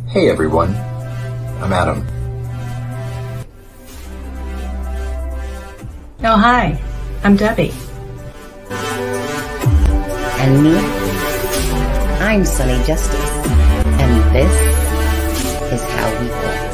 Hey everyone, I'm Adam. Oh, hi. I'm Debbie. And me, I'm Sunny Justice, and this is How We Flex.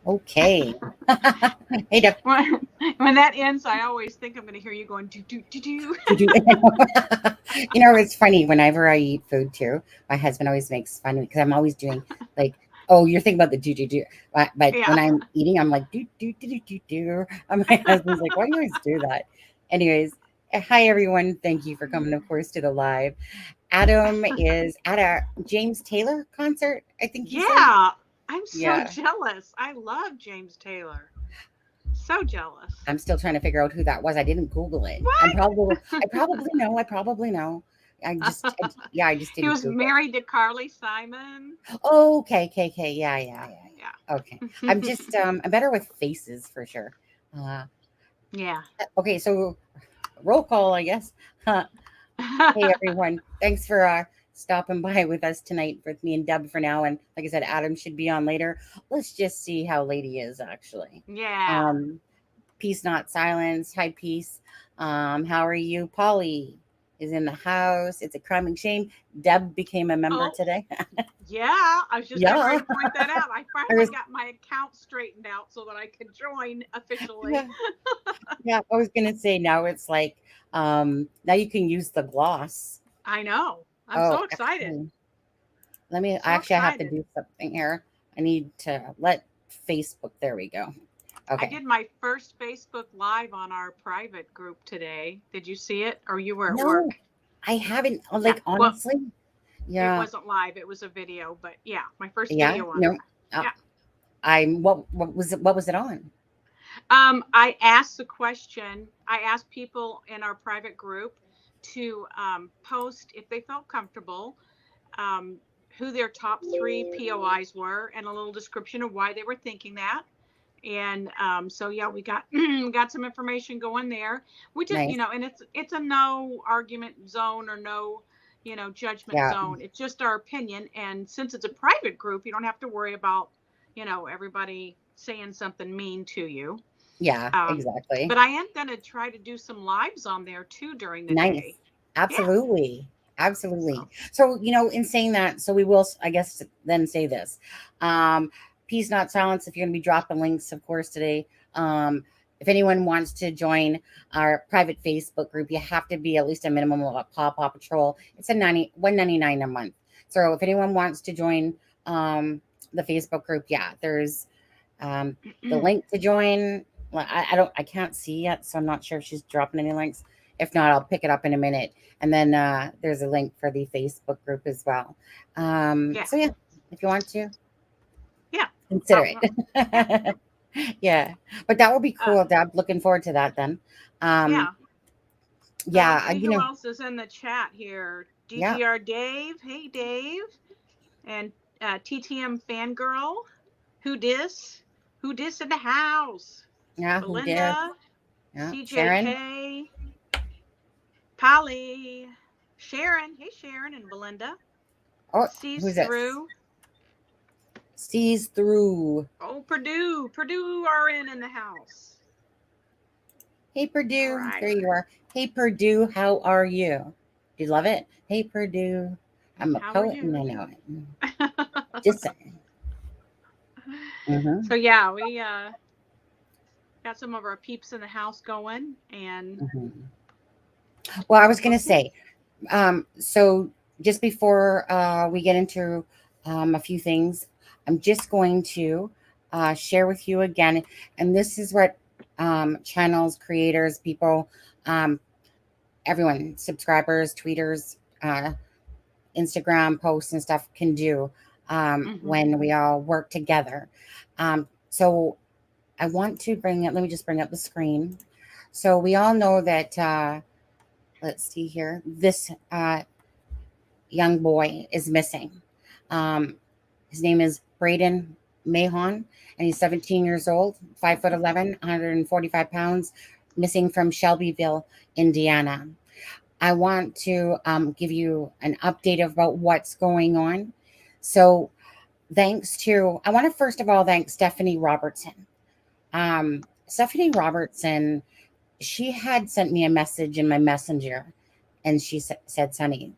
Okay. Hey, Deb. When that ends, I always think I'm going to hear you going do do do do. It's funny. Whenever I eat food too, my husband always makes fun of me because I'm always doing like, oh, you're thinking about the do. But Yeah. when I'm eating, I'm like do. And my husband's like, why do you always do that? Anyways, hi everyone. Thank you for coming, of course, to the live. Adam is at a James Taylor concert, I think you said. Yeah, I'm so Yeah. jealous. I love James Taylor. So jealous. I'm still trying to figure out who that was. I didn't Google it. I probably know. I just He didn't was Google it. married to Carly Simon. Oh, okay. Yeah. Yeah. Okay. I'm just I'm better with faces for sure. Uh, Yeah. okay, so roll call, I guess. Hey everyone. Thanks for stopping by with us tonight with me and Deb for now. And like I said, Adam should be on later. Let's just see how Lady is actually. Yeah. Peace, not silence. Hi, Peace. How are you? Polly is in the house. It's a crime and shame. Deb became a member today. Yeah, I was just going to point that out. I finally was- got my account straightened out so that I could join officially. Yeah, I was gonna say now it's like now you can use the gloss. I know. I'm so excited. Actually, I have to do something here. I need to let Facebook. There we go. Okay. I did my first Facebook Live on our private group today. Did you see it, or you were at work? I haven't. Like honestly, it wasn't live. It was a video, but yeah, my first video on it. Yeah. What was it? What was it on? I asked the question. I asked people in our private group to post if they felt comfortable, who their top 3 POIs were, and a little description of why they were thinking that. And so yeah, we got got some information going there. We just Nice. and it's a no argument zone or no judgment zone. It's just our opinion, and since it's a private group, you don't have to worry about everybody saying something mean to you. Yeah, exactly. But I am going to try to do some lives on there too during the day. Absolutely. Absolutely. So, So, in saying that, so we will, I guess, then say this. Um, Peace, not silence. If you're going to be dropping links, of course, today. If anyone wants to join our private Facebook group, you have to be at least a minimum of a Paw Patrol. It's a 199 a month. So if anyone wants to join the Facebook group, yeah, there's the link to join. Well, I can't see yet, so I'm not sure if she's dropping any links. If not, I'll pick it up in a minute. And then there's a link for the Facebook group as well. yeah, So yeah, if you want to yeah, consider yeah, it. Yeah, but that will be uh, cool, Deb. Looking forward to that then. Um, yeah. So let's yeah, see who else is in the chat here. yeah, DGR Dave, hey Dave, and TTM Fangirl, who dis, in the house. yeah. Who did? Belinda, Yeah, Sharon. CJK, Polly, Sharon, hey Sharon and Belinda, Oh, sees who's this? through. Sees through. Oh, Purdue RN in the house. Hey, All Purdue. right. There you are. Hey, Purdue. How are you? Do you love it? Hey, Purdue. I'm a How are poet and I you? know it. Just saying. Mm-hmm, So yeah, we got some of our peeps in the house going, and mm-hmm. Well, I was going we'll to see. say, so just before we get into a few things, I'm just going to share with you again. And this is what channels, creators, people, um, everyone, subscribers, tweeters, Instagram posts and stuff can do Mm-hmm. when we all work together. So I want to bring it, let me just bring up the screen. So we all know that, let's see here, this young boy is missing. Um, his name is Braden Mahon, and he's 17 years old, 5'11", 145 pounds, missing from Shelbyville, Indiana. I want to give you an update about what's going on. So, I want to first of all thank Stephanie Robertson. Stephanie Robertson, she had sent me a message in my messenger, and she said, Sonny,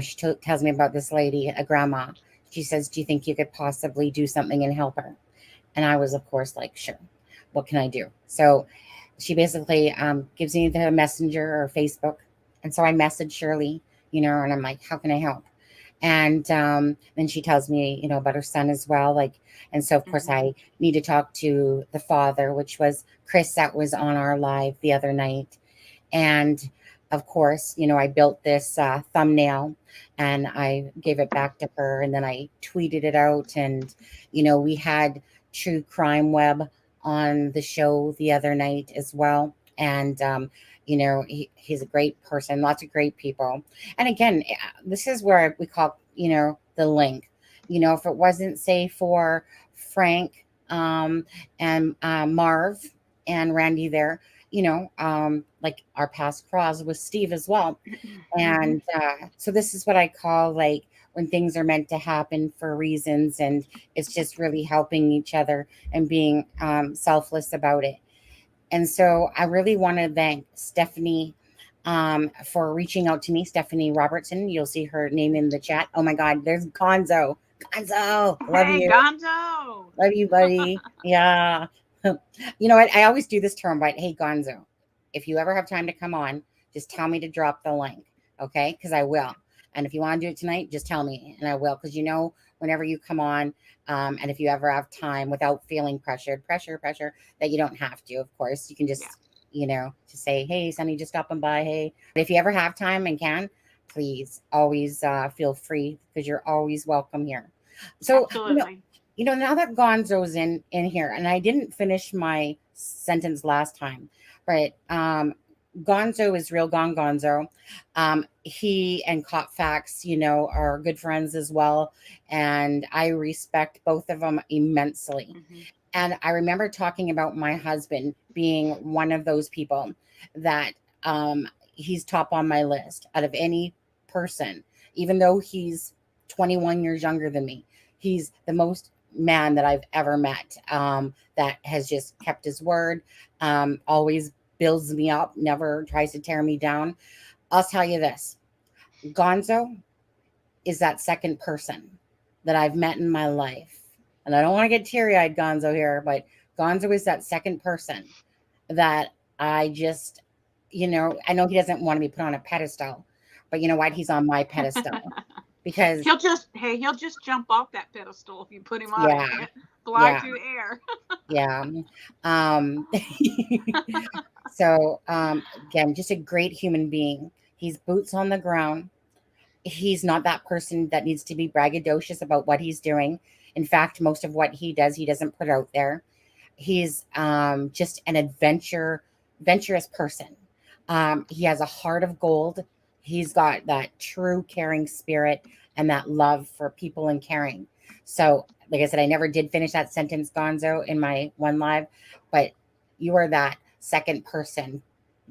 she tells me about this lady, a grandma. She says, do you think you could possibly do something and help her? And I was, of course, like, sure. What can I do? So she basically gives me the messenger or Facebook. And so I message Shirley, and I'm like, how can I help? And then she tells me, about her son as well. And so, of course, Mm-hmm. I need to talk to the father, which was Chris, that was on our live the other night. And of course, I built this thumbnail and I gave it back to her. And then I tweeted it out. And, we had True Crime Web on the show the other night as well. And, he's a great person, lots of great people. And again, this is where we call, the link. If it wasn't, say, for Frank and Marv and Randy there, like our past cross with Steve as well. Mm-hmm. And so this is what I call like when things are meant to happen for reasons, and it's just really helping each other and being selfless about it. And so I really want to thank Stephanie for reaching out to me, Stephanie Robertson. You'll see her name in the chat. Oh my God, there's Gonzo. Gonzo, love Hey you. Gonzo. Love you, buddy. Yeah. You know what? I always do this term, but hey, Gonzo, if you ever have time to come on, just tell me to drop the link, okay? Because I will. And if you want to do it tonight, just tell me, and I will. Because whenever you come on, and if you ever have time without feeling pressure, that you don't have to, of course, you can Yeah, just, just say, hey, Sonny, just stopping by. Hey, but if you ever have time and can, please always feel free because you're always welcome here. So, absolutely. now that Gonzo's in here, and I didn't finish my sentence last time, but Gonzo is real Gonzo. He and Cop Facts, are good friends as well, and I respect both of them immensely. Mm-hmm. And I remember talking about my husband being one of those people that he's top on my list out of any person, even though he's 21 years younger than me. He's the most man that I've ever met, that has just kept his word, always builds me up, never tries to tear me down. I'll tell you this. Gonzo is that second person that I've met in my life. And I don't want to get teary-eyed, Gonzo, here, but Gonzo is that second person that I just, I know he doesn't want to be put on a pedestal, but you know what? He's on my pedestal because, he'll just jump off that pedestal if you put him on yeah, it. Fly yeah, through the air. yeah. Um, so, again, just a great human being. He's boots on the ground. He's not that person that needs to be braggadocious about what he's doing. In fact, most of what he does, he doesn't put out there. He's just an adventurous person. He has a heart of gold. He's got that true caring spirit and that love for people and caring. So, like I said, I never did finish that sentence, Gonzo, in my one live, but you are that second person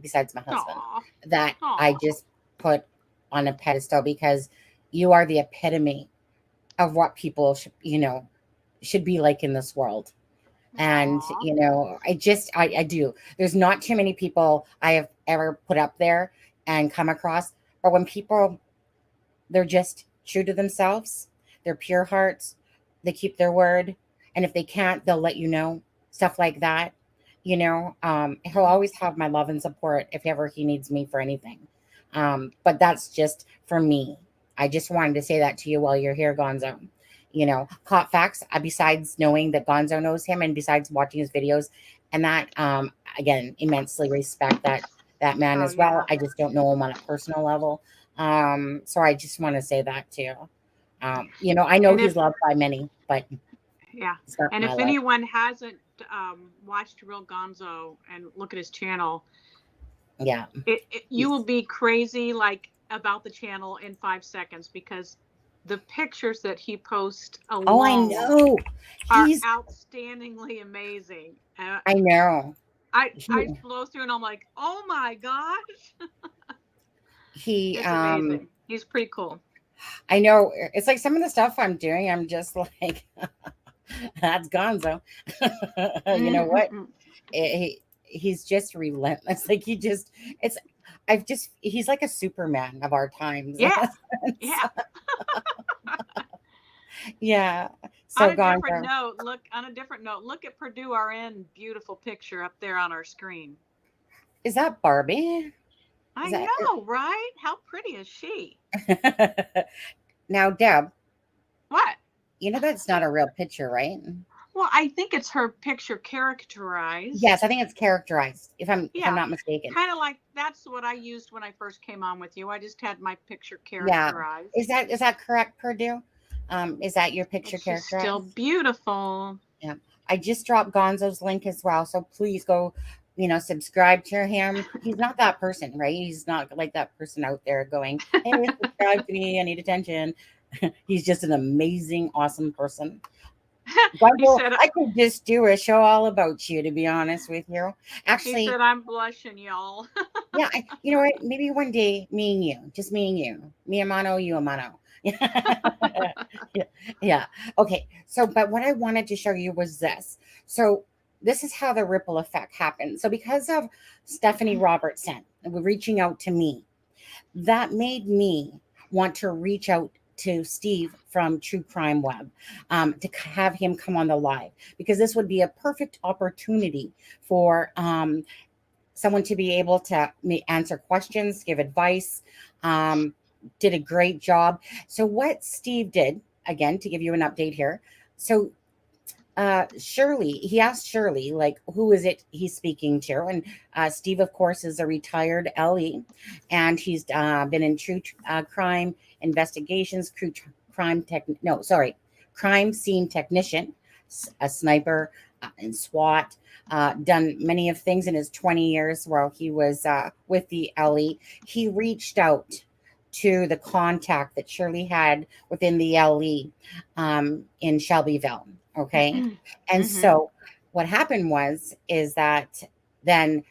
besides my husband Aw. that Aw. I just put on a pedestal because you are the epitome of what people should be like in this world. And Aw. I do. There's not too many people I have ever put up there and come across, but when people, they're just true to themselves, they're pure hearts, they keep their word, and if they can't, they'll let you know, stuff like that. He'll always have my love and support if ever he needs me for anything. But that's just for me. I just wanted to say that to you while you're here, Gonzo. Caught facts, besides knowing that Gonzo knows him and besides watching his videos, and that, again, immensely respect that man Oh, as well. yeah. I just don't know him on a personal level. So I just want to say that too. I know And he's if loved by many, but Yeah. it's not And my if love. anyone hasn't watched Real Gonzo and look at his channel, Yeah. you will be crazy like about the channel in 5 seconds because the pictures that he posts Oh, I alone know. are He's, outstandingly amazing. I know. I He, flow through and I'm like, oh my gosh, he, it's amazing. He's pretty cool. I know it's like some of the stuff I'm doing, I'm just like, that's Gonzo. You know what? Mm-mm-mm. He's just relentless. Like he's like a Superman of our times. Yeah, yeah. Yeah. On So a different Gonzo, note, look at Purdue RN beautiful picture up there on our screen. is that Barbie? Is I that know, right? How pretty is she? now, Deb? What? That's not a real picture, right? Well, I think it's her picture characterized. Yes, I think it's characterized. If I'm Yeah, not mistaken. kind of like that's what I used when I first came on with you. I just had my picture Yeah. Is characterized. that correct, Purdue? Is that your And picture she's still characterized? beautiful. Yeah. I just dropped Gonzo's link as well. So please go, subscribe to him. He's not that person, right? He's not like that person out there going, hey, subscribe to me. I need attention. He's just an amazing, awesome person. he Gonzo, said I could just do a show all about you, to be honest with you. he Actually, said I'm blushing, y'all. yeah, you know what? Maybe one day, me and you, just me and you, me a mano, you a mano. Yeah, yeah. Okay. So, but what I wanted to show you was this. So, this is how the ripple effect happened. So, because of Stephanie Robertson reaching out to me, that made me want to reach out to Steve from True Crime Web, to have him come on the live, because this would be a perfect opportunity for someone to be able to answer questions, give advice. Did a great job. So what Steve did, again, to give you an update here. So Shirley, he asked Shirley, like, who is it he's speaking to? And Steve, of course, is a retired LE, and he's been in true crime investigations, crime scene technician, a sniper, and SWAT. Done many of things in his 20 years while he was with the LE. He reached out to the contact that Shirley had within the LE in Shelbyville. Okay. And Mm-hmm. so what happened is that then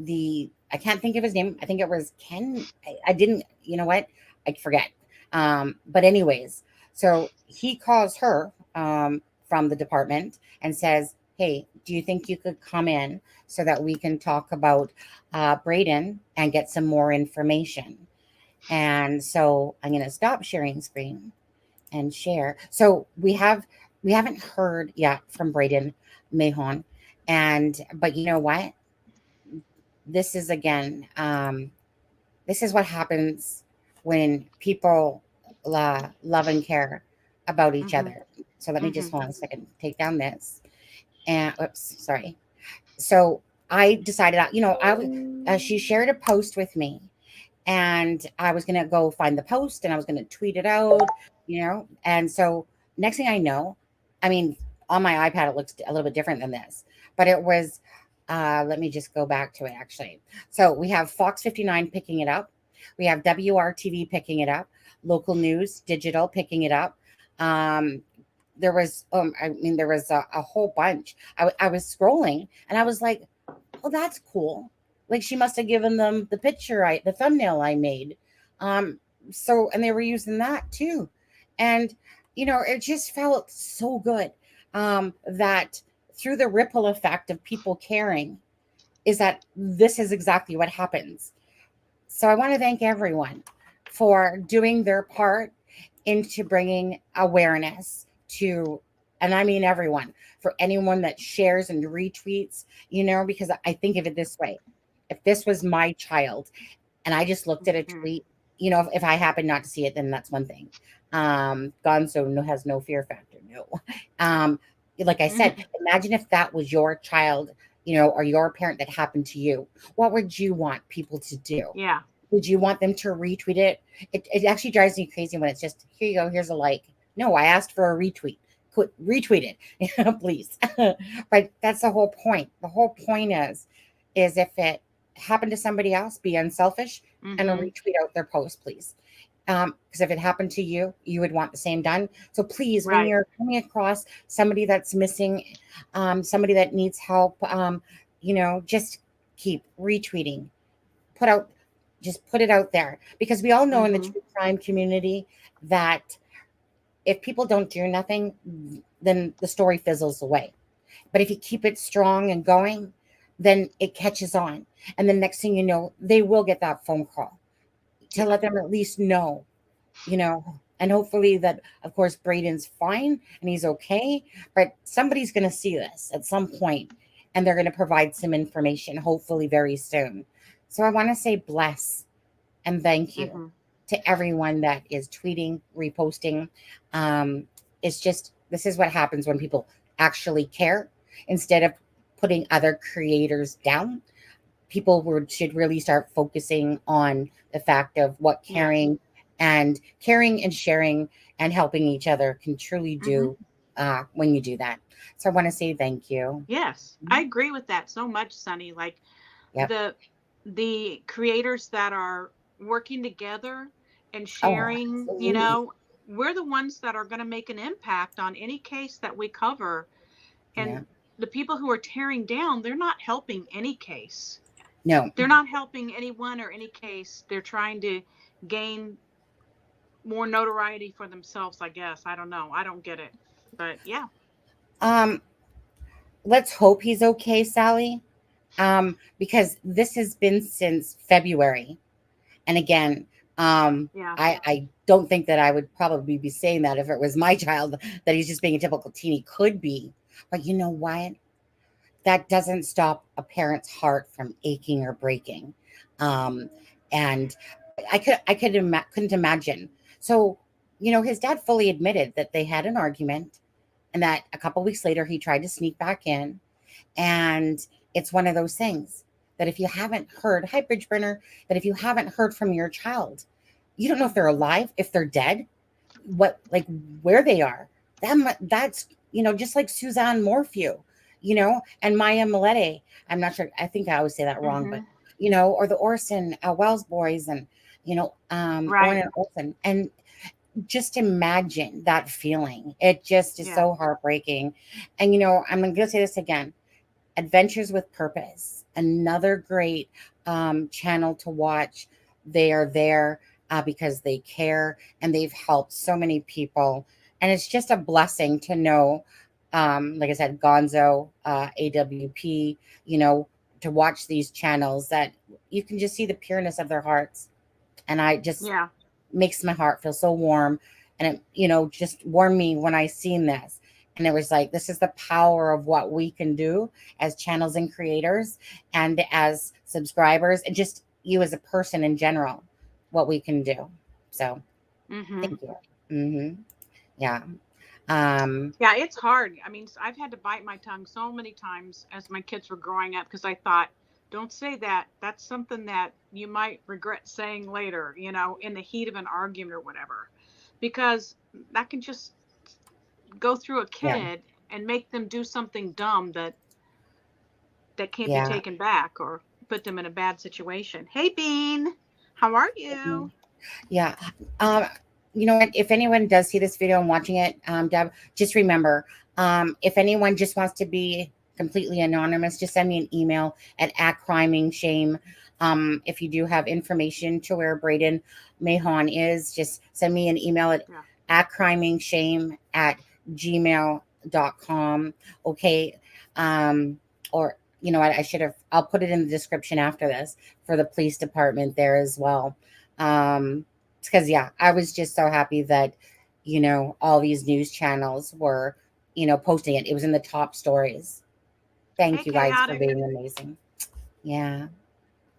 I can't think of his name. I think it was Ken. I didn't, you know what? I forget. But anyways, so he calls her from the department and says, hey, do you think you could come in so that we can talk about Braden and get some more information? And so I'm going to stop sharing screen and share. So we haven't heard yet from Braden Mahon, but you know what? This is again. This is what happens when people love and care about each Mm-hmm. other. So let me just Mm-hmm. hold on a second. Take down this and oops, sorry. So I decided, she shared a post with me, and I was gonna go find the post and I was gonna tweet it out, And so next thing I know, I mean, on my iPad it looks a little bit different than this, but it was. Let me just go back to it actually. So we have Fox 59 picking it up, we have WRTV picking it up, local news, digital picking it up. Um, there was a whole bunch. I was scrolling and I was like, oh, that's cool. Like she must have given them the thumbnail I made. Um, and they were using that too. And, it just felt so good that through the ripple effect of people caring, is that this is exactly what happens. So I want to thank everyone for doing their part into bringing awareness to, and I mean everyone, for anyone that shares and retweets, because I think of it this way. If this was my child and I just looked at a Mm-hmm. tweet, if I happen not to see it, then that's one thing. Gonzo has no fear factor. No. Um, like I said, imagine if that was your child, or your parent that happened to you. What would you want people to do? Yeah. Would you want them to retweet it? It actually drives me crazy when it's just, here you go, here's a like. No, I asked for a retweet. Retweet it, please. But that's the whole point. The whole point is if it happened to somebody else, be unselfish and Mm-hmm. retweet out their post, please. Because if it happened to you, you would want the same done. So please, when Right. you're coming across somebody that's missing, somebody that needs help, just keep retweeting. Put out, just put it out there, because we all know in the Mm-hmm. true crime community that if people don't do nothing, then the story fizzles away. But if you keep it strong and going, then it catches on. And the next thing you know, they will get that phone call to let them at least know, and hopefully that, of course, Braden's fine and he's okay. But somebody's going to see this at some point and they're going to provide some information, hopefully very soon. So I want to say bless and thank you Mm-hmm. to everyone that is tweeting, reposting. It's just, this is what happens when people actually care instead of putting other creators down. People should really start focusing on the fact of what Yes. caring and sharing and helping each other can truly Mm-hmm. do when you do that. So I want to say thank you. Yes, I agree with that so much, Sunny. Like Yep. the the creators that are working together and Oh, sharing, absolutely. we're the ones that are going to make an impact on any case that we cover. Yeah. And the people who are tearing down, they're not helping any case. No. They're not helping anyone or any case. They're trying to gain more notoriety for themselves, I guess. I don't know. I don't get it. But yeah. Um, let's hope he's okay, Sally. Because this has been since February. And again, Yeah. I don't think that I would probably be saying that if it was my child, that he's just being a typical teen. He could be. But you know what? That doesn't stop a parent's heart from aching or breaking. Um, and couldn't imagine. So, his dad fully admitted that they had an argument and that a couple weeks later he tried to sneak back in. And it's one of those things that if you haven't heard, hi Bridge Burner, that if you haven't heard from your child, you don't know if they're alive, if they're dead, like where they are. That's just like Suzanne Morphew, and Maya Milete. I'm not sure. I think I always say that wrong, but Hmm. or the Orson Welles boys, and Owen Right. and Olsen, and just imagine that feeling. It just is Yeah. so heartbreaking. And I'm going to say this again. Adventures with Purpose, another great channel to watch. They are there because they care and they've helped so many people. And it's just a blessing to know, like I said, Gonzo, AWP, to watch these channels that you can just see the pureness of their hearts. And I just Yeah. makes my heart feel so warm. And it, just warmed me when I seen this. And it was like, this is the power of what we can do as channels and creators and as subscribers and just you as a person in general, what we can do. So Mm-hmm. thank you. Yeah. Yeah, it's hard. I mean, I've had to bite my tongue so many times as my kids were growing up because I thought, don't say that. That's something that you might regret saying later, in the heat of an argument or whatever, because that can just go through a Yeah. kid and make them do something dumb that can't be Yeah. taken back or put them in a bad situation. Hey, Bean, how are you? Yeah. Um, you know what? If anyone does see this video and watching it, Deb, just remember, if anyone just wants to be completely anonymous, just send me an email at criming shame. If you do have information to where Braden Mahon is, just send me an email Yeah. at crimingshame@gmail.com. Okay. Or I should have, I'll put it in the description after this for the police department there as well. Because I was just so happy that all these news channels were posting it. It was in the top stories. Thank Hey, you guys for chaotic. being amazing. Yeah.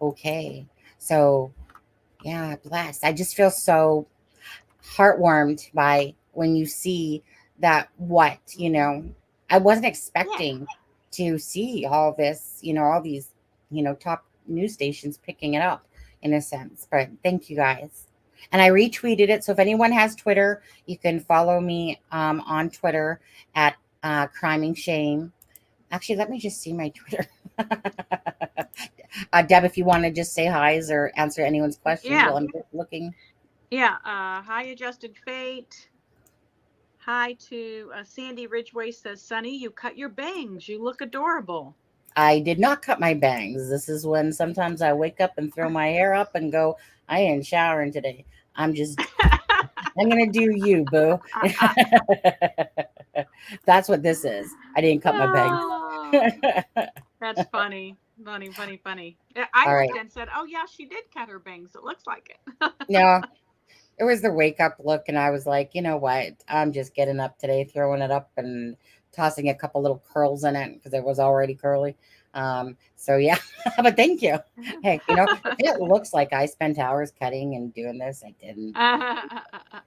Okay. So blessed. I just feel so heartwarmed by when you see that I wasn't expecting to see all this, all these top news stations picking it up in a sense. But thank you guys. And I retweeted it. So if anyone has Twitter, you can follow me on Twitter at Criming Shame. Actually, let me just see my Twitter. Deb, if you want to just say hi's or answer anyone's questions Yeah. while I'm looking. Yeah. Hi, Adjusted Fate. Hi to Sandy Ridgeway says, Sonny, you cut your bangs. You look adorable. I did not cut my bangs. This is when sometimes I wake up and throw my hair up and go, I ain't showering today. I'm going to do you, boo. That's what this is. I didn't cut my bangs. Oh, that's funny. Funny, funny, funny. I All right. looked and said, oh, yeah, she did cut her bangs. It looks like it. No, it was the wake up look. And I was like, you know what? I'm just getting up today, throwing it up and tossing a couple little curls in it because it was already curly. So yeah, but thank you. Hey, if it looks like I spent hours cutting and doing this, I didn't.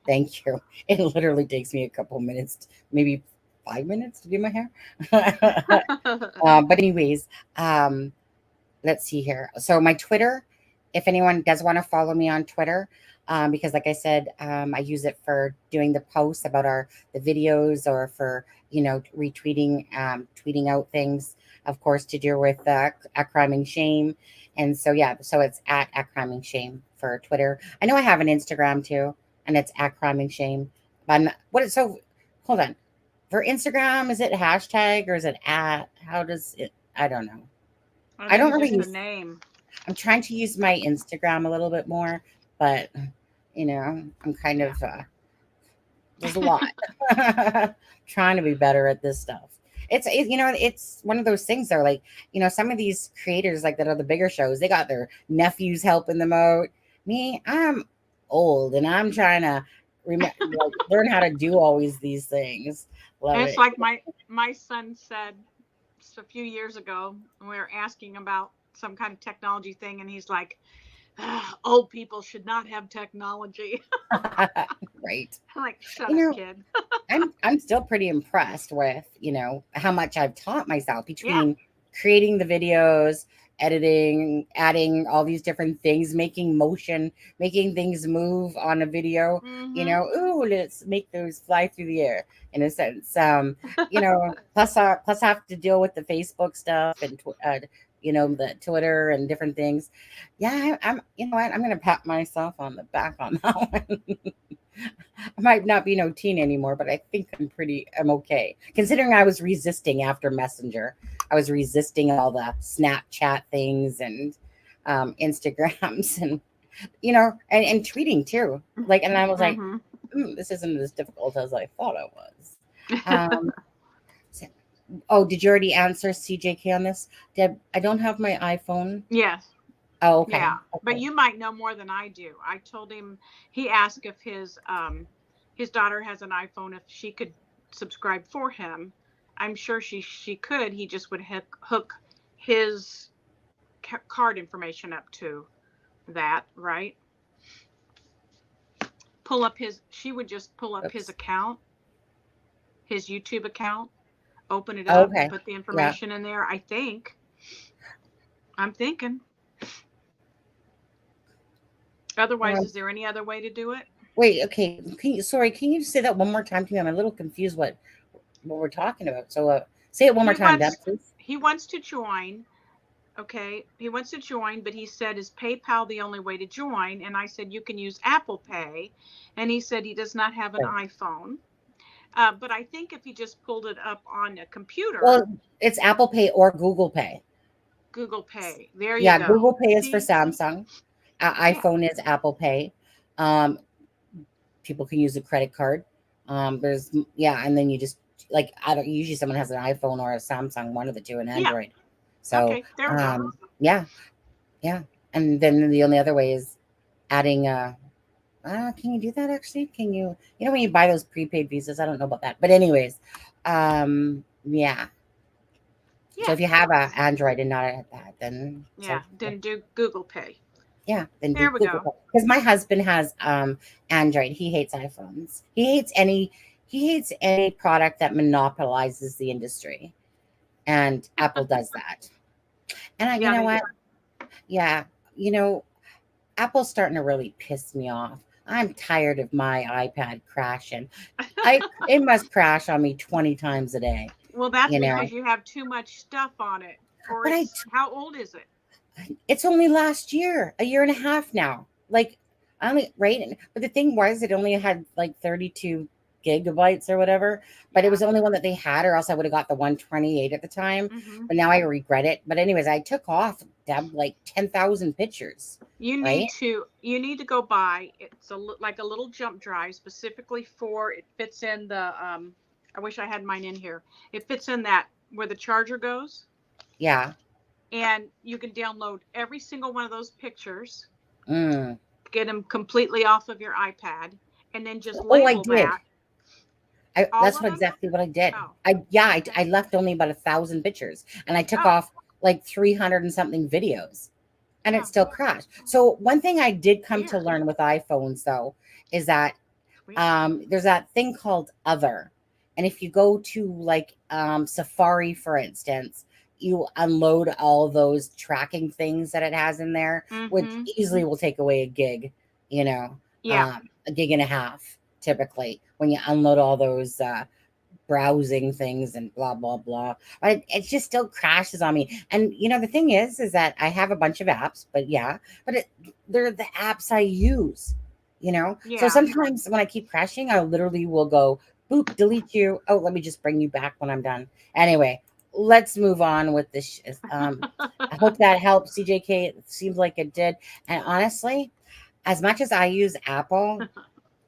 Thank you. It literally takes me a couple minutes, maybe 5 minutes to do my hair. But anyways, let's see here. So my Twitter, if anyone does want to follow me on Twitter, because like I said, I use it for doing the posts about the videos or for, retweeting, tweeting out things, of course, to do with at Crime and Shame. And so, so it's at Crime and Shame for Twitter. I know I have an Instagram too, and it's at Crime and Shame. But hold on. For Instagram, is it hashtag or is it at? How does it? I don't know. I don't really use the name. I'm trying to use my Instagram a little bit more, but I'm kind of there's a lot. Trying to be better at this stuff. It's one of those things though, like, some of these creators like that are the bigger shows, they got their nephews helping them out. Me, I'm old and I'm trying to learn how to do always these things. Love And it's it. like my son said just a few years ago when we were asking about some kind of technology thing, and he's like, old people should not have technology. Right. I'm like, shut up, kid. I'm still pretty impressed with, how much I've taught myself between creating the videos, editing, adding all these different things, making motion, making things move on a video, ooh, let's make those fly through the air in a sense. Plus I have to deal with the Facebook stuff and the Twitter and different things. Yeah, I'm you know what? I'm gonna pat myself on the back on that one. I might not be no teen anymore, but I think I'm okay. Considering I was resisting after Messenger. I was resisting all the Snapchat things and Instagrams and and tweeting too. Like, and I was like, this isn't as difficult as I thought it was. Oh, did you already answer CJK on this? Deb, I don't have my iPhone. Yes. Oh, okay. Yeah, but Okay. you might know more than I do. I told him, he asked if his daughter has an iPhone, if she could subscribe for him. I'm sure she could. He just would hook his card information up to that, right? Pull up his. She would just pull up his Oops. account, his YouTube account, open it up, and Okay. put the Yeah. information in there. I think. I'm thinking. Otherwise, Um, is there any other way to do it? wait. Okay. Can you say that one more time to me? I'm a little confused what we're talking about. So say it one more He time, Deb, wants please. he wants to join. Okay, he wants to join, but he said, is PayPal the only way to join? And I said, you can use Apple Pay. And he said he does not have an Oh. iPhone. But I think if he just pulled it up on a computer, Well, it's Apple Pay or Google Pay. Google Pay. There you Yeah, go. Google Pay is for See? Samsung. Yeah. iPhone is Apple Pay. Um, People can use a credit card. And then you just like I don't usually someone has an iPhone or a Samsung, one of the two, an Yeah. Android. So Okay. There we go. yeah, yeah. And then the only other way is adding can you do that actually? Can you know when you buy those prepaid visas? I don't know about that. But anyways, yeah. So Yeah. if you have a Android and not a that, then Yeah. Then do Google Pay. then do There we Google go. Pay. Because my husband has Android. He hates iPhones. He hates any product that monopolizes the industry. And Apple does that. And you Yeah, know they what? do. Yeah, you know, Apple's starting to really piss me off. I'm tired of my iPad crashing. It must crash on me 20 times a day, Well, that's you know. because you have too much stuff on it. Or But how old is it? it's only last year, a year and a half now. Like I only right, but the thing was, it only had like 32 gigabytes or whatever. But it Yeah. was the only one that they had, or else I would have got the 128 at the time. Mm-hmm. But now I regret it. But anyways, I took off Deb like 10,000 pictures, right? You need to go buy, it's like a little jump drive specifically for, it fits in the I wish I had mine in here. It fits in that where the charger goes, Yeah. and you can download every single one of those pictures, Mm. get them completely off of your iPad, and then just Oh, I label did. that all That's of them. exactly what I did. Oh, I okay. left only about 1,000 pictures, and I took Oh, off like 300 and something videos, and it oh, still crashed. So one thing I did come to weird. learn with iPhones though is that Weird. there's that thing called Other, and if you go to like Safari, for instance, you unload all those tracking things that it has in there, which Mm-hmm. easily will take away a gig, you know, Yeah. a gig and a half typically when you unload all those browsing things and blah blah blah. But it just still crashes on me. And the thing is that I have a bunch of apps, but they're the apps I use. So Yeah. sometimes when I keep crashing, I literally will go boop, delete you. Oh, let me just bring you back when I'm done. Anyway, let's move on with this. I hope that helps, CJK. It seems like it did. And honestly, as much as I use Apple,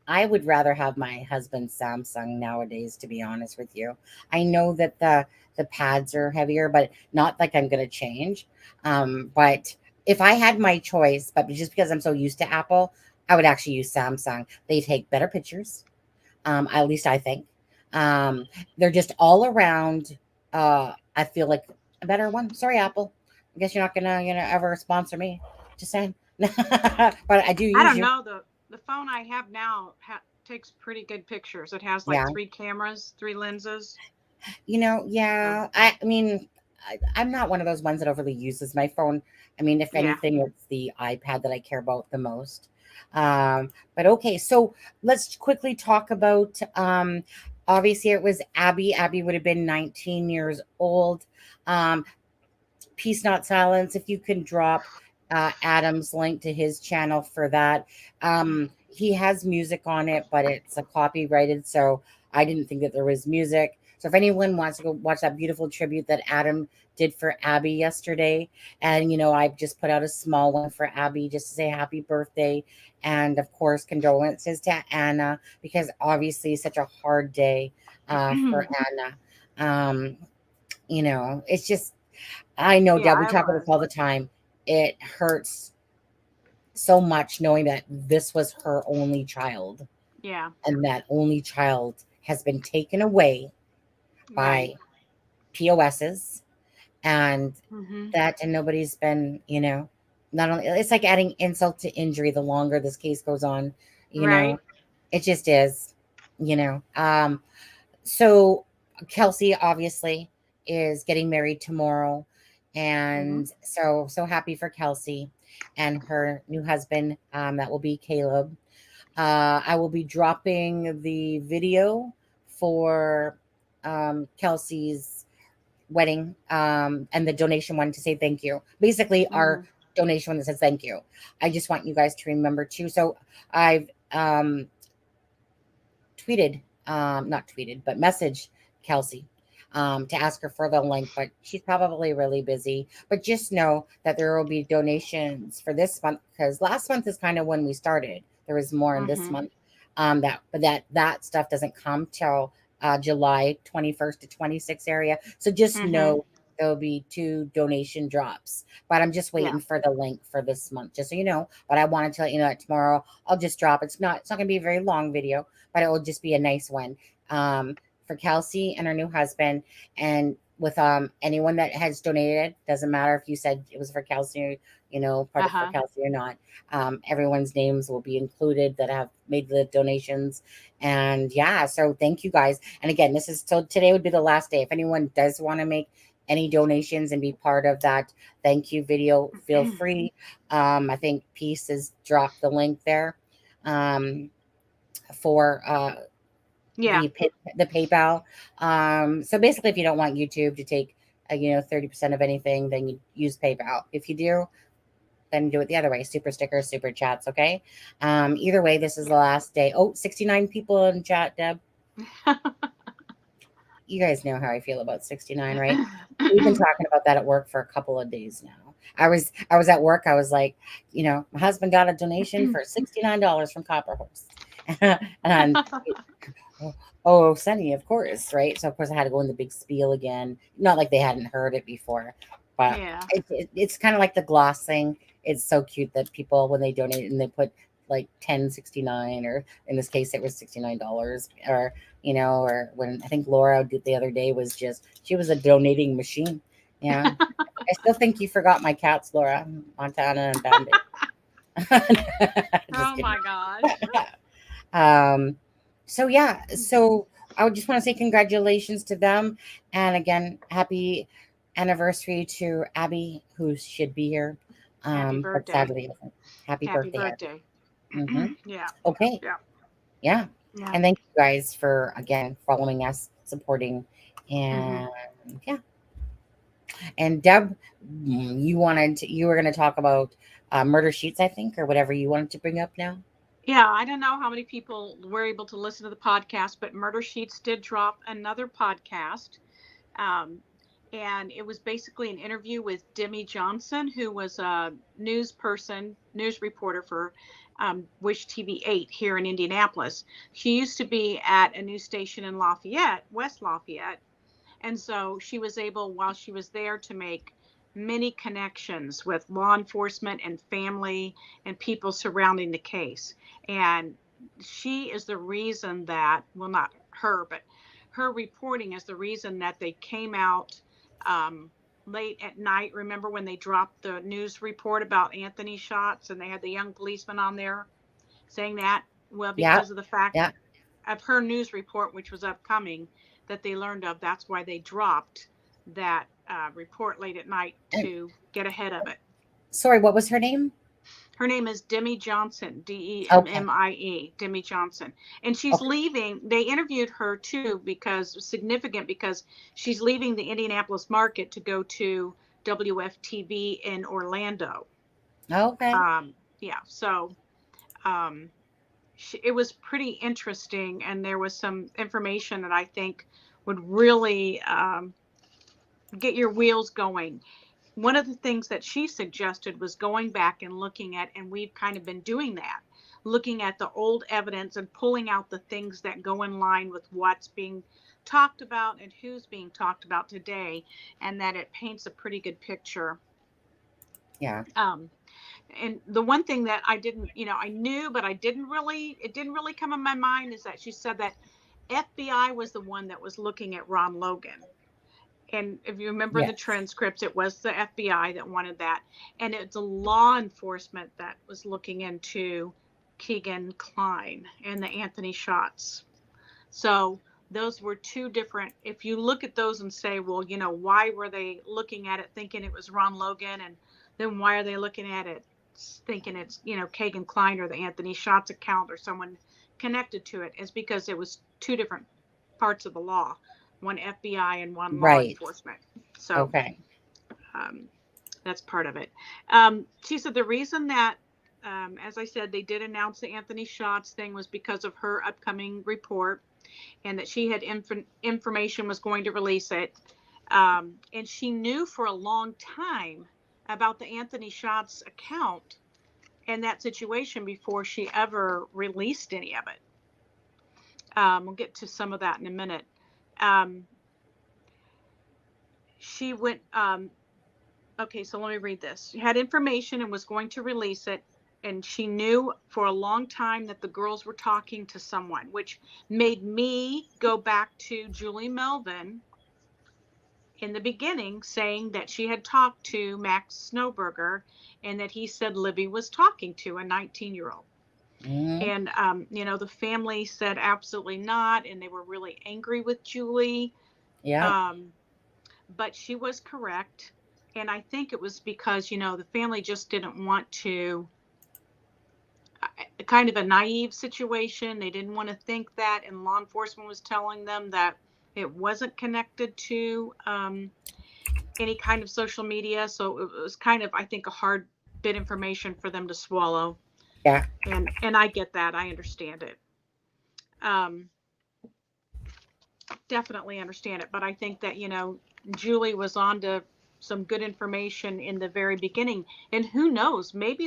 I would rather have my husband's Samsung nowadays, to be honest with you. I know that the pads are heavier, but not like I'm going to change. But if I had my choice, but just because I'm so used to Apple, I would actually use Samsung. They take better pictures, at least I think. They're just all around. I feel like a better one. Sorry, Apple. I guess you're not gonna ever sponsor me. Just saying. But I do I use don't you. know, the phone I have now takes pretty good pictures. It has like Yeah. 3 cameras, 3 lenses. Yeah. I mean, I'm not one of those ones that overly uses my phone. I mean, if Yeah. anything, it's the iPad that I care about the most. But okay, so let's quickly talk about obviously it was Abby. Abby would have been 19 years old. Peace Not Silence, if you can drop Adam's link to his channel for that. He has music on it, but it's a copyrighted, so I didn't think that there was music. So if anyone wants to go watch that beautiful tribute that Adam did for Abby yesterday, and I just put out a small one for Abby just to say happy birthday, and of course condolences to Anna, because obviously such a hard day for Anna. It's just, I know, Yeah, Deb, we I talk about was. this all the time. it hurts so much knowing that this was her only child, Yeah. and that only child has been taken away Right. by POSs, and Mm-hmm. and nobody's been, not only, it's like adding insult to injury the longer this case goes on, you know, Right. it just is, you know. So Kelsi obviously is getting married tomorrow, Mm-hmm. and so happy for Kelsi and her new husband. That will be Caleb. I will be dropping the video for Kelsi's wedding, and the donation one to say thank you. Basically, Mm-hmm. our donation one that says thank you. I just want you guys to remember too. So I've tweeted, not tweeted, but messaged Kelsi to ask her for the link, but she's probably really busy. But just know that there will be donations for this month, because last month is kind of when we started. There was more in this Mm-hmm. month. That stuff doesn't come till July 21st to 26th area. So just Mm-hmm. know there'll be 2 donation drops. But I'm just Yeah. waiting for the link for this month, just so you know. But I wanted to let you know that tomorrow I'll just drop. It's not gonna be a very long video, but it will just be a nice one, for Kelsi and her new husband. And with anyone that has donated, doesn't matter if you said it was for Kelsi, part of for Uh-huh. Kelsi or not. Everyone's names will be included that have made the donations. And yeah, so thank you guys. And again, today would be the last day. If anyone does want to make any donations and be part of that thank you video, feel free. I think Peace has dropped the link there. For Yeah. the PayPal. So basically, if you don't want YouTube to take 30% of anything, then you use PayPal. If you do, then do it the other way: super stickers, super chats. Okay. Either way, this is the last day. Oh, 69 people in chat, Deb. You guys know how I feel about 69, right? We've been talking about that at work for a couple of days now. I was at work. I was like, my husband got a donation for $69 from Copper Horse, and oh, Sunny, of course, right? So of course I had to go in the big spiel again. Not like they hadn't heard it before, but Yeah. it's kind of like the gloss thing. It's so cute that people, when they donate and they put like 10.69, or in this case it was $69, or when I think Laura did the other day, she was a donating machine. Yeah. I still think you forgot my cats, Laura, Montana and Bandit. Just Oh kidding. my gosh. Um, so yeah, so I would just want to say congratulations to them, and again, happy anniversary to Abby, who should be here, Happy but birthday. sadly isn't. Happy Happy birthday, Abby. birthday. Hmm. Yeah. Okay, Yeah. yeah, Yeah. and thank you guys for again following us, supporting, Mm-hmm. and yeah. And Deb, you were going to talk about murder sheets, I think, or whatever you wanted to bring up now. Yeah, I don't know how many people were able to listen to the podcast, but Murder Sheets did drop another podcast. Um, and it was basically an interview with Demi Johnson, who was a news reporter for Wish TV 8 here in Indianapolis. She used to be at a news station in Lafayette, West Lafayette. And so she was able, while she was there, to make many connections with law enforcement and family and people surrounding the case. And she is the reason that, well, not her, but her reporting is the reason that they came out um, late at night. Remember when they dropped the news report about Anthony shots and they had the young policeman on there saying that? Well, Yeah, because of the fact yeah. of her news report, which was upcoming, that they learned of. That's why they dropped that report late at night And to get ahead of it. sorry, what was her name? Her name is Demi Johnson, Okay. Demmie, Demi Johnson. And she's Okay. leaving. They interviewed her too because she's leaving the Indianapolis market to go to WFTV in Orlando. Okay. Yeah, so um, it was pretty interesting, and there was some information that I think would really get your wheels going. One of the things that she suggested was going back and looking at, and we've kind of been doing that, looking at the old evidence and pulling out the things that go in line with what's being talked about and who's being talked about today, and that it paints a pretty good picture Yeah. And the one thing that I didn't, I knew, but it didn't really come in my mind is that she said that FBI was the one that was looking at Ron Logan. And if you remember in the Yes. transcripts, it was the FBI that wanted that. And it's a law enforcement that was looking into Keegan Kline and the Anthony shots. So those were two different, if you look at those and say, well, why were they looking at it thinking it was Ron Logan? And then why are they looking at it thinking it's, Keegan Kline or the Anthony shots account or someone connected to it? Is because it was two different parts of the law, one FBI and one law Right. enforcement. So Okay. that's part of it. She said the reason that, as I said, they did announce the Anthony shots thing was because of her upcoming report, and that she had information was going to release it. And she knew for a long time about the Anthony shots account and that situation before she ever released any of it. We'll get to some of that in a minute. She went, okay, so let me read this. She had information and was going to release it. And she knew for a long time that the girls were talking to someone, which made me go back to Julie Melvin in the beginning, saying that she had talked to Max Snowberger and that he said Libby was talking to a 19-year-old. Mm-hmm. And, the family said absolutely not. And they were really angry with Julie. Yeah. But she was correct. And I think it was because, the family just didn't want to, kind of a naive situation. They didn't want to think that, and law enforcement was telling them that it wasn't connected to any kind of social media. So it was kind of, I think, a hard bit information for them to swallow. Yeah. And I get that. I understand it. Definitely understand it. But I think that, Julie was on to some good information in the very beginning. And who knows, maybe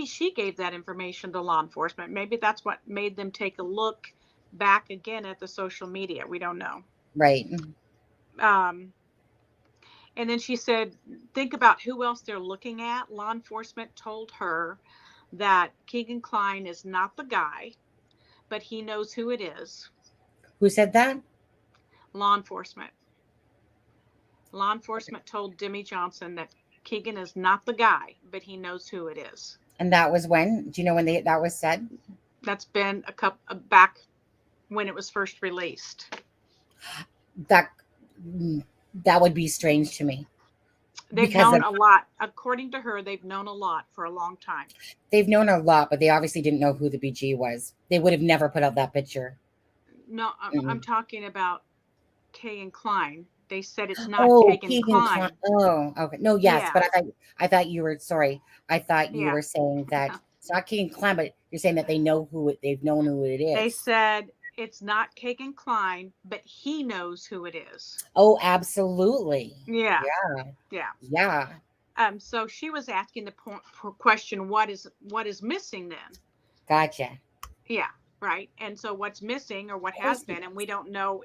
she gave that information to law enforcement. Maybe that's what made them take a look back again at the social media. We don't know. Right. And then she said, think about who else they're looking at. Law enforcement told her that Keegan Kline is not the guy, but he knows who it is. Who said that? Law enforcement. Law enforcement told Demi Johnson that Keegan is not the guy, but he knows who it is. And that was when? Do you know when that was said? That's been a couple back when it was first released. That would be strange to me. They've known a lot. According to her, they've known a lot for a long time. They've known a lot, but they obviously didn't know who the BG was. They would have never put out that picture. No, I'm talking about Keegan Kline. They said it's not Keegan Kline. Oh, okay. No, yes, yeah. But I thought you were sorry. I thought you were saying that it's not Keegan Kline, but you're saying that they've known who it is. They said it's not Keegan Kline, but he knows who it is. Oh, absolutely. Yeah. Yeah. Yeah. So she was asking the question, what is missing then? Gotcha. Yeah. Right. And so what's missing, or what has been, and we don't know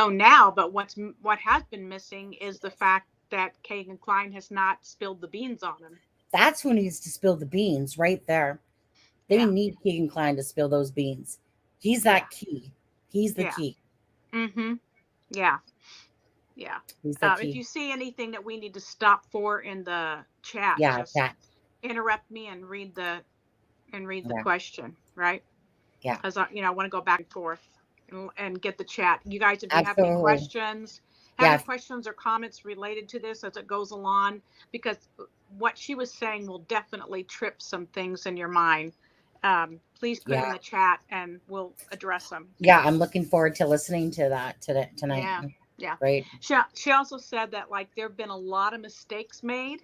now, but what has been missing is the fact that Keegan Kline has not spilled the beans on him. That's who needs to spill the beans right there. They need Keegan Kline to spill those beans. He's that key. He's the key. Mm-hmm. Yeah. Yeah. He's the key. If you see anything that we need to stop for in the chat, just interrupt me and read the question, right? Yeah. Because I want to go back and forth and get the chat. You guys, if you have any questions, questions or comments related to this as it goes along, because what she was saying will definitely trip some things in your mind. Please put it in the chat and we'll address them. Yeah, I'm looking forward to listening to that tonight. Yeah. Right. She also said that there have been a lot of mistakes made.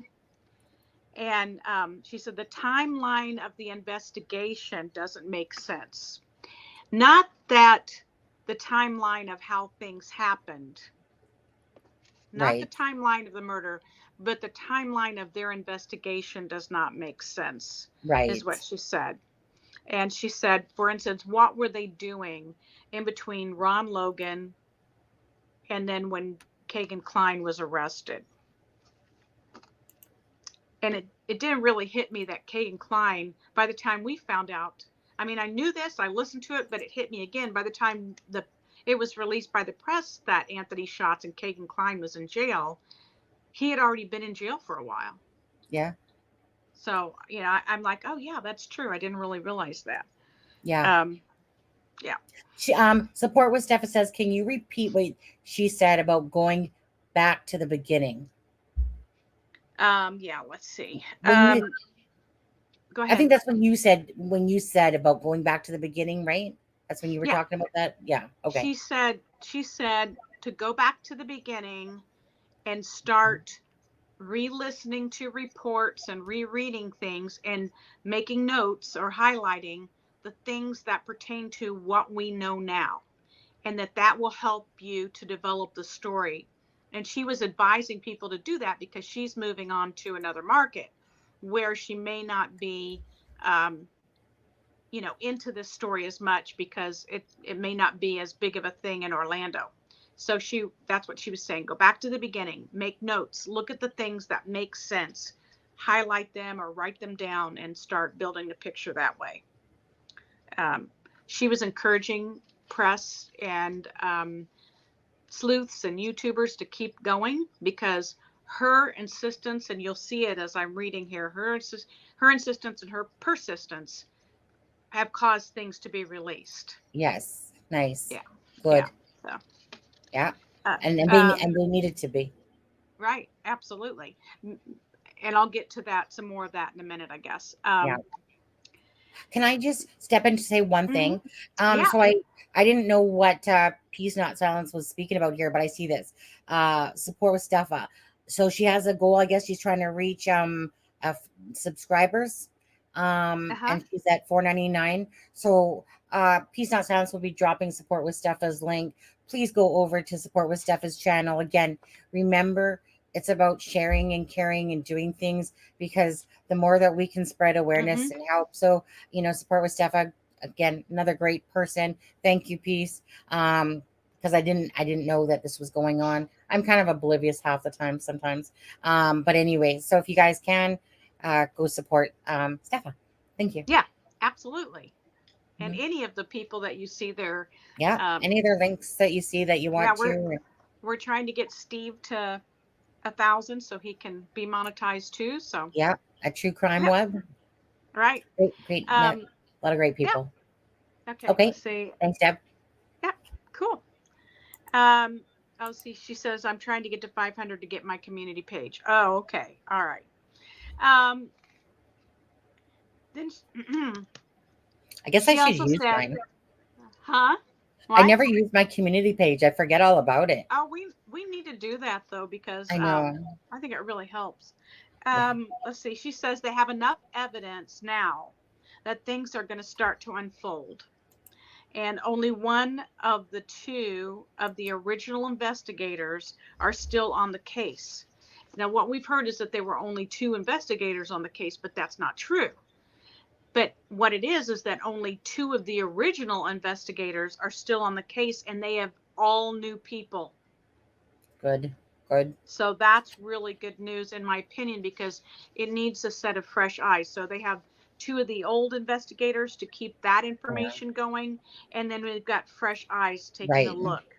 And she said the timeline of the investigation doesn't make sense. Not that the timeline of how things happened, not the timeline of the murder, but the timeline of their investigation does not make sense, is what she said. And she said, for instance, what were they doing in between Ron Logan and then when Keegan Kline was arrested? And it didn't really hit me that Kate and Klein, by the time we found out, I mean, I knew this, I listened to it, but it hit me again by the time it was released by the press that Anthony Schatz and Kate and Klein was in jail. He had already been in jail for a while. Yeah. So, I'm like, oh yeah, that's true. I didn't really realize that. Yeah. Yeah. She, support with Steph says, can you repeat what she said about going back to the beginning? Yeah, let's see. Go ahead. I think that's when you said about going back to the beginning, right? That's when you were talking about that. Yeah. Okay. She said to go back to the beginning and start re-listening to reports and rereading things and making notes or highlighting the things that pertain to what we know now, and that will help you to develop the story. And she was advising people to do that because she's moving on to another market where she may not be into this story as much because it may not be as big of a thing in Orlando. So that's what she was saying. Go back to the beginning, make notes, look at the things that make sense, highlight them or write them down and start building the picture that way. She was encouraging press and sleuths and YouTubers to keep going because her insistence, and you'll see it as I'm reading here, her insistence and her persistence have caused things to be released. Yes. Nice. Yeah. Good. Yeah. So. Yeah. And they needed to be. Right. Absolutely. And I'll get to that, some more of that in a minute, I guess. Yeah. Can I just step in to say one thing? Yeah. So I didn't know what Peace Not Silence was speaking about here, but I see this. Support with Steffa. So she has a goal, I guess she's trying to reach subscribers. And she's at $4.99. So Peace Not Silence will be dropping Support with Steffa's link. Please go over to Support with Steffa's channel. Again, remember, it's about sharing and caring and doing things, because the more that we can spread awareness and help. So, Support with Steffa, again, another great person. Thank you, Peace. Because I didn't know that this was going on. I'm kind of oblivious half the time sometimes. But anyway, so if you guys can, go support Steffa. Thank you. Yeah, absolutely. And any of the people that you see there. Yeah, any other links that you see that you want to. We're trying to get Steve to 1,000 so he can be monetized too. So yeah, a True Crime Web. Right. Great. A lot of great people. Yeah. Okay. Let's see. Thanks, Deb. Yeah, cool. See, she says, I'm trying to get to 500 to get my community page. Oh, okay. All right. Then I guess I should use mine. Huh? What? I never use my community page. I forget all about it. Oh, we need to do that though, because I know. I think it really helps. Let's see. She says they have enough evidence now that things are going to start to unfold. And only one of the two of the original investigators are still on the case. Now, what we've heard is that there were only 2 investigators on the case, but that's not true. But what it is that only 2 of the original investigators are still on the case, and they have all new people. Good. So that's really good news, in my opinion, because it needs a set of fresh eyes. So they have 2 of the old investigators to keep that information going, and then we've got fresh eyes taking a look.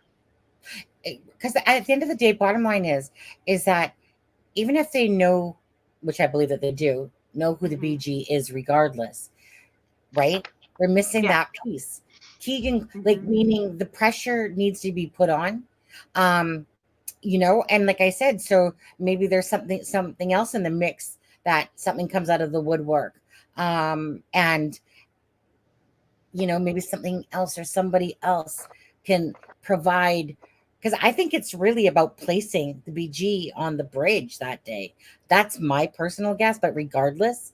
Because at the end of the day, bottom line is that even if they know, which I believe that they do, know who the BG is regardless, right? We're missing that piece. Keegan, meaning the pressure needs to be put on. And like I said, so maybe there's something else in the mix, that something comes out of the woodwork. And maybe something else or somebody else can provide, because I think it's really about placing the BG on the bridge that day. That's my personal guess, but regardless,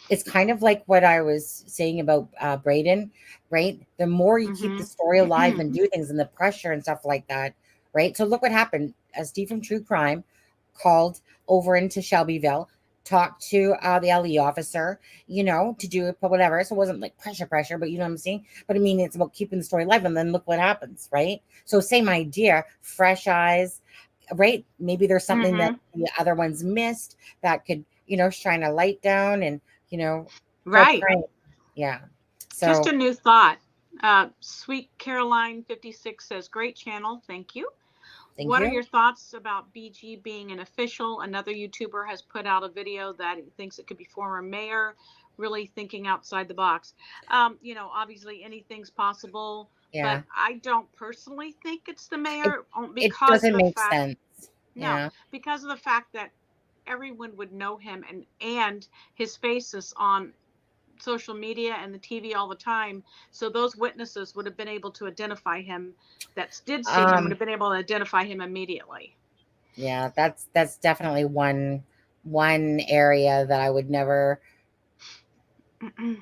it's kind of like what I was saying about Braden, right? The more you keep the story alive and do things, and the pressure and stuff like that, right? So look what happened. Steve from True Crime called over into Shelbyville, talked to the LE officer, to do it, but whatever. So it wasn't like pressure, but you know what I'm saying? But I mean, it's about keeping the story alive, and then look what happens, right? So same idea, fresh eyes, right? Maybe there's something that the other ones missed that could shine a light down and, go Right. pray. Yeah. Just So a new thought. Sweet Caroline 56 says, great channel. Thank you. thank What are you. your thoughts about BG being an official? Another YouTuber has put out a video that he thinks it could be former mayor, really thinking outside the box. Obviously anything's possible, Yeah. but I don't personally think it's the It, mayor it because of doesn't the make fact, sense. no, Yeah. because of the fact that everyone would know him and his face is on social media and the TV all the time. So those witnesses would have been able to identify him that did see him would Um, have been able to identify him immediately. yeah, that's definitely one area that I would never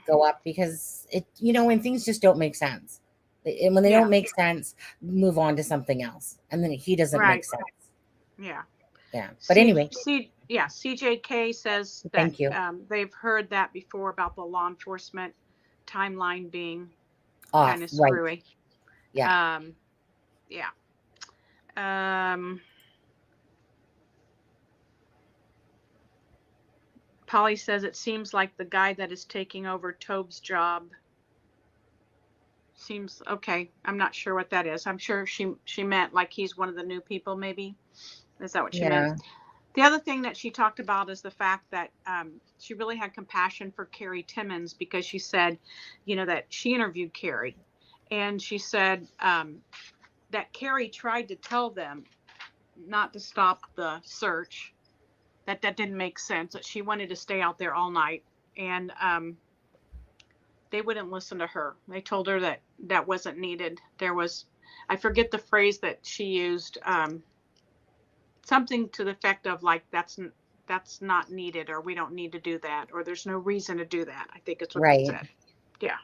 go up because when things just don't make sense. And when they Yeah, don't make sense, move on to something else. And then he doesn't make right. sense. Yeah. Yeah. But anyway, CJK says that thank you. they've heard that before about the law enforcement timeline being kind Off. of Right. screwy. Yeah. Yeah. Polly says it seems like the guy that is taking over Tobe's job seems okay. I'm not sure what that is. I'm sure she meant like he's one of the new people, maybe. Is that what she meant? Yeah. The other thing that she talked about is the fact that she really had compassion for Carrie Timmons because she said, that she interviewed Carrie, and she said that Carrie tried to tell them not to stop the search, that didn't make sense, that she wanted to stay out there all night, and they wouldn't listen to her. They told her that wasn't needed. There was, I forget the phrase that she used, something to the effect of like, that's not needed, or we don't need to do that, or there's no reason to do that. I think it's what they Right. said. Yeah.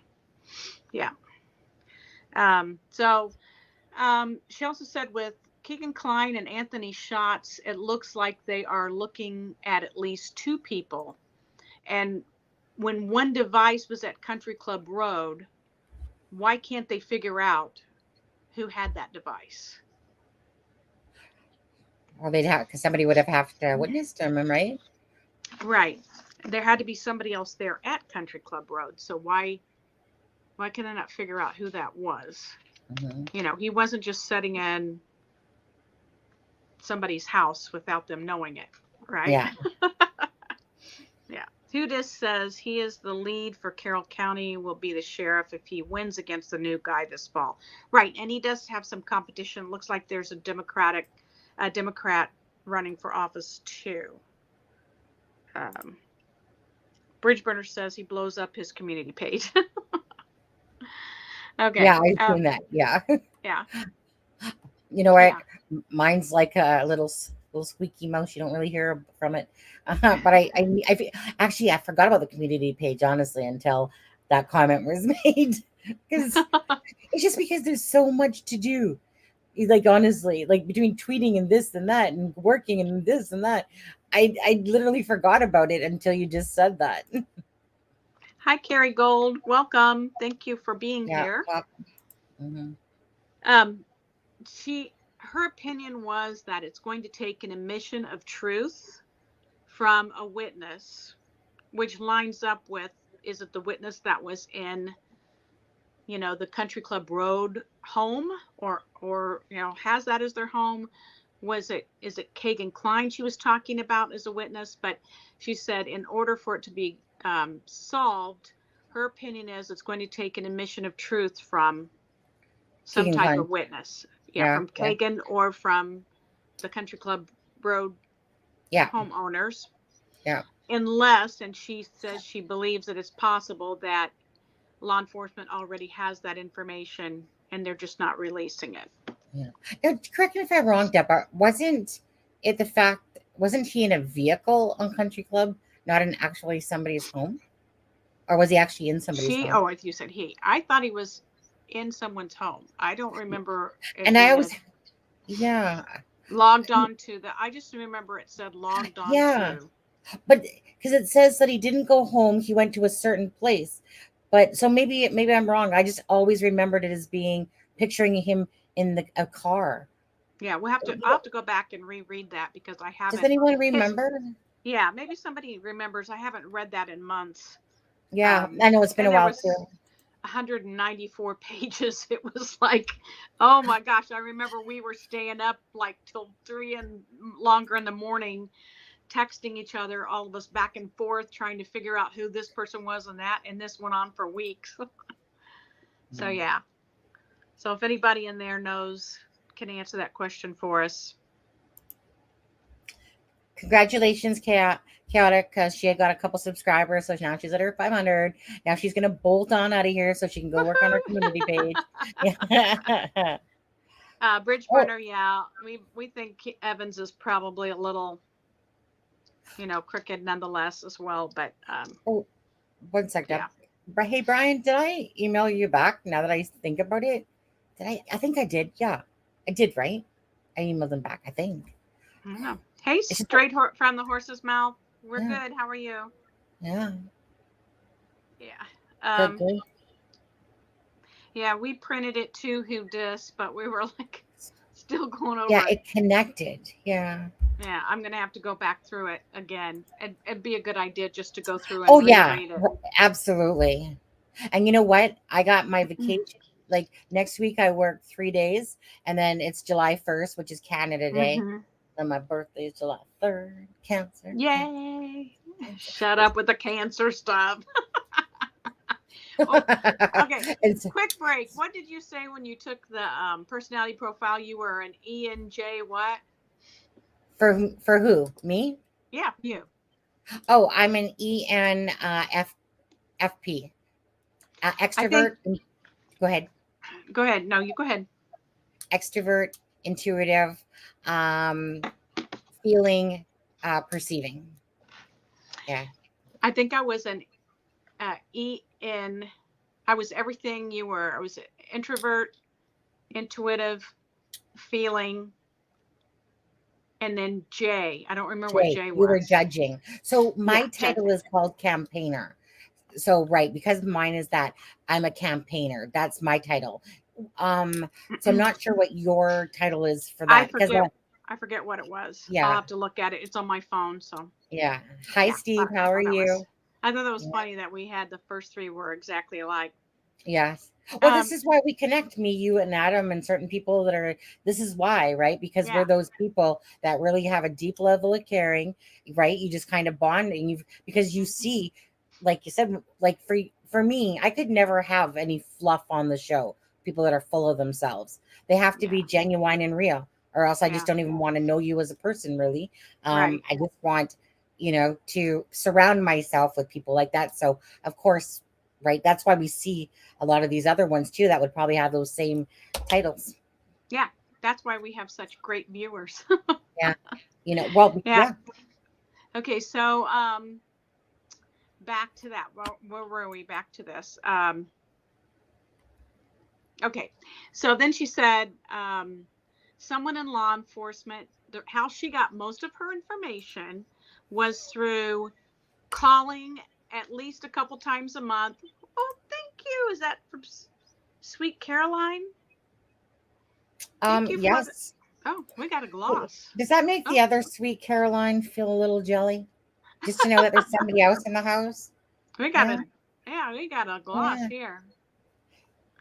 Yeah. So she also said with Keegan Kline and Anthony Schatz, it looks like they are looking at least two people. And when one device was at Country Club Road, why can't they figure out who had that device? Well, they'd have because somebody would have to witness them, right? Right. There had to be somebody else there at Country Club Road. So why can I not figure out who that was? Mm-hmm. He wasn't just sitting in somebody's house without them knowing it, right? Yeah. Yeah. Hudis says he is the lead for Carroll County, will be the sheriff if he wins against the new guy this fall. Right. And he does have some competition. Looks like there's a Democrat running for office too. Bridgeburner says he blows up his community page. Okay. Yeah, I've seen that. Yeah. Yeah. You know what? Yeah. Mine's like a little squeaky mouse. You don't really hear from it. But I forgot about the community page, honestly, until that comment was made. Because it's just because there's so much to do. Like, honestly, like between tweeting and this and that and working and this and that, I literally forgot about it until you just said that. Hi, Carrie Gold. Welcome. Thank you for being Yeah. here. Well, mhm. Her opinion was that it's going to take an admission of truth from a witness, which lines up with, is it the witness that was in, the Country Club Road home, or has that as their home? Is it Keegan Kline she was talking about as a witness? But she said in order for it to be solved, her opinion is it's going to take an admission of truth from some Keegan type Kline. of witness. Yeah, Yeah. from Keegan or from the Country Club Road Yeah. homeowners. Yeah. Unless, and she says she believes that it's possible that law enforcement already has that information and they're just not releasing it. Yeah. Now, correct me if I'm wrong, Deborah. Wasn't he in a vehicle on Country Club, not in actually somebody's home? Or was he actually in somebody's home? You said he. I thought he was in someone's home. I don't remember it And I being always, yeah. logged on to I just remember it said logged on Yeah. to. But because it says that he didn't go home, he went to a certain place. But so maybe I'm wrong. I just always remembered it as being picturing him in a car. Yeah, I'll have to go back and reread that because I Does haven't. anyone remember? Yeah, maybe somebody remembers. I haven't read that in months. Yeah, I know it's been a And there while was too. 194 pages. It was like, oh my gosh. I remember we were staying up like till 3 and longer in the morning, texting each other, all of us back and forth, trying to figure out who this person was and that. And this went on for weeks. So, yeah. So if anybody in there knows, can answer that question for us. Congratulations, Chaotic, because she had got a couple subscribers, so now she's at her 500. Now she's gonna bolt on out of here so she can go work on her community page. Yeah. Bridge Oh, burner, yeah. We think Evans is probably a little, crooked nonetheless as well. But oh, one sec, Deb. yeah. Hey, Brian, did I email you back now that I think about it? Did I? I think I did. Yeah, I did, right? I emailed him back, I think. I don't know. Hey, It's just- straight from the horse's mouth. We're Yeah. good. How are you? Yeah. Yeah. Good. Yeah, we printed it too, who dis, but we were like still going over Yeah, it. it connected. Yeah. Yeah, I'm gonna have to go back through it again. It'd be a good idea just to go through and Oh yeah, reread it. absolutely. And you know what? I got my vacation. Like next week, I work 3 days, and then it's July 1st, which is Canada Day. Mhm. And my birthday is July 3rd. Cancer. Yay! Shut up with the cancer stuff. Oh, okay. Quick break. What did you say when you took the personality profile? You were an ENJ what? For who? Me? Yeah, you. Oh, I'm an ENFP. Extrovert. Go ahead. Go ahead. No, you go ahead. Extrovert, intuitive, feeling, perceiving. Yeah. I think I was an EN. I was everything you were. I was introvert, intuitive, feeling, and then J. I don't remember what J was. You were judging. So my Yeah, title is called campaigner. So right, because mine is that I'm a campaigner. That's my title. So I'm not sure what your title is for that. I forget what it was. Yeah. I'll have to look at it. It's on my phone. So yeah. Hi, yeah, Steve. How are you? I thought that was funny that we had the first three were exactly alike. Yes. Well, this is why we connect, me, you, and Adam, and certain people that are. This is why, right? Because we're those people that really have a deep level of caring, right? You just kind of bond, and because you see, like you said, like for me, I could never have any fluff on the show. People that are full of themselves, they have to be genuine and real, or else I just don't even want to know you as a person, really. I just want, to surround myself with people like that. So, of course, right, that's why we see a lot of these other ones too that would probably have those same titles. Yeah, that's why we have such great viewers. Yeah. Okay, so back to that. Where were we? Back to this. Okay, so then she said someone in law enforcement, how she got most of her information was through calling at least a couple times a month. Oh, thank you. Is that from Sweet Caroline? Thank you. Yes. Oh, we got a gloss. Does that make the other Sweet Caroline feel a little jelly? Just to know that there's somebody else in the house? We got we got a gloss here.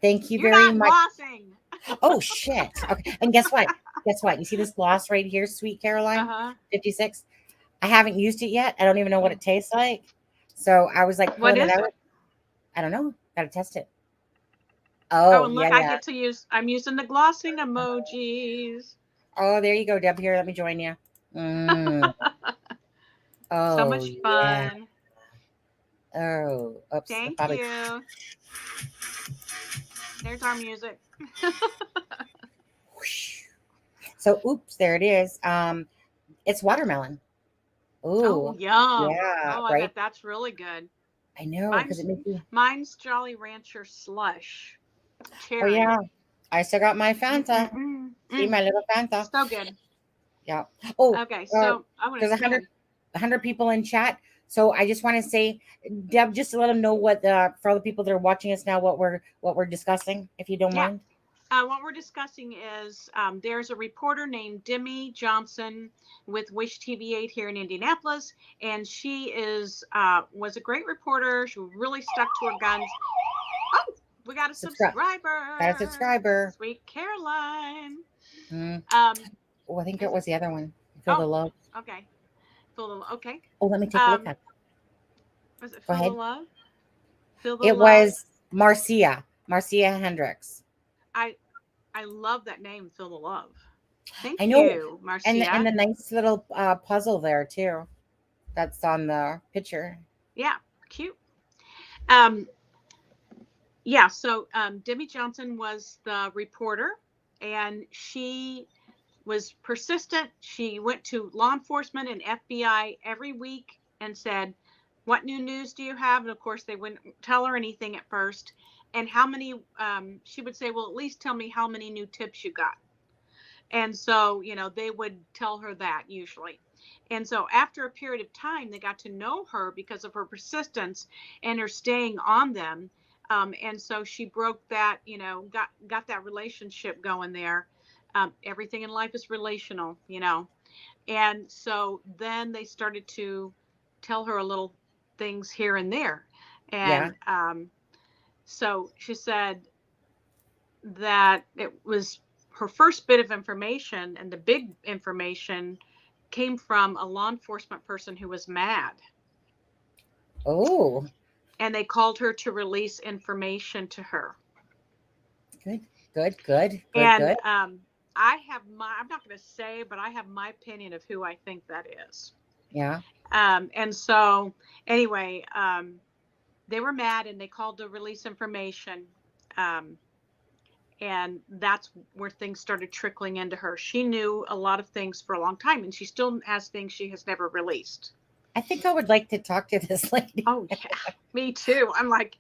Thank you You're very not much. Glossing. Oh shit. Okay. And guess what? You see this gloss right here, Sweet Caroline? 56. I haven't used it yet. I don't even know what it tastes like. So I was like, what is it? I don't know. Gotta test it. Oh, and look, I get to use, I'm using the glossing emojis. Oh, there you go, Deb. Here, let me join you. Oh, so much fun. Oh, oops. Thank you. There's our music. So, oops, there it is. It's watermelon. Ooh, oh, yum. Yeah, oh, I bet that's really good. I know, because mine's Jolly Rancher slush. Cherry. Oh yeah, I still got my Fanta. See my little Fanta. So good. Yeah. Oh, okay. So there's 100 people in chat. So I just want to say, Deb, just to let them know what for all the people that are watching us now, what we're discussing, if you don't mind. What we're discussing is there's a reporter named Demi Johnson with Wish TV8 here in Indianapolis, and she was a great reporter. She really stuck to her guns. Oh, we got a subscriber. Got a subscriber. Sweet Caroline. Oh, I think it was the other one. Feel the love. Okay. Okay. Oh, let me take a look at it. Was it Go Feel ahead. the Love? Feel the It Love? was Marcia Hendricks. I love that name, Feel the Love. Thank I know. you, Marcia. And the nice little puzzle there too. That's on the picture. Yeah, cute. Yeah, so Demi Johnson was the reporter, and she was persistent. She went to law enforcement and FBI every week and said, "What new news do you have?" And of course, they wouldn't tell her anything at first. And how many, she would say, "Well, at least tell me how many new tips you got." And so, they would tell her that usually. And so after a period of time, they got to know her because of her persistence and her staying on them. And so she broke that, got that relationship going there. Everything in life is relational, And so then they started to tell her a little things here and there. And so she said that it was her first bit of information, and the big information came from a law enforcement person who was mad. Oh. And they called her to release information to her. Good. And I have I'm not going to say, but I have my opinion of who I think that is. Yeah. And so anyway, they were mad and they called to release information. And that's where things started trickling into her. She knew a lot of things for a long time, and she still has things she has never released. I think I would like to talk to this lady. Oh, yeah. Me too. I'm like,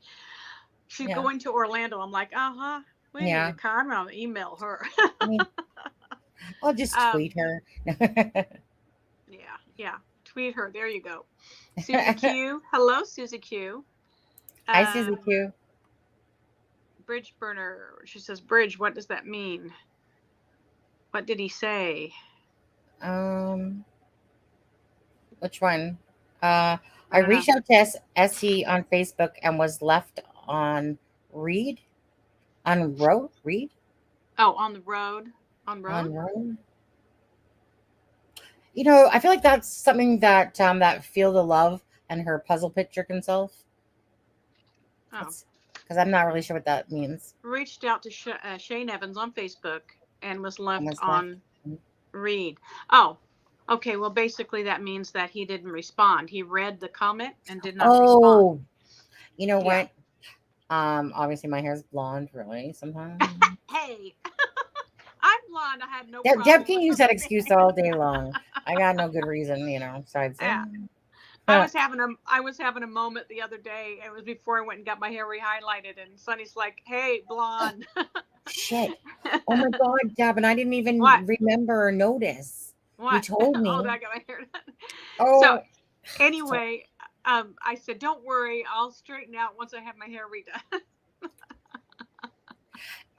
she's going to Orlando. I'm like, we need to come. I'm going to email her. I mean, I'll just tweet her. Yeah. Tweet her. There you go. Susie Q. Hello, Susie Q. Hi, Susie Q. Bridge burner. She says, "Bridge, what does that mean? What did he say?" Which one? I reached out to SE on Facebook and was left on read. On road? Read? Oh, on the road. On road? On road. I feel like that's something that that Feel the Love and her puzzle picture can solve. Oh. Because I'm not really sure what that means. Reached out to Shane Evans on Facebook and was left on read. Oh, okay. Well, basically that means that he didn't respond. He read the comment and did not respond. Oh, you know what? Obviously my hair's blonde, really, sometimes. Hey, I'm blonde. I had no problem. Deb can use that excuse all day long. I got no good reason, besides that. I was having a moment the other day. It was before I went and got my hair rehighlighted, and Sonny's like, "Hey, blonde." Shit. Oh my God, Deb, and I didn't even remember or notice. What? You told me. Oh, I got my hair done. Oh. So anyway, I said, "Don't worry, I'll straighten out once I have my hair redone."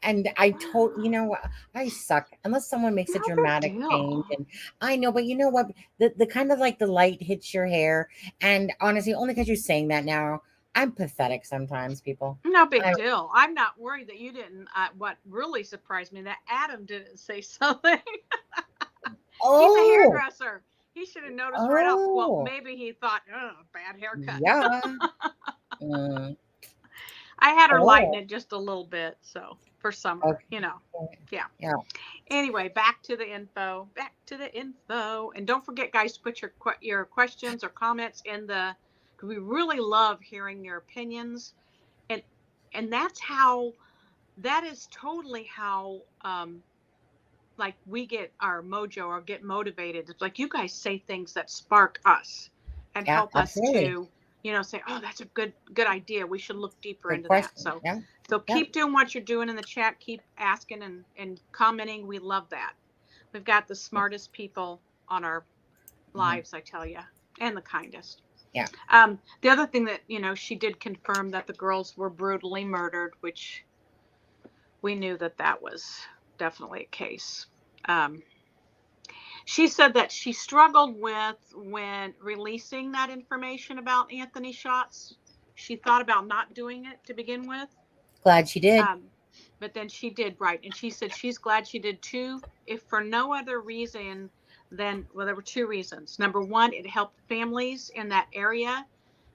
And I told, what, I suck unless someone makes a dramatic change. And I know, but you know what? The kind of like the light hits your hair. And honestly, only because you're saying that now, I'm pathetic sometimes, people. No big deal. I'm not worried that you didn't. What really surprised me, that Adam didn't say something. Oh. He's a hairdresser. He should have noticed right off. Well, maybe he thought, bad haircut. Yeah. I had her lighten it just a little bit, so for summer, Yeah. Anyway, back to the info. And don't forget, guys, to put your questions or comments in the. We really love hearing your opinions, and that is totally how like we get our mojo or get motivated. It's like you guys say things that spark us and help us to. Say, "Oh, that's a good idea. We should look deeper into that." So, keep doing what you're doing in the chat. Keep asking and commenting. We love that. We've got the smartest people on our lives, I tell you, and the kindest. Yeah. The other thing that she did confirm that the girls were brutally murdered, which we knew that that was definitely a case. Um, she said that she struggled with when releasing that information about Anthony shots. She thought about not doing it to begin with. Glad she did. But then she did, right. And she said she's glad she did too, if for no other reason than, well, there were two reasons. Number one, it helped families in that area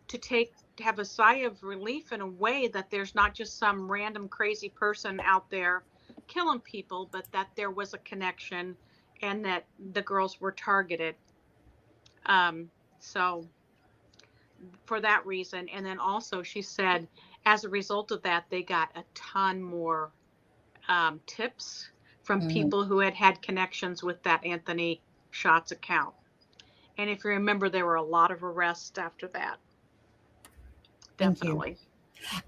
to have a sigh of relief in a way that there's not just some random crazy person out there killing people, but that there was a connection and that the girls were targeted. So for that reason. And then also she said, as a result of that, they got a ton more tips from people who had connections with that Anthony Shots account. And if you remember, there were a lot of arrests after that. Definitely.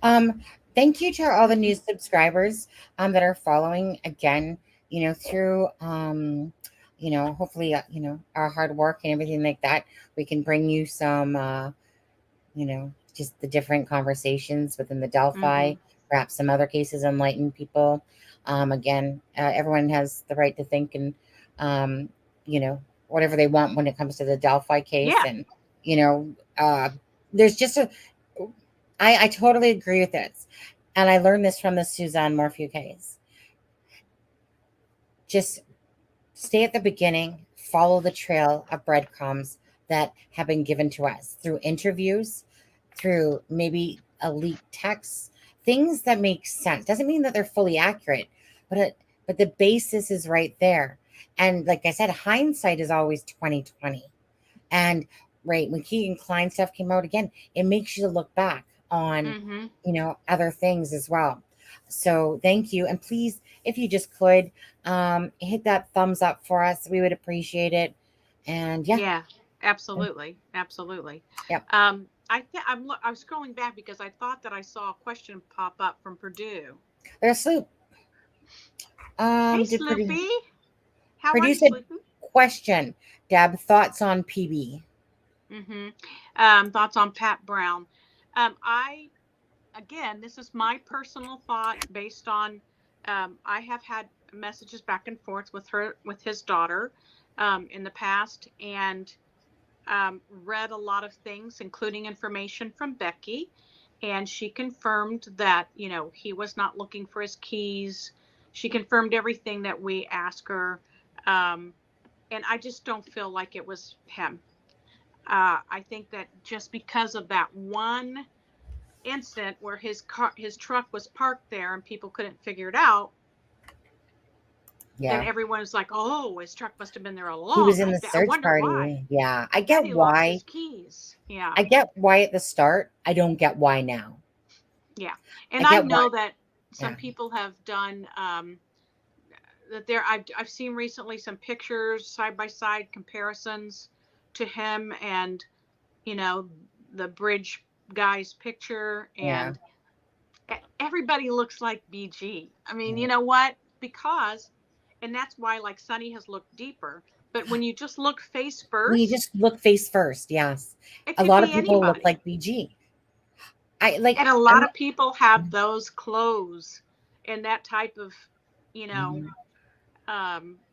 Thank you to all the new subscribers that are following again, through hopefully our hard work and everything like that. We can bring you some just the different conversations within the Delphi, perhaps some other cases, enlighten people. Again, everyone has the right to think and whatever they want when it comes to the Delphi case. Yeah. And there's just I totally agree with this. And I learned this from the Suzanne Morphew case. Just stay at the beginning, follow the trail of breadcrumbs that have been given to us through interviews, through maybe a leaked text, things that make sense. Doesn't mean that they're fully accurate, but the basis is right there. And like I said, hindsight is always 20/20. And right when Keegan Klein stuff came out again, it makes you look back on other things as well. So thank you, and please, if you just could hit that thumbs up for us, we would appreciate it. And yeah, absolutely. Yep. I'm scrolling back because I thought that I saw a question pop up from Purdue. There's Sloop. Hey, Sloopy. How are you, Producer Sloopy? Question, Deb, thoughts on PB? Thoughts on Pat Brown. Again, this is my personal thought based on, I have had messages back and forth with his daughter in the past, and read a lot of things, including information from Becky. And she confirmed that, he was not looking for his keys. She confirmed everything that we asked her. And I just don't feel like it was him. I think that just because of that one incident where his truck was parked there and people couldn't figure it out, then everyone was like, "Oh, his truck must have been there all along." He was in the search party. Why. Yeah, I get why. Lost his keys. Yeah, I get why at the start. I don't get why now. Yeah, and I know that some people have done that. I've seen recently some pictures, side by side comparisons to him and the bridge guy's picture, and everybody looks like BG. I mean, you know what? Because, and that's why like Sonny has looked deeper. But when you just look face first, yes, a lot of people look like BG. And a lot of people have those clothes and that type of,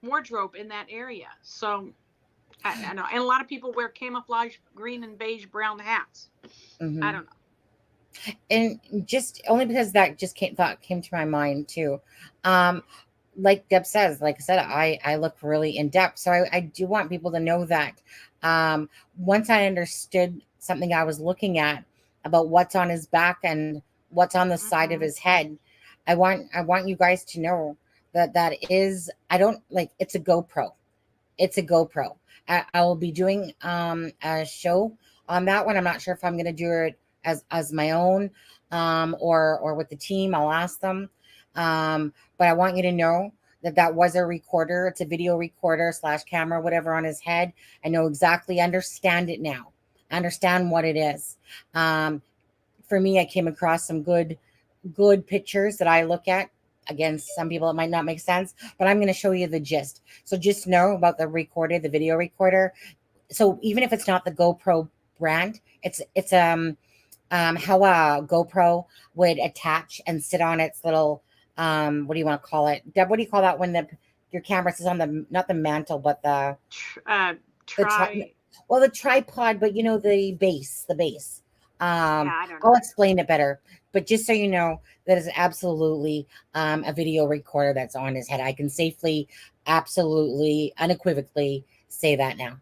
wardrobe in that area. So I know, and a lot of people wear camouflage green and beige brown hats. I don't know. And just only because that just came to my mind too. Like Deb says, like I said, I look really in depth. So I do want people to know that once I understood something I was looking at about what's on his back and what's on the side of his head, I want you guys to know that is, I don't like, it's a GoPro. It's a GoPro. I will be doing a show on that one. I'm not sure if I'm going to do it as my own or with the team. I'll ask them. But I want you to know that was a recorder. It's a video recorder / camera, whatever, on his head. I know exactly, understand it now. Understand what it is. For me, I came across some good pictures that I look at. Again, some people, it might not make sense, but I'm going to show you the gist. So just know about the recorder, the video recorder. So even if it's not the GoPro brand, it's how a GoPro would attach and sit on its little what do you want to call it? Deb, what do you call that when your camera is on not the mantle, but the Try. the tripod, but the base. Yeah, I don't know. I'll explain it better, but just so you know, that is absolutely a video recorder that's on his head. I can safely, absolutely, unequivocally say that now.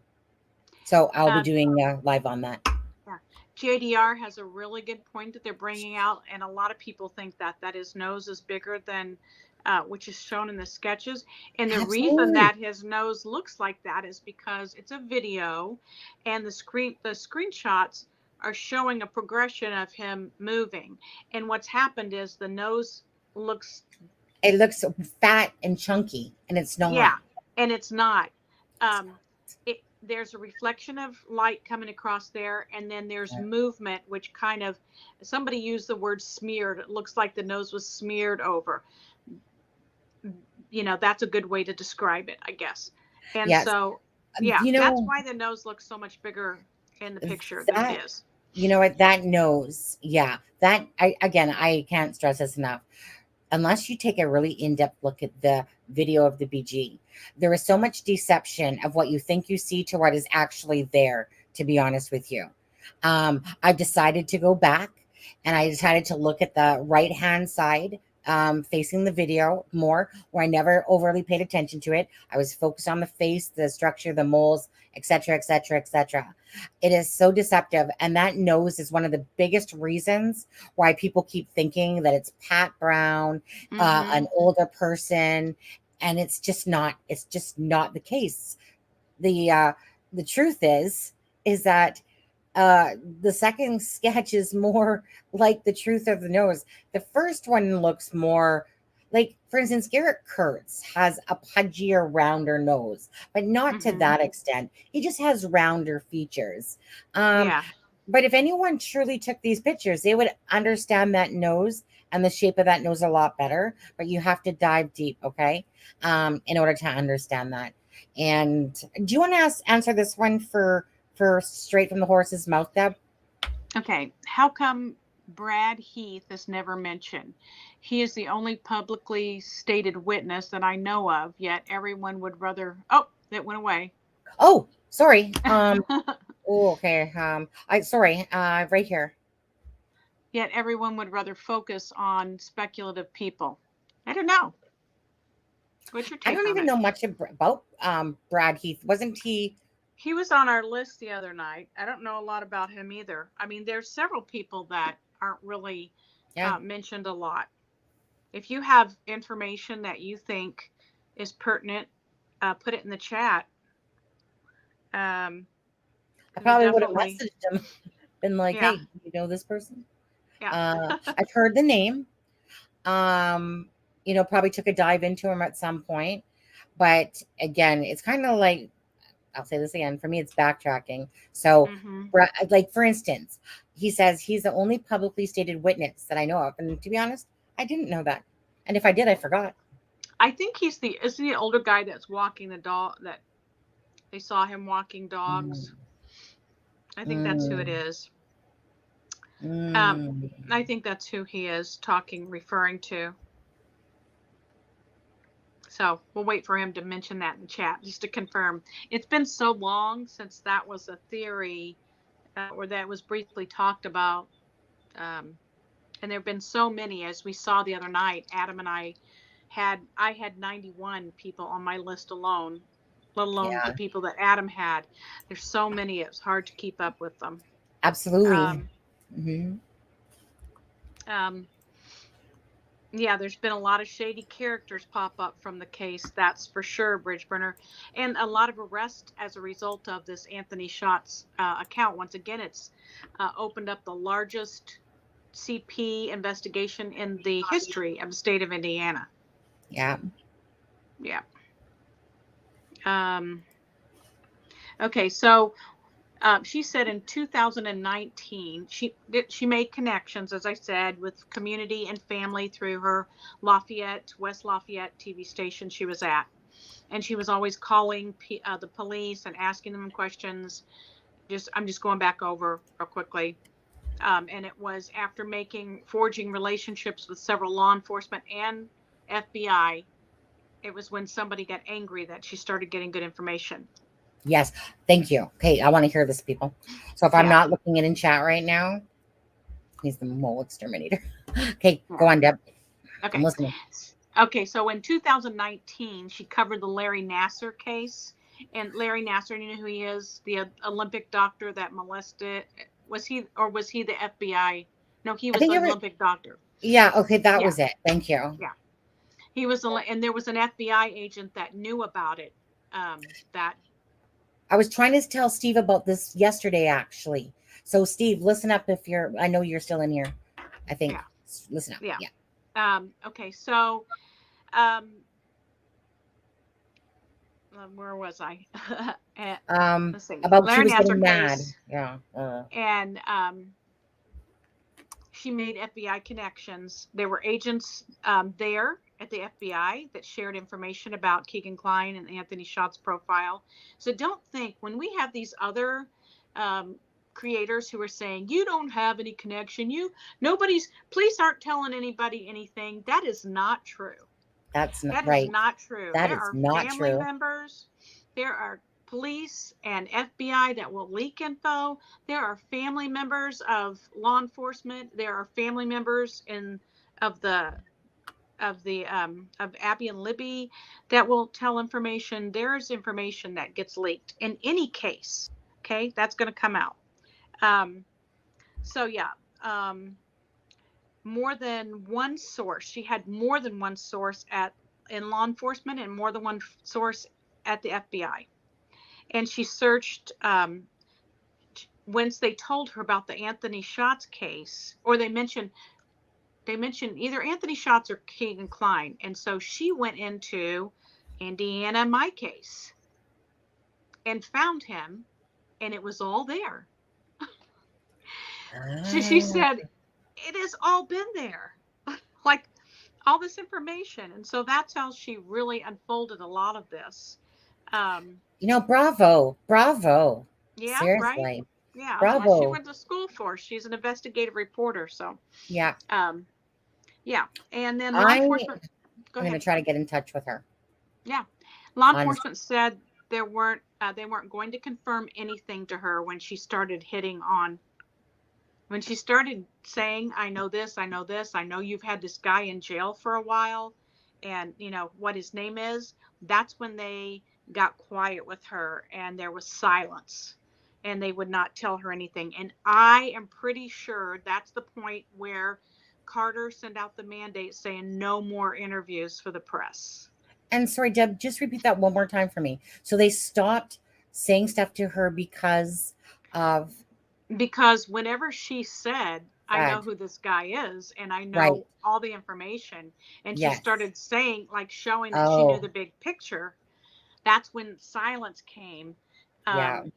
So I'll be doing live on that. Yeah. JDR has a really good point that they're bringing out, and a lot of people think that his nose is bigger than, which is shown in the sketches. And the reason that his nose looks like that is because it's a video, and the screenshots are showing a progression of him moving. And what's happened is the nose looks. It looks fat and chunky, and it's not. Yeah, and it's not. There's a reflection of light coming across there, and then there's movement, which kind of, somebody used the word smeared. It looks like the nose was smeared over. That's a good way to describe it, I guess. And so, yeah, that's why the nose looks so much bigger in the picture than it is. You know what? That nose, I can't stress this enough. Unless you take a really in-depth look at the video of the BG, there is so much deception of what you think you see to what is actually there, to be honest with you. I've decided to go back, and I decided to look at the right-hand side facing the video more, where I never overly paid attention to it. I was focused on the face, the structure, the moles, etc., etc., etc. It is so deceptive, and that nose is one of the biggest reasons why people keep thinking that it's Pat Brown, an older person, and it's just not. It's just not the case. The truth is that the second sketch is more like the truth of the nose. The first one looks more like, for instance, Garrett Kurtz has a pudgier, rounder nose, but not to that extent. He just has rounder features. But if anyone truly took these pictures, they would understand that nose and the shape of that nose a lot better. But you have to dive deep, okay, in order to understand that. And do you want to answer this one for straight from the horse's mouth, Deb? Okay. How come Brad Heath is never mentioned? He is the only publicly stated witness that I know of, yet everyone would rather. Oh, it went away. Oh, sorry. Okay. Right here. Yet everyone would rather focus on speculative people. I don't know. What's your take? I don't even know much about Brad Heath. Wasn't he? He was on our list the other night. I don't know a lot about him either. I mean, there's several people that aren't really mentioned a lot. If you have information that you think is pertinent, put it in the chat. I probably would have messaged him, been like, "Hey, you know this person?" Yeah. I've heard the name. Probably took a dive into him at some point, but again, it's kind of like, I'll say this again, for me, it's backtracking. So, like, for instance, he says he's the only publicly stated witness that I know of. And to be honest, I didn't know that. And if I did, I forgot. I think isn't he the older guy that's walking the dog, that they saw him walking dogs? I think that's who it is. I think that's who he is referring to. So we'll wait for him to mention that in the chat just to confirm. It's been so long since that was a theory or that was briefly talked about. And there have been so many, as we saw the other night. Adam and I had 91 people on my list alone, let alone the people that Adam had. There's so many, it's hard to keep up with them. Absolutely. Yeah, there's been a lot of shady characters pop up from the case, that's for sure, Bridgeburner. And a lot of arrests as a result of this Anthony Shots account. Once again, it's opened up the largest CP investigation in the history of the state of Indiana. Yeah. Yeah. Okay, so she said in 2019, she made connections, as I said, with community and family through her West Lafayette TV station she was at. And she was always calling the police and asking them questions. I'm just going back over real quickly. And it was after forging relationships with several law enforcement and FBI, it was when somebody got angry that she started getting good information. Yes. Thank you. Okay. I want to hear this, people. So if I'm Yeah. not looking at in chat right now, he's the mole exterminator. Okay. Yeah. Go on, Deb. Okay. I'm listening. Okay. So in 2019, she covered the Larry Nassar case. And Larry Nassar, you know who he is? The Olympic doctor that molested. Was he the FBI? No, he I was think the it was, Olympic doctor. yeah. Okay. That Yeah. was it. Thank you. Yeah. He was, and there was an FBI agent that knew about it. That I was trying to tell Steve about this yesterday, actually. So, Steve, listen up if you're, I know you're still in here. I think. Yeah. Listen up. Yeah. Yeah. Okay. So, where was I? Let's see. About she Larry was getting Nassar mad. case. Yeah. And she made FBI connections. There were agents there at the FBI that shared information about Keegan Kline and Anthony Schott's profile. So don't think when we have these other creators who are saying you don't have any connection, police aren't telling anybody anything. That is not true. That's not That right. is not true. That There is are not family true. members. There are police and FBI that will leak info. There are family members of law enforcement. There are family members of Abby and Libby that will tell information. There's information that gets leaked in any case. Okay, that's going to come out. So yeah. More than one source. She had more than one source in law enforcement and more than one source at the FBI. And she searched once they told her about the Anthony Schatz case, or they mentioned either Anthony Schatz or Keegan Kline. And so she went into Indiana, my case, and found him, and it was all there. She said, it has all been there. Like all this information. And so that's how she really unfolded a lot of this. Bravo. Yeah, Seriously. right. Yeah, Bravo. well, she went to school for. She's an investigative reporter. So yeah. Yeah. And then law enforcement. Go I'm ahead. going to try to get in touch with her. Yeah. Law enforcement said they weren't going to confirm anything to her when she started when she started saying, I know this, I know this, I know you've had this guy in jail for a while, and you know what his name is. That's when they got quiet with her and there was silence and they would not tell her anything. And I am pretty sure that's the point where Carter sent out the mandate saying no more interviews for the press. And sorry, Deb, just repeat that one more time for me. So they stopped saying stuff to her because whenever she said, I know who this guy is and I know all the information, and she started saying, like, showing that she knew the big picture, that's when silence came. And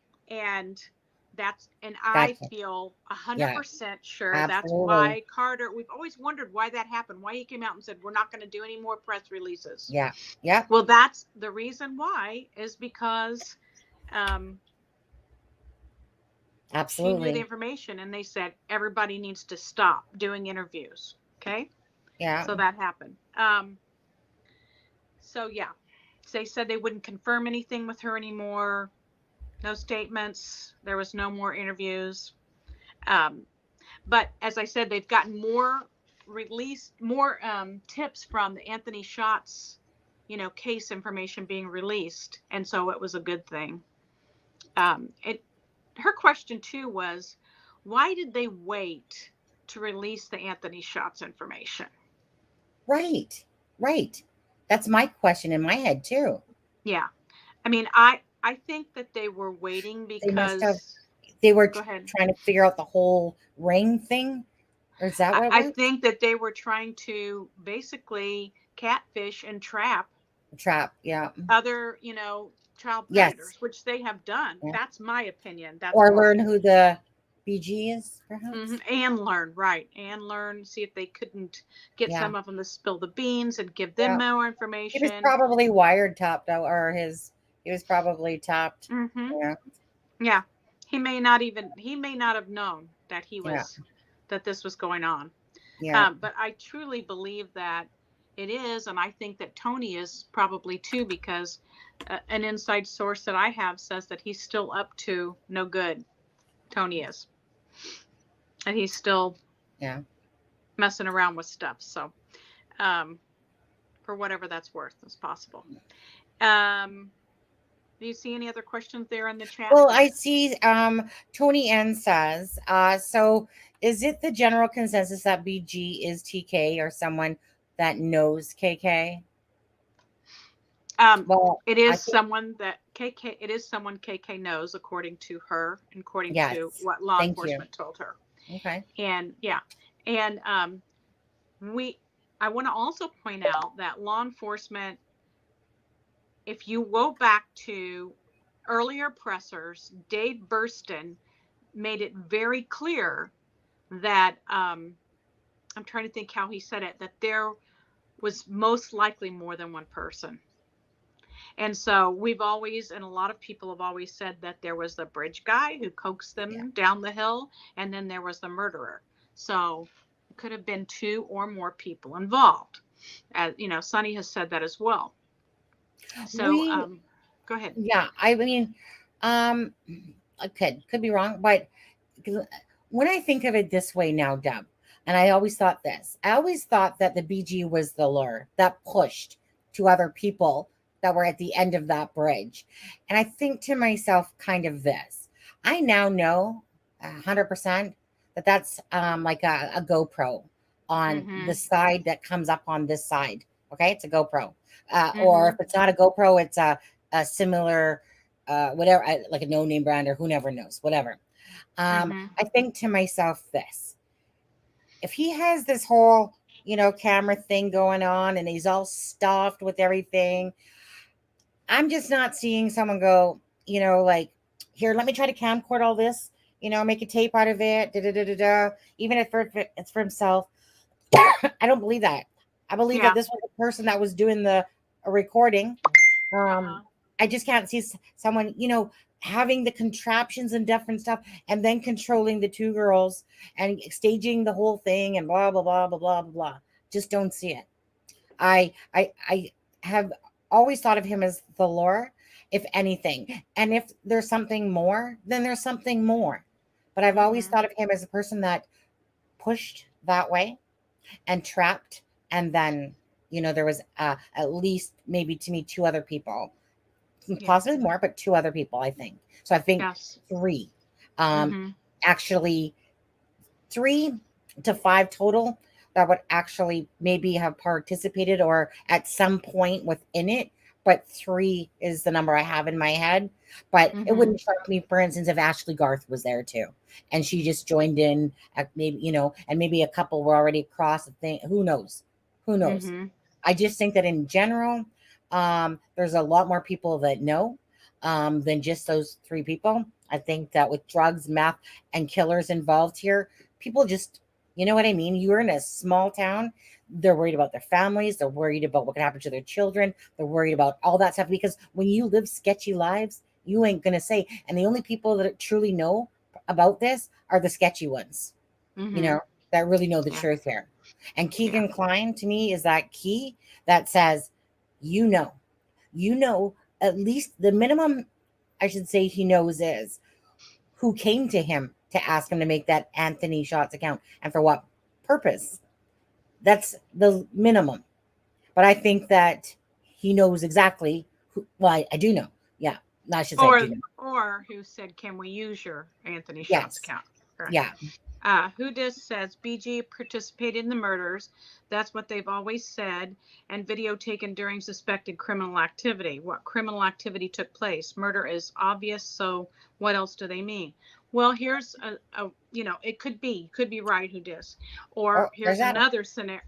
I feel 100% sure that's why Carter, we've always wondered why that happened, why he came out and said, we're not going to do any more press releases. Yeah. Well, that's the reason why, is because absolutely, she knew the information and they said everybody needs to stop doing interviews. Okay. Yeah. So that happened. So yeah, they said they wouldn't confirm anything with her anymore. No statements. There was no more interviews. But as I said, they've gotten more tips from the Anthony Schatz, case information being released. And so it was a good thing. Her question too was, why did they wait to release the Anthony Schatz information? Right. That's my question in my head too. Yeah. I mean, I think that they were waiting because they were trying to figure out the whole ring thing. Or is that what it was? I think that they were trying to basically catfish and trap, other, child predators, which they have done. Yeah. That's my opinion. Learn who the BG is, perhaps. And learn, see if they couldn't get some of them to spill the beans and give them more information. He was probably wiretapped, or he was probably tapped. Mm-hmm. Yeah. He may not have known that that this was going on. Yeah. But I truly believe that it is, and I think that Tony is probably too, because an inside source that I have says that he's still up to no good. Tony is, and he's still messing around with stuff. So, for whatever that's worth, it's possible. Do you see any other questions there in the chat? Well, I see Tony N says, so is it the general consensus that BG is TK or someone that knows KK? Well, it is someone that KK. It is someone KK knows, according to her, and according to what law enforcement told her. Okay. And and I want to also point out that law enforcement, if you go back to earlier pressers, Dave Burston made it very clear that I'm trying to think how he said it, that there was most likely more than one person. And so we've always, and a lot of people have always said that there was the bridge guy who coaxed them down the hill, and then there was the murderer. So it could have been two or more people involved. As you know, Sonny has said that as well. So go ahead. Yeah, I mean, I could be wrong, but when I think of it this way now, Deb, and I always thought this, I always thought that the BG was the lure that pushed to other people that were at the end of that bridge. And I think to myself kind of this, I now know 100% that that's like a GoPro on the side that comes up on this side. Okay, it's a GoPro. Or if it's not a GoPro, it's a similar, whatever, like a no-name brand or who never knows, whatever. I think to myself this, if he has this whole, camera thing going on and he's all stuffed with everything, I'm just not seeing someone go, like, here, let me try to camcord all this, make a tape out of it, even if it's for himself. I don't believe that. I believe that this was the person that was doing the recording. I just can't see someone, having the contraptions and different stuff and then controlling the two girls and staging the whole thing and blah, blah, blah, blah, blah, blah. Just don't see it. I have always thought of him as the lure, if anything. And if there's something more, then there's something more. But I've always thought of him as a person that pushed that way and trapped. And then, there was at least maybe to me two other people, possibly more, but two other people, I think. So I think three, actually 3 to 5 total that would actually maybe have participated or at some point within it. But 3 is the number I have in my head. But it wouldn't shock me, for instance, if Ashley Garth was there too, and she just joined in at maybe, and maybe a couple were already across the thing. Who knows? Who knows? I just think that in general, there's a lot more people that know than just those 3 people. I think that with drugs, meth, and killers involved here, people just, you know what I mean? You're in a small town. They're worried about their families. They're worried about what could happen to their children. They're worried about all that stuff, because when you live sketchy lives, you ain't going to say. And the only people that truly know about this are the sketchy ones, that really know the truth here. And Keegan Klein, to me, is that key that says, at least the minimum, I should say, he knows is who came to him to ask him to make that Anthony Shots account and for what purpose. That's the minimum. But I think that he knows exactly who. Well, I do know. Yeah. No, I should say I do know. Or who said, can we use your Anthony Shots account? Right. Yeah. Who Dis says BG participated in the murders. That's what they've always said. And video taken during suspected criminal activity. What criminal activity took place? Murder is obvious. So what else do they mean? Well, here's it could be right, Who Dis, or here's another scenario.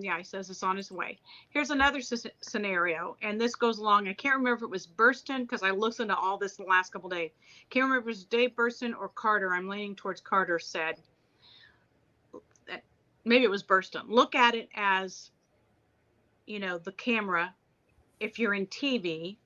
He says it's on his way. Here's another scenario, and this goes along. I can't remember if it was Burston, because I listened to all this the last couple of days. Can't remember if it was Dave Burston or Carter. I'm leaning towards Carter. Said that maybe it was Burston. Look at it as, the camera. If you're in TV,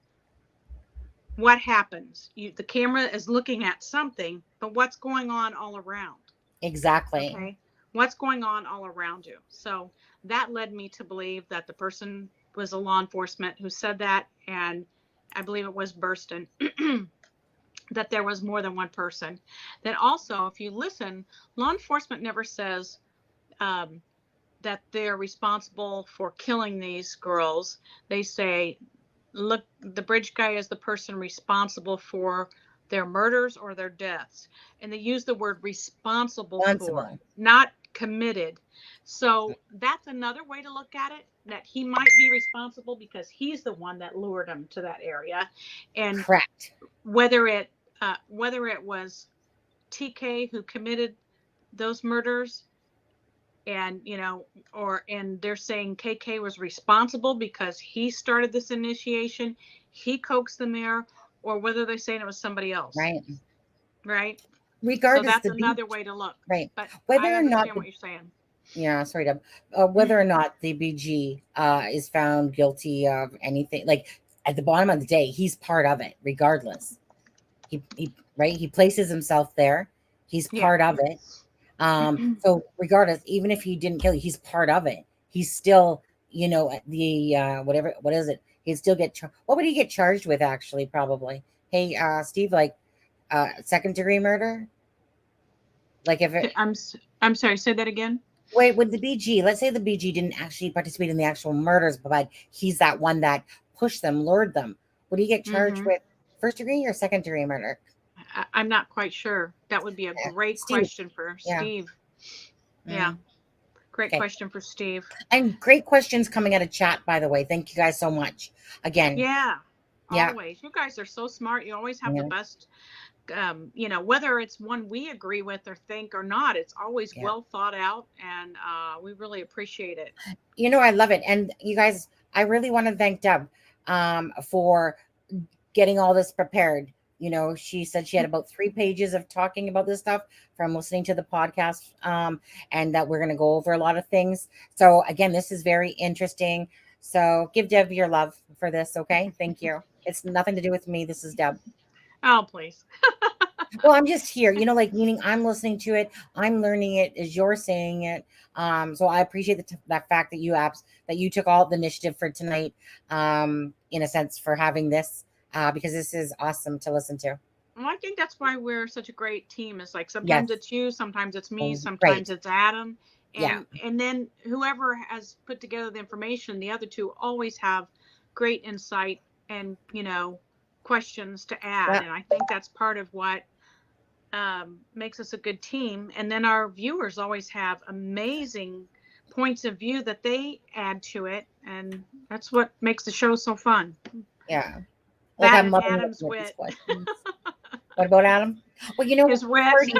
what happens? The camera is looking at something, but what's going on all around? Exactly. Okay. what's going on all around you. So that led me to believe that the person was a law enforcement who said that, and I believe it was Burston, that there was more than one person. Then also, if you listen, law enforcement never says that they're responsible for killing these girls. They say, look, the bridge guy is the person responsible for their murders or their deaths. And they use the word responsible for, not committed. So that's another way to look at it, that he might be responsible because he's the one that lured them to that area. And Correct. whether it was TK who committed those murders, and and they're saying KK was responsible because he started this initiation, he coaxed them there, or whether they're saying it was somebody else. Right. Regardless, so that's another way to look. Right. But Whether I or not understand what you're saying. Yeah, sorry, Deb. Whether or not the BG is found guilty of anything, like at the bottom of the day, he's part of it, regardless. He right? He places himself there. He's part of it. So regardless, even if he didn't kill you, he's part of it. He's still, the what is it? He'd still get what would he get charged with? Actually, probably. Hey, Steve, like second degree murder. Like if it, I'm sorry, say that again. Wait, with the BG, let's say the BG didn't actually participate in the actual murders, but he's that one that pushed them, lured them. Would he get charged with first degree or second degree murder? I'm not quite sure. That would be a great question for Steve. Yeah. Great question for Steve. And great questions coming out of chat, by the way. Thank you guys so much. Again. Yeah. Always. You guys are so smart. You always have the best. Whether it's one we agree with or think or not, it's always well thought out, and we really appreciate it. I love it. And you guys, I really want to thank Deb for getting all this prepared. She said she had about 3 pages of talking about this stuff from listening to the podcast, and that we're going to go over a lot of things. So again, this is very interesting. So give Deb your love for this. Okay. Thank you. It's nothing to do with me. This is Deb. Oh, please. Well, I'm just here, meaning I'm listening to it. I'm learning it as you're saying it. So I appreciate that fact that you took all the initiative for tonight, in a sense, for having this, because this is awesome to listen to. Well, I think that's why we're such a great team. It's like sometimes it's you, sometimes it's me, sometimes it's Adam. And then whoever has put together the information, the other two always have great insight and, questions to add. And I think that's part of what makes us a good team. And then our viewers always have amazing points of view that they add to it. And that's what makes the show so fun. Yeah. That and Adam's wit. What about Adam? Well, his wit.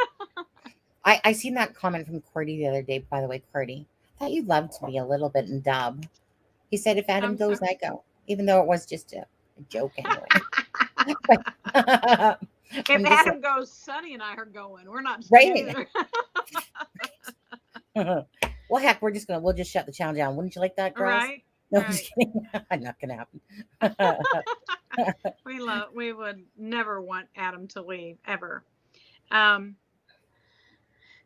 I seen that comment from Cordy the other day, by the way. Cordy, I thought you loved me a little bit in dub. He said, if Adam goes, I go. Even though it was just a joke anyway. If Adam goes, Sonny and I are going. We're not together. Well, heck, we'll just shut the channel down. Wouldn't you like that, girls? Right. No, I'm just kidding. Not gonna happen. We would never want Adam to leave ever.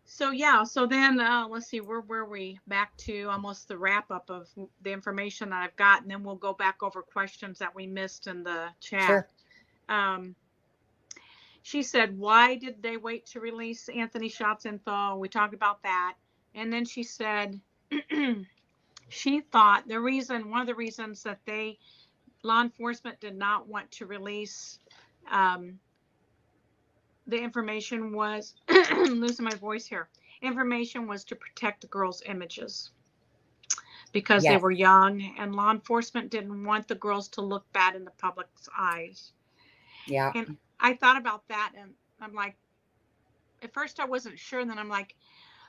So then let's see, where were we? Back to almost the wrap up of the information that I've got, and then we'll go back over questions that we missed in the chat. Sure. She said, why did they wait to release Anthony Shots info? We talked about that. And then she said she thought one of the reasons that law enforcement did not want to release the information was, I'm losing my voice here. Information was to protect the girls' images because they were young, and law enforcement didn't want the girls to look bad in the public's eyes. Yeah. And I thought about that, and I'm like, at first I wasn't sure. And then I'm like,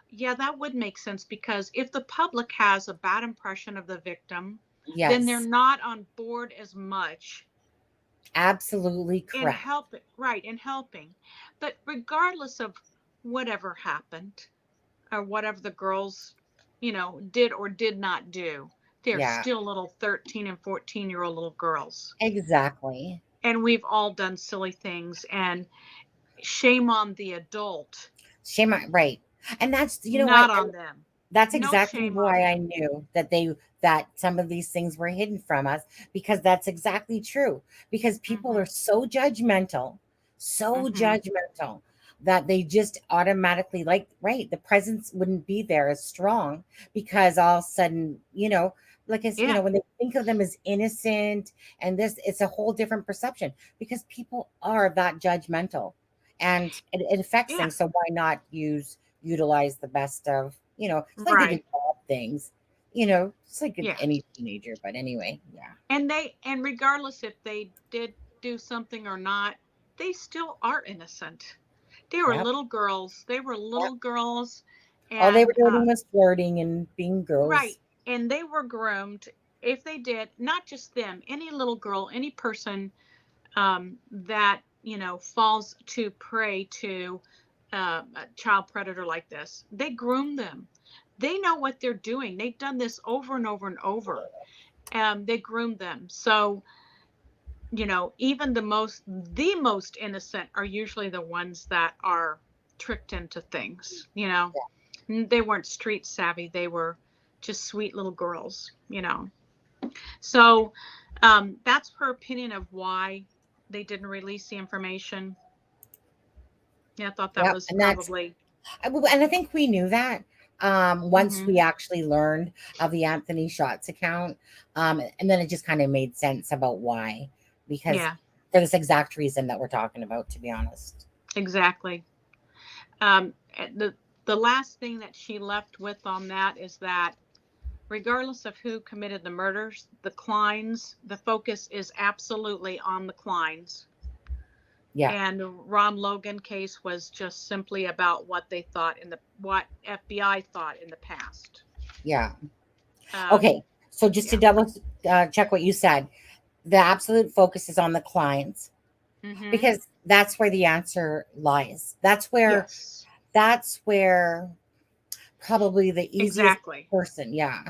yeah, that would make sense, because if the public has a bad impression of the victim, then they're not on board as much. Absolutely correct. In helping. But regardless of whatever happened or whatever the girls, did or did not do, they're still little 13 and 14-year-old little girls. Exactly. And we've all done silly things, and shame on the adult. Shame on, right. And that's, you know Not what? on them. That's No exactly shame on why I them. knew that some of these things were hidden from us, because that's exactly true. Because people are Mhm. so Mhm. judgmental that they just automatically, like, right, the presence wouldn't be there as strong, because all of a sudden, like as Yeah. when they think of them as innocent, and this, it's a whole different perception, because people are that judgmental, and it affects Yeah. things. So why not utilize the best of, it's like they can Right. solve things, it's like Yeah. any teenager. But anyway, yeah. And regardless if they did do something or not, they still are innocent. They were Yep. little girls. They were Yep. little girls, All they were and doing was flirting and being right, girls. and they were groomed. If they did, not just them, any little girl, any person that falls to prey to a child predator like this, they groom them. They know what they're doing. They've done this over and over and over. They groom them. So even the most innocent are usually the ones that are tricked into things. They weren't street savvy. They were just sweet little girls. So that's her opinion of why they didn't release the information. Yeah, I thought that Yep. was And that's, probably. and I think we knew that once Hmm. we actually learned of the Anthony Shots account. And then it just kind of made sense about why, because Yeah, for this exact reason that we're talking about, to be honest. exactly. The last thing that she left with on that is that regardless of who committed the murders, the Kleins, the focus is absolutely on the Kleins. Yeah. And Ron Logan case was just simply about what they thought what FBI thought in the past. Yeah. Um, Okay. So just to yeah. double check what you said, the absolute focus is on the clients, Mm-hmm. because that's where the answer lies. Yes. That's where probably the easiest Exactly. person, yeah.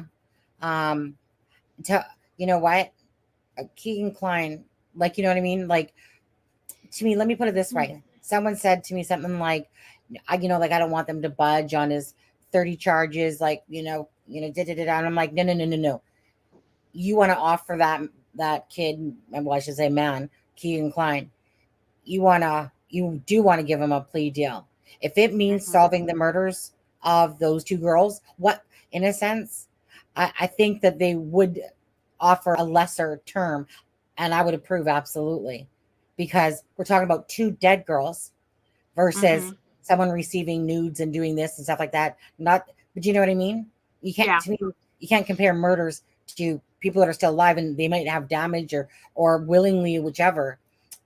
Um, to, you know what, Keegan Klein, like, you know what I mean? Like, to me, let me put it this way. Someone said to me something like, like, I don't want them to budge on his 30 charges, like, da da da. And I'm like, no, no, no, no, no. You want to offer that kid, well, I should say man, Keegan Klein, you do want to give him a plea deal. If it means Mm-hmm. solving the murders of those two girls, what, in a sense, I think that they would offer a lesser term, and I would approve, absolutely, because we're talking about two dead girls Mm-hmm. versus someone receiving nudes and doing this and stuff like that. Not, but you know what I mean? You can't, Yeah. to me, you can't compare murders to people that are still alive and they might have damage or willingly, whichever.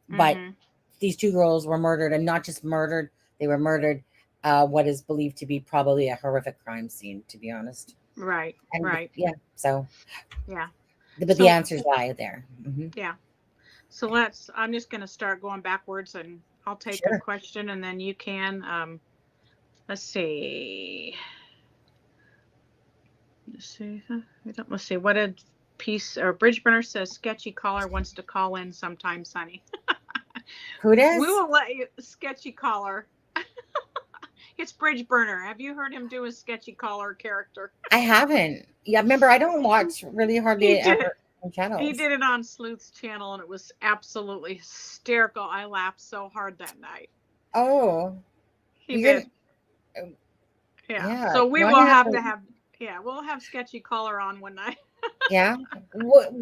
But Mm-hmm. these two girls were murdered, and not just murdered, they were murdered what is believed to be probably a horrific crime scene, to be honest. Right. And Right. yeah, so, Yeah. but the So answers lie there. yeah. So I'm just going to start going backwards, and I'll take a Sure. question and then you can. Let's see. Let's see. What a piece or Bridge Burner says sketchy caller wants to call in sometime, Sonny. Who We does? will let you, sketchy caller. It's Bridge Burner. Have you heard him do a sketchy caller character? I haven't. Yeah, remember, I don't watch really He hardly did it. ever on He channels. did it on Sleuth's channel, and it was absolutely hysterical. I laughed so hard that night. Oh, He you're did. Yeah. yeah. So we No, I will have to haven't. have. Yeah, we'll have sketchy caller on one night. Yeah. What,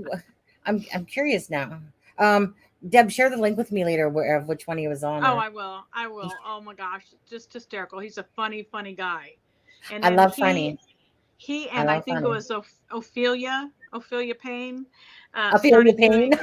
I'm curious now. Um, Deb, share the link with me later of which one he was on. Oh, Or I will. I will. Oh my gosh, just hysterical. He's a funny, funny guy. And I then love he funny. he I and I love think it funny. was Ophelia Payne I feel your started pain. doing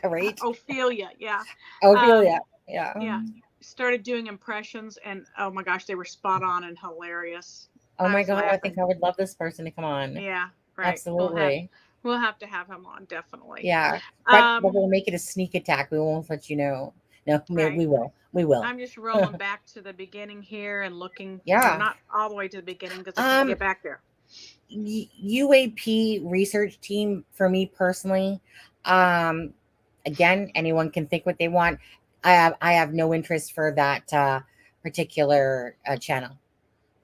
Right. Ophelia. Yeah. I feel Um, yeah. Yeah. yeah. Started doing impressions, and oh my gosh, they were spot on and hilarious. Oh I my was God, I think laughing. I would love this person to come on. Yeah. Right. Absolutely. We'll have to have him on, definitely. Yeah. But Um. we'll make it a sneak attack. We won't let you know. No, Right. we will. We will. I'm just rolling back to the beginning here and looking, or Yeah. not all the way to the beginning because I can't Um, get back there. UAP research team for me personally. Um, Again, anyone can think what they want. I have no interest for that particular channel.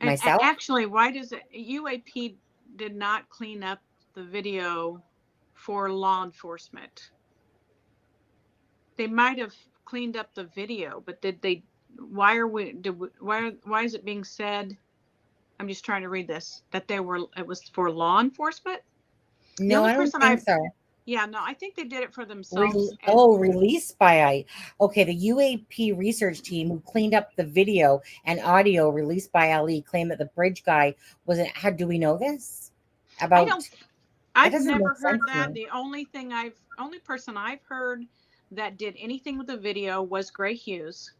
And myself. actually, why does it, UAP did not clean up the video for law enforcement? They might have cleaned up the video, but did they? Why are we? Why is it being said? I'm just trying to read this, that it was for law enforcement. The No, only I don't person think so. yeah, no, I think they did it for themselves. Released by okay, the UAP research team who cleaned up the video and audio released by Ali claimed that the bridge guy wasn't. How do we know this? I don't. I've doesn't make never heard sense to that. me. The only person I've heard that did anything with the video was Gray Hughes.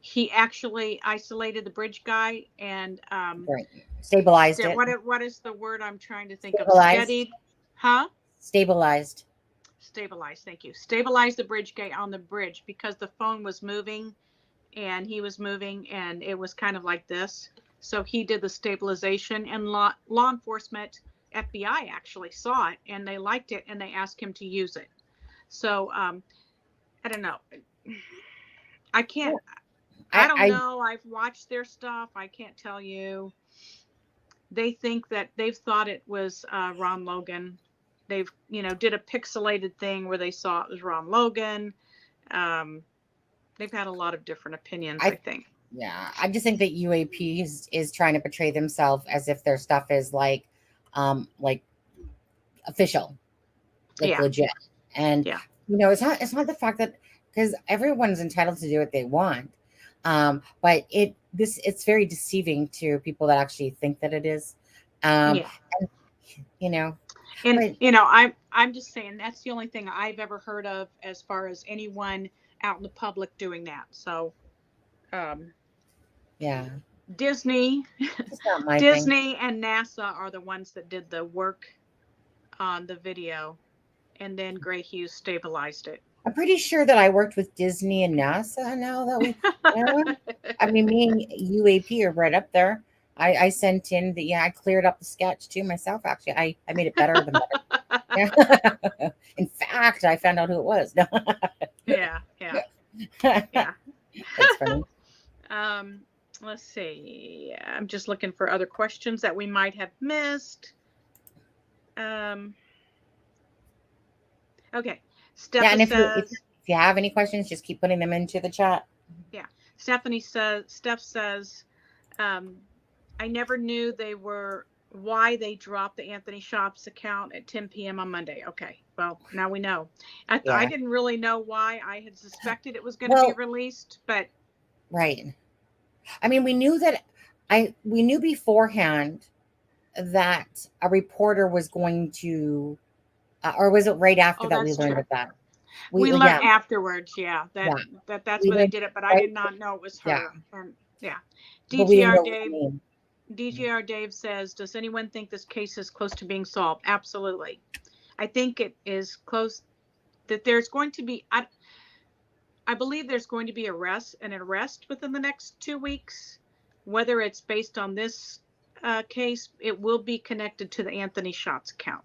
He actually isolated the bridge guy and Right. Stabilized it. what is the word I'm trying to think of? Stabilized. Steadied, huh? Stabilized. Stabilized. Thank you. Stabilized the bridge guy on the bridge because the phone was moving, and he was moving, and it was kind of like this. So he did the stabilization, and law enforcement, FBI actually saw it, and they liked it, and they asked him to use it. So I don't know. I can't. I don't know. I've watched their stuff. I can't tell you. They think that they've thought it was Ron Logan. They've, did a pixelated thing where they saw it was Ron Logan. They've had a lot of different opinions, I think. Yeah, I just think that UAP is trying to portray themselves as if their stuff is like official, like legit. And it's not the fact that, because everyone's entitled to do what they want. But it's very deceiving to people that actually think that it is. And, I'm just saying that's the only thing I've ever heard of as far as anyone out in the public doing that. So, Disney and NASA are the ones that did the work on the video, and then Gray Hughes stabilized it. I'm pretty sure that I worked with Disney and NASA now that we, I mean, me and UAP are right up there. I sent in I cleared up the sketch too myself. Actually, I made it better than better. Yeah. In fact, I found out who it was. Yeah. That's funny. Let's see. I'm just looking for other questions that we might have missed. Okay. Stephanie says, if you have any questions, just keep putting them into the chat. Yeah. Steph says, I never knew why they dropped the Anthony Shops account at 10 p.m. on Monday. Okay. Well, now we know. I didn't really know why. I had suspected it was going to be released, but. Right. I mean, we knew beforehand that a reporter was going to, or was it right after that we learned of that? We learned afterwards, that's where they did it, but I did not know it was her. Yeah. DGR Dave says, does anyone think this case is close to being solved? Absolutely. I think it is close, that there's going to be, I believe there's going to be an arrest within the next 2 weeks. Whether it's based on this case, it will be connected to the Anthony Shots account.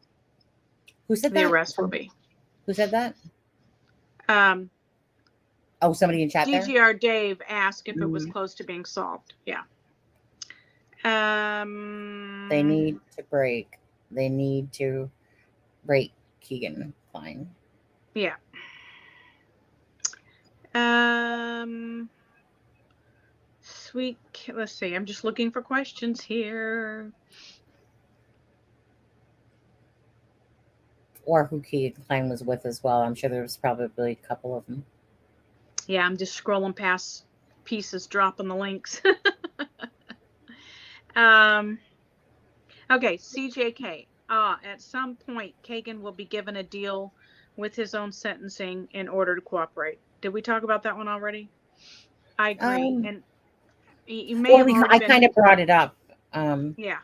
Who said that? The arrest will be. Who said that? Somebody in chat there? DGR Dave asked if it was close to being solved. Yeah. They need to break Keegan Klein. Yeah. Let's see. I'm just looking for questions here. Or who Keegan Klein was with as well. I'm sure there was probably a couple of them. Yeah, I'm just scrolling past pieces, dropping the links. Okay, CJK. At some point, Kagan will be given a deal with his own sentencing in order to cooperate. Did we talk about that one already? I agree. And you may have already I kind of brought it up. Yeah.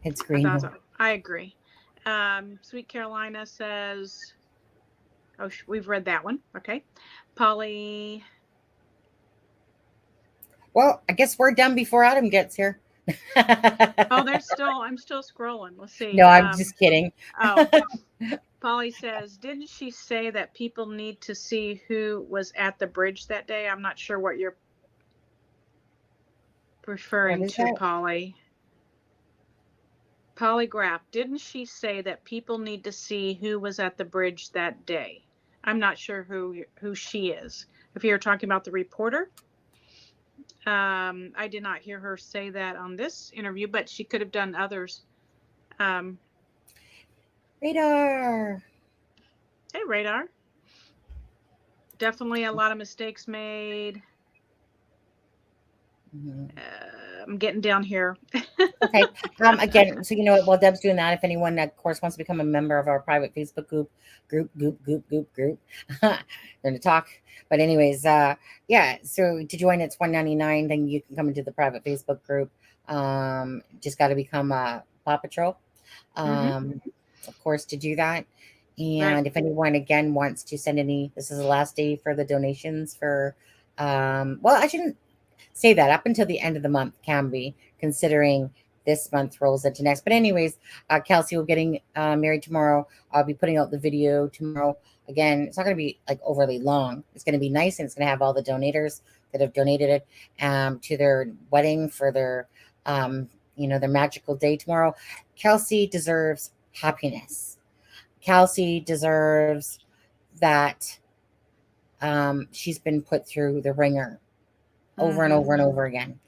It's green. I agree. Sweet Carolina says, we've read that one. Okay. Polly. Well, I guess we're done before Adam gets here. I'm still scrolling. Let's see. No, I'm just kidding. Polly says, didn't she say that people need to see who was at the bridge that day? I'm not sure what you're. referring is to that? Polly. Polygraph. Didn't she say that people need to see who was at the bridge that day? I'm not sure who she is. If you're talking about the reporter, I did not hear her say that on this interview, but she could have done others. Um, Radar. hey, Radar. Definitely a lot of mistakes made. I'm getting down here. Okay. Again, so you know what? While Deb's doing that, if anyone, of course, wants to become a member of our private Facebook group, they're going to talk. But anyways, yeah. So to join, it's $1.99. Then you can come into the private Facebook group. Just got to become a Paw Patrol. Of course, to do that. And Right. if anyone again wants to send any, this is the last day for the donations for. Well, I shouldn't say that up until the end of the month can be, considering this month rolls into next. But anyways, Kelsi will be getting married tomorrow. I'll be putting out the video tomorrow. Again, it's not going to be like overly long. It's going to be nice, and it's going to have all the donators that have donated it to their wedding for their their magical day tomorrow. Kelsi deserves happiness. Kelsi deserves that she's been put through the ringer over and over and over again.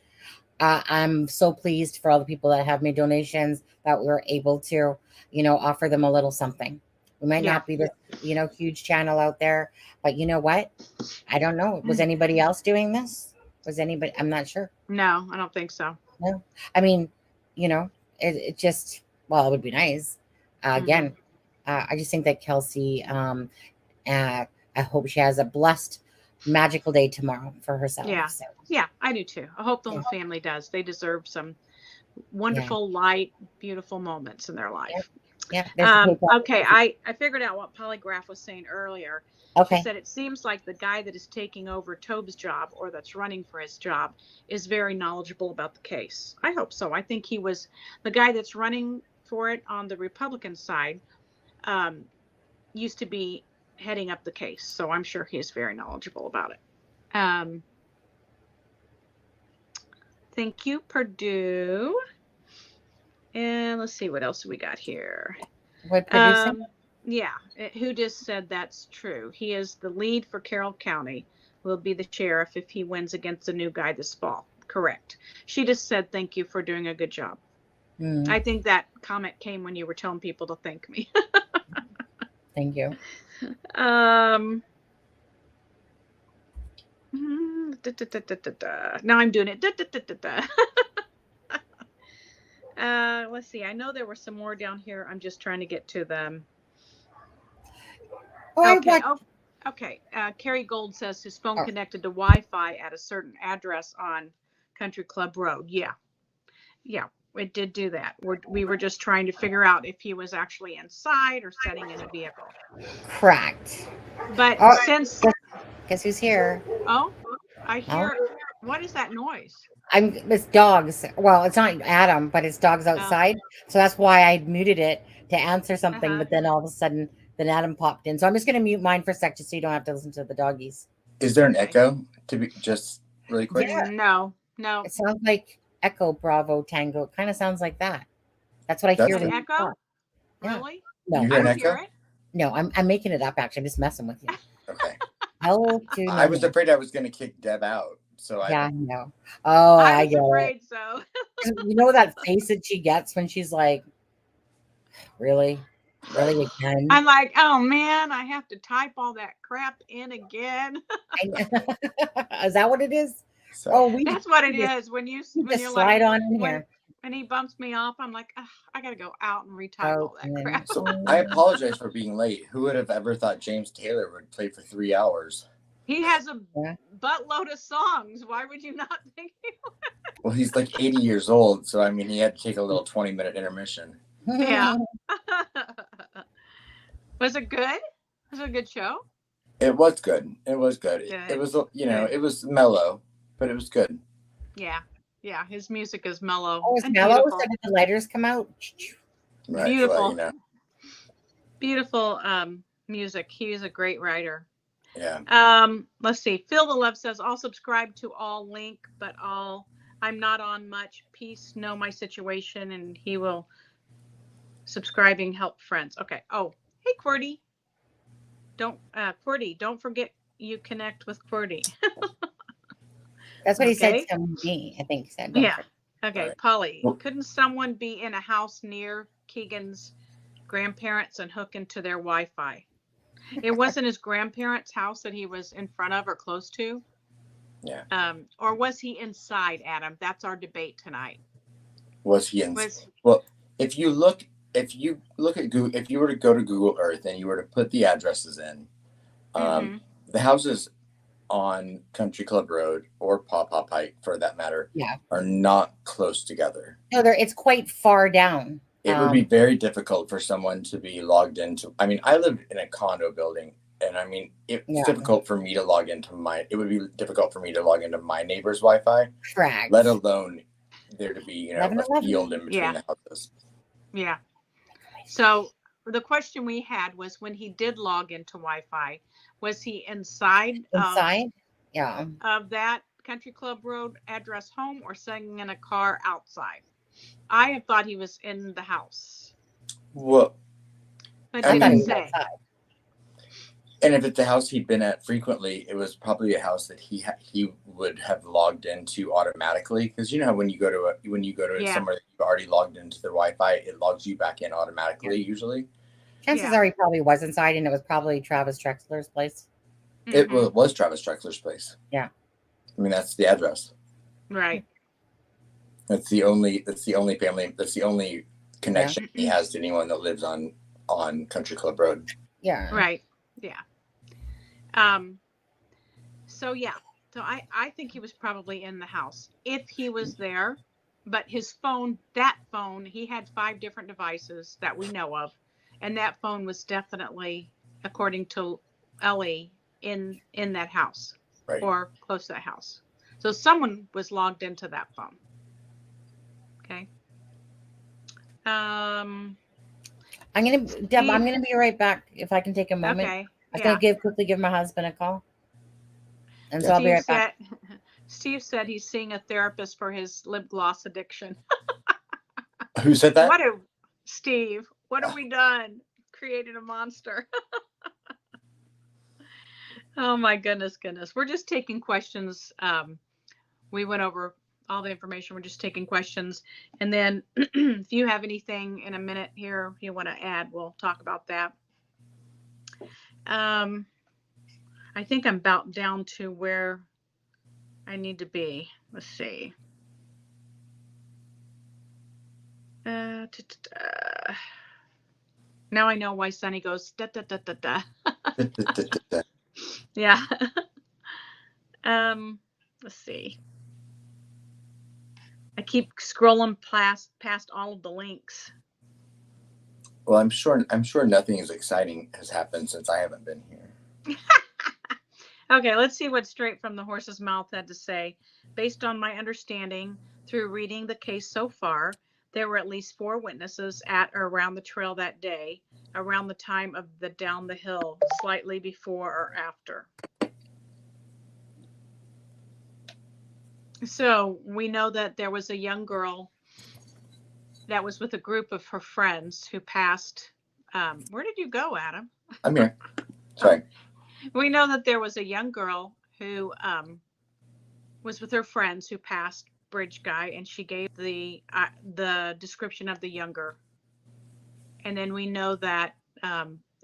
I'm so pleased for all the people that have made donations that we were able to, offer them a little something. We might not be this, huge channel out there, but you know what? I don't know. Was anybody else doing this? Was anybody? I'm not sure. No, I don't think so. No. I mean, it just, well, it would be nice. Again, I just think that Kelsi, I hope she has a blessed, magical day tomorrow for herself. Yeah. So. Yeah, I do too. I hope the whole family does. They deserve some wonderful, light, beautiful moments in their life. Yeah. Okay, I figured out what Polygraph was saying earlier. Okay. She said it seems like the guy that is taking over Tobe's job, or that's running for his job, is very knowledgeable about the case. I hope so. I think he was the guy that's running for it on the Republican side, used to be heading up the case. So I'm sure he is very knowledgeable about it. Thank you, Purdue. And let's see, what else we got here? What producer? Yeah, who just said that's true. He is the lead for Carroll County, will be the sheriff if he wins against the new guy this fall. Correct. She just said thank you for doing a good job. I think that comment came when you were telling people to thank me. Thank you. Now I'm doing it. Let's see. I know there were some more down here. I'm just trying to get to them. Okay. Kerry Gold says his phone connected to Wi-Fi at a certain address on Country Club Road. Yeah, it did do that. We were just trying to figure out if he was actually inside or sitting in a vehicle. Correct. But since guess who's here? Oh, I hear. What is that noise? It's dogs. Well, it's not Adam, but it's dogs outside. So that's why I muted it to answer something. But then all of a sudden, then Adam popped in. So I'm just going to mute mine for a sec, just so you don't have to listen to the doggies. Is there an echo? To be just really quick. Yeah. No. It sounds like Echo Bravo Tango. It kind of sounds like that. That's what I hear. An echo? Yeah. Really? No, you hear an echo? No, I'm making it up. Actually, I'm just messing with you. Okay. I was afraid I was going to kick Deb out. So I know. Oh, I get afraid it. So. You know that face that she gets when she's like, really again? I'm like, oh man, I have to type all that crap in again. Is that what it is? That's what it is. When you're slide on in here. When he bumps me off, I'm like, I gotta go out and retype all that crap. So I apologize for being late. Who would have ever thought James Taylor would play for 3 hours? He has a buttload of songs. Why would you not think he would? Well, he's like 80 years old, so I mean, he had to take a little 20-minute intermission. Yeah. Was it good? Was it a good show? It was good. It was good. It was, it was mellow, but it was good. Yeah. Yeah, his music is mellow. Oh, it's mellow? So did the lighters come out? Right, beautiful. Beautiful music. He's a great writer. Yeah. Let's see. Phil the Love says, I'll subscribe to all link, but I'm not on much. Peace, know my situation, and he will subscribing help friends. Okay. Oh, hey, QWERTY. QWERTY, don't forget you connect with QWERTY. That's what he said Okay. to me. I think he said. Yeah. Okay. Right. Polly, Well- couldn't someone be in a house near Keegan's grandparents and hook into their Wi-Fi? It wasn't his grandparents' house that he was in front of or close to. Yeah. Or was he inside, Adam? That's our debate tonight. Was he in? Well, if you look at Google, if you were to go to Google Earth and you were to put the addresses in, the houses on Country Club Road or Paw Paw Pike, for that matter, are not close together. No, it's quite far down. It would be very difficult for someone to be logged into. I mean, I lived in a condo building, and I mean, it's difficult for me to log into it would be difficult for me to log into my neighbor's Wi-Fi. Correct. Let alone there to be, a 11. field in between the houses. Yeah. So the question we had was, when he did log into Wi-Fi, was he inside of that Country Club Road address home or sitting in a car outside? I have thought he was in the house. Well, but didn't say. And if it's a house he'd been at frequently, it was probably a house that he would have logged into automatically. Because you know how when you go to somewhere that you've already logged into the Wi-Fi, it logs you back in automatically usually. Chances are he probably was inside, and it was probably Travis Trexler's place. It was Travis Trexler's place. Yeah. I mean, that's the address. Right. That's the only family. That's the only connection he has to anyone that lives on Country Club Road. Yeah. Right. Yeah. So I think he was probably in the house if he was there, but his phone, he had 5 different devices that we know of. And that phone was definitely, according to Ellie, in that house or close to that house. So someone was logged into that phone. Okay. I'm gonna be right back if I can take a moment. Okay. I'm gonna quickly give my husband a call. And so I'll be right back. Steve said he's seeing a therapist for his lip gloss addiction. Who said that? Steve, what have we done? Created a monster. Oh my goodness. We're just taking questions. We went over all the information. We're just taking questions. And then if you have anything in a minute here you want to add, we'll talk about that. I think I'm about down to where I need to be. Let's see. Now I know why Sunny goes da da da da da. Yeah. Let's see. I keep scrolling past all of the links. Well, I'm sure nothing as exciting has happened since I haven't been here. Okay, let's see what Straight from the Horse's Mouth had to say. Based on my understanding through reading the case so far, there were at least 4 witnesses at or around the trail that day, around the time of the down the hill, slightly before or after. So we know that there was a young girl that was with a group of her friends who passed. Where did you go, Adam? I'm here. Sorry. We know that there was a young girl who was with her friends who passed Bridge Guy, and she gave the description of the younger. And then we know that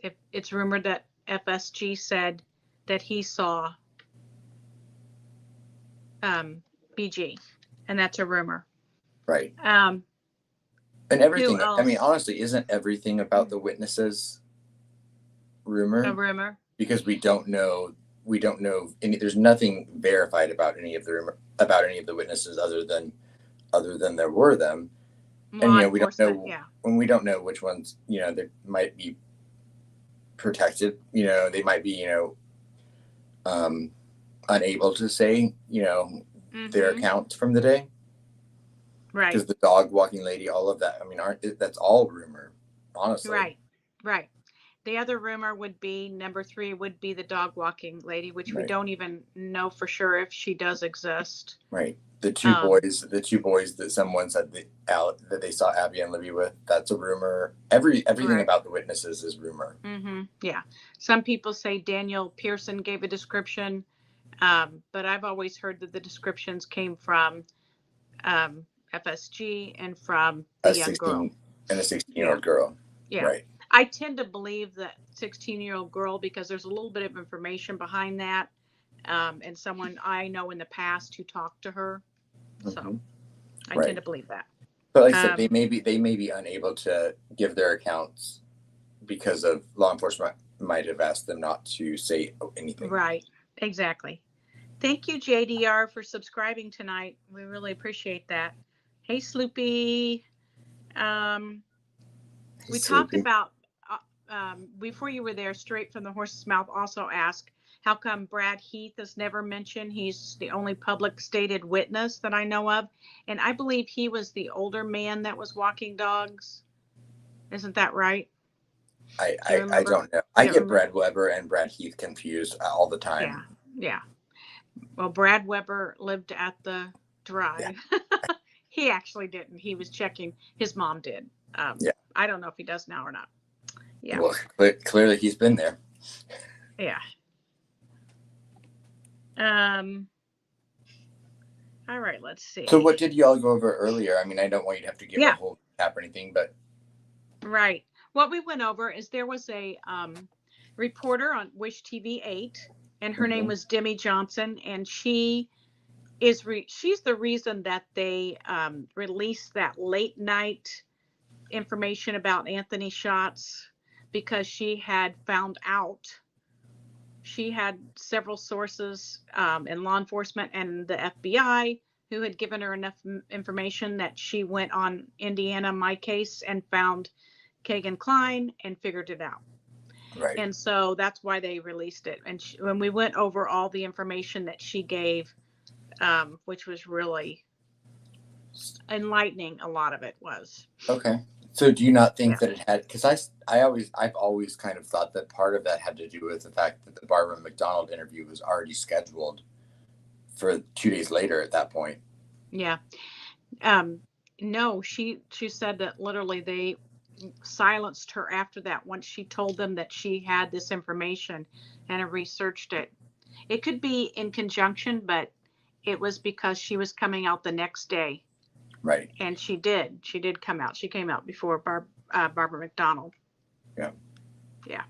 if it's rumored that FSG said that he saw BG, and that's a rumor. Right. And everything. I mean, honestly, isn't everything about the witnesses rumor? A rumor. Because we don't know any. There's nothing verified about any of the witnesses other than there were them. Well, and we don't know when we don't know which ones they might be protected. They might be unable to say their accounts from the day. Right. Because the dog walking lady, all of that. I mean, that's all rumor, honestly. Right. The other rumor would be number 3 would be the dog walking lady, which we Right. don't even know for sure if she does exist. Right. The two boys that someone said that they saw Abby and Libby with, that's a rumor. Everything Right. about the witnesses is rumor. Yeah. Some people say Daniel Pearson gave a description, but I've always heard that the descriptions came from FSG and from the young girl. And a 16-year-old girl. Yeah. Right. I tend to believe that 16-year-old girl because there's a little bit of information behind that, and someone I know in the past who talked to her. So I tend to believe that. But like I said, they may be unable to give their accounts because of law enforcement might have asked them not to say anything. Right. Exactly. Thank you, JDR, for subscribing tonight. We really appreciate that. Hey, Sloopy. We talked about, before you were there, Straight from the Horse's Mouth also asked, how come Brad Heath is never mentioned? He's the only public stated witness that I know of. And I believe he was the older man that was walking dogs. Isn't that right? I don't know. I get Brad Weber and Brad Heath confused all the time. Yeah. Well, Brad Weber lived at the drive. Yeah. He actually didn't. He was checking. His mom did. I don't know if he does now or not. Yeah. Well, clearly he's been there. Yeah. All right, let's see. So what did y'all go over earlier? I mean, I don't want you to have to give a whole recap or anything, but. Right. What we went over is there was a reporter on Wish TV 8, and her name was Demi Johnson, and she's the reason that they released that late night information about Anthony Schatz, because she had found out. She had several sources in law enforcement and the FBI who had given her enough information that she went on Indiana My Case and found Kagan Klein and figured it out. Right. And so that's why they released it. And when we went over all the information that she gave, which was really enlightening, a lot of it was. Okay. So do you not think that it had, because I've always kind of thought that part of that had to do with the fact that the Barbara McDonald interview was already scheduled for 2 days later at that point. Yeah. No, she said that literally they silenced her after that once she told them that she had this information and have researched it. It could be in conjunction, but it was because she was coming out the next day. Right. And she did come out. She came out before Barbara McDonald. Yeah. Yeah.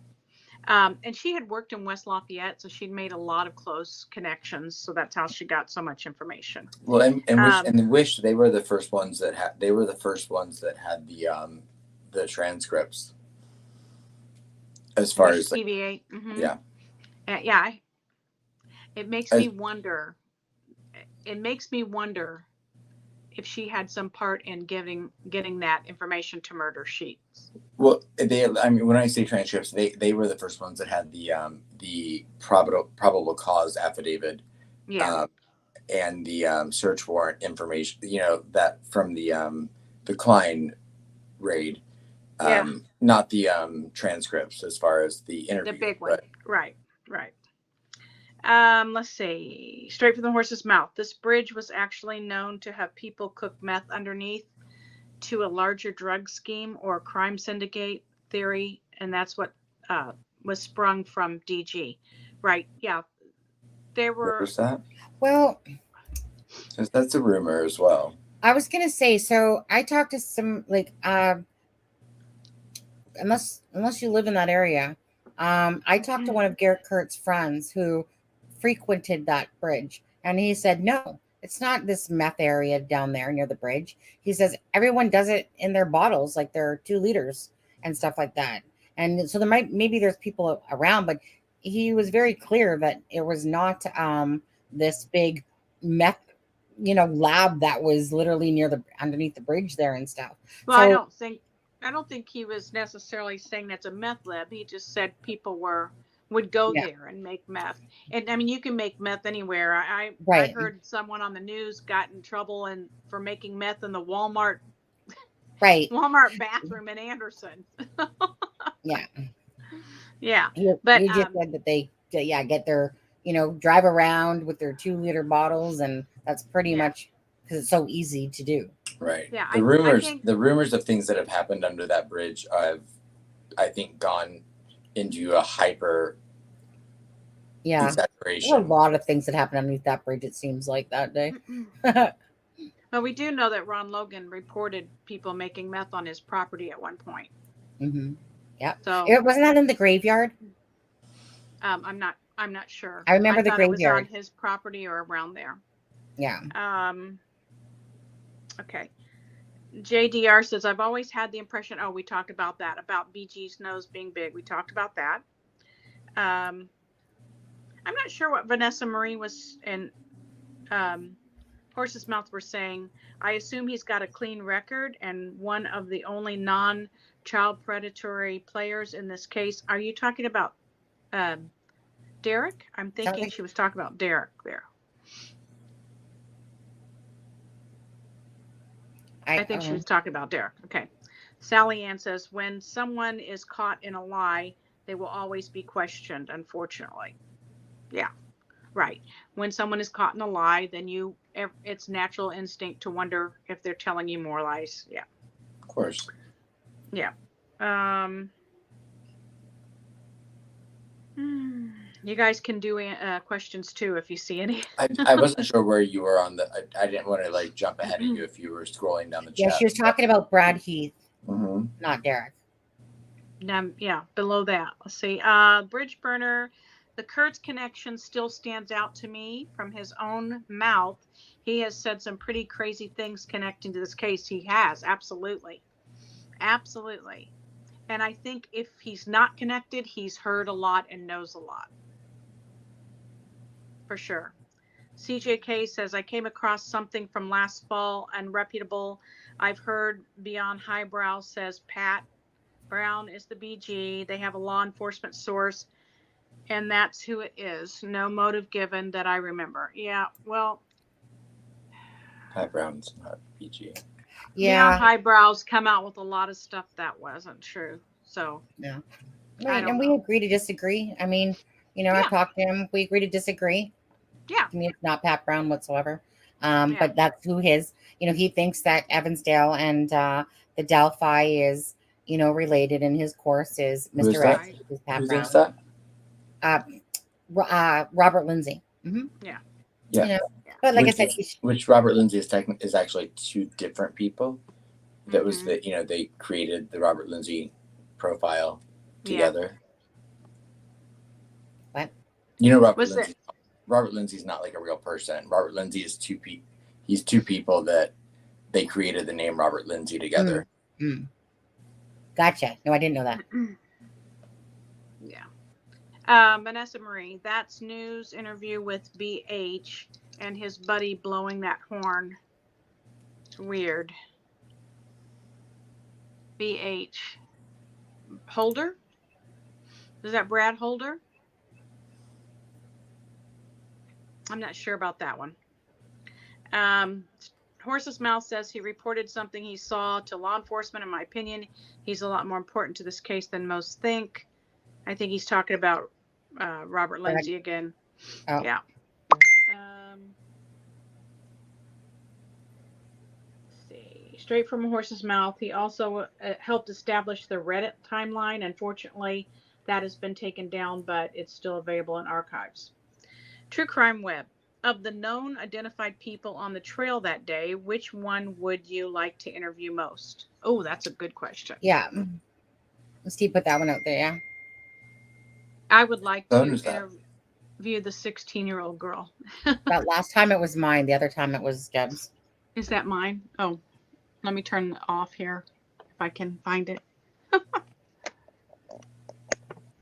And she had worked in West Lafayette, so she'd made a lot of close connections. So that's how she got so much information. Well, and Wish, they were the first ones that had the transcripts. As far as like, TV8. Yeah. Yeah. It makes me wonder. It makes me wonder if she had some part in getting that information to Murder Sheets. Well, when I say transcripts, they were the first ones that had the probable cause affidavit, and the search warrant information. That from the Klein raid, not the transcripts as far as the interview. The big one, right. Let's see. Straight from the Horse's Mouth. This bridge was actually known to have people cook meth underneath to a larger drug scheme or crime syndicate theory, and that's what was sprung from DG. Right. Yeah. There were. Where's that? Well, that's a rumor as well. I was gonna say, so I talked to some unless you live in that area, I talked to one of Garrett Kurt's friends who frequented that bridge, and he said, no, it's not this meth area down there near the bridge. He says everyone does it in their bottles, like they're 2 liters and stuff like that. And so maybe there's people around, but he was very clear that it was not this big meth lab that was literally underneath the bridge there and stuff. Well, so, I don't think he was necessarily saying that's a meth lab. He just said people would go there and make meth. And I mean, you can make meth anywhere. I heard someone on the news got in trouble for making meth in the Walmart bathroom in Anderson. Yeah. Yeah, You but just said that they get their drive around with their 2-liter bottles, and that's pretty much because it's so easy to do. Right. Yeah, The I rumors, think the rumors of things that have happened under that bridge have, I think, gone into a hyper Yeah, there were a exaggeration. lot of things that happened underneath that bridge. It seems like that day. well, we do know that Ron Logan reported people making meth on his property at one point. Mm-hmm. Yeah, So it wasn't that in the graveyard. I'm not sure. I remember I the thought it was on graveyard. his property or around there. Yeah. Okay. JDR says, I've always had the impression, we talked about that, about BG's nose being big. We talked about that. I'm not sure what Vanessa Marie was and Horse's Mouth were saying. I assume he's got a clean record and one of the only non-child predatory players in this case. Are you talking about Derek? I'm thinking she was talking about Derek there. I think she was talking about Derek. Okay. Sally Ann says, when someone is caught in a lie, they will always be questioned, unfortunately. Yeah, right. When someone is caught in a lie, then it's natural instinct to wonder if they're telling you more lies. Yeah. Of course. Yeah. You guys can do questions too if you see any. I wasn't sure where you were on the. I didn't want to like jump ahead of you if you were scrolling down the chat. Yeah, she was talking about Brad Heath, not Derek. Yeah, below that. Let's see. Bridge Burner, the Kurtz connection still stands out to me from his own mouth. He has said some pretty crazy things connecting to this case. He has, absolutely. Absolutely. And I think if he's not connected, he's heard a lot and knows a lot. For sure. CJK says, I came across something from last fall, unreputable. I've heard Beyond Highbrow says Pat Brown is the BG. They have a law enforcement source, and that's who it is. No motive given that I remember. Yeah, well. Pat Brown's not BG. Yeah. Highbrows come out with a lot of stuff that wasn't true. So. Yeah. Right, and we agree to disagree. I mean, I talked to him. We agree to disagree. Yeah. To me, it's not Pat Brown whatsoever. But that's who his, he thinks that Evansdale and the Delphi is, related, and his course is Mr. X, is Pat Brown. Who thinks that? Robert Lindsay. Mm-hmm. Yeah. Yeah. But like I said, which Robert Lindsay is actually two different people. That was they created the Robert Lindsay profile together. What? Robert Lindsay's not like a real person. Robert Lindsay is two people. He's two people that they created the name Robert Lindsay together. Mm. Gotcha. No, I didn't know that. Yeah. Vanessa Marie, that's news interview with BH and his buddy blowing that horn. It's weird. BH. Holder? Is that Brad Holder? I'm not sure about that one. Horse's Mouth says he reported something he saw to law enforcement. In my opinion, he's a lot more important to this case than most think. I think he's talking about Robert Lindsay again. Oh. Yeah. Let's see. Straight from a Horse's Mouth. He also helped establish the Reddit timeline. Unfortunately, that has been taken down, but it's still available in archives. True Crime Web. Of the known identified people on the trail that day, which one would you like to interview most? Oh, that's a good question. Yeah. Steve put that one out there, yeah. I would like to interview the 16-year-old girl. That last time it was mine. The other time it was Deb's. Is that mine? Oh, let me turn it off here if I can find it.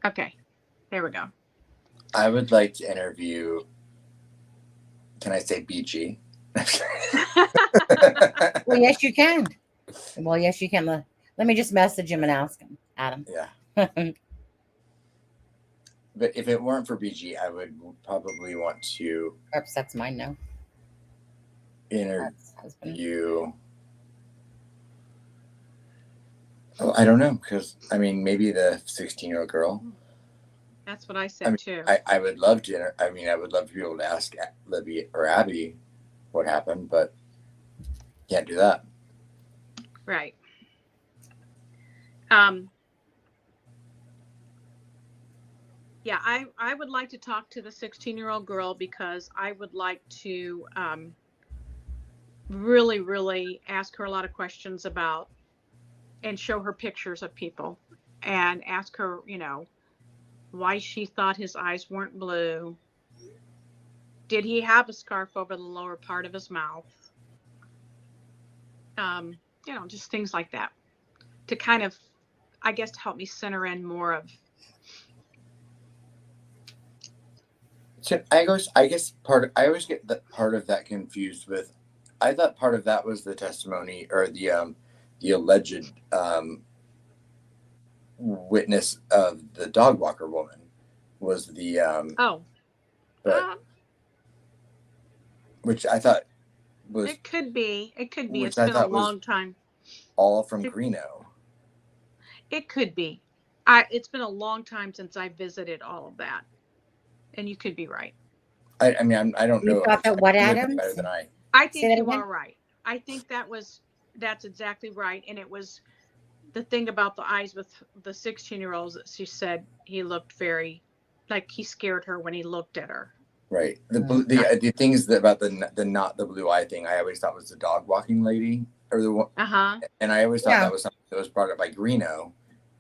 Okay, there we go. I would like to interview. Can I say BG? Well, yes, you can. Well, yes, you can. Let me just message him and ask him, Adam. Yeah. But if it weren't for BG, I would probably want to. Oops, that's mine now. Interview. Oh, I don't know, because I mean, maybe the 16-year-old girl. That's what I said too. I would love to. I mean, I would love to be able to ask Libby or Abby what happened, but can't do that. Right. Yeah, I would like to talk to the 16-year-old girl because I would like to really, really ask her a lot of questions about and show her pictures of people and ask her, why she thought his eyes weren't blue. Did he have a scarf over the lower part of his mouth? Just things like that to kind of, I guess, to help me center in more of. So I guess I always get that part of that confused with. I thought part of that was the testimony or the alleged witness of the dog walker woman was the which I thought was it could be it's been a long time, all from Greeno. It could be. It's been a long time since I visited all of that, and you could be right. I mean I don't know. You thought that what, Adam? Better than I think you are right. I think that's exactly right. And it was the thing about the eyes with the 16-year-olds that she said he looked very like he scared her when he looked at her. Right. The things about the not the blue eye thing, I always thought was the dog walking lady or the one. And I always thought that was something that was brought up by Greeno,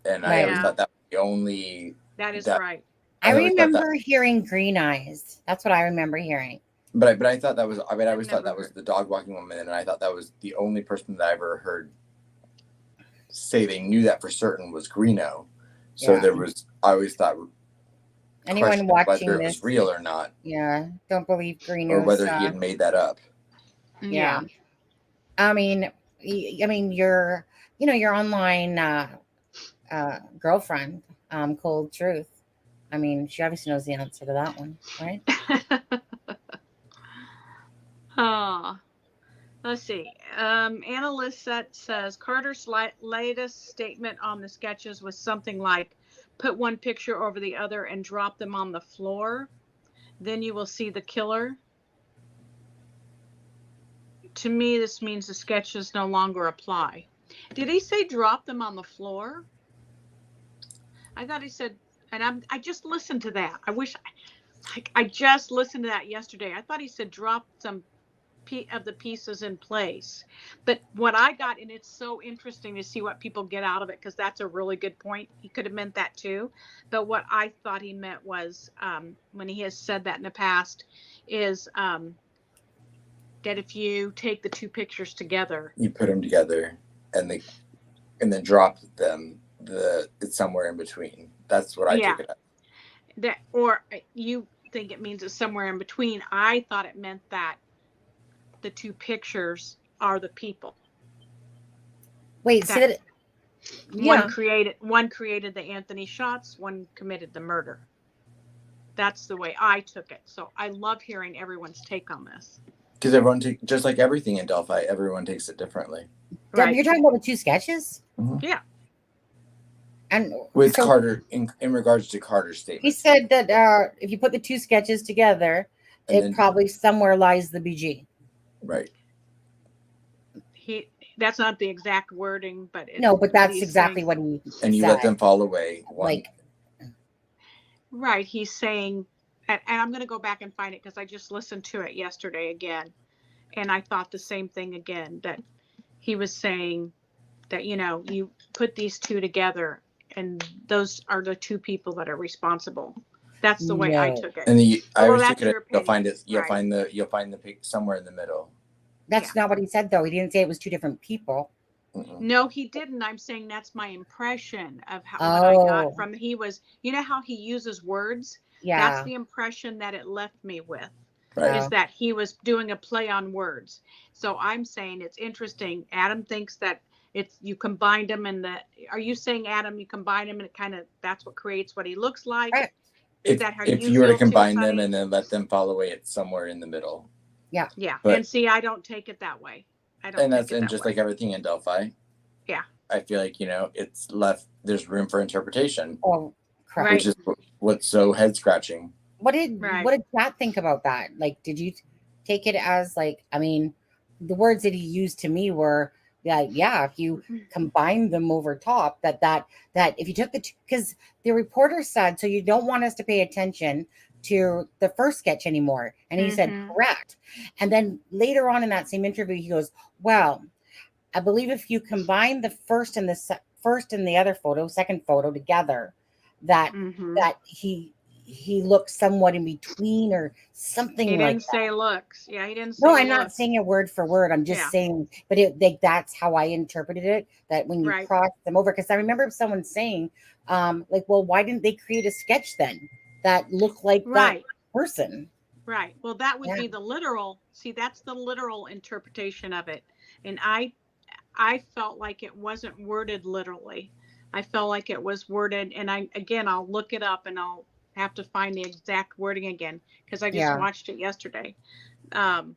and I always thought that was the only. That is right. I remember hearing green eyes. That's what I remember hearing. But I thought that was. I mean, I always thought that was the dog walking woman, and I thought that was the only person that I ever heard say they knew that for certain was Greeno. So there was. I always thought. Anyone watching whether it was real or not. Yeah, don't believe Greeno. Or whether he had made that up. Yeah. I mean, your online girlfriend, Cold Truth. I mean, she obviously knows the answer to that one, right? Let's see. Anna Lissette says Carter's latest statement on the sketches was something like, put one picture over the other and drop them on the floor. Then you will see the killer. To me, this means the sketches no longer apply. Did he say drop them on the floor? I thought he said, and I just listened to that. I just listened to that yesterday. I thought he said drop some of the pieces in place. But what I got, and it's so interesting to see what people get out of it, because that's a really good point. He could have meant that too. But what I thought he meant was, when he has said that in the past, is that if you take the two pictures together, you put them together and then drop them, it's somewhere in between. That's what I took it as. Or you think it means it's somewhere in between. I thought it meant that the two pictures are the people. Wait, so that one created the Anthony shots, one committed the murder. That's the way I took it. So I love hearing everyone's take on this. Because everyone just like everything in Delphi, everyone takes it differently. Right. You're talking about the two sketches? Mm-hmm. Yeah. And with Carter, in regards to Carter's statement, he said that if you put the two sketches together, it probably somewhere lies the BG. Right. That's not the exact wording, but but that's exactly what he said. And you let them fall away. Right. He's saying, and I'm going to go back and find it because I just listened to it yesterday again, and I thought the same thing again, that he was saying that, you put these two together and those are the two people that are responsible. That's the way I took it. And I always took it. You'll find it. You'll find the pic somewhere in the middle. That's not what he said, though. He didn't say it was two different people. Mm-mm. No, he didn't. I'm saying that's my impression of what I got from. He was, how he uses words. Yeah, that's the impression that it left me with. Right. Is that he was doing a play on words. So I'm saying it's interesting. Adam thinks that you combined them, and are you saying, Adam, you combine them and it kind of that's what creates what he looks like? Right. Is that how you were to combine them and then let them fall away, it's somewhere in the middle. Yeah. Yeah. But, and see, I don't take it that way. I don't. And that's just like everything in Delphi. Yeah. I feel like, it's left. There's room for interpretation. Oh, correct. what's so head scratching. What did Chat think about that? Like, did you take it as like? I mean, the words that he used to me were that if you combine them over top, that if you took because the reporter said, so you don't want us to pay attention to the first sketch anymore, and he said correct, and then later on in that same interview, he goes, well, I believe if you combine the first and the other second photo together, that he looks somewhat in between or something. He didn't say looks. Yeah, he didn't say. No, I'm not saying it word for word. I'm just saying, but that's how I interpreted it. That when you cross them over, because I remember someone saying, like, well, why didn't they create a sketch then that looked like that person? Right. Well, that would be the literal. See, that's the literal interpretation of it, and I felt like it wasn't worded literally. I felt like it was worded, and I'll look it up and I'll have to find the exact wording again because I just watched it yesterday. And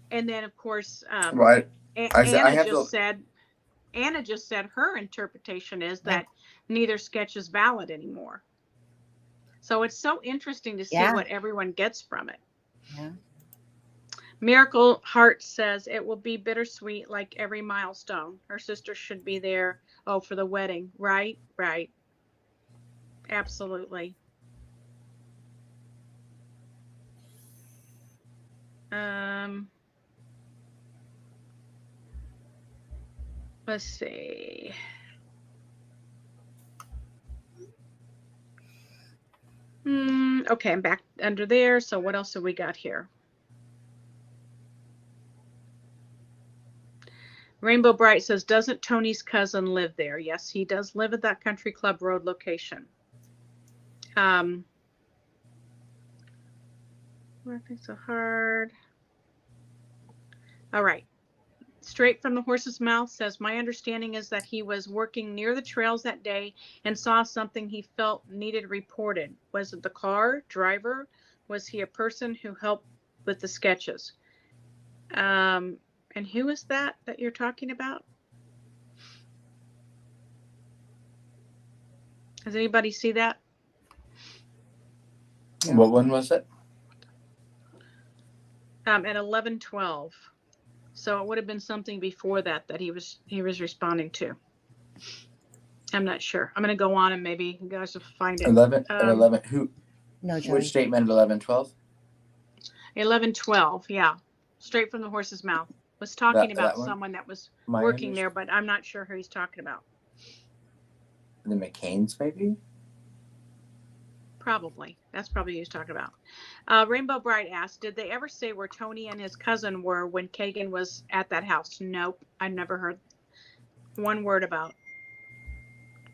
then of course, Anna just said her interpretation is that neither sketch is valid anymore. So it's so interesting to see what everyone gets from it. Yeah. Miracle Heart says it will be bittersweet like every milestone. Her sister should be there. Oh, for the wedding. Right. Absolutely. Let's see. Okay, I'm back under there. So what else have we got here? Rainbow Bright says, doesn't Tony's cousin live there? Yes, he does live at that Country Club Road location. Working so hard. All right. Straight from the Horse's Mouth says, my understanding is that he was working near the trails that day and saw something he felt needed reported. Was it the car driver? Was he a person who helped with the sketches? And who is that you're talking about? Does anybody see that? What one was it? At 11:12. So it would have been something before that he was responding to. I'm not sure. I'm going to go on and maybe you guys will find it. 11 who? No, which statement at 11:12? 11:12. Yeah, straight from the Horse's Mouth. Was talking about someone that was working there, but I'm not sure who he's talking about. The McCains, maybe? Probably. That's probably who he's talking about. Rainbow Bright asked, did they ever say where Tony and his cousin were when Kagan was at that house? Nope. I never heard one word about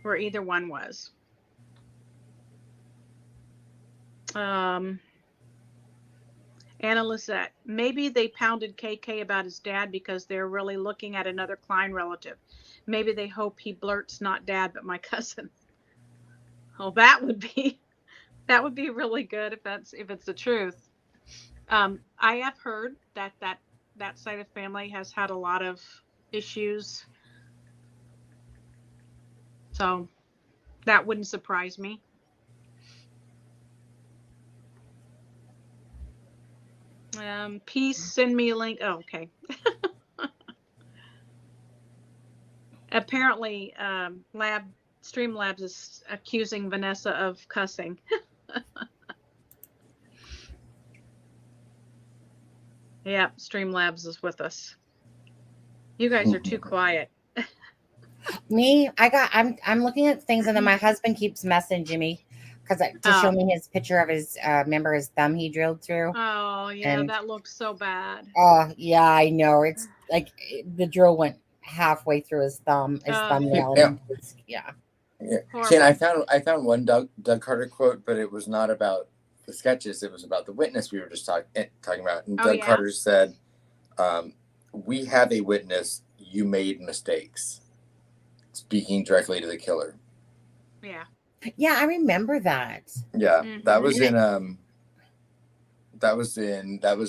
where either one was. Anna Lisette, maybe they pounded KK about his dad because they're really looking at another Klein relative. Maybe they hope he blurts not dad, but my cousin. Oh, that would be really good if it's the truth. I have heard that side of family has had a lot of issues. So that wouldn't surprise me. Peace, send me a link. Oh, okay. Apparently, Streamlabs is accusing Vanessa of cussing. Yeah, Streamlabs is with us. You guys are too quiet. Me, I'm looking at things, and then my husband keeps messaging me to show me his picture of his remember his thumb he drilled through. Oh yeah, and that looks so bad. Oh yeah, I know. It's like the drill went halfway through his thumbnail. Yeah. See, and I found one Doug Carter quote, but it was not about the sketches. It was about the witness we were just talking about. And Doug Carter said, "We have a witness. You made mistakes." Speaking directly to the killer. Yeah. Yeah, I remember that. Yeah, that was in that was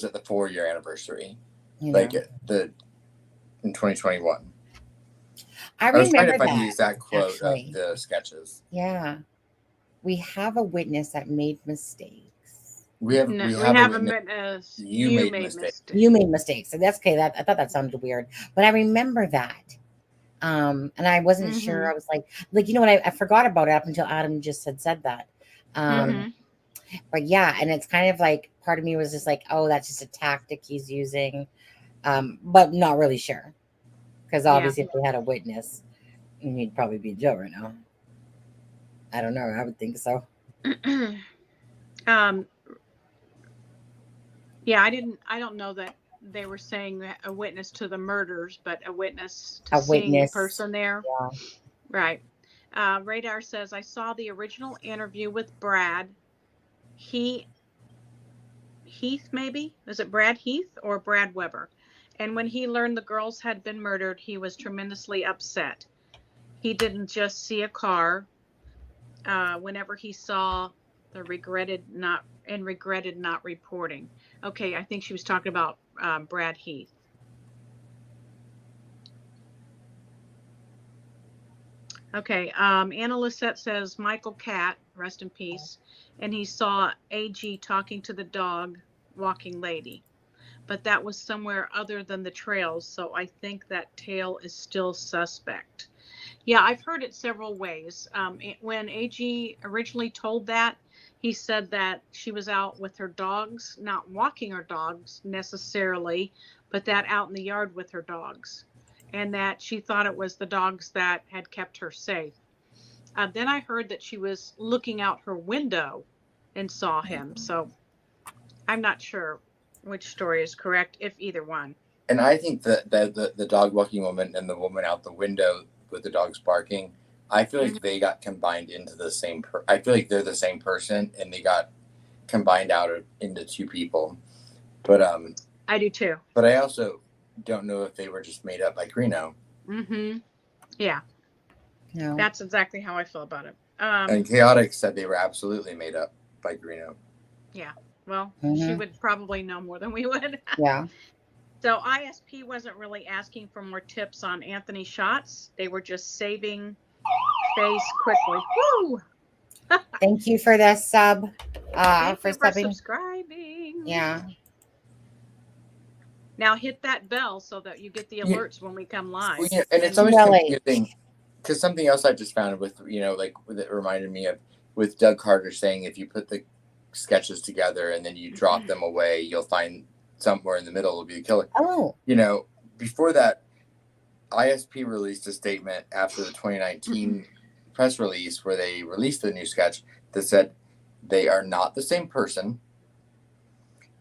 at the 4-year anniversary, like in 2021. I was trying to find the exact quote of the sketches. Yeah. we have a witness that made mistakes. We have a witness. You made mistakes. You made mistakes. So that's okay. I thought that sounded weird, but I remember that. And I wasn't sure. I was like, you know what? I forgot about it up until Adam just had said that. But yeah, and it's kind of like part of me was just like, oh, that's just a tactic he's using, but not really sure, because obviously if they had a witness, he'd probably be in jail right now. I don't know. I would think so. Yeah, I don't know that they were saying that a witness to the murders, but a witness to seeing the person there. Yeah. Right. Radar says, I saw the original interview with Brad Heath, maybe? Was it Brad Heath or Brad Weber? And when he learned the girls had been murdered, he was tremendously upset. He didn't just see a car. Whenever he saw the regretted not reporting. Okay, I think she was talking about Brad Heath. Okay, Anna Lisette says Michael Catt, rest in peace, and he saw AG talking to the dog walking lady, but that was somewhere other than the trails, so I think that tale is still suspect. Yeah, I've heard it several ways. When AG originally told that, he said that she was out with her dogs, not walking her dogs necessarily, but that out in the yard with her dogs, and that she thought it was the dogs that had kept her safe. Then I heard that she was looking out her window and saw him. So I'm not sure which story is correct, if either one. And I think that the dog walking woman and the woman out the window with the dogs barking, I feel like they got combined into the same. I feel like they're the same person, and they got combined into two people. But I do too. But I also don't know if they were just made up by Greeno. Yeah. No. That's exactly how I feel about it. And Chaotic said they were absolutely made up by Greeno. Yeah. Well, she would probably know more than we would. Yeah. So ISP wasn't really asking for more tips on Anthony shots. They were just saving face quickly. Woo! Thank you for the sub. Thank for you for subbing. Subscribing. Yeah. Now hit that bell so that you get the alerts when we come live. Well, and it's always confusing because something else I just found with, that reminded me of with Doug Carter saying if you put the sketches together and then you drop them away, you'll find somewhere in the middle will be the killer. Oh. Before that, ISP released a statement after the 2019 press release where they released the new sketch that said they are not the same person.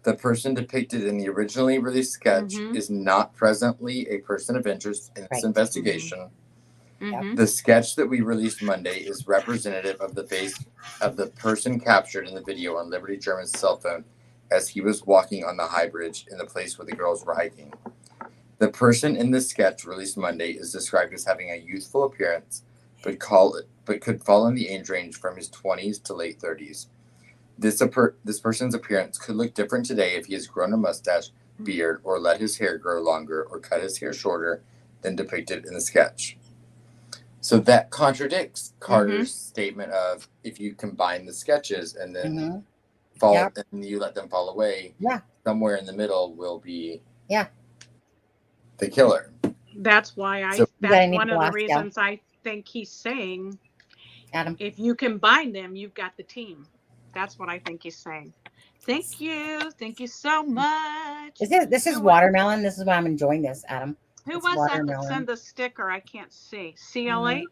The person depicted in the originally released sketch is not presently a person of interest in this investigation. The sketch that we released Monday is representative of the face of the person captured in the video on Liberty German's cell phone as he was walking on the high bridge in the place where the girls were hiking. The person in the sketch released Monday is described as having a youthful appearance, but could fall in the age range from his 20s to late 30s. This person's appearance could look different today if he has grown a mustache, beard, or let his hair grow longer, or cut his hair shorter than depicted in the sketch. So that contradicts Carter's statement of if you combine the sketches and then and you let them fall away, somewhere in the middle will be the killer. That's why that's one of the reasons I think he's saying, Adam, if you combine them, you've got the team. That's what I think he's saying. Thank you so much. This is watermelon. This is why I'm enjoying this, Adam. Who was that that sent the sticker? I can't see. CLH?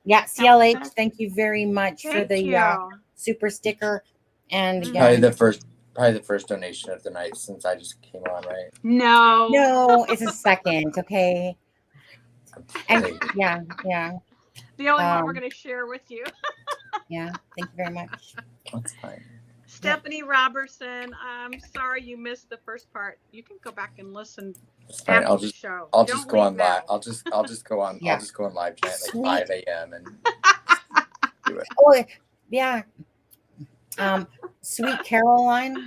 Yeah, CLH. Thank you very much for the super sticker. And probably the first donation of the night since I just came on, right? No, it's a second. Okay. And yeah. The only one we're going to share with you. Yeah. Thank you very much. That's fine. Stephanie Robertson, I'm sorry you missed the first part. You can go back and listen. It's fine. I'll just go on live. I'll just go on. Yeah. I'll just go on live chat like 5 a.m. and do it. Oh yeah. Sweet Caroline.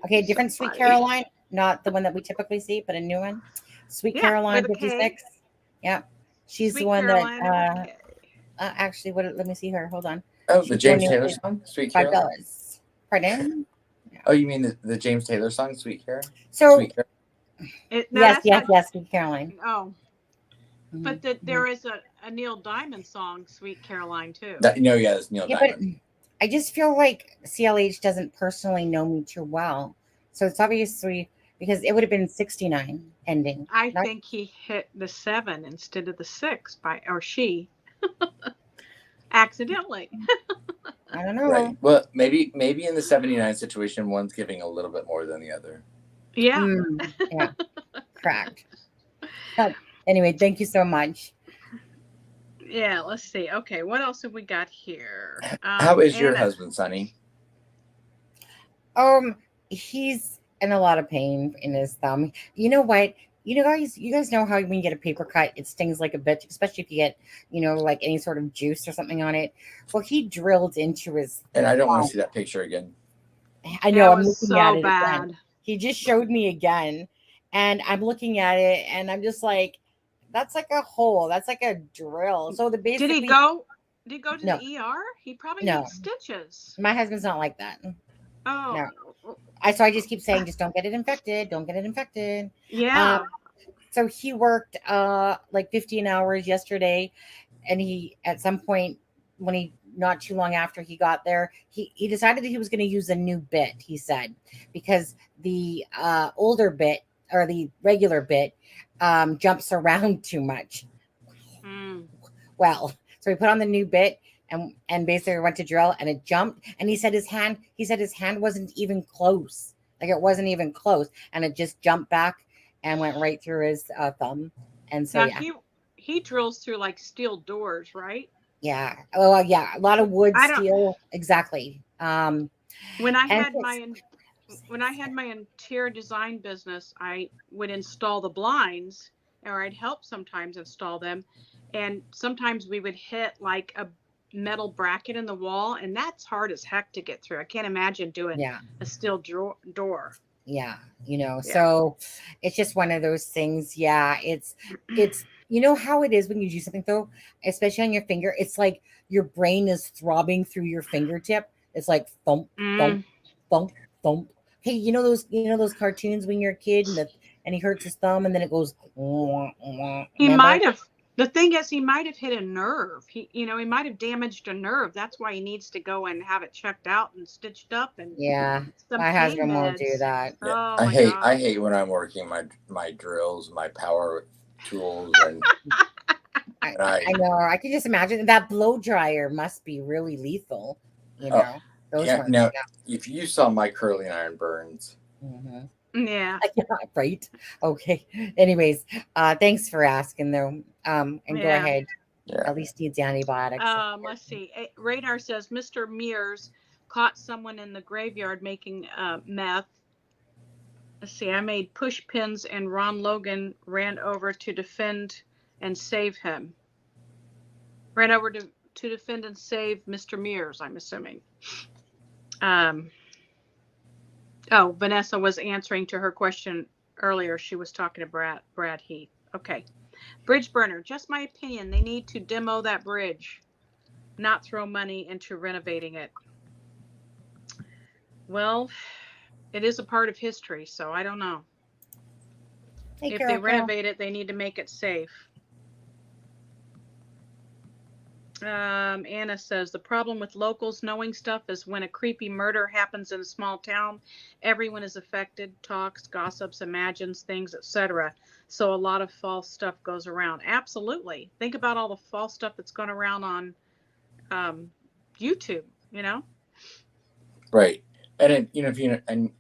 Okay, different Sweet Caroline, not the one that we typically see, but a new one. Sweet Caroline 56. Yeah, she's Sweet the one Caroline, that. Actually, let me see her. Hold on. Oh, She the James Taylor donated song, Sweet Caroline? $5. Pardon? Oh, you mean the James Taylor song, Sweet Caroline? So, Sweet Caroline? Now yes, that's yes, not. yes, Sweet Caroline. Oh, Mhm, but mhm. there is a Neil Diamond song, "Sweet Caroline," too. No, yeah, it's Neil Yeah, but Diamond. I just feel like CLH doesn't personally know me too well. So it's obviously because it would have been 69 ending. I Not, think he hit the 7 instead of the 6 or she accidentally. I don't know. Right. Well, maybe in the 79 situation, one's giving a little bit more than the other. Yeah. Yeah, correct. But anyway, thank you so much. Yeah, let's see. Okay, what else have we got here? How is your Anna. husband, Sonny? He's in a lot of pain in his thumb. You know what? You guys know how when you get a paper cut, it stings like a bitch, especially if you get, like any sort of juice or something on it. Well, he drilled into his And I don't want to thumb. see that picture again. I know, That I'm was looking at so it again. bad. He just showed me again, and I'm looking at it, and I'm just like, that's like a hole. That's like a drill. So the Did he basically, go did he go to no, the ER? He probably no, needs stitches. my husband's not like that. No, Oh. so I just keep saying, just don't get it infected. Don't get it infected. Um, Yeah. so he worked like 15 hours yesterday, and he at some point when he not too long after he got there, he decided that he was going to use a new bit, he said, because the older bit or the regular bit jumps around too much. Mm. Well, so he put on the new bit and basically went to drill, and it jumped, and he said his hand wasn't even close, like it wasn't even close, and it just jumped back and went right through his thumb. And so Now yeah. he drills through like steel doors, right? Yeah. Oh, yeah. A lot of wood, I don't steel. Exactly. when I And had my interior design business, I would install the blinds, or I'd help sometimes install them. And sometimes we would hit like a metal bracket in the wall, and that's hard as heck to get through. I can't imagine doing yeah, a steel door. yeah. Yeah. So it's just one of those things. Yeah. It's, how it is when you do something though, especially on your finger. It's like your brain is throbbing through your fingertip. It's like thump, thump, Mm. thump, thump. Hey, you know those cartoons when you're a kid and he hurts his thumb and then it goes, He remember? might have. The thing is, he might have hit a nerve. He might have damaged a nerve. That's why he needs to go and have it checked out and stitched up and Yeah. some My pain husband won't do meds. that. Yeah, Oh I my hate God. I hate when I'm working my drills, my power tools, and I, and I I know. I can just imagine that blow dryer must be really lethal. oh Those yeah. ones. Now, if you saw my curling iron burns, Mhm. Yeah. Yeah, right. Okay. Anyways, thanks for asking though. And go Yeah. ahead. yeah, At least needs antibiotics. Let's see. Radar says Mr. Mears caught someone in the graveyard making meth. Let's see. I made push pins, and Ron Logan ran over to defend and save him. Ran over to defend and save Mr. Mears, I'm assuming. Um, oh, Vanessa was answering to her question earlier. She was talking to Brad Heath. Okay. Bridge burner. Just my opinion. They need to demo that bridge, not throw money into renovating it. Well, it is a part of history, so I don't know. Hey, If they Carol. renovate it, they need to make it safe. Anna says the problem with locals knowing stuff is when a creepy murder happens in a small town, everyone is affected, talks, gossips, imagines things, etc. So a lot of false stuff goes around. Absolutely. Think about all the false stuff that's gone around on YouTube. right. And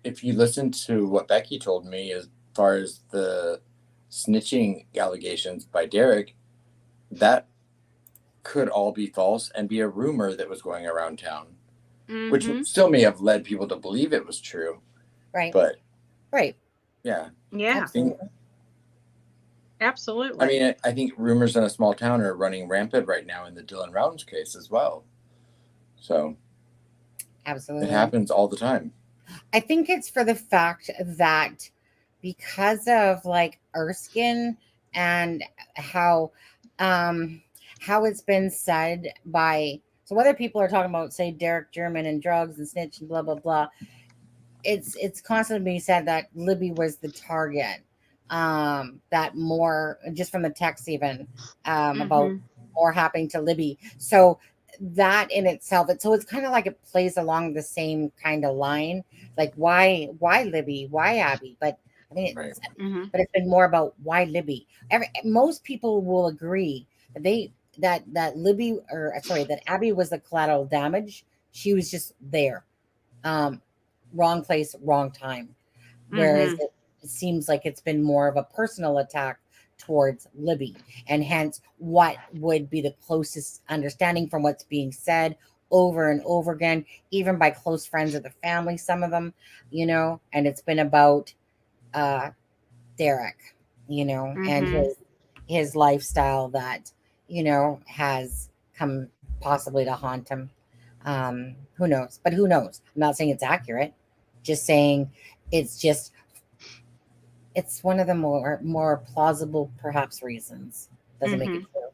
if you listen to what Becky told me as far as the snitching allegations by Derek, that could all be false and be a rumor that was going around town, which still may have led people to believe it was true. Right. But Right. Yeah. Absolutely. I mean, I think rumors in a small town are running rampant right now in the Dylan Rounds case as well. So Absolutely. it happens all the time. I think it's for the fact that because of like Erskine and how it's been said by So whether people are talking about, say, Derek German and drugs and snitch and blah blah blah, it's constantly being said that Libby was the target. That more just from the text even about more happening to Libby. So that in itself, it's kind of like it plays along the same kind of line. Like why Libby, why Abby? But I think Right. but it's been more about why Libby. Most people will agree that that Libby, or sorry, that Abby was the collateral damage. She was just there. Um, Wrong place, wrong time. Whereas it seems like it's been more of a personal attack towards Libby, and hence what would be the closest understanding from what's being said over and over again, even by close friends of the family, some of them, and it's been about uh Derek, and his lifestyle that, has come possibly to haunt him. Who knows? But who knows? I'm not saying it's accurate. Just saying it's just it's one of the more plausible perhaps reasons. Doesn't make it true.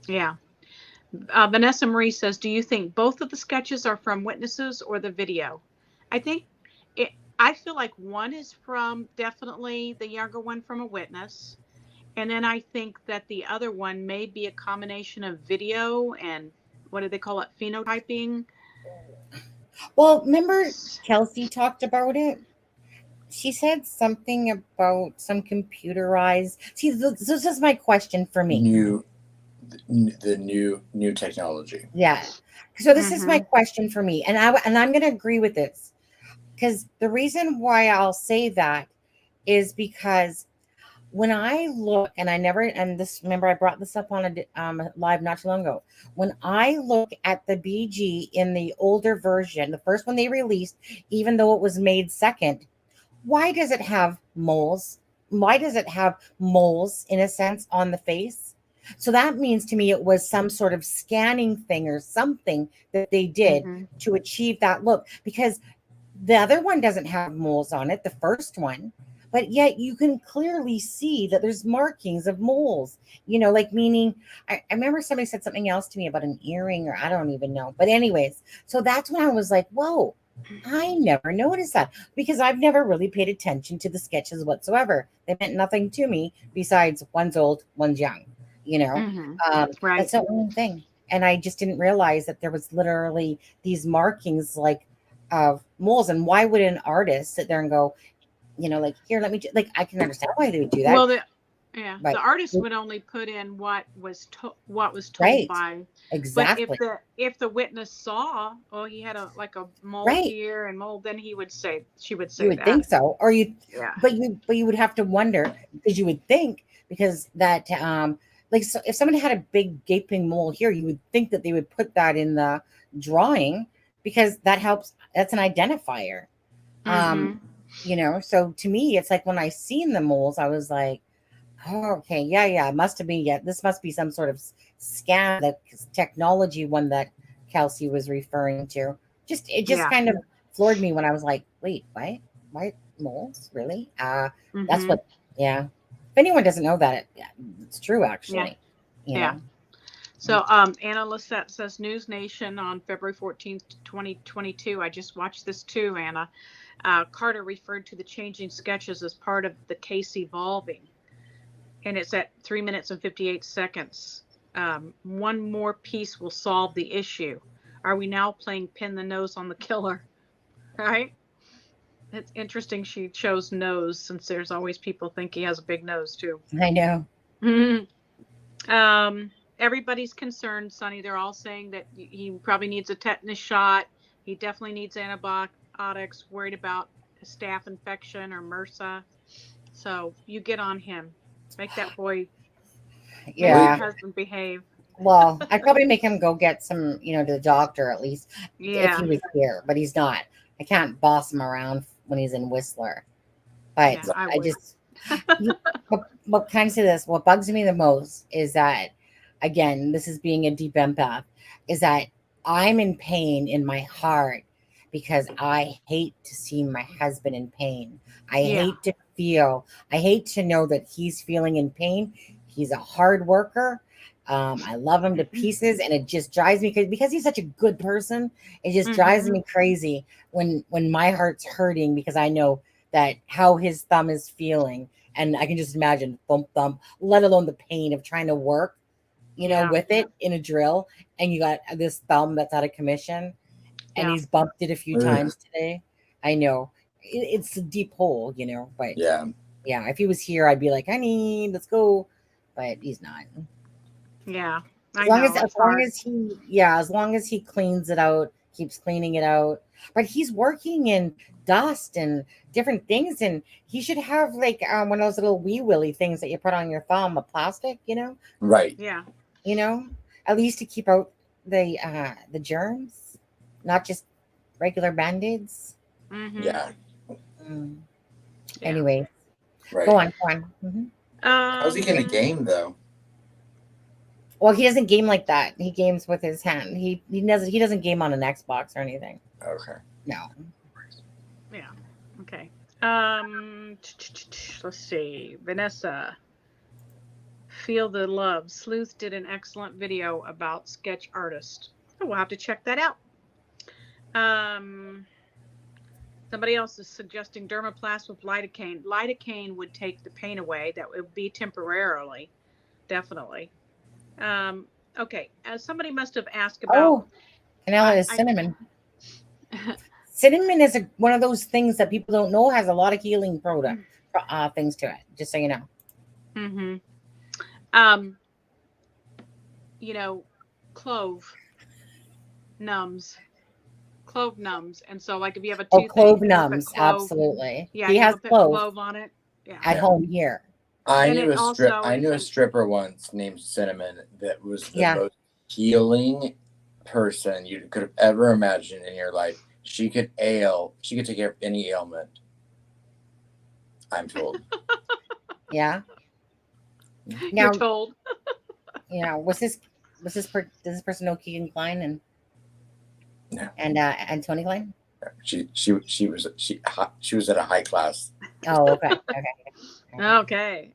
Yeah. Vanessa Marie says, do you think both of the sketches are from witnesses or the video? I think I feel like one is from definitely the younger one from a witness. And then I think that the other one may be a combination of video and what do they call it? Phenotyping. Well, remember Kelsi talked about it? She said something about some computerized. See, this is my question for me. The new technology. Yeah. So this is my question for me, and I'm going to agree with this, because the reason why I'll say that is because when I look, and remember I brought this up on a live not too long ago. When I look at the BG in the older version, the first one they released, even though it was made second, why does it have moles? Why does it have moles in a sense on the face? So that means to me it was some sort of scanning thing or something that they did to achieve that look, because the other one doesn't have moles on it, the first one, but yet you can clearly see that there's markings of moles, like meaning, I remember somebody said something else to me about an earring, or I don't even know. But anyways, so that's when I was like, whoa, I never noticed that, because I've never really paid attention to the sketches whatsoever. They meant nothing to me besides one's old, one's young, Right. That's the only thing. And I just didn't realize that there was literally these markings like of moles. And why would an artist sit there and go, like, here, let me like, I can understand why they would do that. Well, Right. the artist would only put in what was told Right. by. Exactly. But if the witness saw, oh, he had a mole Right. here and mole, then she would say You would that. think so, or Yeah. but you would have to wonder, because you would think, because that like, so if somebody had a big gaping mole here, you would think that they would put that in the drawing, because that helps. That's an identifier. So to me, it's like when I seen the moles, I was like, oh, okay, yeah, it must have been, this must be some sort of scan, that technology one that Kelsi was referring to. It just kind of floored me when I was like, wait, what? Why moles? Really? That's what, yeah. If anyone doesn't know that, it's true, actually. Yeah. So Anna Lissette says, News Nation on February 14th, 2022. I just watched this too, Anna. Carter referred to the changing sketches as part of the case evolving. And it's at 3 minutes and 58 seconds. One more piece will solve the issue. Are we now playing pin the nose on the killer? Right? It's interesting she chose nose, since there's always people think he has a big nose too. I know. Everybody's concerned, Sonny. They're all saying that he probably needs a tetanus shot. He definitely needs antibiotics, worried about a staph infection or MRSA. So you get on him. Make that boy, make your husband behave. Well, I'd probably make him go get some, to the doctor at least, if he was here, but he's not. I can't boss him around when he's in Whistler. But I just, what can I say this? What bugs me the most is that, again, this is being a deep empath, is that I'm in pain in my heart, because I hate to see my husband in pain. I hate to know that he's feeling in pain. He's a hard worker. I love him to pieces, and it just drives me crazy because he's such a good person. It just drives me crazy when my heart's hurting because I know that how his thumb is feeling, and I can just imagine thump thump, let alone the pain of trying to work, with it in a drill, and you got this thumb that's out of commission, and he's bumped it a few times today. I know it's a deep hole, but Yeah. if he was here, I'd be like, honey, let's go, but he's not. Yeah. As long as he cleans it out, keeps cleaning it out. But he's working in dust and different things, and he should have like one of those little wee willy things that you put on your thumb, a plastic, Right. Yeah. At least to keep out the germs, not just regular band-aids. Yeah. Anyway, right. Go on. How's he gonna game though? Well, he doesn't game like that. He games with his hand. He doesn't game on an Xbox or anything. Okay. No. Yeah. Okay. Let's see. Vanessa. Feel the Love. Sleuth did an excellent video about sketch artist. Oh, we'll have to check that out. Somebody else is suggesting dermaplast with lidocaine. Lidocaine would take the pain away. That would be temporarily, definitely. Okay. Somebody must have asked about. Oh, Canela is cinnamon. Cinnamon is one of those things that people don't know has a lot of healing things to it. Just so you know. Clove numbs, and so like if you have a toothache, clove numbs, absolutely. Yeah, he has clove on it. Yeah, at home here. I knew a stripper once named Cinnamon that was the most healing person you could have ever imagined in your life. She could take care of any ailment, I'm told. Yeah. You're told. Was this person know Keegan Klein and Tony Klein? She was at a high class. Oh, okay. Okay.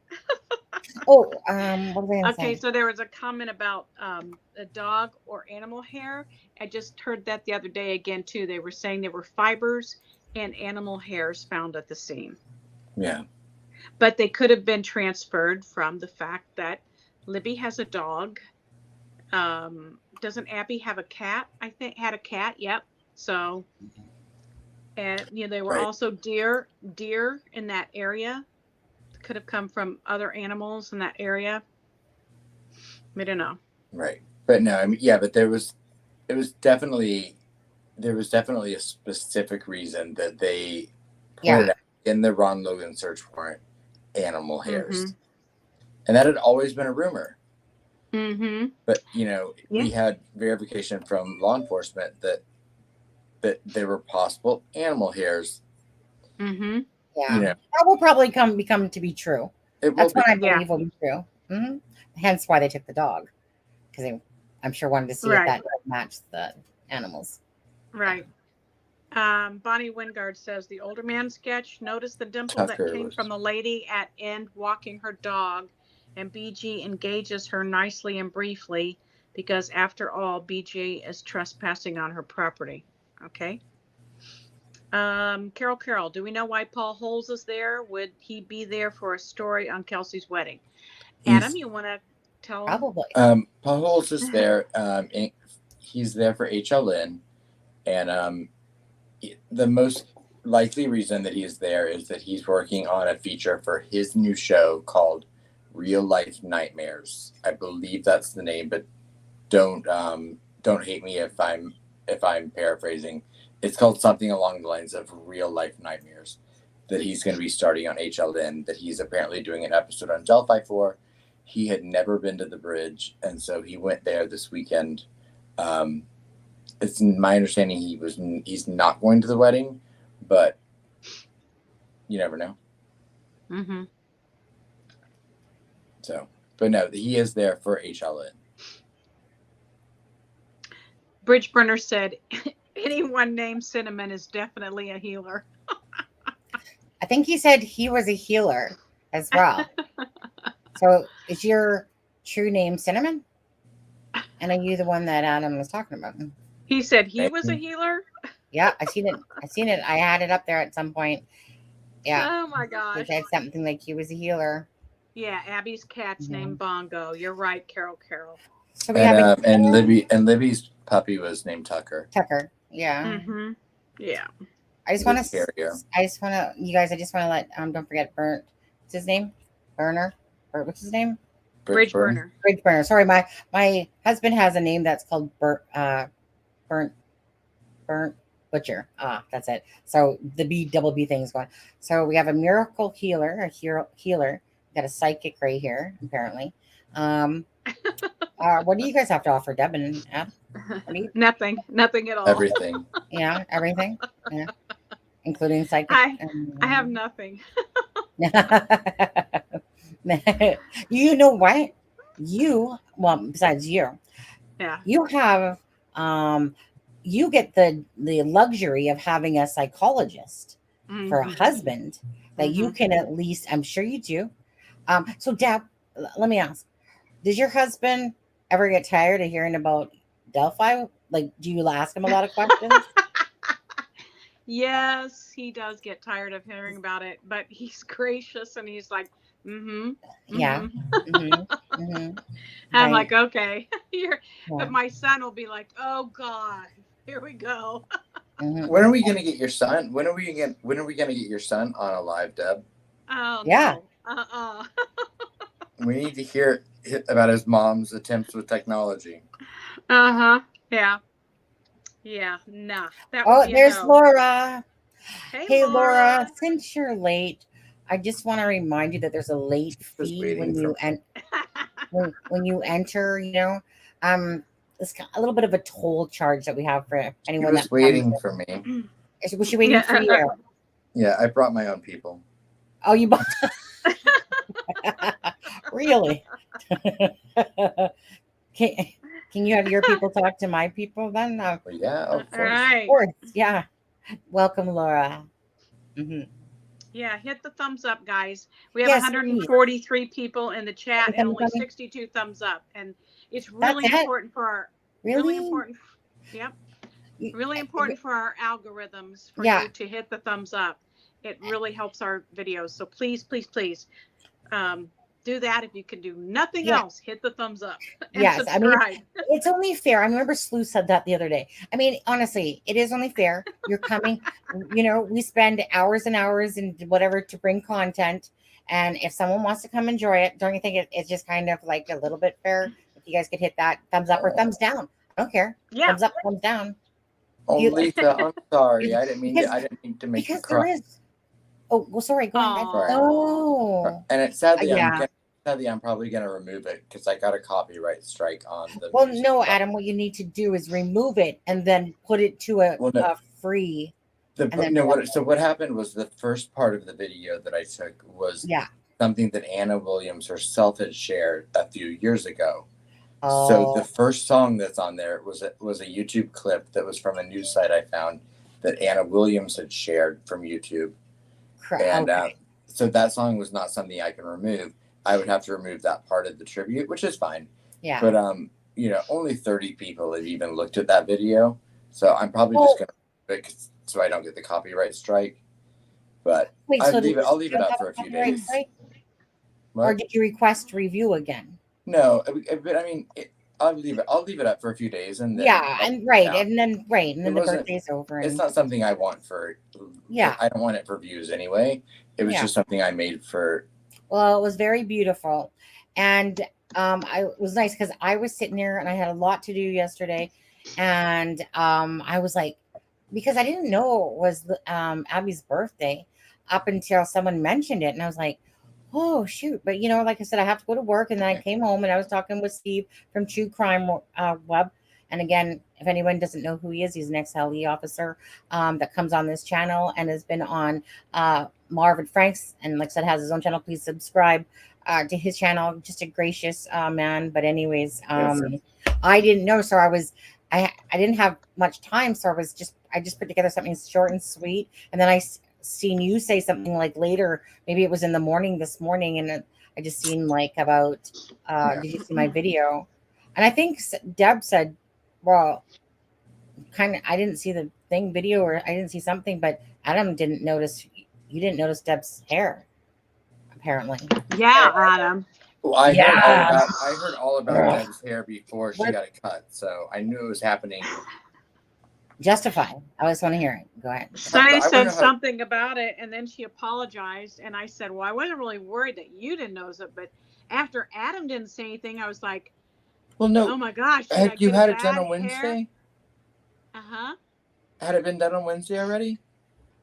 What was I gonna say? So there was a comment about a dog or animal hair. I just heard that the other day again too. They were saying there were fibers and animal hairs found at the scene. Yeah. But they could have been transferred from the fact that Libby has a dog. Doesn't Abby have a cat? I think had a cat. Yep. So, and they were also deer in that area. Could have come from other animals in that area. We don't know. Right. But no, I mean, but there was definitely a specific reason that they pointed out in the Ron Logan search warrant animal hairs. And that had always been a rumor. But we had verification from law enforcement that there were possible animal hairs. That will probably become to be true. That's what I believe will be true. Hence why they took the dog, because I'm sure wanted to see if that matched the animals. Right. Bonnie Wingard says the older man sketch. Notice the dimple that came from the lady at end walking her dog, and BG engages her nicely and briefly because after all, BG is trespassing on her property. Okay. Carol, do we know why Paul Holes is there? Would he be there for a story on Kelsi's wedding? Adam, you want to tell? Probably. Paul Holes is there. He's there for HLN, and the most likely reason that he's there is that he's working on a feature for his new show called Real Life Nightmares. I believe that's the name, but don't hate me if I'm paraphrasing. It's called something along the lines of Real Life Nightmares that he's going to be starting on HLN, that he's apparently doing an episode on Delphi for. He had never been to the bridge, and so he went there this weekend. It's my understanding he's not going to the wedding, but you never know. So, but no, he is there for HLN. Bridge Burner said, anyone named Cinnamon is definitely a healer. I think he said he was a healer as well. So is your true name Cinnamon? And are you the one that Adam was talking about? He said he was a healer. Yeah, I seen it. I had it up there at some point. Yeah. Oh my He gosh. said something like he was a healer. Yeah, Abby's cat's named Bongo. You're right, Carol. So we have and Libby's puppy was named Tucker. Tucker. Yeah. Yeah. I just want to. You guys. I just want to let. Don't forget Burnt. What's his name? Burner. What's his name? Bridge burner. Bridge burner. Sorry, my husband has a name that's called Burnt Butcher. That's it. So the B thing is going. So we have a miracle healer, a healer. We got a psychic right here, apparently. What do you guys have to offer, Deb and Ab? Nothing at all. Everything. Yeah, everything. Yeah, including psychic. I have nothing. You know what? Besides you, yeah, you have you get the luxury of having a psychologist for a husband that you can at least. I'm sure you do. So Deb, let me ask: does your husband ever get tired of hearing about Delphi? Like, do you ask him a lot of questions? Yes, he does get tired of hearing about it, but he's gracious and he's like, yeah. I'm like, okay. But my son will be like, oh God, here we go. When are we gonna get your son? When are we gonna get your son on a live, Deb? Oh yeah. No. We need to hear about his mom's attempts with technology. Yeah. Yeah. Nah. There's no. Laura. Hey, Laura. Since you're late, I just want to remind you that there's a late fee when you when you enter. You know, it's a little bit of a toll charge that we have for anyone that's waiting for me. Was she waiting for you? Yeah, I brought my own people. Oh, you bought? Really? Can you have your people talk to my people then? Well, yeah, of course. Right. Of course, yeah. Welcome, Laura. Yeah, hit the thumbs up, guys. We have 143 people in the chat and only 62 thumbs up, and it's really important for our really important for our algorithms for you to hit the thumbs up. It really helps our videos. So please, do that. If you can do nothing else, hit the thumbs up and subscribe. I mean, it's only fair. I remember Slew said that the other day. I mean, honestly, it is only fair. You're coming, we spend hours and hours and whatever to bring content. And if someone wants to come enjoy it, don't you think it's just kind of like a little bit fair if you guys could hit that thumbs up or thumbs down? I don't care. Yeah. Thumbs up, thumbs down. Oh, Lisa, I'm sorry. I didn't mean to make you cry. There is. Oh, well, sorry. Go ahead. Oh. And sadly, I'm probably going to remove it because I got a copyright strike on the. Well, no, Adam. What you need to do is remove it and then put it to a free. So what happened was the first part of the video that I took was something that Anna Williams herself had shared a few years ago. Oh. So the first song that's on there was a YouTube clip that was from a news site I found that Anna Williams had shared from YouTube. And so that song was not something I can remove. I would have to remove that part of the tribute, which is fine. Yeah. But only 30 people have even looked at that video, so I'm probably just gonna remove it so I don't get the copyright strike. But I'll leave it up for a few days. Or did you request review again? No, but I mean, I'll leave it up for a few days, and then and then the birthday's over. It's not something I want for. Yeah, I don't want it for views anyway. It was just something I made for. Well, it was very beautiful, and it was nice because I was sitting there and I had a lot to do yesterday, and I was like, because I didn't know it was Abby's birthday up until someone mentioned it, and I was like, oh shoot. But like I said, I have to go to work, and then I came home and I was talking with Steve from True Crime Web. And again, if anyone doesn't know who he is, he's an ex-LE officer that comes on this channel and has been on Marvin Franks, and like I said, has his own channel. Please subscribe to his channel. Just a gracious man. But anyways, I didn't know, so I didn't have much time, so I just put together something short and sweet, and then I seen you say something like later, maybe it was in the morning this morning, and I just seen like about did you see my video? And I think Deb said, well, kind of, I didn't see the thing video, or I didn't see something, but Adam didn't notice. You didn't notice Deb's hair, apparently. Yeah, Adam. Well, I Yeah. heard all about Deb's hair before she got it cut, so I knew it was happening. Justify. I always want to hear it. Go ahead. Sonny said something about it, and then she apologized, and I said, well, I wasn't really worried that you didn't notice it, but after Adam didn't say anything, I was like, well, no. Oh my gosh. You had it done on Wednesday? Uh-huh. Had it been done on Wednesday already?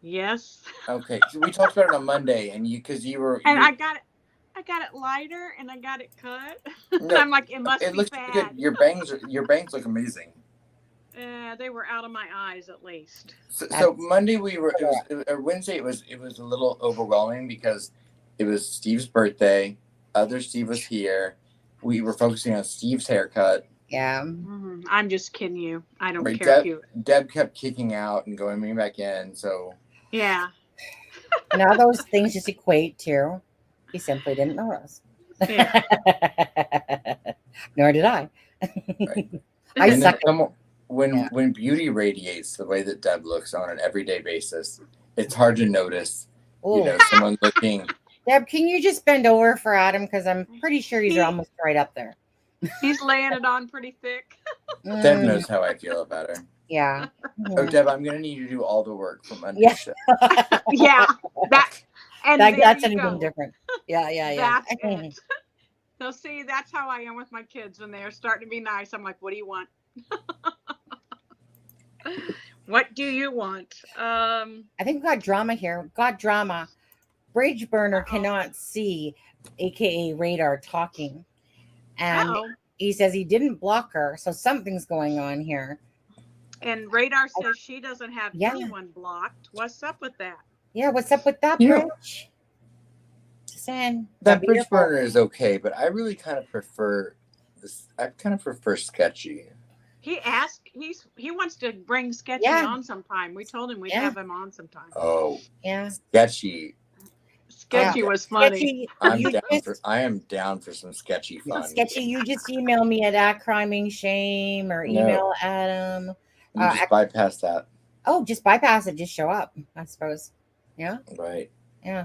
Yes. Okay. So we talked about it on Monday, and you were... And I got it lighter, and I got it cut. No, and I'm like, it must be looks bad. good. Your bangs look amazing. They were out of my eyes, at least. So Monday Wednesday it was a little overwhelming because it was Steve's birthday. Other Steve was here. We were focusing on Steve's haircut. Yeah. Mm-hmm. I'm just kidding you. I don't care if you... Deb kept kicking out and going back in, so... Yeah. And all those things just equate to he simply didn't notice. Yeah. Nor did I. Right. I suck. When beauty radiates the way that Deb looks on an everyday basis, it's hard to notice. Ooh. You know, someone looking... Deb, can you just bend over for Adam? Because I'm pretty sure he's almost right up there. He's laying it on pretty thick. Deb knows how I feel about her. Yeah. Oh, Deb, I'm going to need you to do all the work from under Yeah. Yeah. That's anything different. Yeah. That's it. So see, that's how I am with my kids when they're starting to be nice. I'm like, what do you want? What do you want? I think we got drama here. Got drama. Bridge burner cannot see, aka radar, talking. And he says he didn't block her, so something's going on here. And radar says she doesn't have anyone blocked. What's up with that? Yeah, what's up with that, Bridge? That bridge burner is okay, but I really kind of prefer this. I kind of prefer Sketchy. He asked. He wants to bring Sketchy on sometime. We told him we'd have him on sometime. Oh, yeah. Sketchy was funny. Sketchy, I am down for some sketchy fun. Sketchy, you just email me at Criming Shame or email Adam. You just bypass that. Oh, just bypass it. Just show up, I suppose. Yeah. Right. Yeah.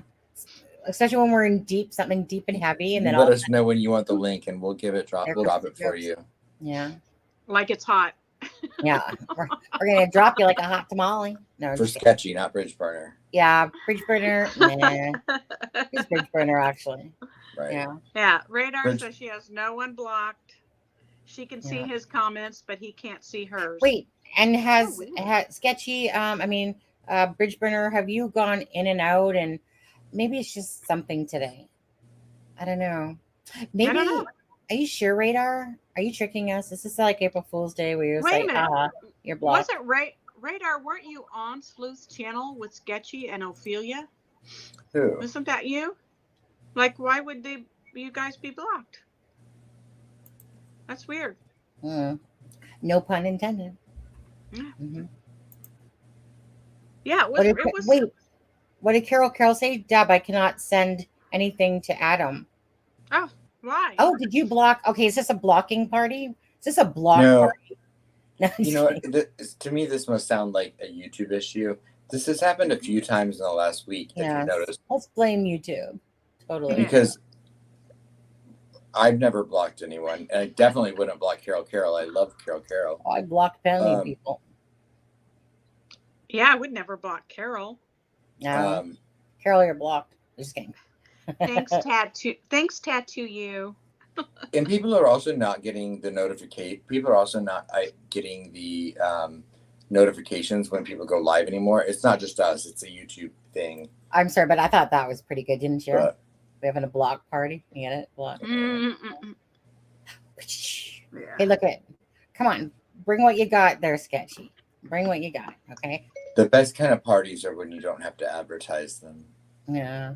Especially when we're in something deep and heavy, and then let us know when you want the link, and we'll drop it for you. Yeah. Like it's hot. Yeah. We're gonna drop you like a hot tamale. No. For Sketchy, not bridge burner. Yeah, bridge burner. Nah. It's bridge burner actually. Right. Yeah. Yeah. Radar says she has no one blocked. She can see his comments, but he can't see hers. Wait, and has Sketchy? Bridge burner. Have you gone in and out? And maybe it's just something today. I don't know. Maybe. I don't know. Are you sure, Radar? Are you tricking us? Is this like April Fool's Day where you're like, you're blocked? Was it Radar? Weren't you on Sleuth's channel with Sketchy and Ophelia? Who? Wasn't that you? Like, why would you guys be blocked? That's weird. No pun intended. Yeah. Mm-hmm. Yeah. Wait, what did Carol say? Deb, I cannot send anything to Adam. Oh, why? Oh, did you block? Okay, is this a blocking party? Is this a block party? No, you know what? To me, this must sound like a YouTube issue. This has happened a few times in the last week. Yeah, let's blame YouTube. Totally. Because I've never blocked anyone, and I definitely wouldn't block Carol. I love Carol. Oh, I blocked plenty of people. Yeah, I would never block Carol. No, Carol, you're blocked. Just kidding. Thanks, tattoo you. And people are also not getting the notification. People are also not getting the notifications when people go live anymore. It's not just us; it's a YouTube thing. I'm sorry, but I thought that was pretty good, didn't you? We're having a block party. You get it? Block. Yeah. Hey, look at it. Come on, bring what you got there, Sketchy. Bring what you got, okay? The best kind of parties are when you don't have to advertise them. Yeah.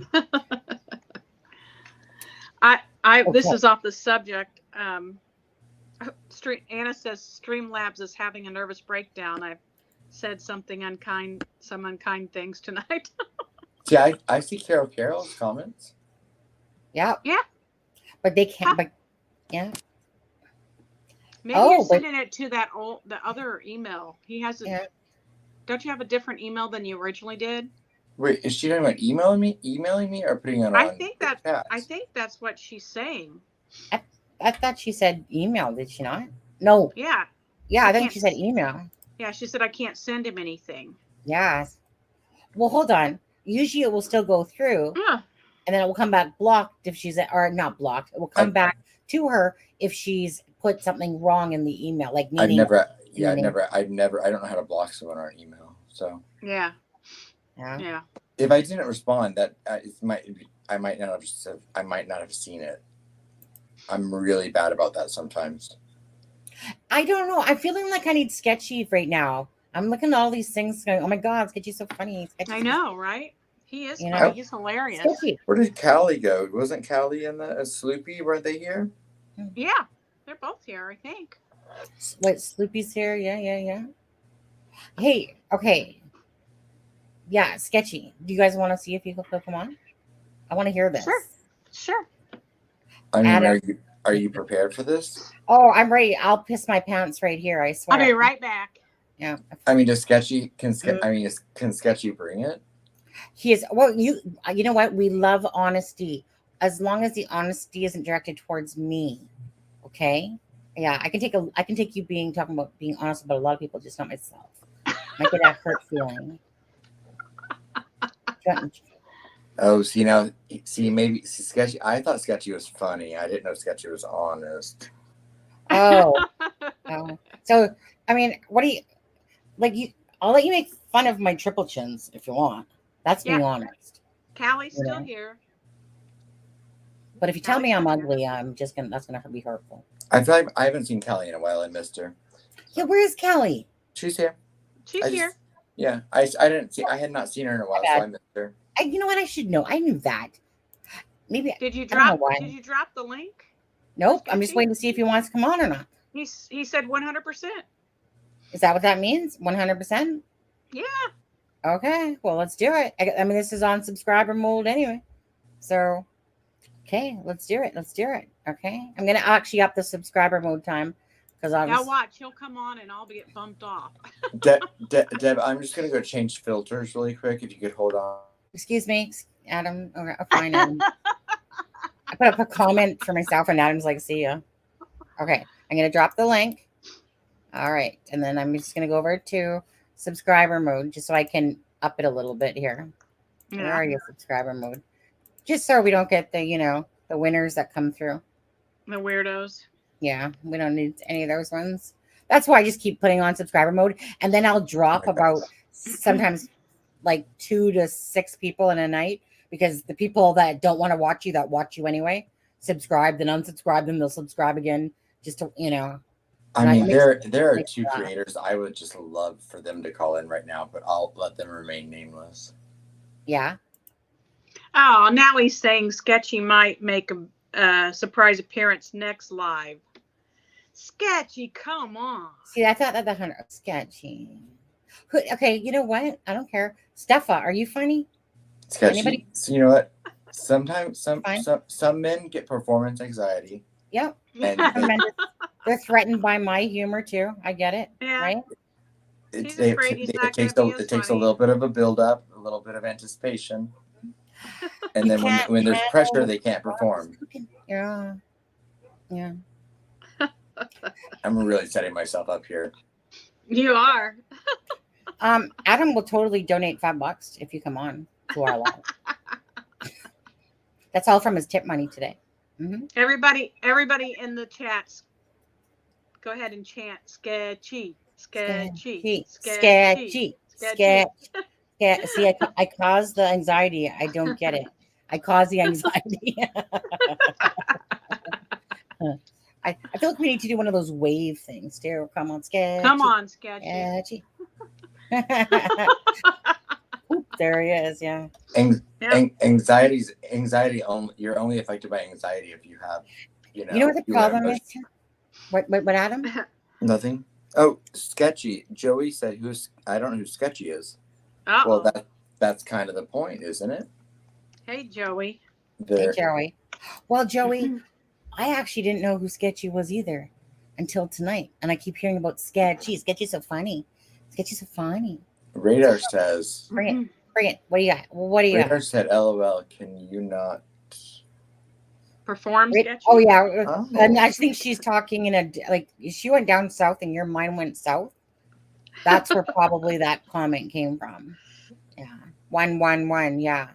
This is off the subject. Anna says Streamlabs is having a nervous breakdown. I've said some unkind things tonight. See, I see Carol's comments. Yeah. Yeah. But they can't. But yeah. Maybe you're sending it to the other email. He has a. Yeah. Don't you have a different email than you originally did? Wait, is she talking about emailing me, or putting it on? I think that's what she's saying. I thought she said email. Did she not? No. Yeah. Yeah, I think she said email. Yeah, she said I can't send him anything. Yes. Well, hold on. Usually it will still go through. Yeah. And then it will come back blocked if she's, or not blocked. It will come back to her if she's put something wrong in the email. Like I don't know how to block someone on email. So yeah. If I didn't respond, I might not have seen it. I'm really bad about that sometimes. I don't know. I'm feeling like I need Sketchy right now. I'm looking at all these things going, oh my God, Sketchy's so funny. I know, right? He is funny. He's hilarious. Sketchy. Where did Callie go? Wasn't Callie and Sloopy? Weren't they here? Yeah, they're both here, I think. What, Sloopy's here? Yeah. Hey, okay. Yeah, Sketchy. Do you guys want to see if you can come on? I want to hear this. Sure. I mean, are you prepared for this? Oh, I'm ready. I'll piss my pants right here. I swear. I'll be right back. Yeah. I mean, can Sketchy bring it? He is. Well, you know what? We love honesty, as long as the honesty isn't directed towards me. Okay. Yeah, I can take you talking about being honest about a lot of people, just not myself. Might get that hurt feeling. Oh, maybe Sketchy. I thought Sketchy was funny. I didn't know Sketchy was honest. Oh. So, I mean, what do you like? I'll let you make fun of my triple chins if you want. That's being honest. Callie's still here. But if you tell me I'm ugly, that's gonna be hurtful. I feel like I haven't seen Callie in a while. I missed her. Yeah, where's Kelly? She's here. She's here. Yeah, I had not seen her in a while, so I missed her. You know what? I should know. I knew that. Maybe. Did you drop the link? Nope. I'm just waiting to see if he wants to come on or not. He said 100%. Is that what that means? 100%? Yeah. Okay. Well, let's do it. I mean, this is on subscriber mode anyway. So, okay, let's do it. Okay. I'm gonna actually up the subscriber mode time because now watch. He'll come on and I'll get bumped off. Deb, I'm just gonna go change filters really quick. If you could hold on. Excuse me, Adam. Okay, fine. Adam. I put up a comment for myself, and Adam's like, "See ya." Okay, I'm gonna drop the link. All right, and then I'm just gonna go over to subscriber mode just so I can up it a little bit here. Yeah. Where are you, subscriber mode? Just so we don't get the winners that come through. The weirdos. Yeah, we don't need any of those ones. That's why I just keep putting on subscriber mode, and then I'll drop about sometimes like 2 to 6 people in a night, because the people that don't want to watch you, that watch you anyway, subscribe, then unsubscribe them, they'll subscribe again, just to I mean, there are 2 creators I would just love for them to call in right now, but I'll let them remain nameless. Yeah. Oh, now he's saying Sketchy might make a surprise appearance next live. Sketchy, come on. See, I thought that 100 Sketchy. Okay, you know what? I don't care. Steffa, are you funny? Sketchy. Anybody? So you know what? Sometimes some men get performance anxiety. Yep. And they're threatened by my humor too. I get it. Yeah. Right? It takes a little bit of a build up, a little bit of anticipation. And then when there's pressure, they can't perform. Yeah. I'm really setting myself up here. You are. Adam will totally donate $5 if you come on to our live. That's all from his tip money today. Mm-hmm. Everybody in the chats, go ahead and chant Sketchy. Sketchy. See, I cause the anxiety. I don't get it. I cause the anxiety. I feel like we need to do one of those wave things too. Come on, Sketchy. Come on, Sketchy. Oop, there he is. Yeah. Anxiety. You're only affected by anxiety if you have, You know what the problem is? What, Adam? Nothing. Oh, Sketchy. Joey said, I don't know who Sketchy is. Uh-oh. Well, that's kind of the point, isn't it? Hey, Joey. Hey, Joey. Well, Joey, I actually didn't know who Sketchy was either. until tonight. And I keep hearing about Sketchy. Sketchy's so funny. Sketchy's so funny. Radar says. Bring it. Bring it. What do you got? What do you Radar got? said, LOL, can you not perform Sketchy? Oh, yeah. Oh. And I think she's talking in a, like, she went down south and your mind went south. That's where probably that comment came from. Yeah. 111. Yeah.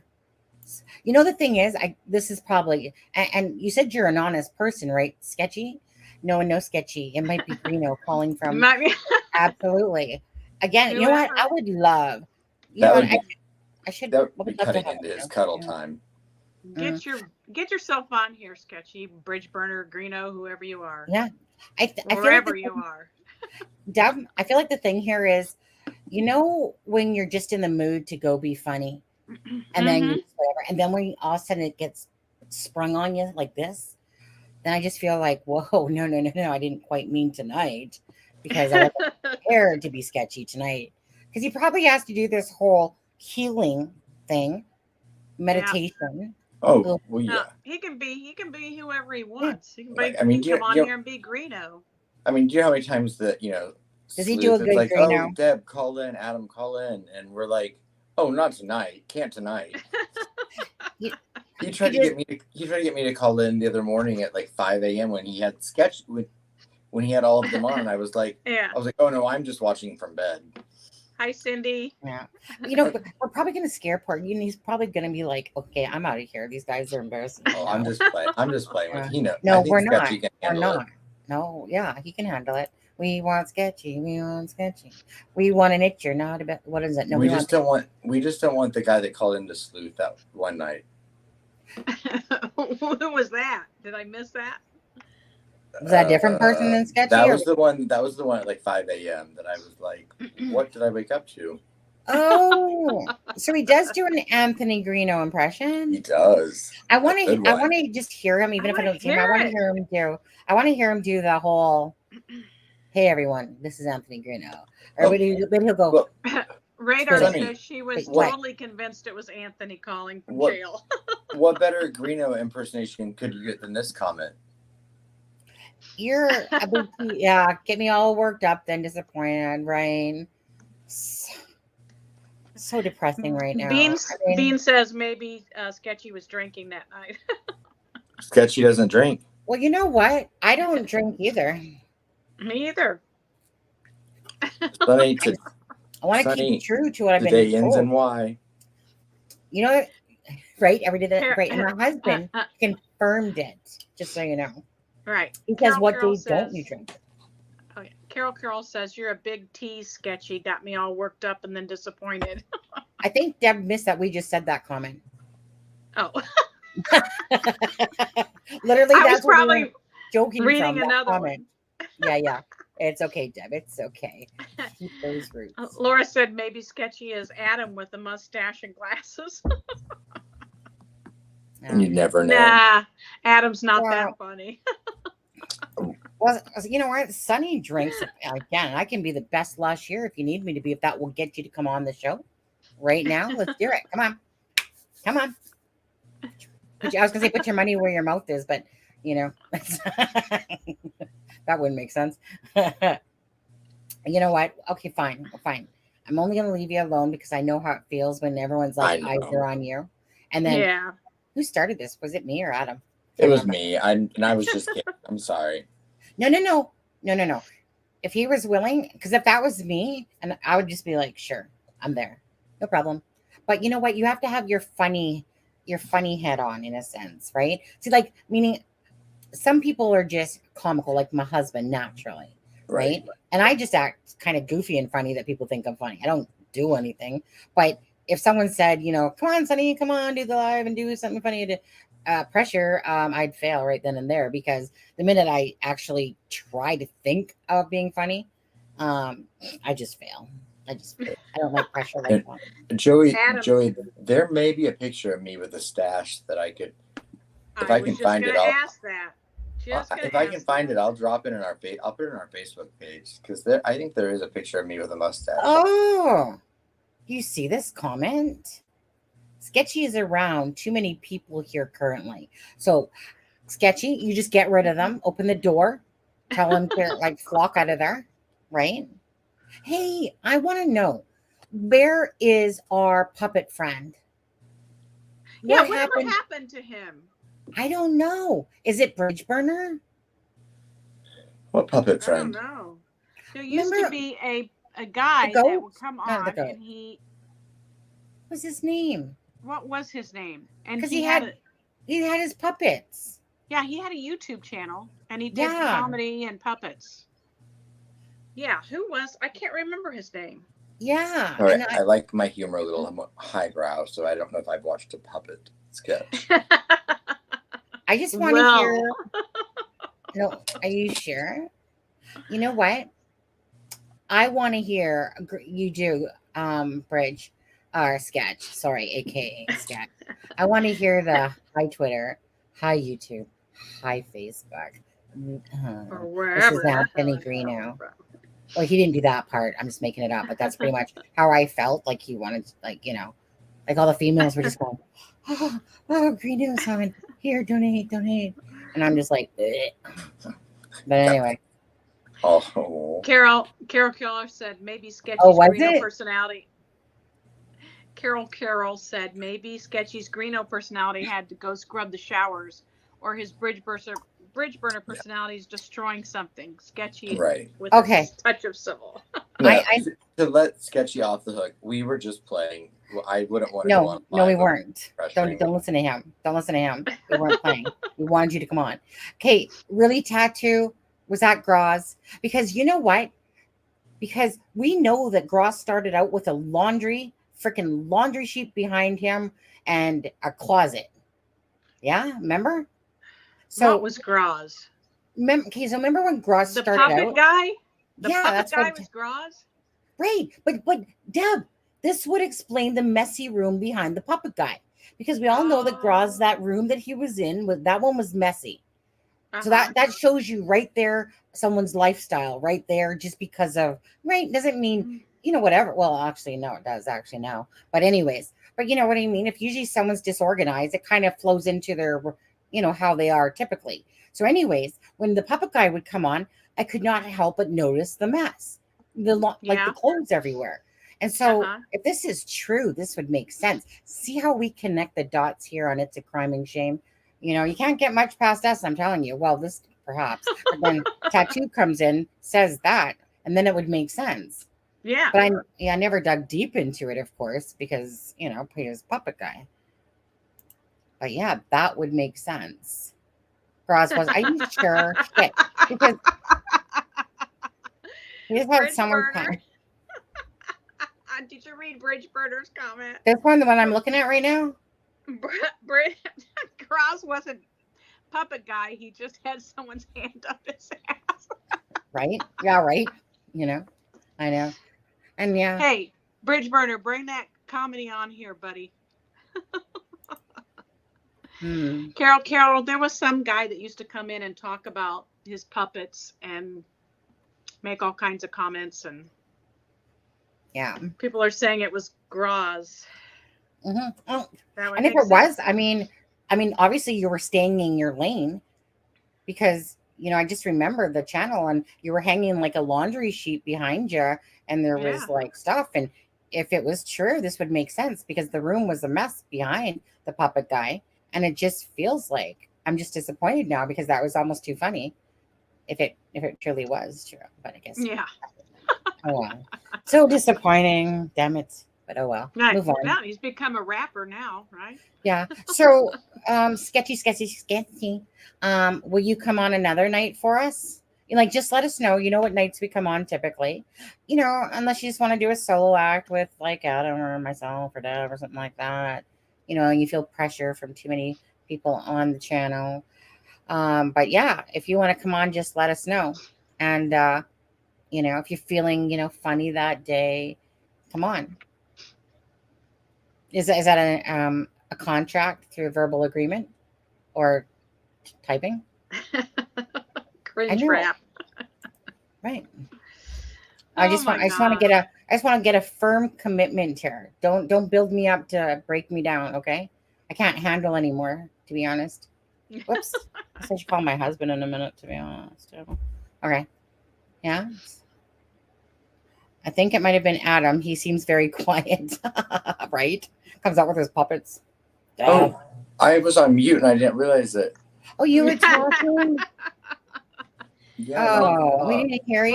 You know, the thing is, this is probably, and you said you're an honest person, right? Sketchy? No, Sketchy. It might be Reno calling from. Might be. Absolutely. Again, you know what? I would love. You That know would what? be, I should. that would would be love to cutting have into it, his you know? cuddle Yeah. time. Get yourself on here, Sketchy, Bridge Burner, Greeno, whoever you are. Yeah. I feel wherever like you are. Deb, I feel like the thing here is, you know, when you're just in the mood to go be funny, and then you just whatever, and then when all of a sudden it gets sprung on you like this, then I just feel like, whoa, no, I didn't quite mean tonight, because I wasn't prepared to be sketchy tonight. Because he probably has to do this whole healing thing, meditation. Oh, well, yeah. He can be whoever he wants. He can be, Like, I mean, he can come on here and be Greeno. I mean, do you know how many times that, you know, does he do a good like, Greeno? oh, Deb, call in, Adam, call in, and we're like, oh, not tonight, can't tonight. He tried to get me to call in the other morning at like 5 a.m. when he had when he had all of them on. I was like, oh no, I'm just watching from bed. Hi, Cindy. Yeah, you know, we're probably gonna scare poor. He's probably gonna be like, okay, I'm out of here. These guys are embarrassing. Oh, I'm just playing with. You know, no, we're not. We're not. No, yeah, he can handle it. We want Sketchy. We want Sketchy. We want an itcher, not a bit. What is it? No, we just don't want the guy that called in to sleuth that one night. Who was that? Did I miss that? Was that a different person than Sketchy? That was the one at like 5 a.m. that I was like, what did I wake up to? Oh, so he does do an Anthony Greeno impression. He does. I want to just hear him, even if I don't see him. I want to hear him do. I want to hear him do the whole. Hey everyone, this is Anthony Greeno. Or he'll go. Radar says she was totally convinced it was Anthony calling from jail. What better Greeno impersonation could you get than this comment? You're a big, yeah, get me all worked up, then disappointed, right? So depressing right now. Bean says maybe Sketchy was drinking that night. Sketchy doesn't drink. Well, you know what? I don't drink either. Me either. Sunny, I want to keep true to what I've been today told. ends and why. You know, right? Every day that, right? And my husband confirmed it, just so you know. Right. He says, what days don't you drink? Oh, yeah. Carol says, you're a big tease, Sketchy. Got me all worked up and then disappointed. I think Deb missed that. We just said that comment. Oh. Literally, that's probably what joking reading from, another comment. Yeah. It's okay, Deb. It's okay. Keep those roots. Laura said maybe Sketchy is Adam with a mustache and glasses. You never know. Nah, Adam's not that funny. Well, you know what? Sunny drinks again. I can be the best last year if you need me to be. If that will get you to come on the show right now, let's do it. Come on. I was gonna say put your money where your mouth is, but you know that wouldn't make sense. You know what? Okay, fine. I'm only gonna leave you alone because I know how it feels when everyone's like eyes are on you. And then who started this? Was it me or Adam? It was me. I was just kidding. I'm sorry. No. If he was willing, because if that was me, and I would just be like, sure, I'm there. No problem. But you know what? You have to have your funny head on in a sense, right? See, like, meaning some people are just comical, like my husband, naturally, right? And I just act kind of goofy and funny that people think I'm funny. I don't do anything. But if someone said, you know, come on, Sonny, come on, do the live and do something funny to pressure, I'd fail right then and there, because the minute I actually try to think of being funny, I just fail. I don't like pressure like that. Joey, there may be a picture of me with a stash that I could, if I can find it, if I can find it, I'll drop it in our I'll put it in our Facebook page, because I think there is a picture of me with a mustache. Oh, you see this comment? Sketchy is around too many people here currently. So Sketchy, you just get rid of them, open the door, tell him to like flock out of there, right? Hey, I want to know, where is our puppet friend? Yeah, whatever happened to him? I don't know. Is it Bridge Burner? What puppet friend? I don't know. There used to be a guy that would come on, and he. What's his name? What was his name? And Because he had his puppets. Yeah, he had a YouTube channel, and he did comedy and puppets. Yeah, who was? I can't remember his name. Yeah. All right, I like my humor a little highbrow, so I don't know if I've watched a puppet sketch. I just want to hear. No, are you sure? You know what? I want to hear you do Bridge or sketch. Sorry, aka sketch. I want to hear the hi Twitter, hi YouTube, hi Facebook. This is now Penny Greeno. Well, he didn't do that part. I'm just making it up, but that's pretty much how I felt. Like he wanted, like, you know, like all the females were just going, oh, Greeno's on here, donate. And I'm just like, ugh. But anyway. Oh. Carol Keller said maybe Sketchy's Greeno personality. Carol said maybe Sketchy's Greeno personality had to go scrub the showers, or his bridge burner personality is destroying something. Sketchy, with a touch of civil. No, to let Sketchy off the hook, we were just playing. I wouldn't want to go on. No, we weren't. Don't listen to him. Don't listen to him. We weren't playing. We wanted you to come on. Okay, really, Tattoo, was that Groz? Because you know what? Because we know that Groz started out with a freaking laundry sheet behind him and a closet. Yeah, remember? So what was Groz? Okay, so remember when Groz started out? The puppet guy? The puppet guy was Groz? Right. But Deb, this would explain the messy room behind the puppet guy. Because we all know that Groz, that room that he was in, that one was messy. So that shows you right there someone's lifestyle right there, just because of, doesn't mean, you know, whatever. Well, actually, no, it does actually no. But anyways, but you know what I mean? If usually someone's disorganized, it kind of flows into their, you know, how they are typically. So anyways, when the puppet guy would come on, I could not help but notice the mess, like the clothes everywhere. And so if this is true, this would make sense. See how we connect the dots here on It's a Crime and Shame? You know, you can't get much past us, I'm telling you. Well, this perhaps. But then Tattoo comes in, says that, and then it would make sense. Yeah. But I never dug deep into it, of course, because, you know, he was puppet guy. But yeah, that would make sense. Groz was, are you sure? Shit. Because he just had someone come. Did you read Bridge Burner's comment? This one, the one I'm looking at right now? Groz wasn't puppet guy. He just had someone's hand up his ass. Right? Yeah, right. You know, I know. And yeah. Hey, Bridge Burner, bring that comedy on here, buddy. Carol, there was some guy that used to come in and talk about his puppets and make all kinds of comments, and yeah, people are saying it was Groz. Oh, and if it was, I mean, obviously you were staying in your lane, because, you know, I just remember the channel and you were hanging like a laundry sheet behind you, and there was like stuff. And if it was true, this would make sense, because the room was a mess behind the puppet guy. And it just feels like I'm just disappointed now, because that was almost too funny. If it truly was true, but I guess. Yeah. Oh well. So disappointing. Damn it. But oh well. Move on. Well, he's become a rapper now, right? Yeah. So sketchy. Will you come on another night for us? Like, just let us know. You know what nights we come on typically. You know, unless you just want to do a solo act with like Adam or myself or Deb or something like that. You know, you feel pressure from too many people on the channel. But yeah, if you want to come on, just let us know. And you know, if you're feeling, you know, funny that day, come on. Is that a contract through a verbal agreement or typing? Cringe rap. Right. I just want to get a firm commitment here. Don't build me up to break me down, okay? I can't handle anymore, to be honest. Whoops. I should call my husband in a minute, to be honest. Okay. Yeah. I think it might have been Adam. He seems very quiet, right? Comes out with his puppets. Oh, I was on mute and I didn't realize it. Oh, you were talking? Yeah. Oh, we didn't hear you.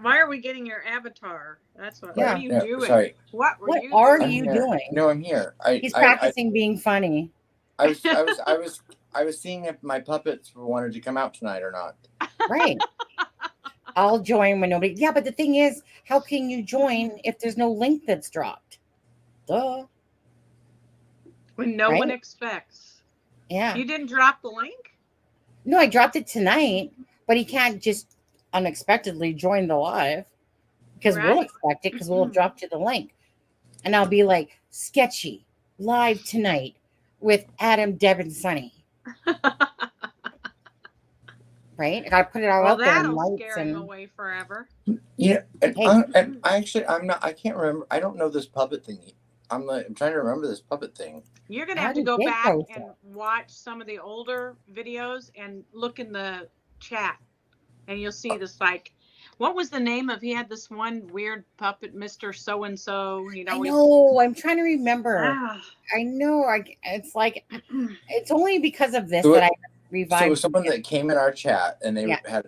Why are we getting your avatar? That's what. Yeah. What are you doing? Sorry. What are doing? you doing? No, I'm here. He's practicing being funny. I was seeing if my puppets wanted to come out tonight or not. Right. I'll join when nobody. Yeah, but the thing is, how can you join if there's no link that's dropped? Duh. When no one expects. Yeah. You didn't drop the link? No, I dropped it tonight, but he can't just unexpectedly join the live because we'll expect it because we'll have dropped you the link. And I'll be like, sketchy, live tonight with Adam, Deb, and Sunny. Right? I gotta put it all out there. That'll scare him away forever. Yeah, and I can't remember. I don't know this puppet thing. I'm trying to remember this puppet thing. You're gonna have to go back and watch some of the older videos and look in the chat, and you'll see this what was the name of? He had this one weird puppet, Mr. So and So. I know. I'm trying to remember. I know. It's like it's only because of this that I revived. So it was someone that came in our chat and they had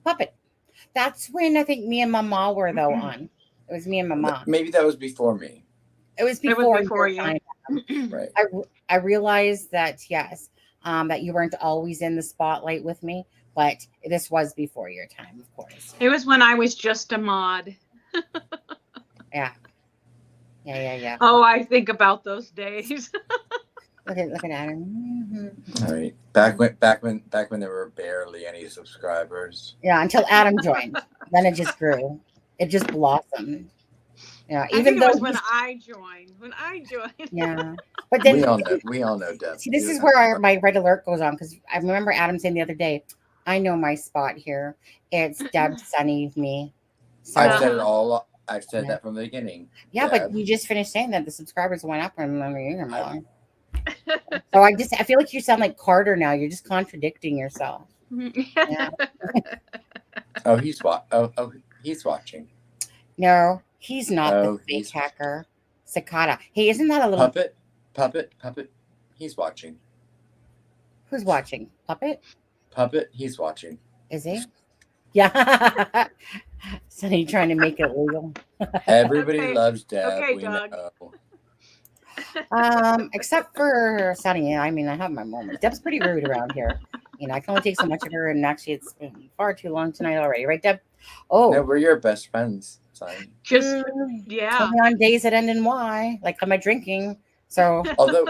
puppet. That's when I think me and Mama were though on. It was me and Mama. Maybe that was before me. It was before you. Right. I realized that that you weren't always in the spotlight with me, but this was before your time, of course. It was when I was just a mod. Yeah. Oh, I think about those days. Look at Adam. Mm-hmm. All right. Back when there were barely any subscribers. Yeah, until Adam joined. Then it just grew. It just blossomed. Yeah, even though it was when I joined. Yeah, but then we all know Deb. See, this is where my red alert goes on because I remember Adam saying the other day, "I know my spot here. It's Deb, Sunny, me." So, I've said it all. I've said that from the beginning. Yeah, Deb. But you just finished saying that the subscribers went up and so I feel like you sound like Carter now. You're just contradicting yourself. Yeah. He's watching. No. He's not the fake hacker. Cicada. Hey, isn't that a little puppet? He's watching. Who's watching? Puppet, he's watching. Is he? Yeah. Sonny trying to make it legal. Everybody loves Deb. Okay, Doug. Except for Sonny. I mean, I have my moments. Deb's pretty rude around here. I can only take so much of her, and actually, it's been far too long tonight already, right, Deb? Oh, no, we're your best friends. Just on days that end in Y, like am I drinking? So although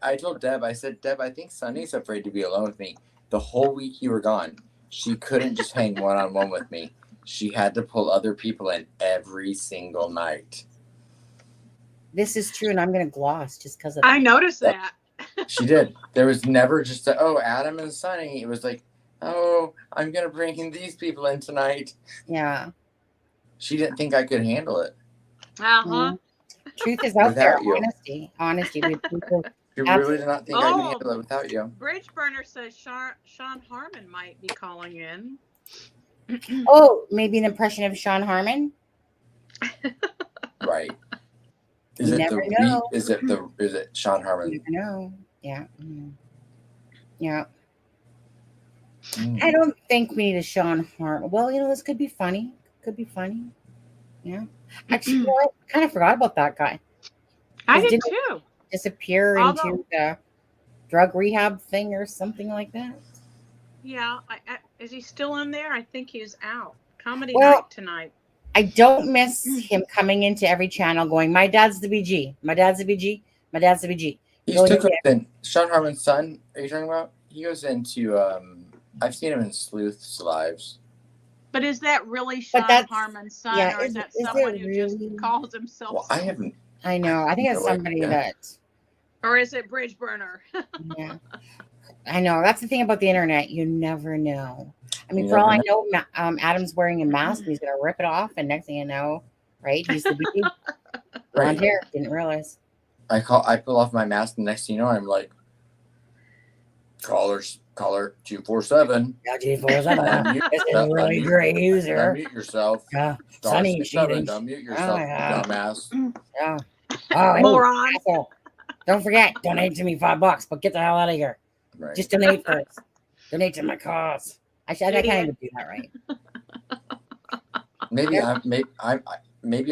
I told Deb, I said, Deb, I think Sunny's afraid to be alone with me. The whole week you were gone, she couldn't just hang one-on-one with me. She had to pull other people in every single night. This is true, and I'm gonna gloss just because of I noticed that. She did. There was never just Adam and Sunny. It was like, I'm gonna bring in these people in tonight. Yeah. She didn't think I could handle it. Truth is out there. You. Honesty. You really did not think I could handle it without you. Bridge Burner says Sean Harmon might be calling in. Oh, maybe an impression of Sean Harmon. Right. Is it Sean Harmon? You never know. Yeah. Yeah. I don't think we need a Sean Harmon. Well, this could be funny. Yeah. Actually, I kind of forgot about that guy. I did too. Disappear into the drug rehab thing or something like that. Yeah. Is he still in there? I think he's out. Comedy night tonight. I don't miss him coming into every channel going, my dad's the BG. My dad's the BG. My dad's the BG. He's took in Sean Harmon's son. Are you talking about? He goes into I've seen him in Sleuth's lives. But is that really Sean Harmon's son, or is that someone who just calls himself? Well, I haven't. I know. I think it's somebody that. Or is it Bridge Burner? Yeah, I know. That's the thing about the internet. You never know. I mean, for all I know, Adam's wearing a mask. And he's gonna rip it off, and next thing you know, right? He's the BG. Blonde hair. Didn't realize. I pull off my mask, and next thing you know, I'm like, callers. caller 247. Yeah, 247. This is a really great user. Unmute yourself. Yeah. Star Sunny, 67. she Unmute yourself, dumbass. Yeah. Oh, Moron. Asshole. Don't forget, donate to me $5, but get the hell out of here. Right. Just donate first. Donate to my cause. I can't even do that right. Maybe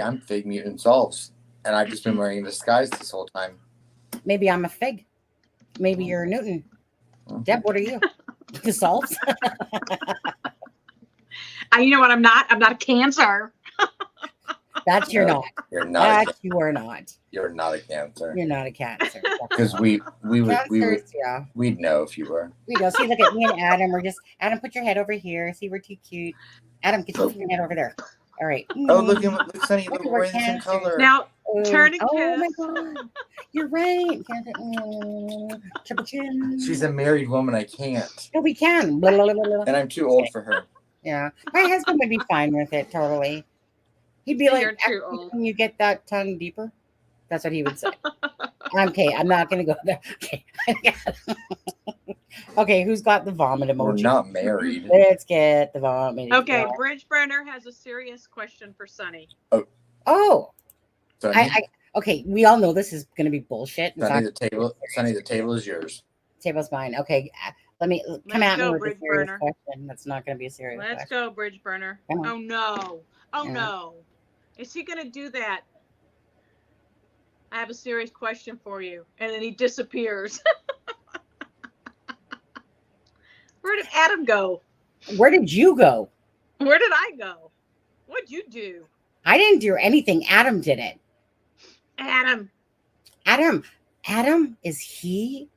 I'm fake mutant solves, and I've just been wearing a disguise this whole time. Maybe I'm a fig. Maybe you're a Newton. Deb, what are you? The solves? You know what? I'm not a Cancer. That's you're not. You're not. That you are not. You're not a Cancer. You're not a Cancer. Because we'd know if you were. We go. See, look at me and Adam. We're just Adam. Put your head over here. See, we're too cute. Adam, get your head over there. All right. Oh, look, Sunny. Look, we're in the same color. Now, turn and oh kiss. my God, you're right. Triple chin. She's a married woman. I can't. No, we can. Blah, blah, blah, blah. And I'm too old for her. Yeah, my husband would be fine with it. Totally. He'd be like, You're too old. "Can you get that tongue deeper?" That's what he would say. Okay, I'm not going to go there. Okay. Okay, who's got the vomit emoji? We're not married. Let's get the vomit. Okay, Bridgeburner has a serious question for Sunny. Oh. Sunny, Okay, we all know this is going to be bullshit. Sunny, the table is yours. Table's mine. Okay, let me come Let's at me go, with a serious Bridgeburner. question. That's not going to be a serious Let's question. go, Bridgeburner. Come on. Oh no. Oh Yeah. no. Is he gonna do that? I have a serious question for you. And then he disappears. Where did Adam go? Where did you go? Where did I go? What'd you do? I didn't do anything. Adam did it. Adam. Adam, is he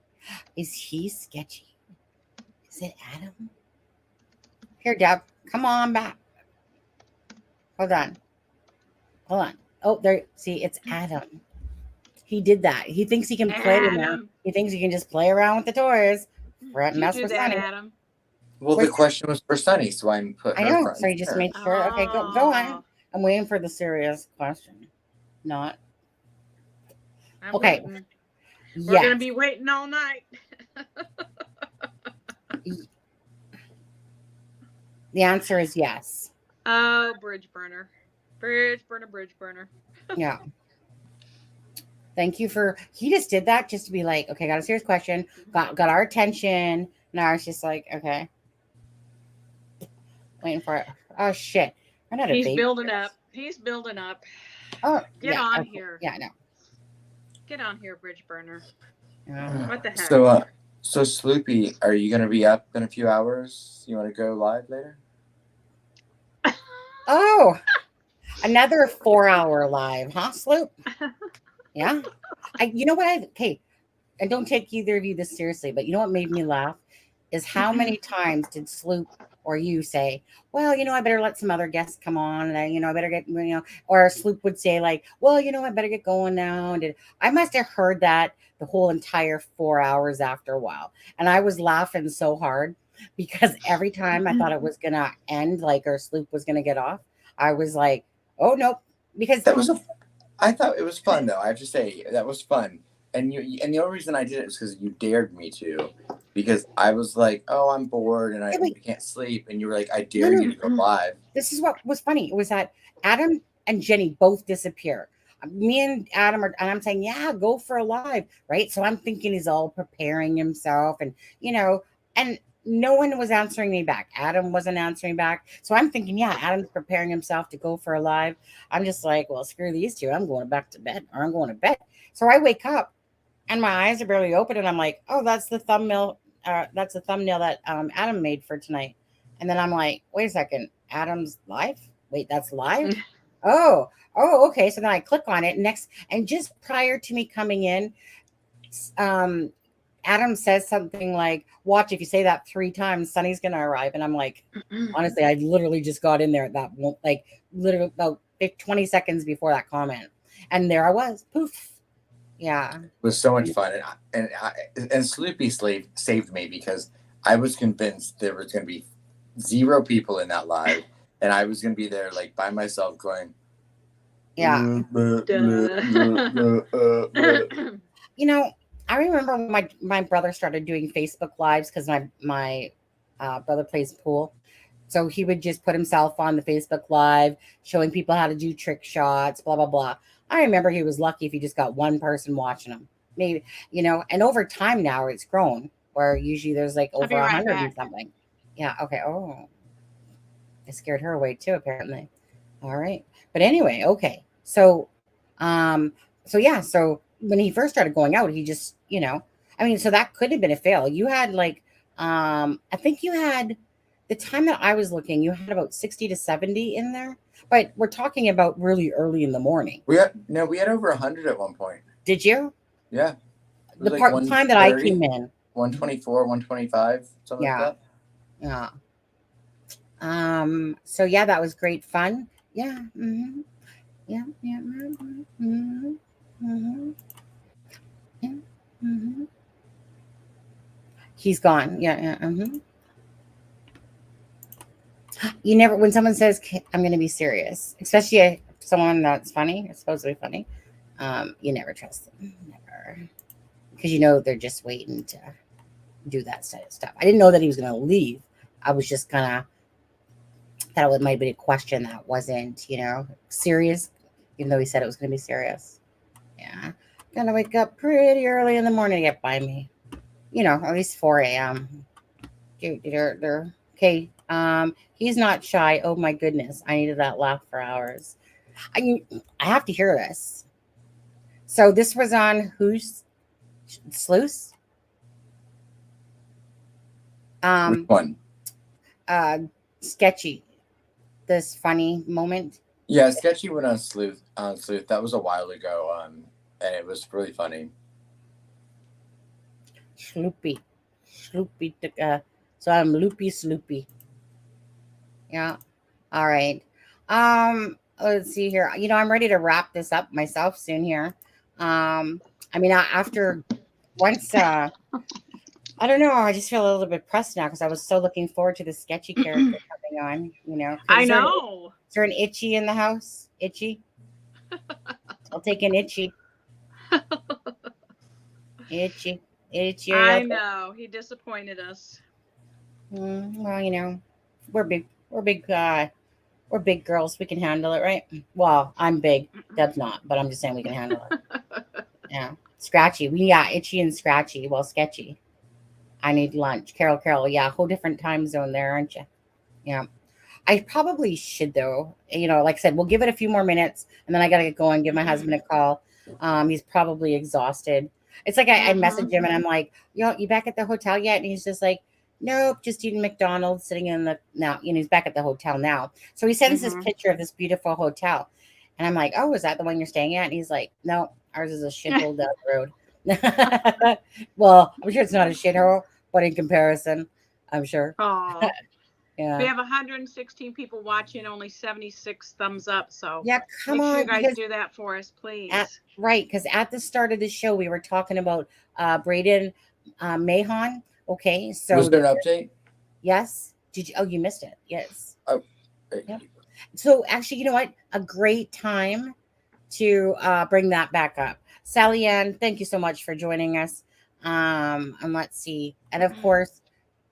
sketchy? Is it Adam? Here, Deb, come on back. Hold on. Oh, there. See, it's Adam. He did that. He thinks he can play around. He thinks he can just play around with the toys. Mess with Sunny. Adam. Well, the question was for Sunny, so I'm putting. I know. So you just made sure. Okay, go on. I'm waiting for the serious question. Not. I'm Okay. waiting. We're Yeah. gonna be waiting all night. The answer is yes. Oh, Bridgeburner. Bridgeburner. Yeah. Thank you for. He just did that just to be like, okay, got a serious question, got our attention. Now it's just like, okay, waiting for it. Oh shit! He's building up. He's building up. Oh, Get on here. Yeah, I know. Get on here, Bridgeburner. Yeah. What the heck? So Sloopy, are you gonna be up in a few hours? You want to go live later? Oh, another 4-hour live, huh, Sloop? Yeah. You know what? Okay, and don't take either of you this seriously, but you know what made me laugh is how many times did Sloop or you say, well, I better let some other guests come on, and I better get, or Sloop would say like, well, I better get going now. And I must have heard that the whole entire 4 hours after a while. And I was laughing so hard because every time I thought it was going to end, like, or Sloop was going to get off, I was like, oh, nope. Because I thought it was fun, though. I have to say, that was fun. And the only reason I did it was because you dared me to. Because I was like, oh, I'm bored and I can't sleep. And you were like, I dare you to go live. This is what was funny. It was that Adam and Jenny both disappear. Me and Adam and I'm saying, yeah, go for a live, right? So I'm thinking he's all preparing himself and, and no one was answering me back. Adam wasn't answering back. So I'm thinking, yeah, Adam's preparing himself to go for a live. I'm just like, well, screw these two. I'm going back to bed or I'm going to bed. So I wake up and my eyes are barely open and I'm like, oh, that's the thumbnail. That's the thumbnail that Adam made for tonight. And then I'm like, wait a second, Adam's live? Wait, that's live? Oh, okay. So then I click on it and just prior to me coming in, Adam says something like, watch, if you say that 3 times, Sunny's going to arrive. And I'm like, honestly, I literally just got in there at that, like literally about 20 seconds before that comment. And there I was, poof. Yeah. It was so much fun. And Sloopy saved me because I was convinced there was going to be 0 people in that live. And I was going to be there like by myself going, yeah. I remember when my brother started doing Facebook lives because my brother plays pool. So he would just put himself on the Facebook live, showing people how to do trick shots, blah blah blah. I remember he was lucky if he just got one person watching him. Maybe, and over time now it's grown where usually there's like I'll over be right 100 and back. something. Yeah. Okay. Oh, I scared her away too. Apparently. All right. But anyway, okay. Um, so yeah. So when he first started going out, he just, I mean, so that could have been a fail. You had like, I think you had the time that I was looking, you had about 60 to 70 in there, but we're talking about really early in the morning. We had over 100 at one point. Did you? Yeah. The time that I came in. 124, 125, something like that. Yeah. So yeah, that was great fun. Yeah. Mm-hmm. Yeah. Yeah. Mm-hmm. Mm-hmm. Yeah. Mm-hmm. He's gone. Yeah. Yeah. Mm-hmm. You never, when someone says, I'm going to be serious, especially someone that's funny, or supposedly funny, you never trust them. Never. Because they're just waiting to do that stuff. I didn't know that he was going to leave. I was just kind of, thought it might be a question that wasn't, serious, even though he said it was going to be serious. Yeah. Gonna wake up pretty early in the morning to get by me. At least 4 a.m. They're okay. He's not shy. Oh my goodness. I needed that laugh for hours. I have to hear this. So this was on who's Sluice? Which one? Sketchy. This funny moment. Yeah, Sketchy went on Sleuth. That was a while ago. And it was really funny. Sloopy. So I'm loopy sloopy. Yeah. All right. Let's see here. I'm ready to wrap this up myself soon here. I mean, after once, I don't know. I just feel a little bit pressed now because I was so looking forward to the Sketchy character coming on. I know. Is there an Itchy in the house? Itchy? I'll take an Itchy. Itchy. I know. He disappointed us. Well, we're big. We're big girls. We can handle it, right? Well, I'm big. Deb's not, but I'm just saying we can handle it. Yeah. Scratchy. Itchy and Scratchy. Well, Sketchy. I need lunch. Carol. Yeah, whole different time zone there, aren't you? Yeah. I probably should, though. Like I said, we'll give it a few more minutes, and then I got to get going, give my husband a call. He's probably exhausted. It's like I message him, and I'm like, you back at the hotel yet? And he's just like, nope, just eating McDonald's, sitting in the, now, he's back at the hotel now. So he sends this picture of this beautiful hotel. And I'm like, oh, is that the one you're staying at? And he's like, no, ours is a shithole down the road. Well, I'm sure it's not a shithole, but in comparison, I'm sure. Oh. Yeah. We have 116 people watching, only 76 thumbs up. So yeah, make sure you guys do that for us, please. Right, because at the start of the show, we were talking about Braden Mahon. Okay, so was there an update? Yes. Did you? Oh, you missed it. Yes. Oh. Yep. So actually, you know what? A great time to bring that back up. Sally Ann, thank you so much for joining us. And let's see. And of course,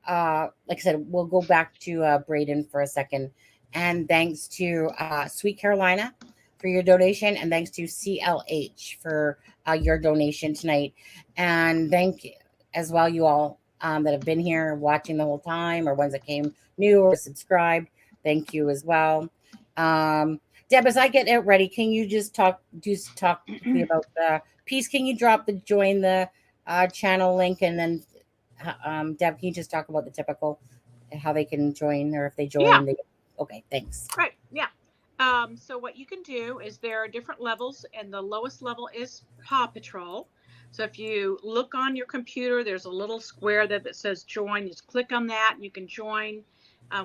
like I said, we'll go back to Braden for a second. And thanks to Sweet Carolina for your donation. And thanks to CLH for your donation tonight. And thank you as well, you all that have been here watching the whole time, or ones that came new or subscribed. Thank you as well. Deb, as I get it ready, can you just talk quickly about the piece? Can you join the channel link, and then Deb, can you just talk about the typical, how they can join, or if they join? Yeah. Okay, thanks. Right. Yeah. So what you can do is there are different levels, and the lowest level is Paw Patrol. So if you look on your computer, there's a little square that says join. Just click on that. You can join.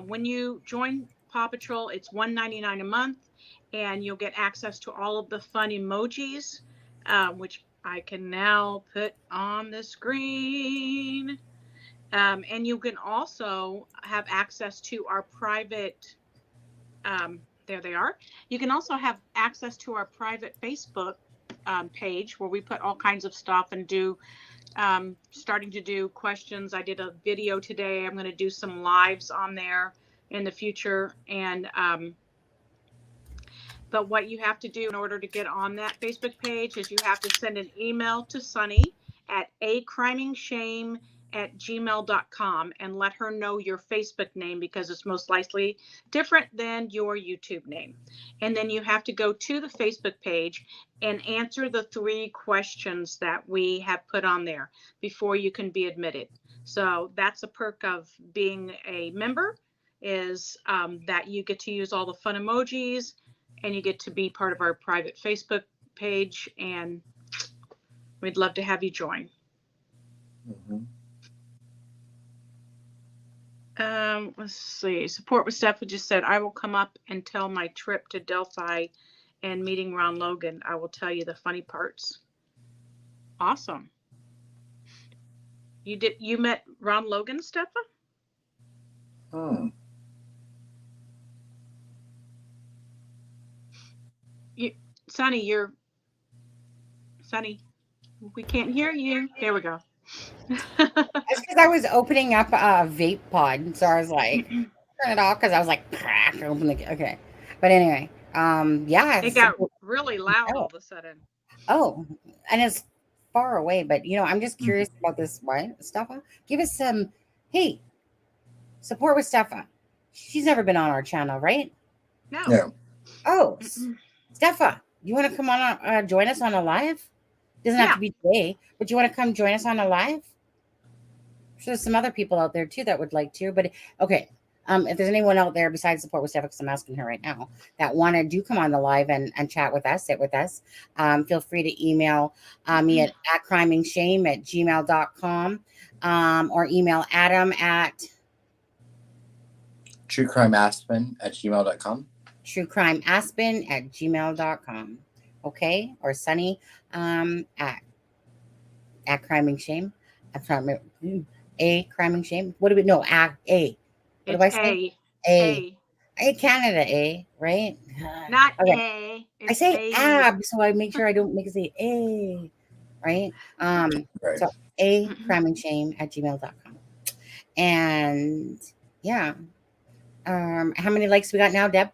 When you join Paw Patrol, it's $1.99 a month, and you'll get access to all of the fun emojis, which I can now put on the screen. And you can also have access to our private, there they are. You can also have access to our private Facebook page, where we put all kinds of stuff and do starting to do questions. I did a video today. I'm going to do some lives on there in the future. And but what you have to do in order to get on that Facebook page is you have to send an email to Sunny at acrimingshame@gmail.com and let her know your Facebook name, because it's most likely different than your YouTube name. And then you have to go to the Facebook page and answer the 3 questions that we have put on there before you can be admitted. So that's a perk of being a member, is that you get to use all the fun emojis, and you get to be part of our private Facebook page, and we'd love to have you join. Let's see. Support with Steph just said, I will come up and tell my trip to Delphi and meeting Ron Logan. I will tell you the funny parts. Awesome. You met Ron Logan, Steph? Sonny, we can't hear you. There we go. That's because I was opening up a vape pod, so I was like, turn it off, because I was like, okay. But anyway, yeah. It got really loud all of a sudden. Oh, and it's far away, but I'm just curious about this. What, Steffa? Give us some, hey, support with Steffa. She's never been on our channel, right? No. Oh, Steffa, you want to come on, join us on a live? Doesn't have to be today, but you want to come join us on a live? So there's some other people out there too that would like to, but okay. If there's anyone out there besides support with Steffa, because I'm asking her right now, that want to come on the live and chat with us, sit with us, feel free to email me at crimingshame@gmail.com, or email Adam at truecrimeaspen@gmail.com. truecrimeaspen@gmail.com. Okay, or Sunny at Crime and Shame. I'm trying to A Crime and Shame. What do we know? A. What do I say? A Canada, A, right? Not okay. A. I say ab, so I make sure I don't make it say A, right? Right. So A Crime and Shame @gmail.com. And yeah. How many likes we got now, Deb?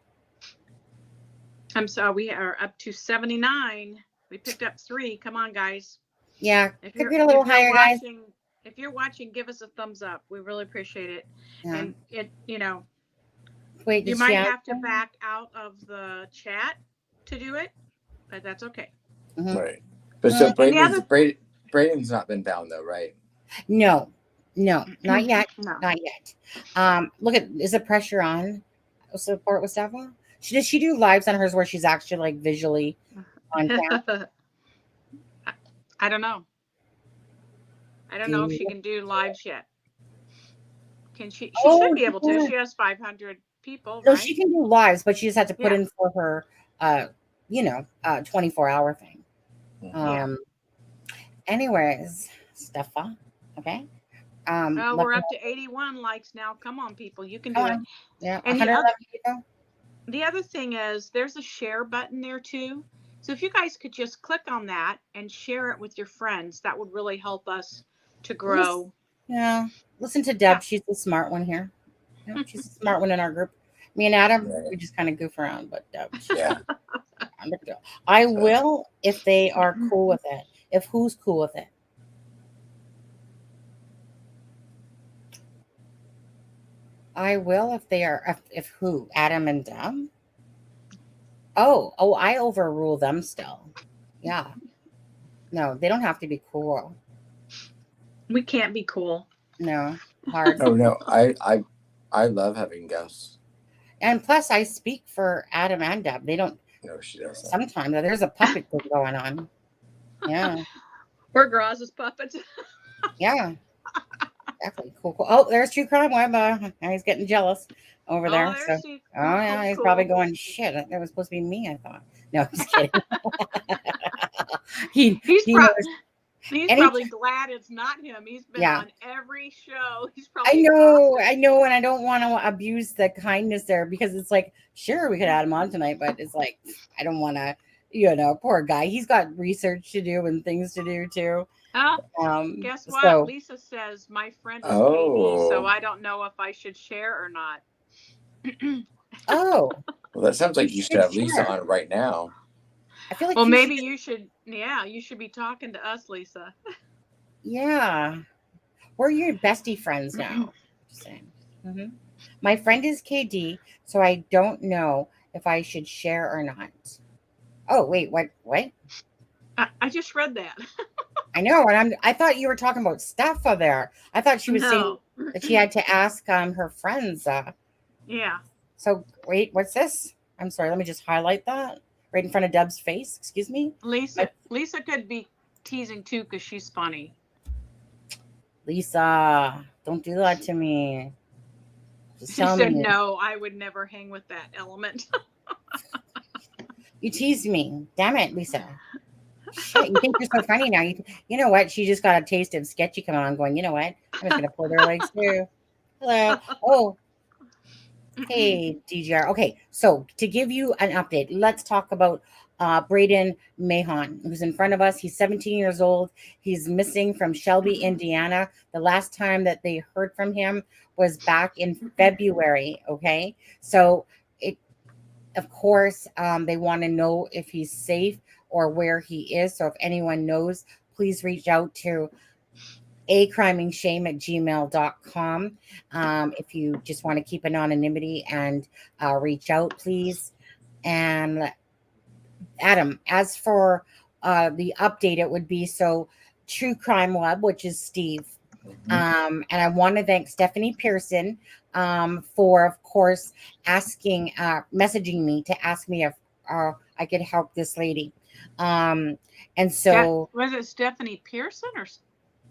I'm sorry, we are up to 79. We picked up 3. Come on, guys. Yeah, could get a little higher, guys. If you're watching, give us a thumbs up. We really appreciate it. Yeah. And it, wait, you might have to back out of the chat to do it, but that's okay. Right. But so Braden's not been down though, right? No, not yet. No. Not yet. Look is the pressure on? Support with Steffa? Does she do lives on hers where she's actually like visually on camera? I don't know. I don't know if she can do lives yet. Can she? She should be able to. She has 500 people. No, right? she can do lives, but she just had to put in for her, 24-hour thing. Anyways, Steffa. Okay. Well, we're up to 81 likes now. Come on, people. You can do it. Yeah. And the other thing is there's a share button there too. So if you guys could just click on that and share it with your friends, that would really help us to grow. Listen to Deb. She's the smart one here. She's the smart one in our group. Me and Adam, we just kind of goof around, but Deb. I will if they are cool with it. If who's cool with it. I will if they are. If who? Adam and Deb. Oh, I overrule them still. Yeah. No, they don't have to be cool. We can't be cool. No, hard. Oh no, I love having guests. And plus, I speak for Adam and Deb. They don't. No, she doesn't. Sometimes there's a puppet thing going on. Yeah. We're Graz's puppets. Yeah. Definitely cool. Oh, there's True Crime Web. Now he's getting jealous over there. He's probably going, shit, that was supposed to be me, I thought. No, I'm just kidding. He's probably glad it's not him. He's been on every show. He's probably I know, and I don't want to abuse the kindness there, because it's like, sure, we could add him on tonight, but it's like, I don't want to, poor guy. He's got research to do and things to do too. Guess what? So, Lisa says my friend is KD, so Oh, I don't know if I should share or not. oh, well, that sounds you like you should should have Lisa share. on right now. I feel like Well, you should. maybe you should. Yeah, you should be talking to us, Lisa. Yeah, we're your bestie friends now. Just saying. Hmm. My friend is KD, so I don't know if I should share or not. Oh, wait, what? What? I just read that. I know, and I thought you were talking about Steffa there. I thought she was saying No. that she had to ask her friends. Yeah. So wait, what's this? I'm sorry. Let me just highlight that right in front of Deb's face. Excuse me, Lisa could be teasing too because she's funny. Lisa. Don't do that to me. Just She tell said, me. no, I would never hang with that element. You teased me. Damn it, Lisa. Shit, you think you're so funny now. You know what? She just got a taste of sketchy coming on, going, you know what? I'm just going to pull their legs too. Hello. Oh, hey, DGR. Okay, so to give you an update, let's talk about Braden Mahon, who's in front of us. He's 17 years old. He's missing from Shelby, Indiana. The last time that they heard from him was back in February. Okay, so of course, they want to know if he's safe or where he is. So if anyone knows, please reach out to acrimingshame@gmail.com. If you just want to keep anonymity and reach out, please. And Adam, as for the update, it would be so True Crime Web, which is Steve. And I want to thank Stephanie Pearson for, of course, messaging me to ask me if I could help this lady. And so, was it Stephanie Pearson or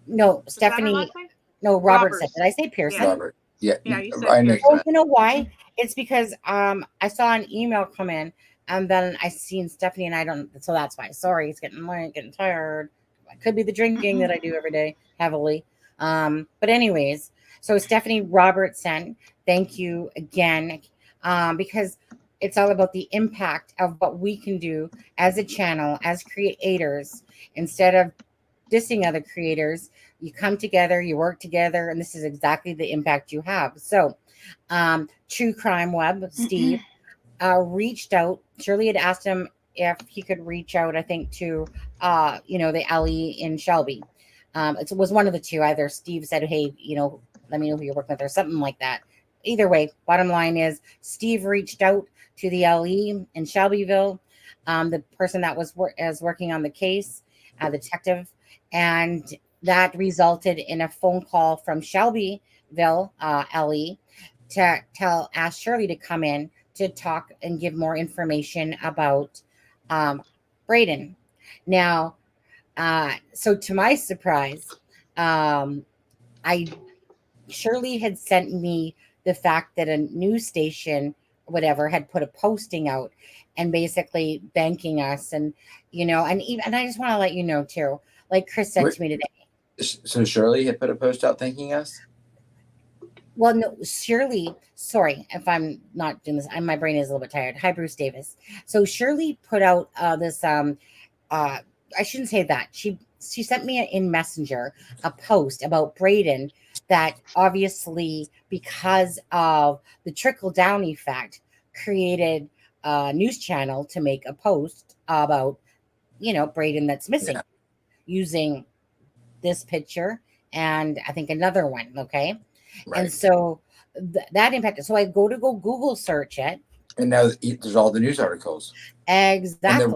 no, is that her Stephanie, last name? no, Robert said. Did I say Pearson? Robert. Yeah, Yeah, you said I know. Pearson. Oh, you know why? It's because I saw an email come in, and then I seen Stephanie, and I don't. So that's why. Sorry, it's getting late, getting tired. It could be the drinking that I do every day heavily. But anyways, so Stephanie Robertson, thank you again, because it's all about the impact of what we can do as a channel, as creators, instead of dissing other creators. You come together, you work together, and this is exactly the impact you have. So, True Crime Web, Steve, reached out. Shirley had asked him if he could reach out, I think, to, the LE in Shelby. It was one of the two. Either Steve said, hey, let me know who you're working with or something like that. Either way, bottom line is Steve reached out to the LE in Shelbyville, the person that was working on the case, detective, and that resulted in a phone call from Shelbyville LE to ask Shirley to come in to talk and give more information about Braden. Now, so to my surprise, Shirley had sent me the fact that a news station, whatever, had put a posting out and basically thanking us, and and I just want to let you know too, like Chris said to me today. So Shirley had put a post out thanking us? Well, no, Shirley, sorry if I'm not doing this. My brain is a little bit tired. Hi, Bruce Davis. So Shirley put out this, I shouldn't say that. She sent me in Messenger a post about Braden that obviously, because of the trickle down effect, created a news channel to make a post about, Braden that's missing, using this picture and I think another one. Okay. Right. And so that impacted. So I go Google search it. And now there's all the news articles. Exactly. And there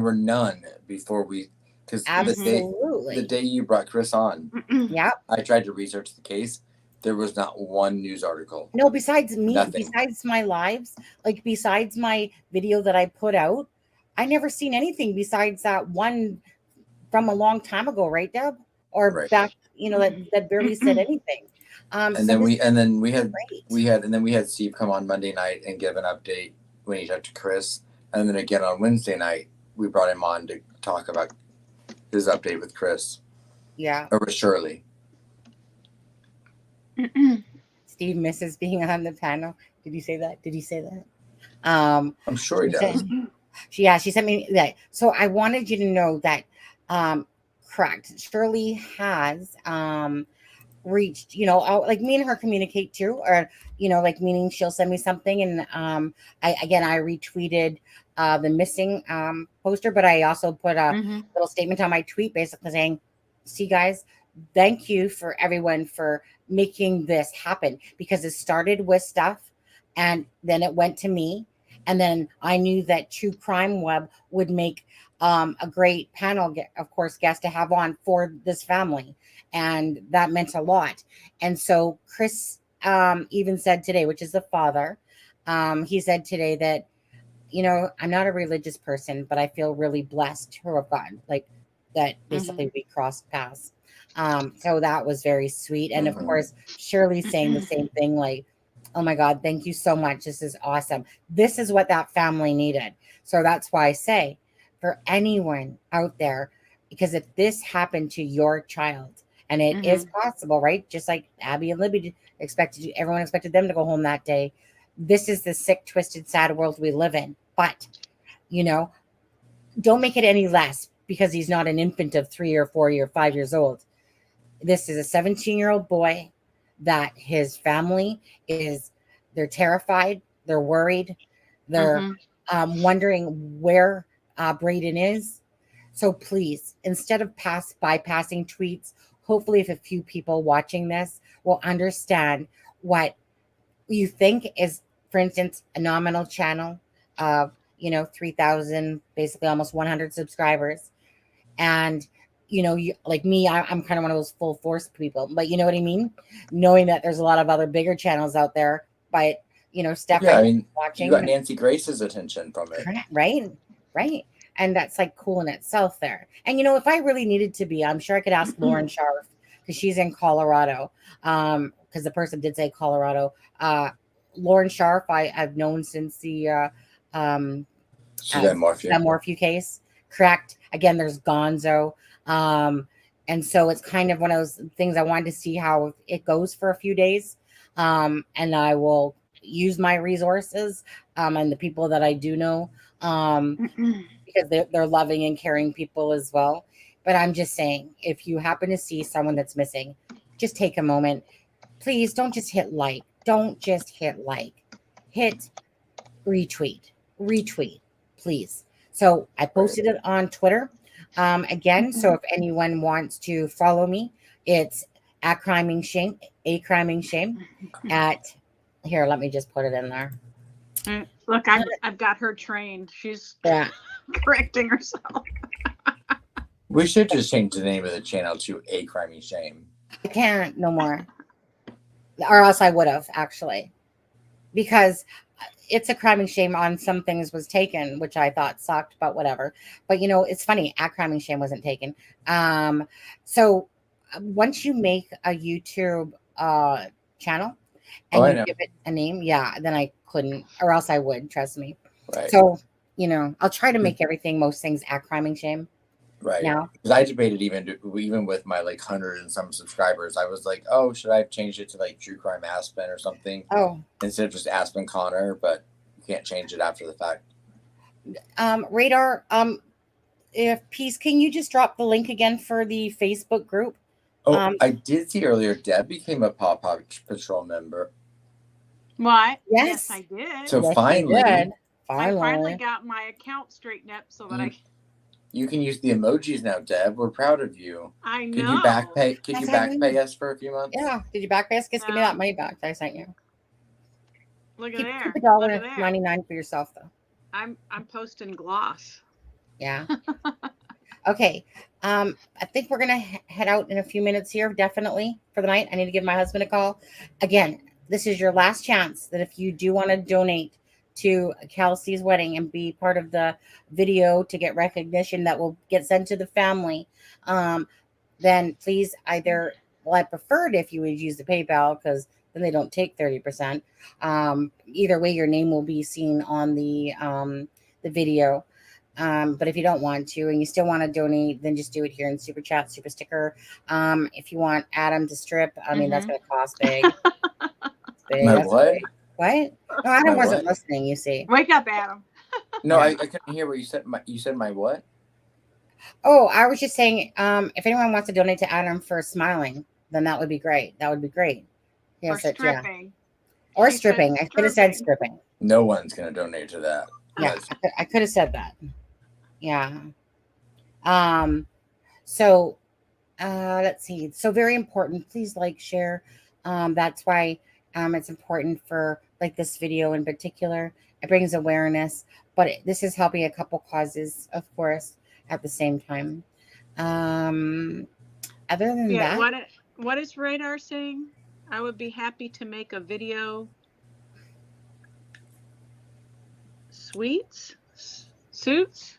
were none before because the day you brought Chris on, yeah, I tried to research the case. There was not one news article. No, besides me, Nothing. Besides my lives, like besides my video that I put out, I never seen anything besides that one from a long time ago, right, Deb? Or right. Back, that barely said anything. And then we had Steve come on Monday night and give an update when he talked to Chris, and then again on Wednesday night we brought him on to talk about his update with Chris. Yeah. Or with Shirley. Steve misses being on the panel. Did you say that? I'm sure he does. She sent me that. So I wanted you to know that correct. Shirley has reached, like me and her communicate too, or like meaning she'll send me something, and I retweeted the missing poster, but I also put a little statement on my tweet basically saying, see guys, thank you for everyone for making this happen, because it started with stuff and then it went to me, and then I knew that True Crime Web would make a great panel, of course, guest to have on for this family, and that meant a lot. And so Chris even said today, which is the father, he said today that, I'm not a religious person, but I feel really blessed to have gotten like that. Basically, we crossed paths. So that was very sweet. And of course, Shirley's saying the same thing, like, oh my God, thank you so much. This is awesome. This is what that family needed. So that's why I say, for anyone out there, because if this happened to your child, and it is possible, right? Just like Abby and Libby everyone expected them to go home that day. This is the sick, twisted, sad world we live in. But, don't make it any less because he's not an infant of 3 or 4 or 5 years old. This is a 17-year-old boy that his family they're terrified, they're worried, they're wondering where Braden is. So please, instead of bypassing tweets, hopefully if a few people watching this will understand what you think is, for instance, a nominal channel of 3,000, basically almost 100 subscribers, and you like me, I'm kind of one of those full force people, but you know what I mean, knowing that there's a lot of other bigger channels out there, but Stephanie watching, you got Nancy Grace's attention from it, right, and that's like cool in itself there. And if I really needed to be, I'm sure I could ask Lauren Sharf, because she's in Colorado, because the person did say Colorado. Lauren Sharf I've known since the Morphew case, correct? Again, there's Gonzo, and so it's kind of one of those things I wanted to see how it goes for a few days, and I will use my resources and the people that I do know, because they're loving and caring people as well. But I'm just saying, if you happen to see someone that's missing, just take a moment. Please don't just hit like. Don't just hit like. Hit retweet, please. So I posted it on Twitter again. So if anyone wants to follow me, it's at Criming Shame, at here. Let me just put it in there. Look, I've got her trained. She's correcting herself. We should just change the name of the channel to A Criming Shame. I can't no more, or else I would have actually, because it's a crime and shame on some things was taken, which I thought sucked, but whatever. But it's funny, at Crime and Shame wasn't taken. So once you make a YouTube channel and you give it a name, then I couldn't, or else I would, trust me. Right. So I'll try to make everything, most things, at Crime and Shame. Right. Now, because I debated even with my 100 and some subscribers, I was like, oh, should I have changed it to True Crime Aspen or something? Oh, instead of just Aspen Connor, but you can't change it after the fact. Radar, if Peace, can you just drop the link again for the Facebook group? Oh, I did see earlier Deb became a Paw Patrol member. What? Yes, I did. So yes, finally, I finally got my account straightened up so that you can use the emojis now, Deb. We're proud of you. I know. Could you back pay us for a few months? Yeah. Did you back pay us? Just give me that money back that I sent you. Look at there. Keep $1.99 for yourself, though. I'm posting gloss. Yeah. Okay. I think we're gonna head out in a few minutes here, definitely, for the night. I need to give my husband a call. Again, this is your last chance that if you do want to donate to Kelsi's wedding and be part of the video to get recognition that will get sent to the family, then please I preferred if you would use the PayPal, because then they don't take 30%. Either way, your name will be seen on the video. But if you don't want to and you still want to donate, then just do it here in Super Chat, Super Sticker. If you want Adam to strip, I mean, that's going to cost big. What? What? No, Adam wasn't listening, you see. Wake up, Adam. No, I couldn't hear what you said. You said my what? Oh, I was just saying, if anyone wants to donate to Adam for smiling, then that would be great. That would be great. Or Yes, yeah. stripping. Or She said stripping. I could have said stripping. stripping. No one's gonna donate to that. Yeah, That's- I could have said that. Yeah. Um. So, let's see. So very important. Please like, share. That's why it's important for like this video in particular. It brings awareness, but this is helping a couple causes, of course, at the same time. Other than Yeah. that, What is Radar saying? I would be happy to make a video. Suits.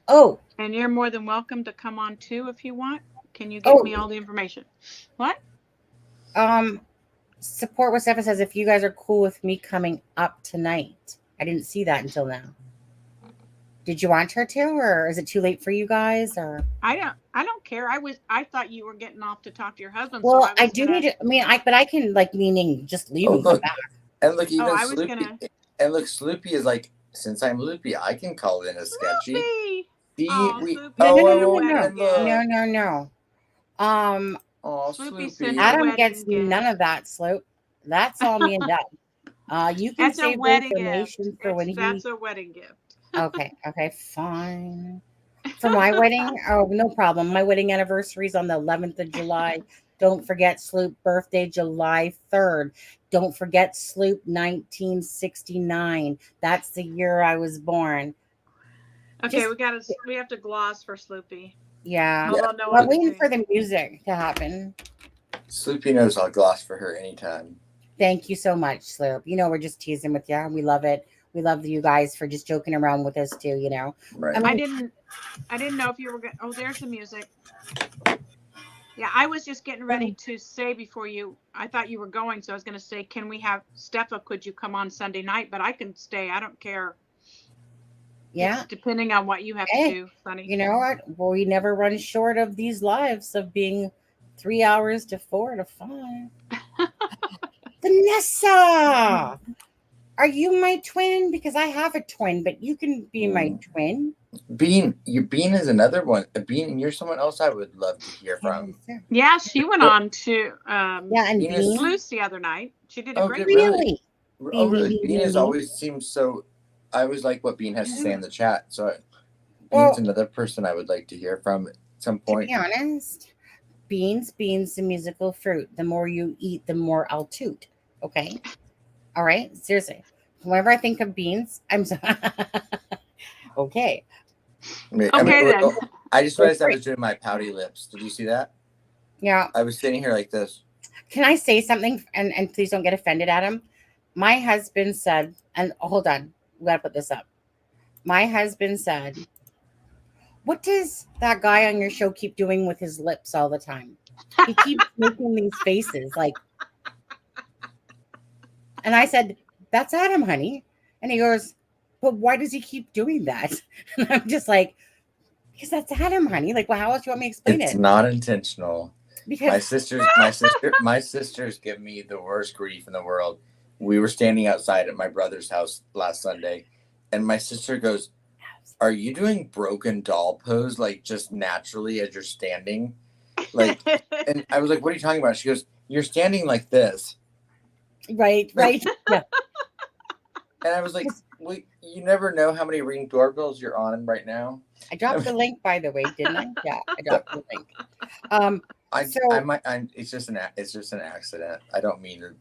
oh, And you're more than welcome to come on too if you want. Can you give me all the information? What? Support what Stefan says. If you guys are cool with me coming up tonight, I didn't see that until now. Did you want her to, or is it too late for you guys? Or I don't care. I thought you were getting off to talk to your husband. well, so I do need to. I mean, but I can like meaning just leave and come look, back. and look, even I was Sloopy, gonna- and look, Sloopy is like, since I'm loopy, I can call in a sketchy. Sloopy! See, Oh, we. Sloopy, Oh, send I a won't wedding even gift. look. No. Oh, Sloopy Sloopy. sent a Adam wedding gets gift. none of that, Slope. That's all me and Deb. You can That's a save the wedding information gift. for when he. That's a wedding gift. Okay, fine. For my wedding, oh, no problem. My wedding anniversary is on the 11th of July. Don't forget Sloop birthday, July 3rd. Don't forget Sloop 1969. That's the year I was born. Okay, we have to gloss for Sloopy. Yeah. Although I'm waiting for the music to happen. Sloopy knows I'll gloss for her anytime. Thank you so much, Sloop. You know, we're just teasing with you. We love it. We love you guys for just joking around with us too, you know. Right. I didn't know if you were going. Oh, there's the music. Yeah, I was just getting ready to say before you. I thought you were going, so I was going to say, can we have Steffa? Could you come on Sunday night? But I can stay. I don't care. Yeah. It's depending on what you have to do, Sunny. You know what? Well, we never run short of these lives of being 3 hours to 4 to 5. Vanessa, are you my twin? Because I have a twin, but you can be my twin. Bean is another one. Bean, you're someone else I would love to hear from. Yeah, she went on to and Bean Loose the other night. She did a great job. Really? Bean has always seemed so. I always like what Bean has to say in the chat. So Bean's another person I would like to hear from at some point. To be honest, beans, the musical fruit. The more you eat, the more I'll toot. Okay. All right. Seriously. Whenever I think of beans, I'm so okay. Then. I just realized I was doing my pouty lips. Did you see that? Yeah. I was sitting here like this. Can I say something? And please don't get offended, Adam. My husband said, and hold on, we gotta put this up. My husband said, what does that guy on your show keep doing with his lips all the time? He keeps making these faces like. And I said, that's Adam, honey. And he goes, but why does he keep doing that? And I'm just like, because that's Adam, honey. Like, well, how else do you want me to explain it? It's not intentional. Because my sisters give me the worst grief in the world. We were standing outside at my brother's house last Sunday, and my sister goes, are you doing broken doll pose, like just naturally as you're standing? Like, and I was like, what are you talking about? She goes, you're standing like this. Right. Yeah. And I was like, well, you never know how many Ring doorbells you're on right now. I dropped the link, by the way, didn't I? Yeah, I dropped the link. It's just an accident. I don't mean to.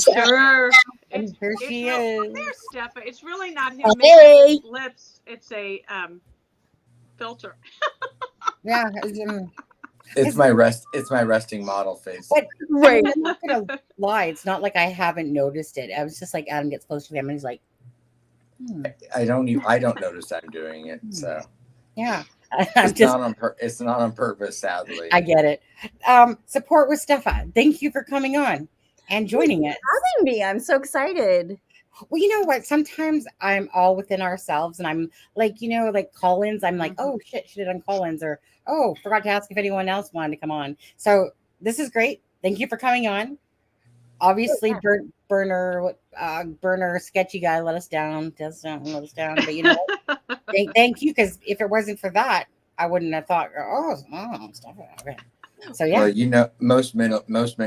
Sure. Here she is. There's Steffa. It's really not him making lips. It's a filter. Yeah. It's my resting model face. But right. I'm not gonna lie. It's not like I haven't noticed it. I was just like, Adam gets close to him and he's like, I don't notice I'm doing it. So yeah. It's not on purpose, sadly. I get it. Support with Steffa. Thank you for coming on and joining us. Having me. I'm so excited. Well, you know what? Sometimes I'm all within ourselves and I'm like, you know, like call-ins. I'm like, oh shit, should have done call-ins, or oh, forgot to ask if anyone else wanted to come on. So this is great. Thank you for coming on. Obviously, burner sketchy guy let us down. But you know, thank you, because if it wasn't for that, I wouldn't have thought, stop it. Okay. So yeah. Well, you know, most men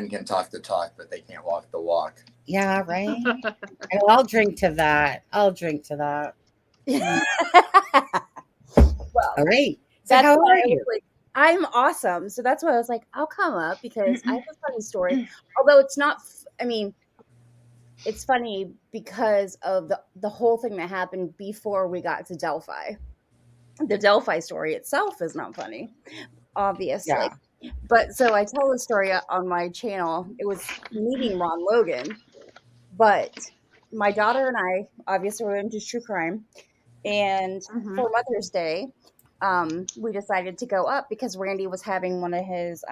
can talk the talk, but they can't walk the walk. Yeah, right. I'll drink to that. I'll drink to that. Well, All right. So that's how why are I was you? like, I'm awesome. So that's why I was like, I'll come up because I have a funny story. Although it's not, I mean, it's funny because of the whole thing that happened before we got to Delphi. The Delphi story itself is not funny, obviously. Yeah. But so I tell the story on my channel. It was meeting Ron Logan, but my daughter and I obviously were into true crime. And for Mother's Day, we decided to go up because Randy was having one of his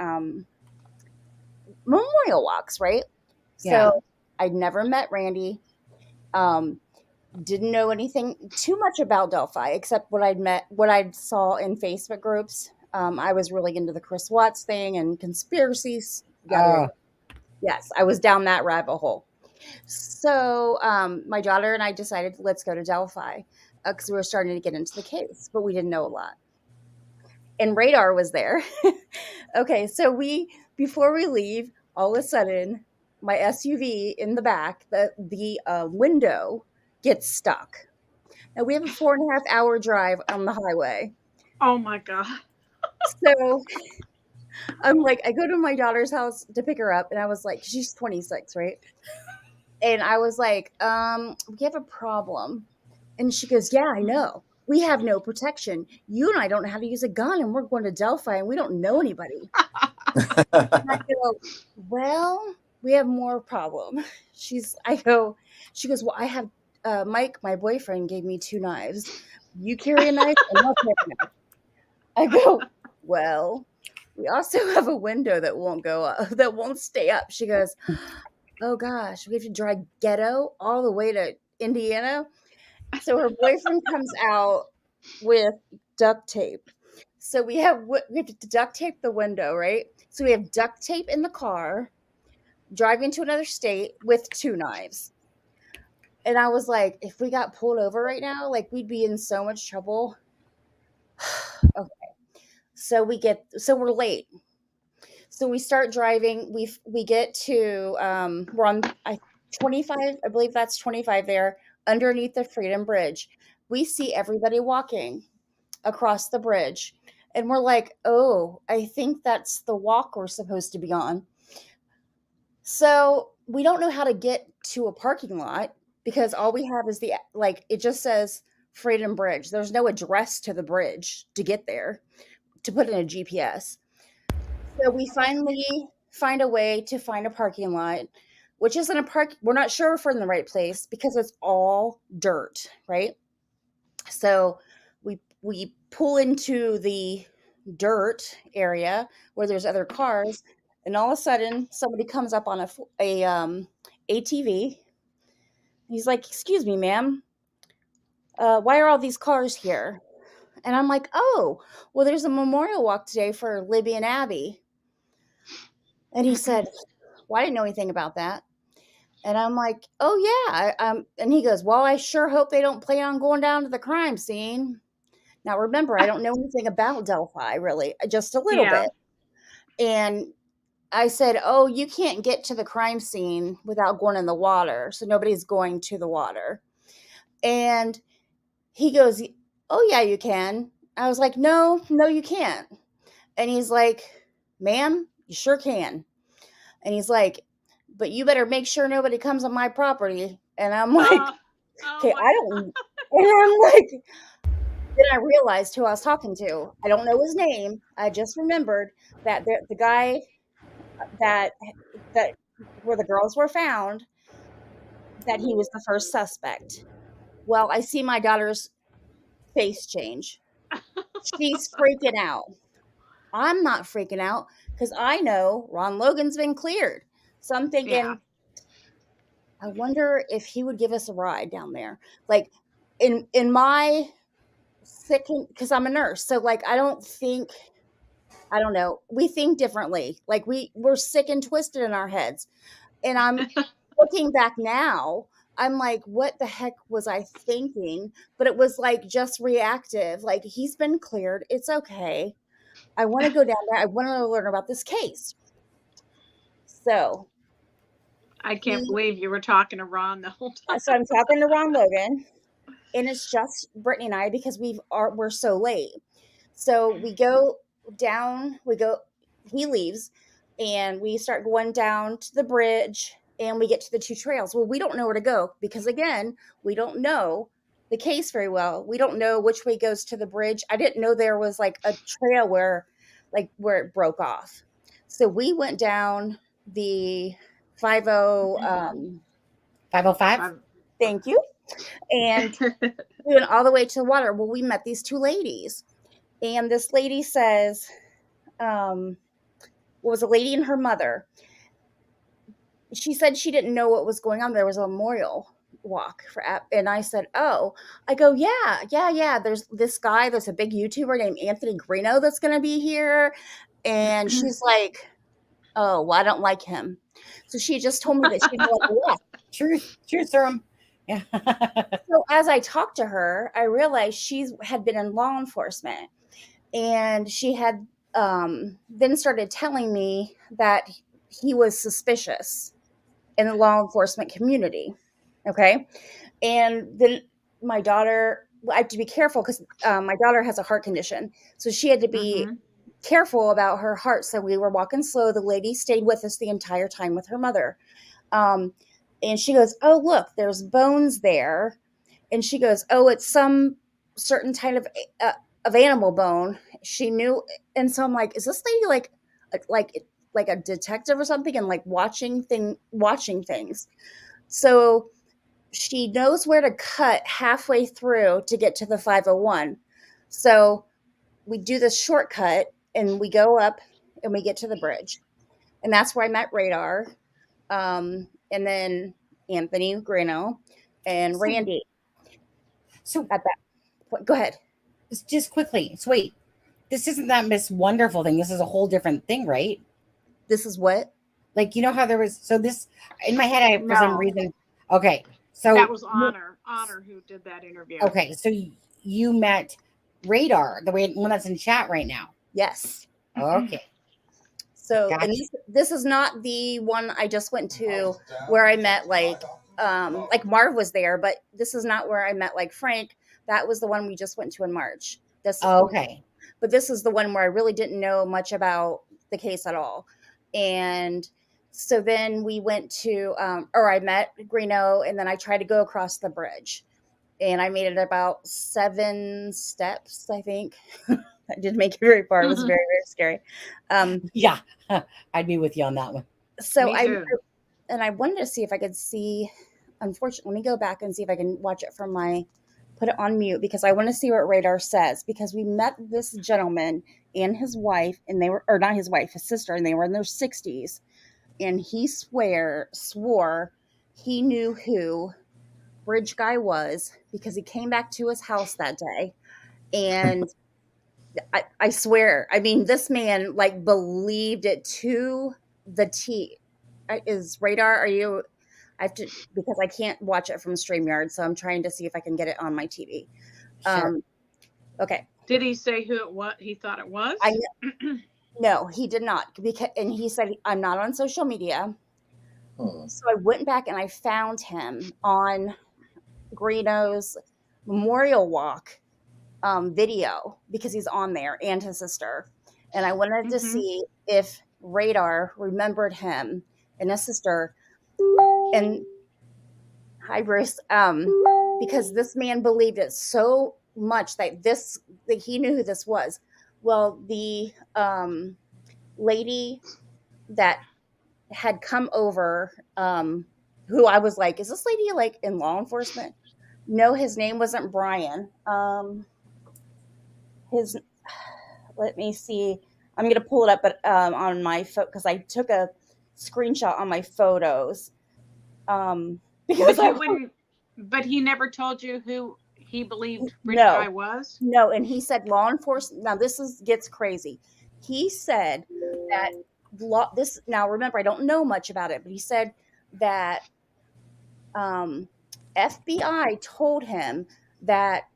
memorial walks, right? Yeah. So I'd never met Randy. Um, didn't know anything too much about Delphi except what I saw in Facebook groups. I was really into the Chris Watts thing and conspiracies. Yes, I was down that rabbit hole. So my daughter and I decided, let's go to Delphi because we were starting to get into the case, but we didn't know a lot. And Radar was there. Okay, so before we leave, all of a sudden, my SUV in the back, the window gets stuck. Now we have a 4.5 hour drive on the highway. Oh my God. So I'm like, I go to my daughter's house to pick her up, and I was like, she's 26, right? And I was like, we have a problem. And she goes, yeah, I know. We have no protection. You and I don't know how to use a gun, and we're going to Delphi, and we don't know anybody. And I go, well, we have more problem. She goes, well, I have, Mike, my boyfriend, gave me 2 knives. You carry a knife, and I'll carry a knife. I go, well, we also have a window that won't go up, that won't stay up. She goes, oh gosh, we have to drive ghetto all the way to Indiana. So her boyfriend comes out with duct tape. So we have to duct tape the window, right? So we have duct tape in the car, driving to another state with 2 knives. And I was like, if we got pulled over right now, like we'd be in so much trouble. Okay. So we're late. So we start driving. We get to we're on 25, I believe that's 25 there, underneath the Freedom Bridge. We see everybody walking across the bridge. And we're like, oh, I think that's the walk we're supposed to be on. So we don't know how to get to a parking lot because all we have is it just says Freedom Bridge. There's no address to the bridge to get there, to put in a GPS. So we finally find a way to find a parking lot, which isn't a park. We're not sure if we're in the right place because it's all dirt, right? So we pull into the dirt area where there's other cars, and all of a sudden somebody comes up on a ATV. He's like, "Excuse me, ma'am, why are all these cars here?" And I'm like, "Oh, well, there's a memorial walk today for Libby and Abby." And he said, "Well, I didn't know anything about that." And I'm like, "Oh yeah." And he goes, "Well, I sure hope they don't plan on going down to the crime scene." Now, remember, I don't know anything about Delphi, really, just a little bit. And I said, oh, you can't get to the crime scene without going in the water. So nobody's going to the water. And he goes, oh, yeah, you can. I was like, no, you can't. And he's like, ma'am, you sure can. And he's like, but you better make sure nobody comes on my property. And I'm like, okay, I don't. And I'm like, then I realized who I was talking to. I don't know his name. I just remembered that the guy that where the girls were found, that he was the first suspect. Well, I see my daughter's face change. She's freaking out. I'm not freaking out because I know Ron Logan's been cleared. So I'm thinking, I wonder if he would give us a ride down there. Like in my sick, because I'm a nurse. So like I don't know. We think differently. Like we're sick and twisted in our heads. And I'm looking back now, I'm like, what the heck was I thinking? But it was like just reactive. Like, he's been cleared. It's okay. I want to go down there. I want to learn about this case. So I can't believe you were talking to Ron the whole time. I'm talking to Ron Logan, and it's just Brittany and I because we're so late. So we go down, he leaves, and we start going down to the bridge, and we get to the two trails. Well, we don't know where to go because, again, we don't know the case very well. We don't know which way goes to the bridge. I didn't know there was like a trail where it broke off. So we went down the 505. Thank you. And we went all the way to the water. Well, we met these two ladies. And this lady says, was a lady and her mother. She said she didn't know what was going on. There was a memorial walk and I said, oh, I go, yeah. There's this guy, there's a big YouTuber named Anthony Greeno that's going to be here. And she's like, oh, well, I don't like him. So she just told me that she didn't like the walk. Truth serum. Yeah. So as I talked to her, I realized she had been in law enforcement, and she had then started telling me that he was suspicious in the law enforcement community. Okay. And then my daughter, I have to be careful because my daughter has a heart condition. So she had to be careful about her heart. So we were walking slow. The lady stayed with us the entire time with her mother. And she goes, oh, look, there's bones there. And she goes, oh, it's some certain kind of animal bone. She knew. And so I'm like, is this lady like a detective or something, and like watching things? So she knows where to cut halfway through to get to the 501. So we do this shortcut, and we go up, and we get to the bridge. And that's where I met Radar. And then Anthony Greeno and Randy. So at that point, go ahead. Just quickly. So wait, this isn't that Miss Wonderful thing. This is a whole different thing, right? This is what? Like, you know how there was, so this, in my head, for some reason, okay. So that was Honor who did that interview. Okay. So you met Radar, the one that's in chat right now. Yes. Okay. So, gotcha. And this is not the one I just went to where I met like Marv was there, but this is not where I met like Frank. That was the one we just went to in March. Okay. But this is the one where I really didn't know much about the case at all. And so then we went to, I met Greeno, and then I tried to go across the bridge, and I made it about 7 steps, I think. I didn't make it very far. It was very, very scary. Yeah, I'd be with you on that one. So I wanted to see if I could see, unfortunately, let me go back and see if I can watch it from put it on mute, because I want to see what Radar says, because we met this gentleman and his wife, and they were, or not his wife, his sister, and they were in their 60s. And he swore he knew who Bridge Guy was because he came back to his house that day. And I swear, I mean, this man like believed it to the T. Is Radar, are you? I have to, because I can't watch it from StreamYard, so I'm trying to see if I can get it on my TV. Sure. Okay. Did he say he thought it was? No, he did not. And he said, I'm not on social media. So I went back and I found him on Greeno's Memorial Walk video, because he's on there, and his sister. And I wanted to see if Radar remembered him and his sister. And hi, Bruce. Because this man believed it so much that he knew who this was. Well, the lady that had come over, who I was like, is this lady like in law enforcement? No, his name wasn't Brian. Let me see. I'm going to pull it up, but on my phone, because I took a screenshot on my photos. But he never told you who he believed Bridge Guy was? No, and he said law enforcement. Now this gets crazy. He said that now remember, I don't know much about it, but he said that FBI told him that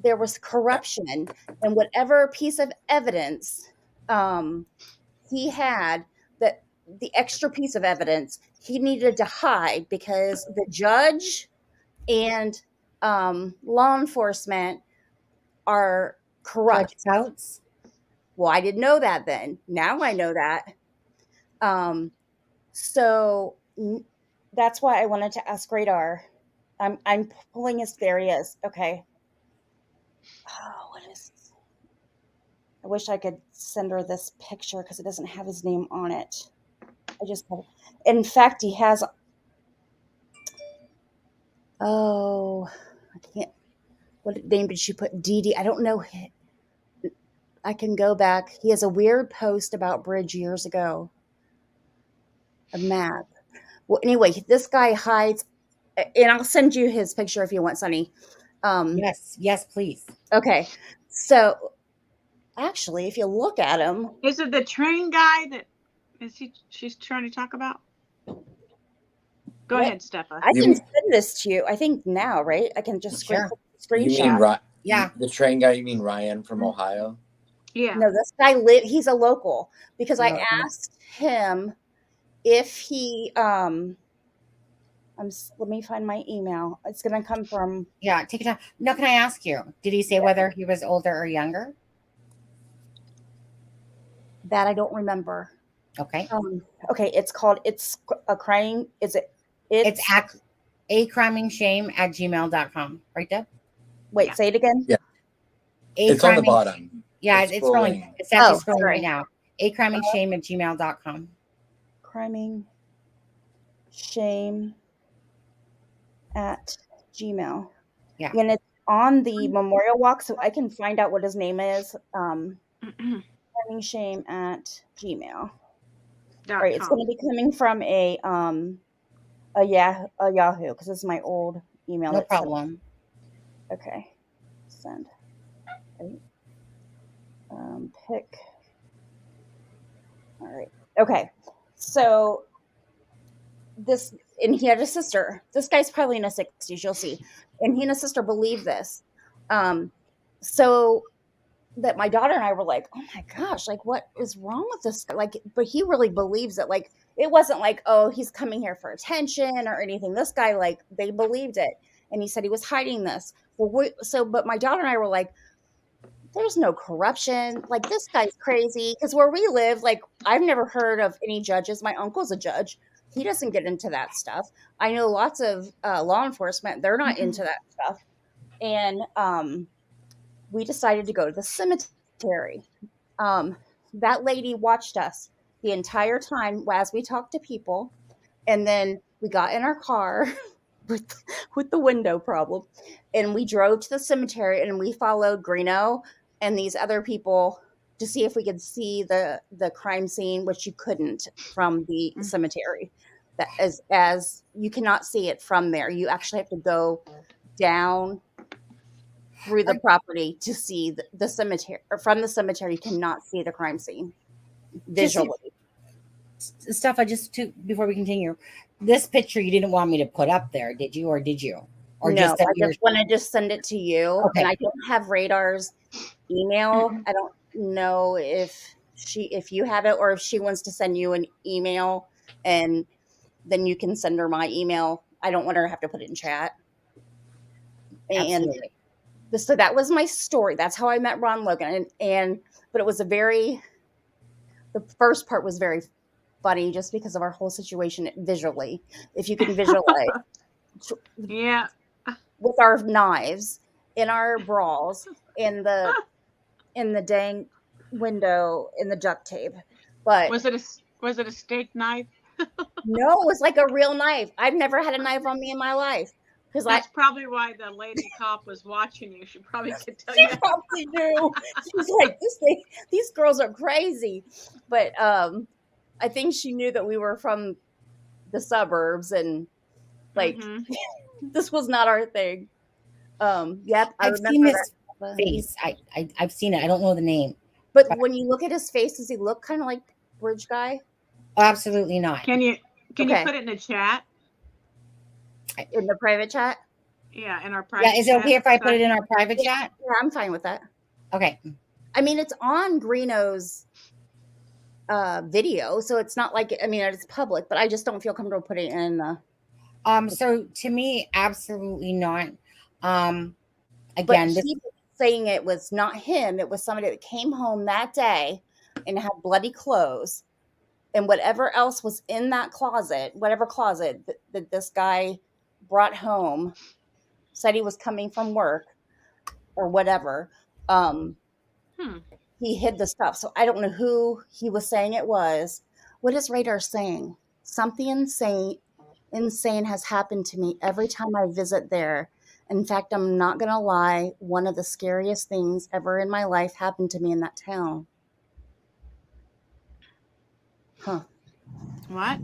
there was corruption and whatever piece of evidence he had, that the extra piece of evidence he needed to hide because the judge and law enforcement are corrupt. Outs. Well, I didn't know that then. Now I know that. So that's why I wanted to ask Radar. I'm pulling his, there he is. Okay. Oh, what is this? I wish I could send her this picture because it doesn't have his name on it. I just have, in fact, he has, oh, I can't, what name did she put? Dee? I don't know. I can go back. He has a weird post about Bridge years ago. A map. Well, anyway, this guy hides, and I'll send you his picture if you want, Sunny. Yes, please. Okay. So actually, if you look at him, is it the train guy that she's trying to talk about? Go ahead, Steffa. I can send this to you. I think now, right? I can just screenshot. You mean yeah, the train guy? You mean Ryan from Ohio? Yeah. No, this guy he's a local because I asked him if he let me find my email. It's gonna come from take it out. No, can I ask you? Did he say whether he was older or younger? That I don't remember. Okay. Okay, it's called It's a Crying. Is it? It's a criming shame at gmail.com. Right, Deb? Wait, say it again. Yeah. It's on the bottom. Yeah, it's scrolling. It's actually scrolling right now. A criming shame at gmail.com. Criming shame at Gmail. Yeah. And it's on the memorial walk, so I can find out what his name is. Criming shame at Gmail. Right, it's going to be coming from a Yahoo because it's my old email. No problem. Okay, send. Right. Pick. All right. Okay. So this, and he had a sister. This guy's probably in his 60s, you'll see. And he and his sister believe this. So that my daughter and I were like, oh my gosh, like what is wrong with this guy? Like, but he really believes it. Like, it wasn't like, oh, he's coming here for attention or anything. This guy, like, they believed it. And he said he was hiding this. But my daughter and I were like, there's no corruption. Like, this guy's crazy. Because where we live, like, I've never heard of any judges. My uncle's a judge. He doesn't get into that stuff. I know lots of law enforcement. They're not into that stuff. And we decided to go to the cemetery. That lady watched us the entire time as we talked to people. And then we got in our car with the window problem. And we drove to the cemetery and we followed Greeno and these other people to see if we could see the crime scene, which you couldn't from the cemetery. That as you cannot see it from there. You actually have to go down through the property to see the cemetery. Or from the cemetery, you cannot see the crime scene visually. Stuff before we continue, this picture you didn't want me to put up there, did you? Or did you? Or no, I just want to just send it to you. Okay. And I don't have Radar's email. I don't know if you have it or if she wants to send you an email and then you can send her my email. I don't want her to have to put it in chat. Absolutely. And so that was my story. That's how I met Ron Logan. But it was the first part was very funny just because of our whole situation visually. If you can visualize. Yeah. With our knives in our bras in the dang window in the duct tape. But was it a steak knife? No, it was like a real knife. I've never had a knife on me in my life. Because that's probably why the lady cop was watching you. She probably could tell you. She probably knew. She was like, these girls are crazy. But I think she knew that we were from the suburbs and like this was not our thing. Yep, I've seen his face. I've seen it. I don't know the name. But when you look at his face, does he look kind of like Bridge guy? Oh, absolutely not. Can you put it in the chat? In the private chat? Yeah, in our private Yeah, is it okay if I put it in our private Yeah, chat? yeah, I'm fine with that. Okay. I mean, it's on Greeno's video, so it's not like, I mean, it's public, but I just don't feel comfortable putting it in the. So to me, absolutely not. But Again, this he was saying it was not him, it was somebody that came home that day and had bloody clothes, and whatever else was in that closet, whatever closet that this guy brought home, said he was coming from work or whatever. He hid the stuff. So I don't know who he was saying it was. What is Radar saying? Something insane has happened to me every time I visit there. In fact, I'm not going to lie, one of the scariest things ever in my life happened to me in that town. Huh. What?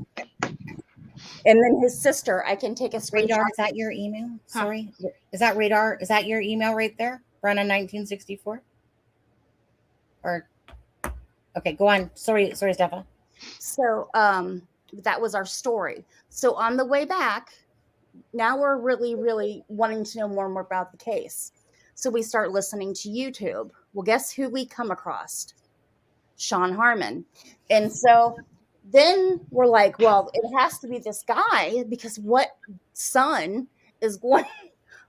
And then his sister, I can take a screenshot. Radar, is that your email? Sorry. Is that Radar? Is that your email right there? Run on 1964? Or okay, go on. Sorry, Stefan. So that was our story. So on the way back, now we're really, really wanting to know more and more about the case. So we start listening to YouTube. Well, guess who we come across? Sean Harmon. And so then we're like, well, it has to be this guy, because what son is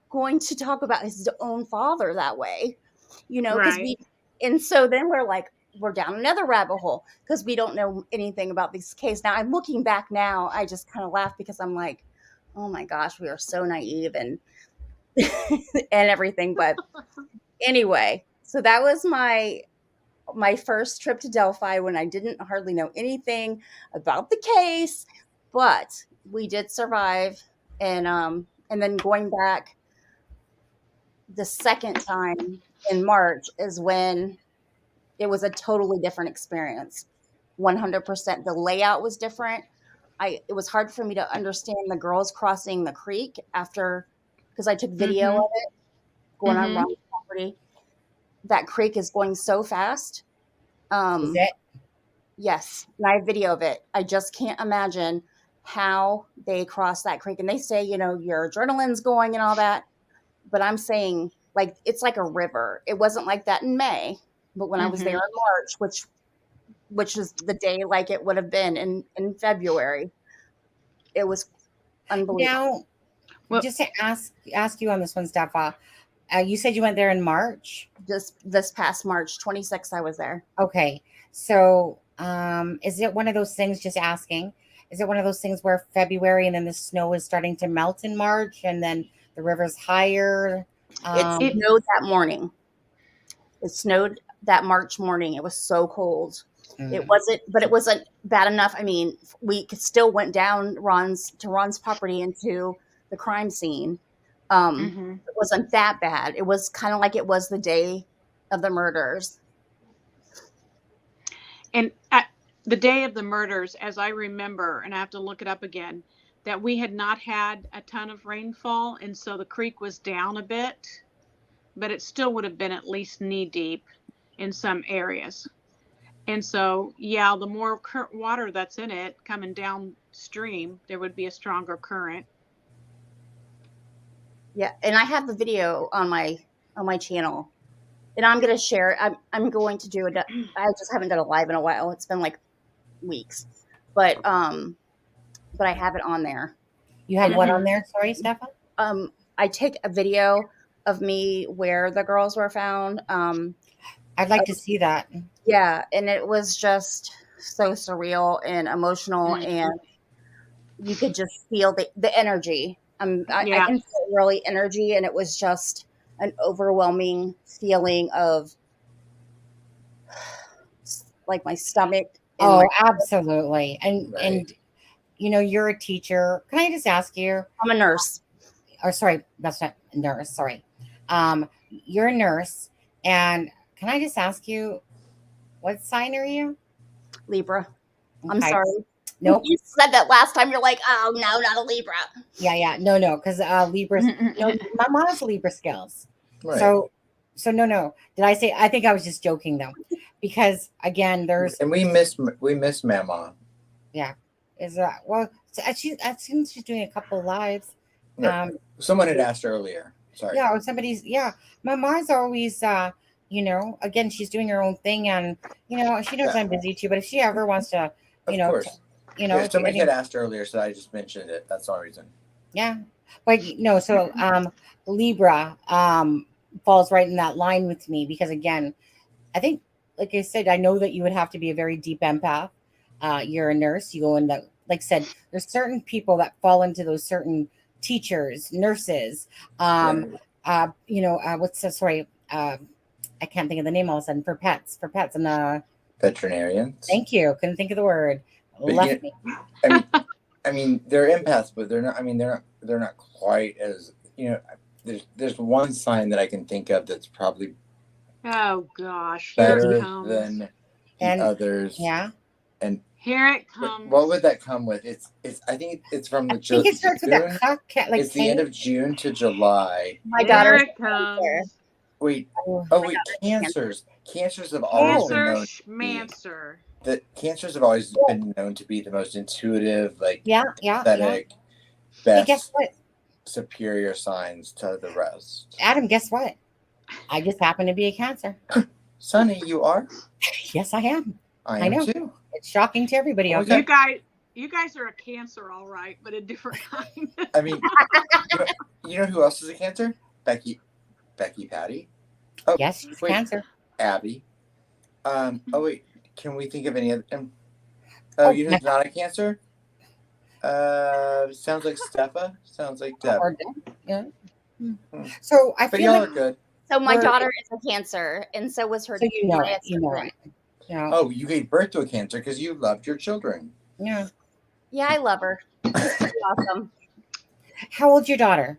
going to talk about his own father that way? You know, because and so then we're like, we're down another rabbit hole because we don't know anything about this case. Now I'm looking back now, I just kind of laugh because I'm like, oh my gosh, we are so naive and and everything. But anyway, so that was my first trip to Delphi when I didn't hardly know anything about the case, but we did survive. And then going back the second time in March is when it was a totally different experience. 100%. The layout was different. It was hard for me to understand the girls crossing the creek after, because I took video of it going on Ron's property. That creek is going so fast. Is it? Yes, and I have video of it. I just can't imagine how they cross that creek. And they say, you know, your adrenaline's going and all that. But I'm saying, like, it's like a river. It wasn't like that in May, but when I was there in March, which is the day like it would have been in February, it was unbelievable. Now, just to ask you on this one, Steffa, you said you went there in March? Just this past March 26th, I was there. Okay. So is it one of those things, just asking, is it one of those things where February and then the snow is starting to melt in March and then the river's higher? It snowed that morning. It snowed that March morning. It was so cold. It wasn't bad enough. I mean, we still went down Ron's property into the crime scene. It wasn't that bad. It was kind of like it was the day of the murders. And at the day of the murders, as I remember, and I have to look it up again, that we had not had a ton of rainfall, and so the creek was down a bit, but it still would have been at least knee deep in some areas. And so, yeah, the more water that's in it coming downstream, there would be a stronger current. Yeah, and I have the video on my channel, and I'm going to share it. I'm going to do it. I just haven't done a live in a while. It's been like weeks, but I have it on there. You have what on there? Sorry, Stefan? I take a video of me where the girls were found. I'd like to see that. Yeah, and it was just so surreal and emotional, and you could just feel the energy. I can feel really energy, and it was just an overwhelming feeling of like my stomach. Oh, absolutely. And you know, you're a teacher. Can I just ask you? I'm a nurse. Or sorry, that's not nurse. Sorry. You're a nurse. And can I just ask you, what sign are you? Libra. Okay. I'm sorry. Nope. You said that last time. You're like, oh, no, not a Libra. Yeah. No, because Libra, my mom has Libra skills. Right. So no. Did I say, I think I was just joking though, because again, and we miss Mama. Yeah. Is that, well, I think she's doing a couple of lives. Someone had asked earlier. Sorry. Yeah, or somebody's. Yeah, my mom's always. Again, she's doing her own thing, and she knows I'm busy too. But if she ever wants to, of course, somebody had asked earlier, so I just mentioned it. That's the only reason. Yeah, but no. So Libra falls right in that line with me because again, I think, like I said, I know that you would have to be a very deep empath. You're a nurse. You go in that, like I said, there's certain people that fall into those certain teachers, nurses. What's the sorry? I can't think of the name all of a sudden for pets. And veterinarians. Thank you. Couldn't think of the word. Left me. I mean, they're empaths, but they're not. I mean, they're not quite as There's one sign that I can think of that's probably better than the others. Yeah. And here it comes. What would that come with? I think it's from the June. It starts with that it's the end of June to July. My daughter. It comes. Wait. Wait. Cancers. Cancers have always been known. Cancers have always been known to be the most intuitive, pathetic, best, guess what? Superior signs to the rest. Adam, guess what? I just happen to be a Cancer. Sonny, you are? Yes, I am. I know too. It's shocking to everybody else. You guys are a Cancer, all right, but a different kind. I mean, you know who else is a Cancer? Becky Patty. Oh, yes, she's Cancer. Abby. Wait. Can we think of any other? You know who's not a Cancer? Sounds like Steffa. Sounds like Deb. Yeah. So I feel y'all are good. So my daughter is a Cancer, and so was her. So you know it. Yeah. Oh, you gave birth to a Cancer because you loved your children. Yeah. Yeah, I love her. She's pretty awesome. How old's your daughter?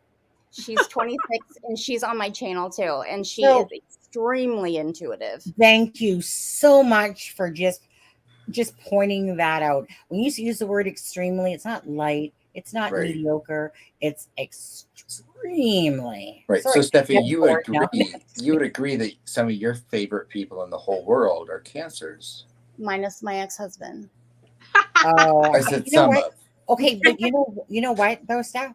She's 26, and she's on my channel too, and she is extremely intuitive. Thank you so much for just pointing that out. When you use the word extremely, it's not light, it's not mediocre, it's extremely. Right. So Steffi, you would agree that some of your favorite people in the whole world are Cancers. Minus my ex-husband. Oh, I said some of. Okay, but you know what though, Steph?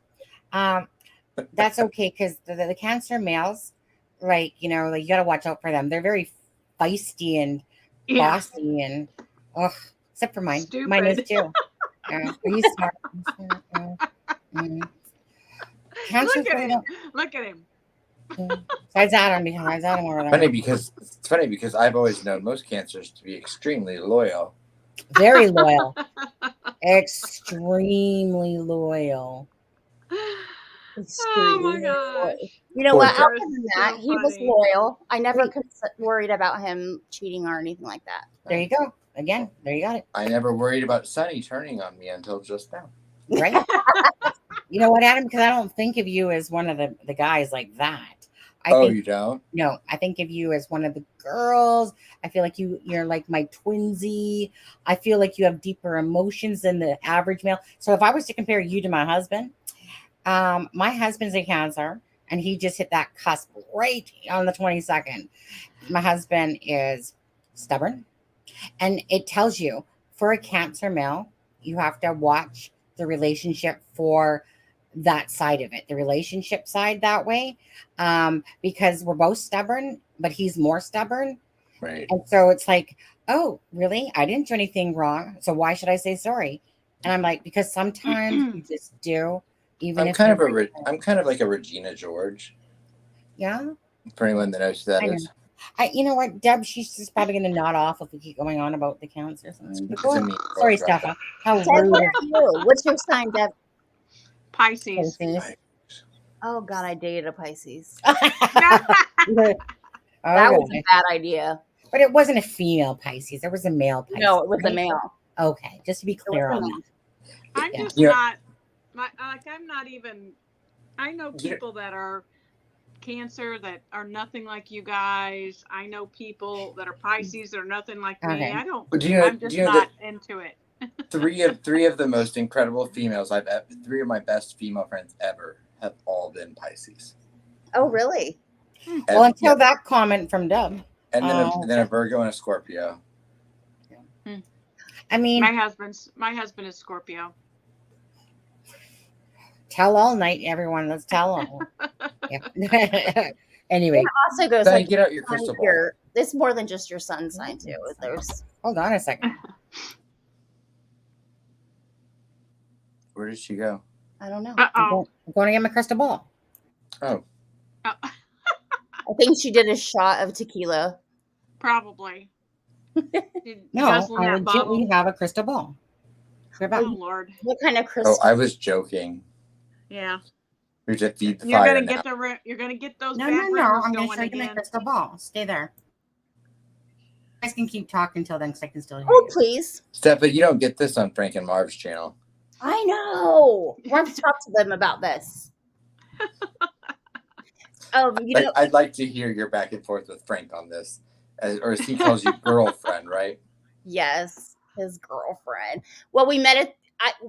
That's okay because the Cancer males, you gotta watch out for them. They're very feisty and bossy and except for mine. Stupid. Mine is too. Are you smart? Cancer. Look at him. Besides Adam, It's funny because I've always known most Cancers to be extremely loyal. Very loyal. Extremely loyal. Oh my gosh. You know what? Other than that, he was loyal. I never worried about him cheating or anything like that. There you go. Again, there you got it. I never worried about Sonny turning on me until just now. Right? You know what, Adam? Because I don't think of you as one of the guys like that. You don't? No, I think of you as one of the girls. I feel like you're like my twinsy. I feel like you have deeper emotions than the average male. So if I was to compare you to my husband, my husband's a Cancer, and he just hit that cusp right on the 22nd. My husband is stubborn, and it tells you for a Cancer male, you have to watch the relationship for that side of it, the relationship side that way, because we're both stubborn, but he's more stubborn. Right. And so it's like, oh, really? I didn't do anything wrong. So why should I say sorry? And I'm like, because sometimes you just do. I'm kind of like a Regina George. Yeah. For anyone that knows who that is. You know what, Deb? She's just probably going to nod off if we keep going on about the Cancers. Sorry, Steffa. How rude. What's your sign, Deb? Pisces. Oh God, I dated a Pisces. That was a bad idea. But it wasn't a female Pisces. There was a male Pisces. No, it was a male. Okay, just to be clear on that. I'm just not. I'm not even. I know people that are Cancer that are nothing like you guys. I know people that are Pisces that are nothing like me. I don't. I'm just not into it. Three of the most incredible females three of my best female friends ever have all been Pisces. Oh, really? Well, until that comment from Deb. And then a Virgo and a Scorpio. I mean, my husband is Scorpio. Tell all night, everyone. Let's tell all. Yeah. Anyway, It also goes Then like get out your crystal ball. it's more than just your sun sign too. There's hold on a second. Where did she go? I don't know. Uh-oh. I'm going to get my crystal ball. Oh, I think she did a shot of tequila. Probably. No, I Guzzling that legitimately bottle. have a crystal ball. Oh Lord. What kind of crystal? I was joking. Yeah. You're to feed the You're fire gonna now. get you're gonna get those No, bad no. rumors I'm going to going show you my again. crystal ball. Stay there. You guys can keep talking until then because I can still hear Oh, you. please. Steph, you don't get this on Frank and Marv's channel. I know. We're going to talk to them about this. I'd like to hear your back and forth with Frank on this, or as he calls you, girlfriend, right? Yes, his girlfriend. Well, we met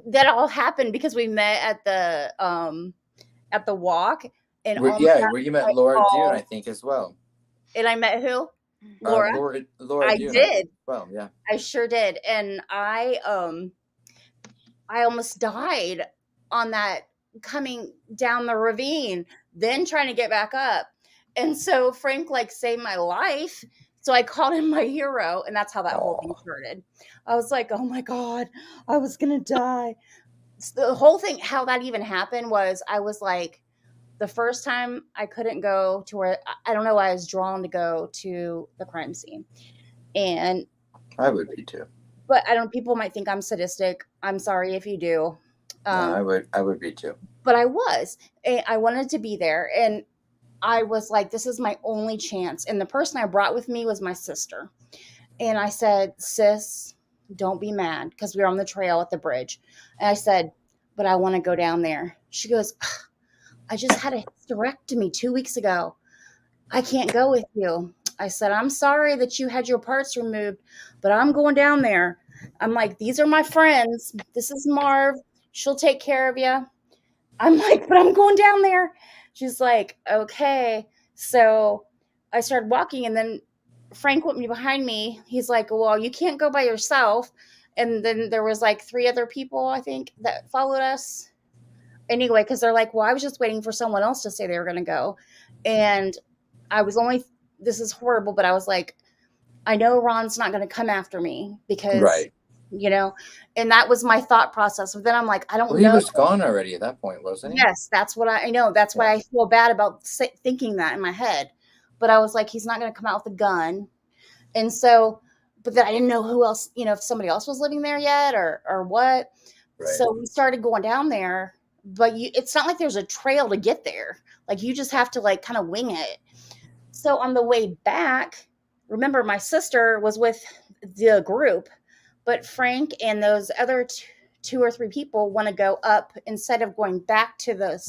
that all happened because we met at the walk, and Where you met Laura June, I think, as well. And I met who? Laura. Laura I June, did. Well, yeah, I sure did, and I almost died on that coming down the ravine, then trying to get back up. And so Frank saved my life. So I called him my hero, and that's how that whole thing started. I was like, oh my God, I was going to die. So the whole thing, how that even happened was I was like, the first time I couldn't go to where, I don't know why I was drawn to go to the crime scene. And I would be too. But people might think I'm sadistic. I'm sorry if you do. No, I would be too. But I was. I wanted to be there. And I was like, this is my only chance. And the person I brought with me was my sister. And I said, sis, don't be mad, because we were on the trail at the bridge. And I said, but I want to go down there. She goes, I just had a hysterectomy 2 weeks ago. I can't go with you. I said, I'm sorry that you had your parts removed, but I'm going down there. I'm like, these are my friends. This is Marv. She'll take care of you. I'm like, but I'm going down there. She's like, okay. So I started walking, and then Frank went behind me. He's like, well, you can't go by yourself. And then there was 3 other people, I think, that followed us. Anyway, because they're like, well, I was just waiting for someone else to say they were going to go. And I was this is horrible, but I was like, I know Ron's not going to come after me because, right. And that was my thought process. But then I'm like, I don't know. He was gone already at that point, wasn't he? Yes, that's what I know. That's why I feel bad about thinking that in my head. But I was like, he's not going to come out with a gun. And so, but then I didn't know who else, if somebody else was living there yet or what. Right. So we started going down there, but it's not like there's a trail to get there. You just have to kind of wing it. So on the way back, remember my sister was with the group, but Frank and those other 2 or 3 people want to go up instead of going back to the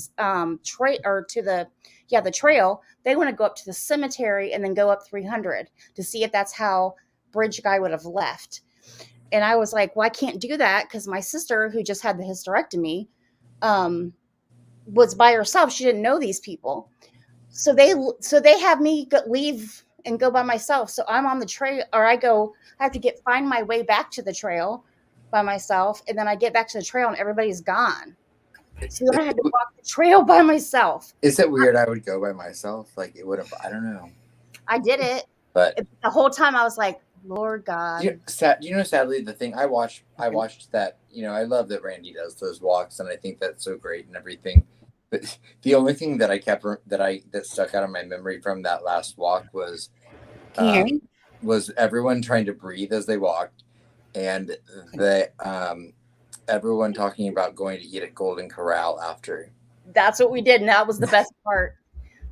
the trail. They want to go up to the cemetery and then go up 300 to see if that's how Bridge Guy would have left. And I was like, well, I can't do that because my sister, who just had the hysterectomy, was by herself. She didn't know these people. So they have me leave and go by myself. So I'm on the trail, or I have to find my way back to the trail by myself. And then I get back to the trail and everybody's gone. So then I had to walk the trail by myself. Is it weird I would go by myself? It would have, I don't know. I did it. But the whole time I was like, Lord God. Sadly, the thing I watched that, I love that Randy does those walks, and I think that's so great and everything. But the only thing that that stuck out of my memory from that last walk was everyone trying to breathe as they walked, and everyone talking about going to eat at Golden Corral after. That's what we did, and that was the best part.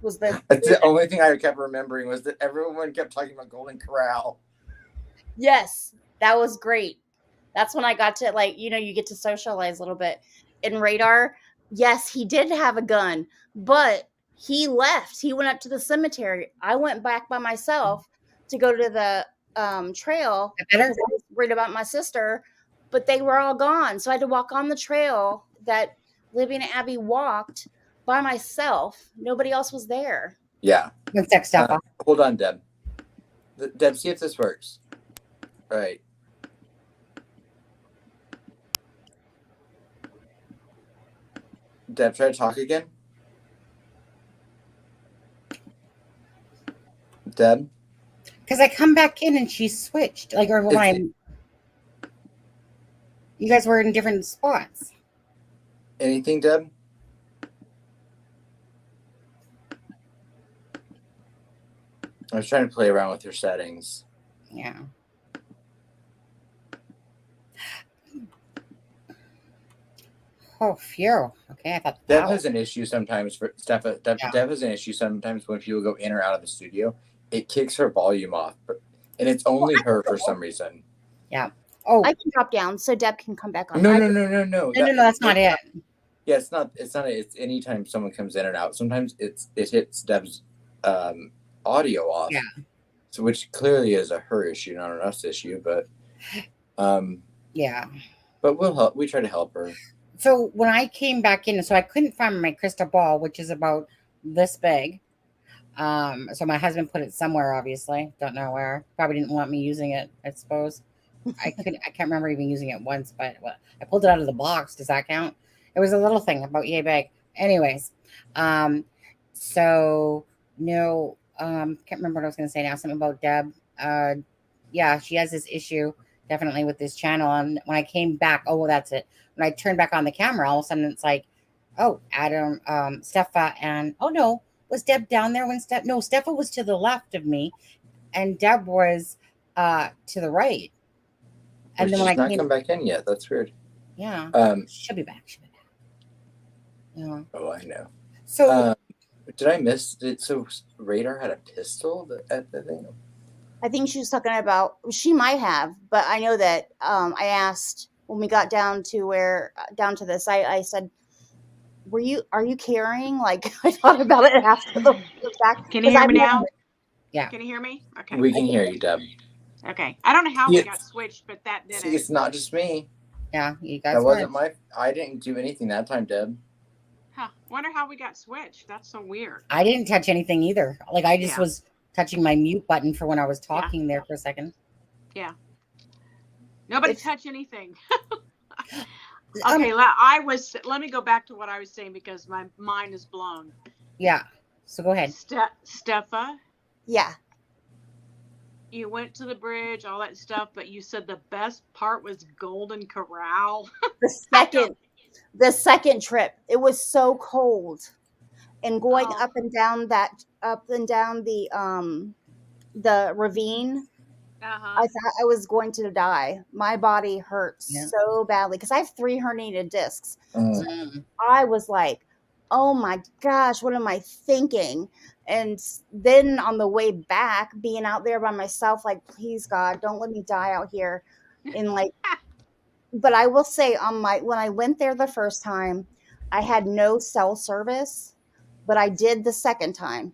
That's the only thing I kept remembering was that everyone kept talking about Golden Corral. Yes, that was great. That's when I got to you get to socialize a little bit. In Radar, yes, he did have a gun, but he left. He went up to the cemetery. I went back by myself to go to the trail because I was worried about my sister, but they were all gone. So I had to walk on the trail that Libby and Abby walked by myself. Nobody else was there. Yeah. Hold on, Deb. Deb, see if this works. All right. Deb, try to talk again. Deb? Because I come back in and she switched. Like, or when you guys were in different spots. Anything, Deb? I was trying to play around with your settings. Yeah. Oh, phew. Okay, I thought Deb has an issue sometimes for Steph. Deb Yeah. has an issue sometimes when people go in or out of the studio. It kicks her volume off, and it's only her for some reason. Yeah. Oh, I can drop down so Deb can come back on. No. no, that's not it. Yeah, it's not. It's anytime someone comes in and out. Sometimes it hits Deb's audio off. Yeah. So which clearly is a her issue, not an us issue. But Yeah. But we'll help. We try to help her. So when I came back in, so I couldn't find my crystal ball, which is about this big. So my husband put it somewhere, obviously. Don't know where. Probably didn't want me using it, I suppose. I can't remember even using it once, but I pulled it out of the box. Does that count? It was a little thing about yay big. Anyways, so no, can't remember what I was going to say now. Something about Deb. Yeah, she has this issue definitely with this channel. And when I came back, oh, well, that's it. When I turned back on the camera, all of a sudden it's like, oh, Adam, Steffa, and oh no, was Deb down there when Steffa was to the left of me, and Deb was to the right. And then when I not come back in yet. That's weird. Yeah. She'll be back. Yeah. Oh, I know. So did I miss it? So Radar had a pistol at the thing. I think she was talking about. She might have, but I know that I asked when we got down to this. I said, Are you carrying? Like I thought about it after the fact. Can you hear me now? Yeah. Can you hear me? Okay. We can hear you, Deb. Okay. I don't know how we got switched, but that did it. It's not just me. Yeah, you guys. That wasn't I didn't do anything that time, Deb. Huh. Wonder how we got switched. That's so weird. I didn't touch anything either. Like I just was touching my mute button for when I was talking there for a second. Yeah. Nobody touch anything. Okay, let me go back to what I was saying because my mind is blown. Yeah. So go ahead. Steffa? Yeah. You went to the bridge, all that stuff, but you said the best part was Golden Corral. The second trip. It was so cold. And going up and down the ravine. I thought I was going to die. My body hurt so badly because I have 3 herniated discs. So I was like, oh my gosh, what am I thinking? And then on the way back, being out there by myself, like, please God, don't let me die out here. And like, but I will say when I went there the first time, I had no cell service, but I did the second time,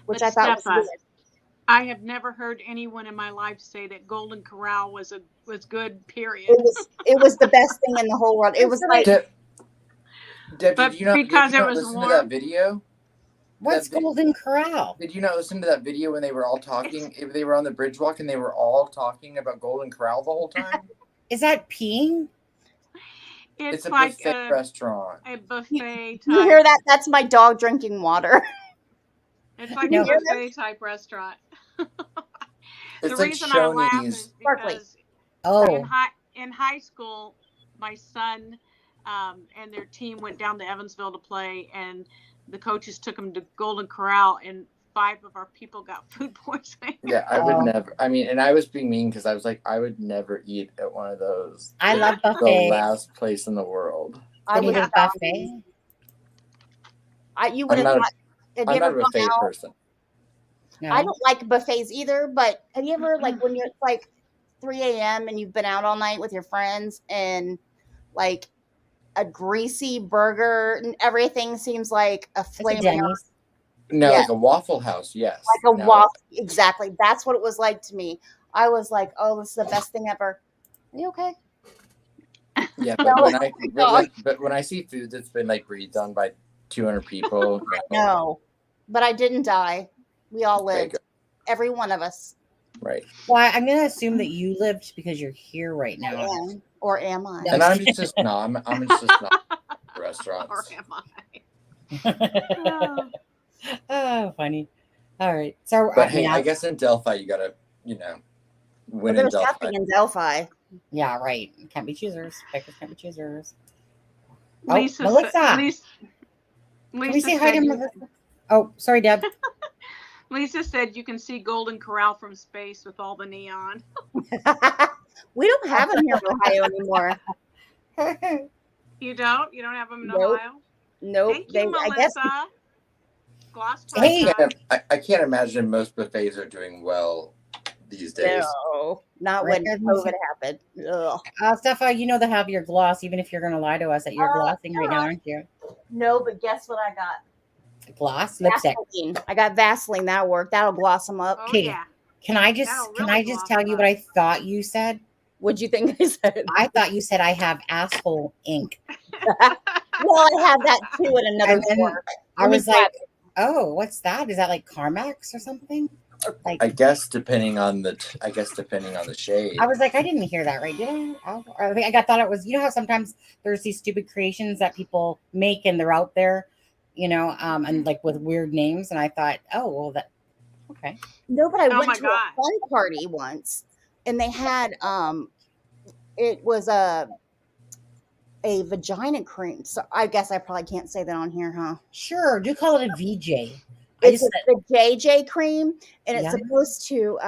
which I thought was good. I have never heard anyone in my life say that Golden Corral was good. Period. It was the best thing in the whole world. It was like, Deb, but did you not listen to that video? What's Golden Corral? Did you not listen to that video when they were all talking? They were on the bridge walk and they were all talking about Golden Corral the whole time. Is that peeing? It's a like buffet restaurant. A buffet. You hear that? That's my dog drinking water. It's like a buffet type restaurant. The reason I laugh is because in high school, my son and their team went down to Evansville to play, and the coaches took them to Golden Corral, and 5 of our people got food poisoning. Yeah, I would never. I mean, and I was being mean because I was like, I would never eat at one of those. I love buffets. The last place in the world. I would have buffet. You would have. I'm not a buffet person. No. I don't like buffets either, but have you ever, like, when it's like 3 a.m. and you've been out all night with your friends and like a greasy burger and everything seems like a flaming. No, like a Waffle House, yes. Like a waffle, exactly. That's what it was like to me. I was like, oh, this is the best thing ever. Are you okay? Yeah, but when I see food that's been like breathed on by 200 people. No, but I didn't die. We all lived. Every one of us. Right. Well, I'm going to assume that you lived because you're here right now. Or am I? And I'm just not. I'm just not. Or restaurants. am I? Oh, funny. All right. So, But hey, I guess in Delphi, you gotta, win Well, in there's Delphi. nothing in Delphi. yeah, right. Can't be choosers. Pickers can't be choosers. Lisa, Melissa. Can we say hi to Melissa? Oh, sorry, Deb. Lisa said you can see Golden Corral from space with all the neon. We don't have them here in Ohio anymore. You don't? You don't have them in Nope. Ohio? Nope. Thank you, Melissa. I guess Gloss Hey. I can't imagine most buffets are doing well these days. no, not when COVID happened. Ugh. Stepha, you know they have your gloss, even if you're going to lie to us that you're glossing right now, aren't you? No, but guess what I got? Gloss lipstick. Vaseline. I got Vaseline. That'll work. That'll gloss them up. Oh, yeah. Can I just tell you what I thought you said? What'd you think I said? I thought you said I have asshole ink. Well, I have that too at another store. I was like, oh, what's that? Is that like Carmex or something? Like, I guess depending on the shade. I was like, I didn't hear that right, did I? I thought it was. You know how sometimes there's these stupid creations that people make and they're out there, and like with weird names. And I thought, oh, well, that okay. No, but I went to a fun party once, and they had it was a vagina cream. So I guess I probably can't say that on here, huh? Sure, do call it a VJ. It's the JJ cream, and it's Yeah. supposed to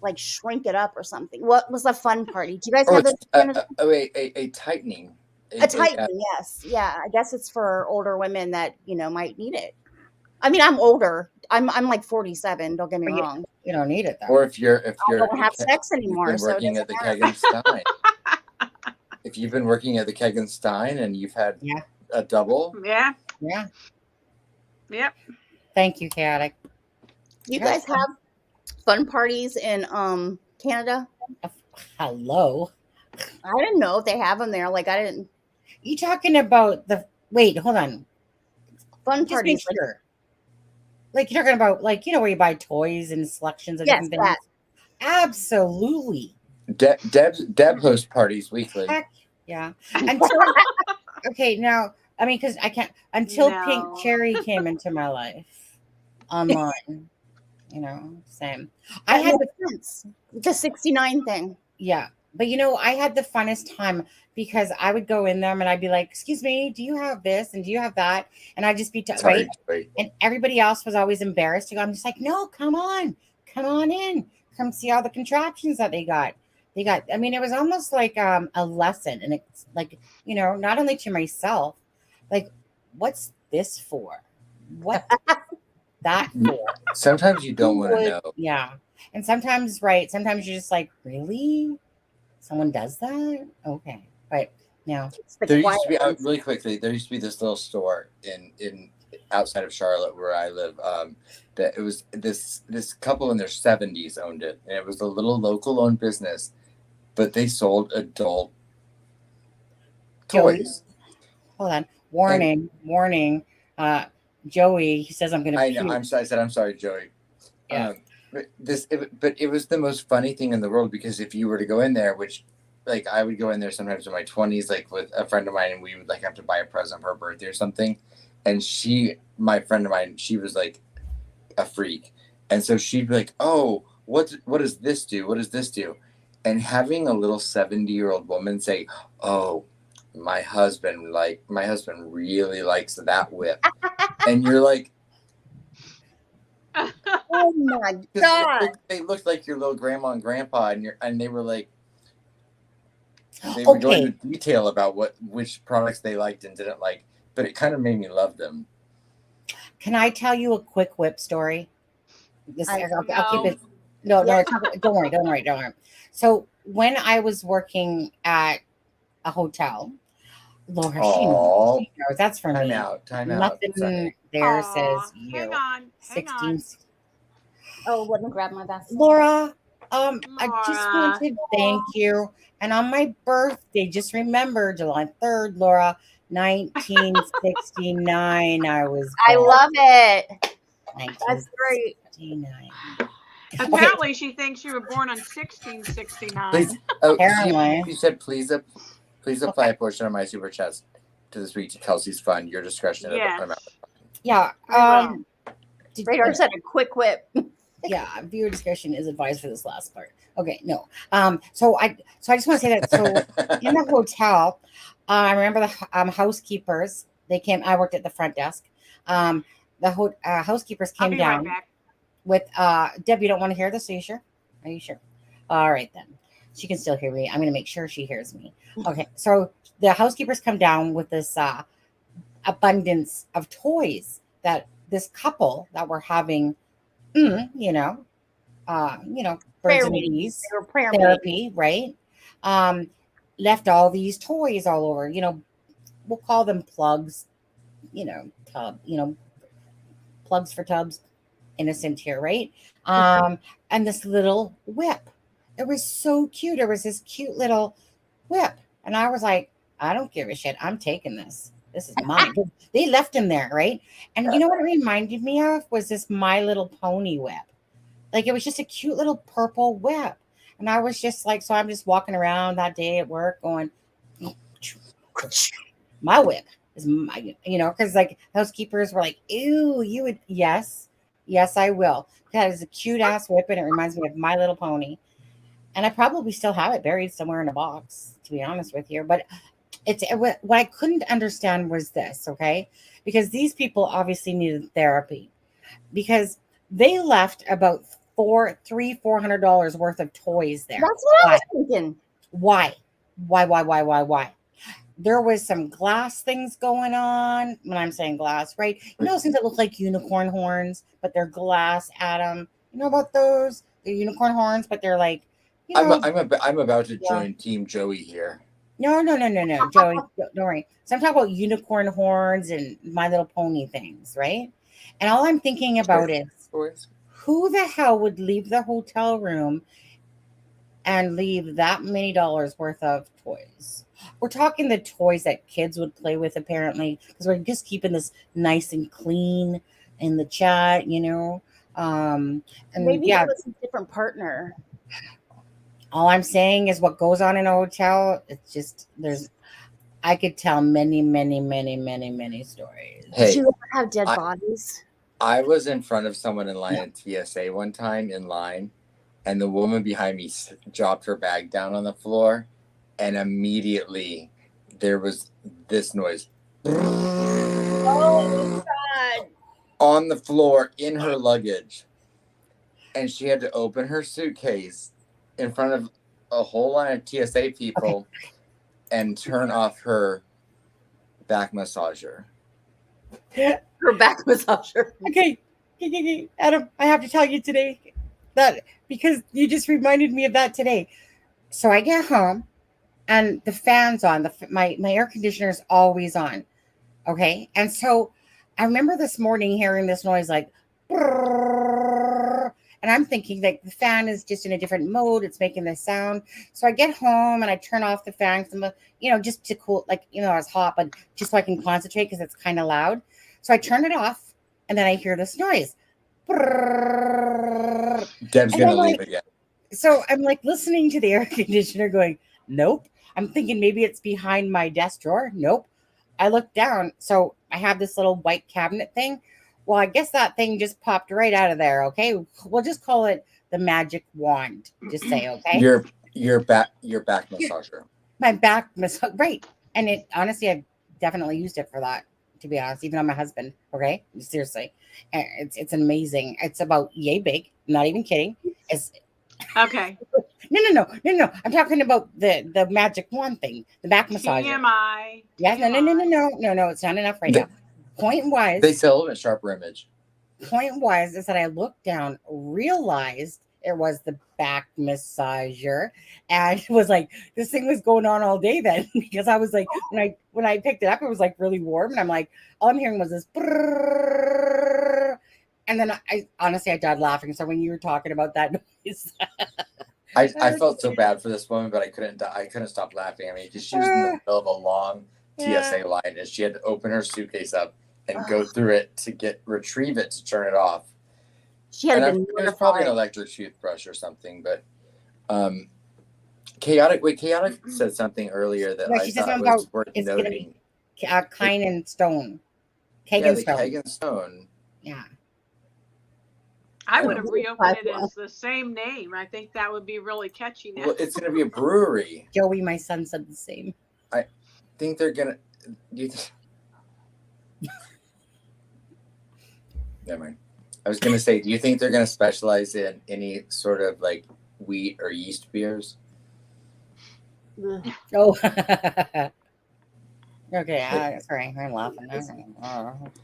like shrink it up or something. What was the fun party? Do you guys have a tightening? A tightening, yes, yeah. I guess it's for older women that might need it. I mean, I'm older. I'm like 47. Don't get me wrong. You don't need it though. Or if you're I don't have sex anymore. Been working at the Keg and Stein. If you've been working at the Keg and Stein and you've had a double, yeah. Yep. Thank you, Chaotic. You guys have fun parties in Canada? Hello. I didn't know if they have them there. Like I didn't. You talking about the? Wait, hold on. Fun parties. Sure. Like you're talking about, like where you buy toys and selections of different things. That. Absolutely. Deb hosts parties weekly. Heck, yeah. Okay, now I mean, because I can't until Pink Cherry came into my life online. Same. I had the 69 thing. Yeah. But I had the funnest time because I would go in them and I'd be like, excuse me, do you have this? And do you have that? And I'd just be right. And everybody else was always embarrassed to go. I'm just like, no, come on in. Come see all the contraptions that they got. I mean, it was almost like a lesson. And it's like, not only to myself, like, what's this for? What that for? Sometimes you don't want to know. Yeah. And sometimes you're just like, really? Someone does that? Okay. But no. There used to be really quickly, there used to be this little store in outside of Charlotte where I live. That it was this couple in their 70s owned it. And it was a little local owned business, but they sold adult toys. Hold on. Warning. Joey, he says I'm gonna I know. I said I'm sorry, Joey. Yeah. But it was the most funny thing in the world because if you were to go in there, which like I would go in there sometimes in my 20s, like with a friend of mine, and we would like have to buy a present for her birthday or something. And my friend of mine, she was like a freak. And so she'd be like, oh, what does this do? What does this do? And having a little 70-year-old woman say, oh, my husband really likes that whip. And you're like, oh my God. They looked like your little grandma and grandpa, and they were like, they were going into detail about which products they liked and didn't like, but it kind of made me love them. Can I tell you a quick whip story? I'll keep it. No, don't worry. So when I was working at a hotel, Laura, she knows. That's for me. Time out. Nothing there says you. Hang on. 16. Oh, let me grab my basket. Laura, I just want to thank you. And on my birthday, just remember July 3rd, Laura, 1969. I love it. That's great. Apparently, she thinks you were born on 1669. Please, apparently. you said please apply a portion of my super chat this week to Kelsi's fund. Your discretion. Yes. Yeah. Radar said a quick whip. Yeah, viewer discretion is advised for this last part. Okay, no. So I just want to say that. So in the hotel, I remember the housekeepers. They came. I worked at the front desk. The housekeepers I'll came be down right back. with Deb. You don't want to hear this? Are you sure? Are you sure? All right then. She can still hear me. I'm going to make sure she hears me. Okay. So the housekeepers come down with this abundance of toys that this couple that were having. Birds and bees therapy, right? Left all these toys all over. We'll call them plugs. Plugs for tubs. Innocent here, right? And this little whip. It was so cute. It was this cute little whip, and I was like, I don't give a shit. I'm taking this. This is mine. They left him there, right? And you know what it reminded me of was this My Little Pony whip. Like it was just a cute little purple whip. And I was just like, so I'm just walking around that day at work going, my whip is my, because like housekeepers were like, ew, you would, yes, I will. That is a cute ass whip and it reminds me of My Little Pony. And I probably still have it buried somewhere in a box, to be honest with you. But what I couldn't understand was this, okay? Because these people obviously needed therapy because they left about $400 worth of toys there. That's what I was thinking. Why? There was some glass things going on. When I'm saying glass, right? Things that look like unicorn horns, but they're glass, Adam. You know about those? They're unicorn horns, but they're like, I'm about to join Team Joey here. No, Joey, don't worry. So I'm talking about unicorn horns and My Little Pony things, right? And all I'm thinking about is who the hell would leave the hotel room and leave that many dollars worth of toys? We're talking the toys that kids would play with, apparently, because we're just keeping this nice and clean in the chat, And maybe it was a different partner. All I'm saying is what goes on in a hotel. It's just I could tell many, many, many, many, many stories. Hey, did you ever have dead bodies? I was in front of someone in line at TSA one time and the woman behind me dropped her bag down on the floor, and immediately there was this noise. Oh God! On the floor in her luggage, and she had to open her suitcase in front of a whole line of TSA people and turn off her back massager. Her back massager. Okay. Adam, I have to tell you today that because you just reminded me of that today. So I get home and the fan's on. My air conditioner is always on. Okay. And so I remember this morning hearing this noise like, and I'm thinking that the fan is just in a different mode. It's making this sound. So I get home and I turn off the fan, just to cool, it's hot, but just so I can concentrate because it's kind of loud. So I turn it off and then I hear this noise. Deb's going to leave again. So I'm like listening to the air conditioner going, nope. I'm thinking maybe it's behind my desk drawer. Nope. I look down. So I have this little white cabinet thing. Well, I guess that thing just popped right out of there. Okay. We'll just call it the magic wand. Just say, okay. Your back massager. My back massage. Right. And it, honestly, I've definitely used it for that, to be honest, even on my husband. Okay. Seriously. It's amazing. It's about yay big. I'm not even kidding. It's okay. No. I'm talking about the magic wand thing, the back massager. TMI. Yeah. No. It's not enough right now. Point was, they sell them at Sharper Image. Point was is that I looked down, realized it was the back massager, and it was like this thing was going on all day then because I was like when I picked it up, it was like really warm, and I'm like, all I'm hearing was this, and then I honestly died laughing. So when you were talking about that noise, I felt so bad for this woman, but I couldn't stop laughing. I mean, because she was in the middle of a long TSA line, and she had to open her suitcase up and go through it to retrieve it to turn it off. She had been. It was probably an electric toothbrush or something, but Chaotic said something earlier that I thought was worth noting. Kine and Stone. Keg Yeah, and the Stone. Keg and Stone. Yeah. I And would have reopened it as the same name. I think that would be really catchy now. well, it's going to be a brewery. Joey, my son, said the same. I think they're going to. Never mind. I was going to say, do you think they're going to specialize in any sort of like wheat or yeast beers? Oh. Okay, sorry, I'm laughing.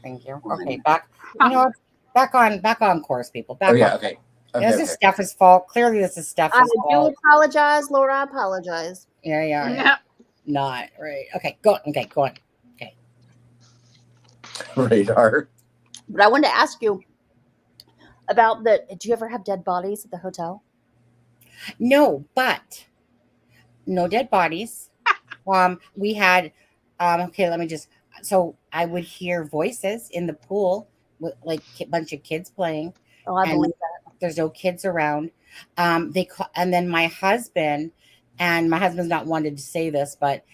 Thank you. Okay, back. You know what? Back on course, people. Back on. Okay. This is Steph's fault. Clearly, this is Steph's I fault. do apologize, Lord. I apologize. Yeah. Not right. Okay, go on. Okay. Radar. But I wanted to ask you about do you ever have dead bodies at the hotel? No, but no dead bodies. We had. Okay, let me just. So I would hear voices in the pool with like a bunch of kids playing. Oh, I believe that. There's no kids around. And then my husband's not wanted to say this, but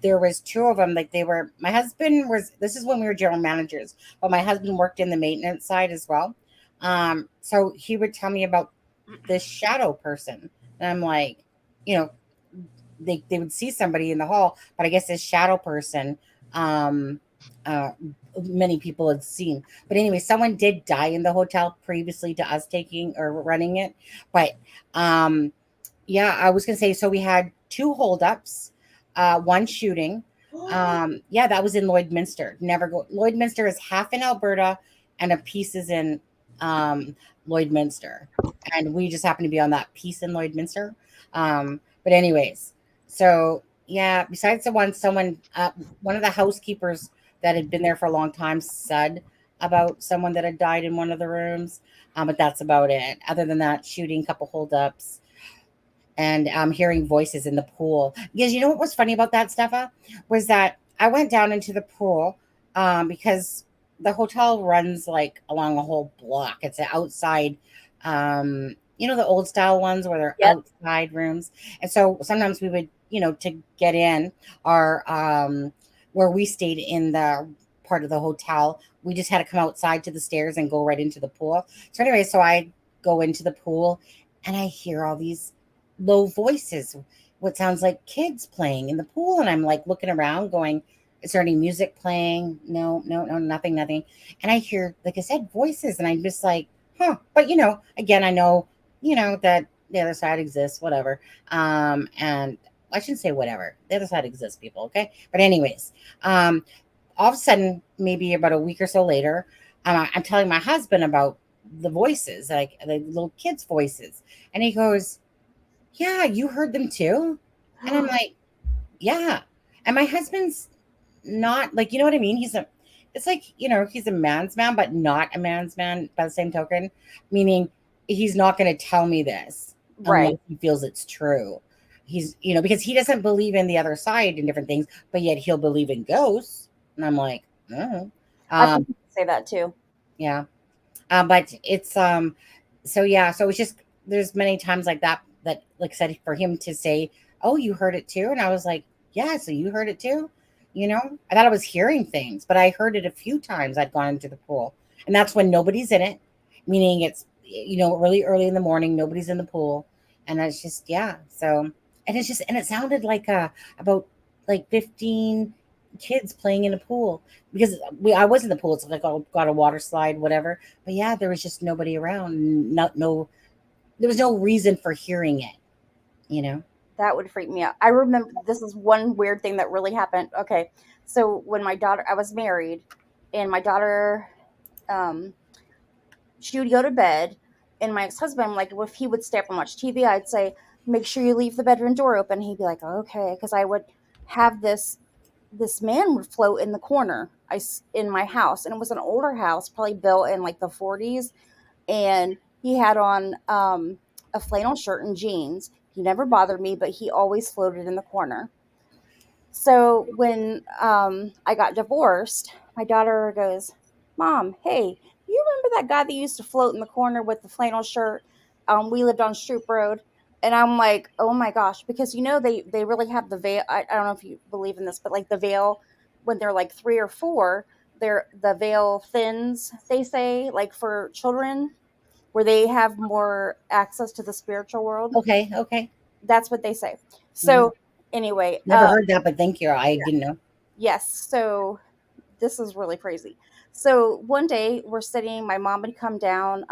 there was two of them. Like my husband was. This is when we were general managers, but my husband worked in the maintenance side as well. So he would tell me about this shadow person, and I'm like, they would see somebody in the hall, but I guess this shadow person, many people had seen. But anyway, someone did die in the hotel previously to us taking or running it. But yeah, I was gonna say, so we had 2 holdups, one shooting. Yeah, that was in Lloydminster. Lloydminster is half in Alberta and a piece is in Lloydminster, and we just happened to be on that piece in Lloydminster. But anyways, so yeah, besides the one of the housekeepers that had been there for a long time said about someone that had died in one of the rooms, but that's about it. Other than that, shooting, couple holdups, and hearing voices in the pool. Because you know what was funny about that, Steffa, was that I went down into the pool because the hotel runs like along a whole block. It's an outside, the old style ones where they're outside rooms. And so sometimes we would, to get in our, where we stayed in the part of the hotel, we just had to come outside to the stairs and go right into the pool. So anyway, so I go into the pool and I hear all these low voices, what sounds like kids playing in the pool. And I'm like looking around going, is there any music playing? No, nothing. And I hear, like I said, voices. And I'm just like, huh. But, again, I know, that the other side exists, whatever. And I shouldn't say whatever. The other side exists, people. Okay. But anyways, all of a sudden, maybe about a week or so later, I'm telling my husband about the voices, like the little kids' voices. And he goes, yeah, you heard them too? And I'm like, yeah. And my husband's not like, you know what I mean? It's like, he's a man's man, but not a man's man by the same token, meaning he's not going to tell me this unless he feels it's true. He's, because he doesn't believe in the other side and different things, but yet he'll believe in ghosts. And I'm like, oh. I think you can say that too. Yeah. But it's, so yeah, so it's just, there's many times like that, like I said, for him to say, oh, you heard it too. And I was like, yeah, so you heard it too. I thought I was hearing things, but I heard it a few times. I'd gone into the pool, and that's when nobody's in it, meaning it's, really early in the morning, nobody's in the pool. And it's just, yeah. So, and it sounded like, about like 15 kids playing in a pool, because I was in the pool. It's like, I got a water slide, whatever. But yeah, there was just nobody around. There was no reason for hearing it, That would freak me out. I remember, this is one weird thing that really happened. Okay. So when I was married, and my daughter, she would go to bed, and my ex-husband, like, if he would stay up and watch TV, I'd say, make sure you leave the bedroom door open. He'd be like, okay. Cause I would have this man would float in the corner in my house. And it was an older house, probably built in like the 40s. And he had on, a flannel shirt and jeans. He never bothered me, but he always floated in the corner. So when I got divorced, my daughter goes, Mom, hey, you remember that guy that used to float in the corner with the flannel shirt? We lived on Stroop Road. And I'm like, oh my gosh, because they really have the veil. I don't know if you believe in this, but like the veil when they're like 3 or 4, the veil thins, they say, like for children, where they have more access to the spiritual world. Okay. That's what they say. So anyway, never heard that, but thank you. I yeah. didn't know. Yes. So this is really crazy. So one day we're sitting, my mom had come down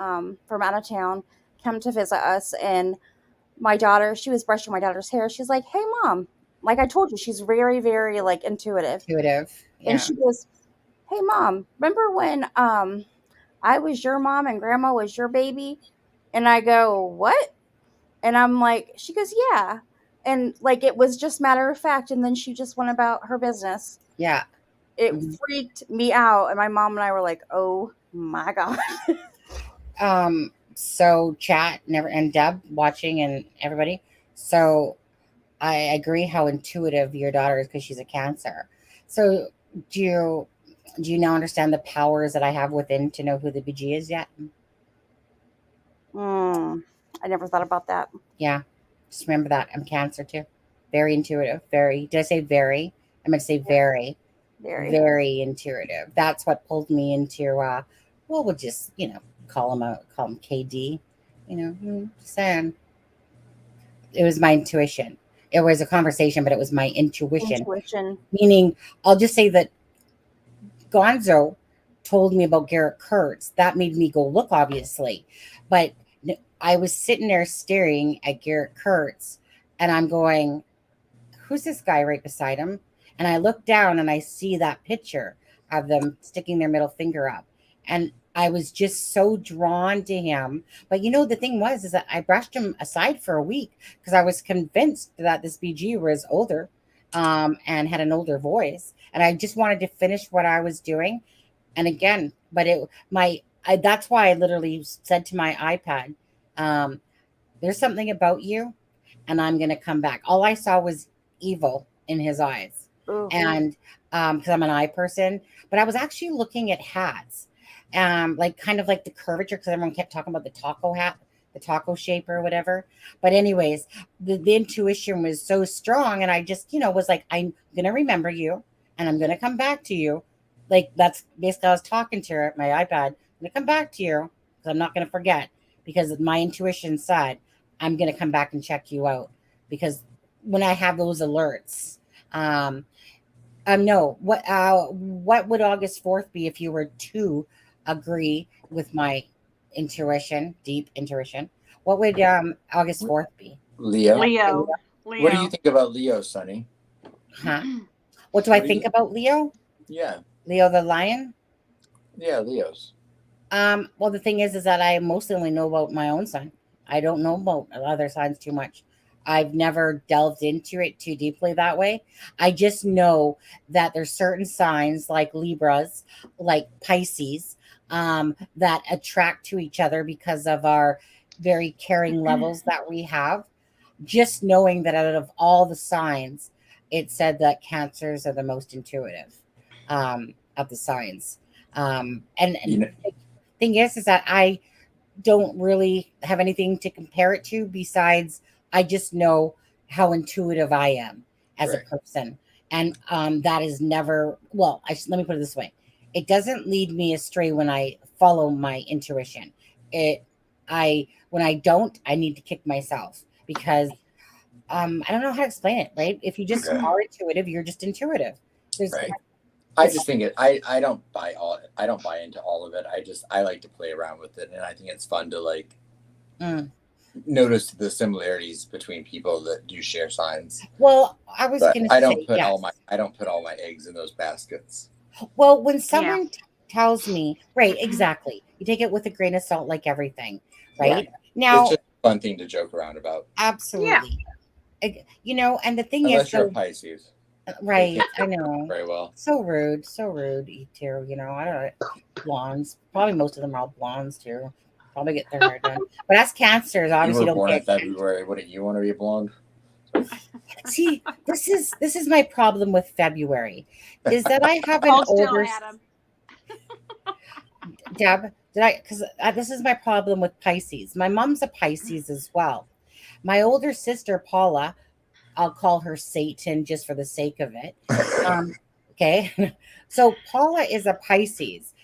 from out of town, come to visit us, and my daughter, she was brushing my daughter's hair. She's like, "Hey, mom, like I told you, she's very, very like intuitive." Intuitive. And Yeah. she goes, "Hey, mom, remember when I was your mom and grandma was your baby?" And I go, "What?" And I'm like, she goes, "Yeah." And like it was just matter of fact. And then she just went about her business. Yeah. It freaked me out. And my mom and I were like, "Oh my God." So chat and Deb watching and everybody. So I agree how intuitive your daughter is because she's a Cancer. So do you now understand the powers that I have within to know who the BG is yet? I never thought about that. Yeah. Just remember that. I'm Cancer too. Very intuitive. Very. Did I say very? I meant to say very. Very. Very intuitive. That's what pulled me into well, we'll just, call him KD. Just saying. It was my intuition. It was a conversation, but it was my intuition. Meaning, I'll just say that Gonzo told me about Garrett Kurtz. That made me go look, obviously. But I was sitting there staring at Garrett Kurtz, and I'm going, who's this guy right beside him? And I look down and I see that picture of them sticking their middle finger up. And I was just so drawn to him. But the thing is that I brushed him aside for a week because I was convinced that this BG was older and had an older voice. And I just wanted to finish what I was doing. And again, but that's why I literally said to my iPad, there's something about you and I'm going to come back. All I saw was evil in his eyes. And because I'm an eye person, but I was actually looking at hats, like kind of like the curvature, because everyone kept talking about the taco hat, the taco shape or whatever. But anyways, the intuition was so strong, and I just was like, I'm gonna remember you, and I'm gonna come back to you. Like that's basically I was talking to her at my iPad. I'm gonna come back to you because I'm not gonna forget, because my intuition said I'm gonna come back and check you out, because when I have those alerts. No. What would August 4th be if you were to agree with my intuition, deep intuition? What would August 4th be? Leo. What do you think about Leo, Sonny? Huh? What do I think about Leo? Yeah. Leo the lion? Yeah, Leos. Well, the thing is that I mostly only know about my own sign. I don't know about other signs too much. I've never delved into it too deeply that way. I just know that there's certain signs like Libras, like Pisces, that attract to each other because of our very caring levels that we have. Just knowing that out of all the signs, it said that Cancers are the most intuitive of the signs. And the thing is that I don't really have anything to compare it to besides I just know how intuitive I am as a person. And that is never, let me put it this way. It doesn't lead me astray when I follow my intuition. When I don't, I need to kick myself because I don't know how to explain it, right? If you just are intuitive, you're just intuitive. I just think I don't buy into all of it. I like to play around with it, and I think it's fun to like notice the similarities between people that do share signs. Well, I was going to say, I don't put all my eggs in those baskets. Well, when someone tells me, right, exactly, you take it with a grain of salt, like everything, right? Yeah. Now, it's just a fun thing to joke around about. Absolutely. Yeah. And the thing Unless is, you're a Pisces. Right, I know. Very well. So rude, E too. I don't know. Blondes. Probably most of them are all blondes too. Probably get their hair done. But as Cancers, obviously you were don't born get. in February. Wouldn't you want to be a blonde? See, this is my problem with February, is that I have an older. Adam. Deb, because this is my problem with Pisces. My mom's a Pisces as well. My older sister Paula, I'll call her Satan just for the sake of it. Okay. So Paula is a Pisces.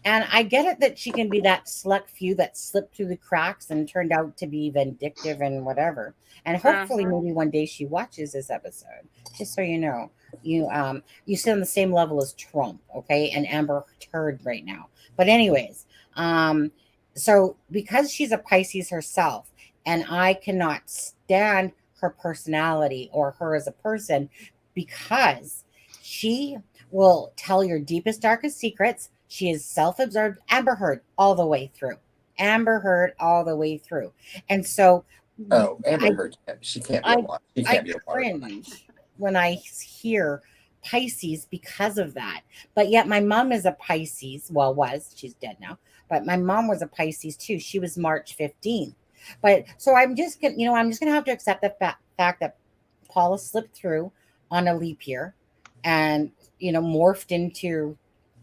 And I get it that she can be that select few that slipped through the cracks and turned out to be vindictive and whatever. And hopefully maybe one day she watches this episode. Just so you know. You sit on the same level as Trump, okay, and Amber Heard right now. But anyways, so because she's a Pisces herself, and I cannot stand her personality or her as a person because she will tell your deepest, darkest secrets. She is self-absorbed. Amber Heard all the way through. Amber Heard all the way through. And so Amber Heard, she can't be a lot. She can't be a cringe when I hear Pisces because of that. But yet my mom is a Pisces. Well, she's dead now. But my mom was a Pisces too. She was March 15th. But so I'm just gonna, have to accept the fact that Paula slipped through on a leap year and morphed into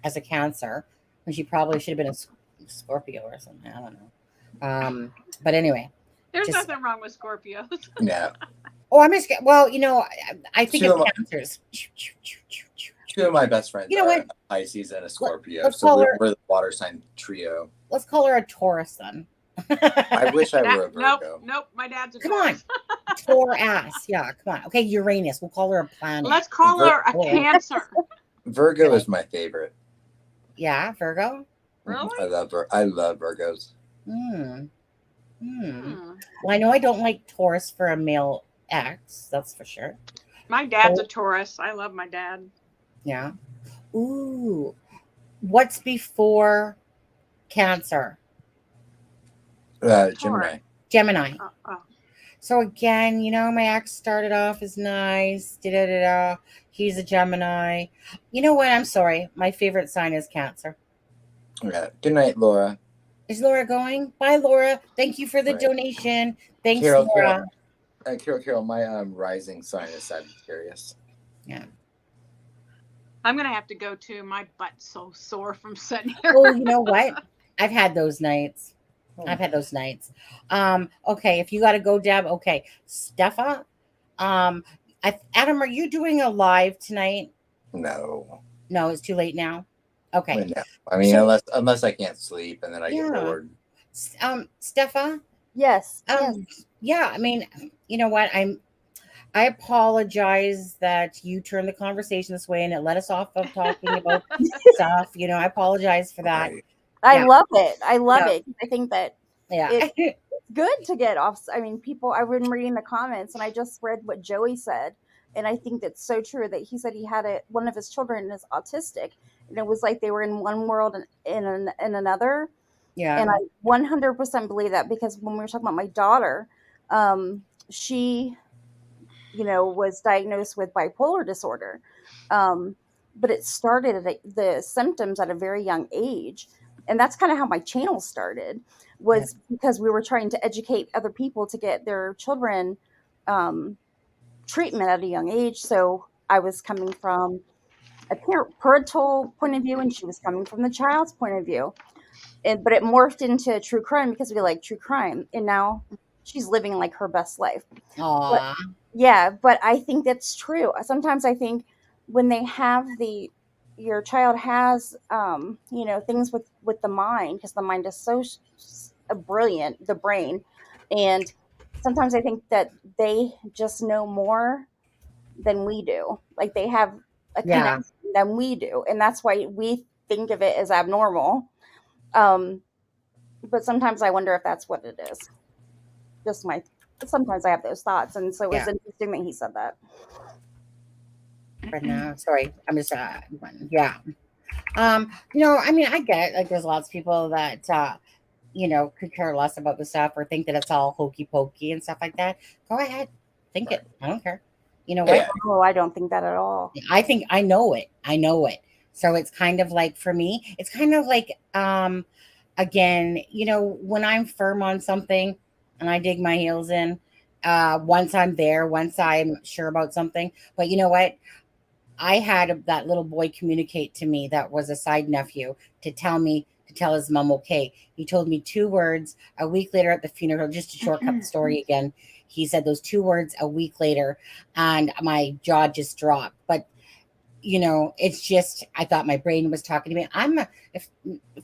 as a Cancer when she probably should have been a Scorpio or something. I don't know. But anyway, there's nothing wrong with Scorpios. No. Oh, I'm just I think of Cancers. Two of my best friends are a Pisces and a Scorpio, so we're the water sign trio. Let's call her a Taurus then. I wish I were a Virgo. Nope, my dad's a Taurus. Come on. Taurus. Yeah, come on. Okay, Uranus. We'll call her a planet. Let's call her a Cancer. Virgo is my favorite. Yeah, Virgo? Really? I love Virgos. Well, I know I don't like Taurus for a male ex, that's for sure. My dad's a Taurus. I love my dad. Yeah. Ooh. What's before Cancer? Gemini. Gemini. So again, my ex started off as nice. He's a Gemini. You know what? I'm sorry. My favorite sign is Cancer. Yeah. Good night, Laura. Is Laura going? Bye, Laura. Thank you for the donation. Thanks, Laura. Carol, my rising sign is Sagittarius. Yeah. I'm gonna have to go too. My butt's so sore from sitting here. Oh, you know what? I've had those nights. Okay, if you got to go, Deb. Okay, Steffa. Adam, are you doing a live tonight? No, it's too late now. Okay. No. I mean, unless I can't sleep and then I get bored. Steffa. Yes. Yeah. I mean, you know what? I apologize that you turned the conversation this way and it let us off of talking about stuff. I apologize for that. Right. I love it. I love it. I think that it's good to get off. I mean, I've been reading the comments and I just read what Joey said. And I think that's so true that he said he had one of his children is autistic. And it was like they were in one world and in another. Yeah. And I 100% believe that because when we were talking about my daughter, she, was diagnosed with bipolar disorder. But it started the symptoms at a very young age. And that's kind of how my channel started was because we were trying to educate other people to get their children treatment at a young age. So I was coming from a parental point of view and she was coming from the child's point of view. But it morphed into true crime because we like true crime. And now she's living like her best life. Aww. But I think that's true. Sometimes I think when they have your child has, things with the mind, because the mind is so brilliant, the brain. And sometimes I think that they just know more than we do. Like they have a connection than we do. And that's why we think of it as abnormal. But sometimes I wonder if that's what it is. Sometimes I have those thoughts. And so it was interesting that he said that. Right now, sorry, I'm just I mean, I get like there's lots of people that could care less about the stuff or think that it's all hokey pokey and stuff like that. Go ahead, think it. I don't care. You know what? Oh, I don't think that at all. I think I know it. So it's kind of like for me, it's kind of like again, when I'm firm on something and I dig my heels in, once I'm there, once I'm sure about something. But you know what? I had that little boy communicate to me that was a side nephew to tell his mom, okay. He told me 2 words a week later at the funeral, just to shortcut the story again. He said those 2 words a week later and my jaw just dropped. But it's just I thought my brain was talking to me. If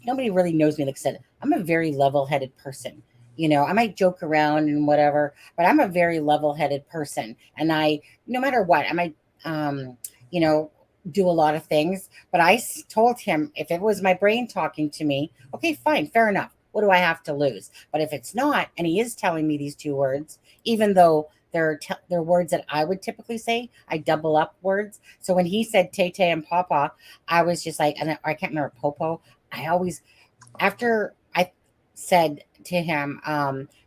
nobody really knows me, like I said, I'm a very level-headed person. I might joke around and whatever, but I'm a very level-headed person, and no matter what, I might, you know, do a lot of things. But told him if it was my brain talking to me, okay, fine, fair enough. What do I have to lose? But if it's not, and he is telling me these two words, even though they're words that I would typically say, I double up words. So when he said Tay and Papa, I was just like, and I can't remember Popo. After I said to him,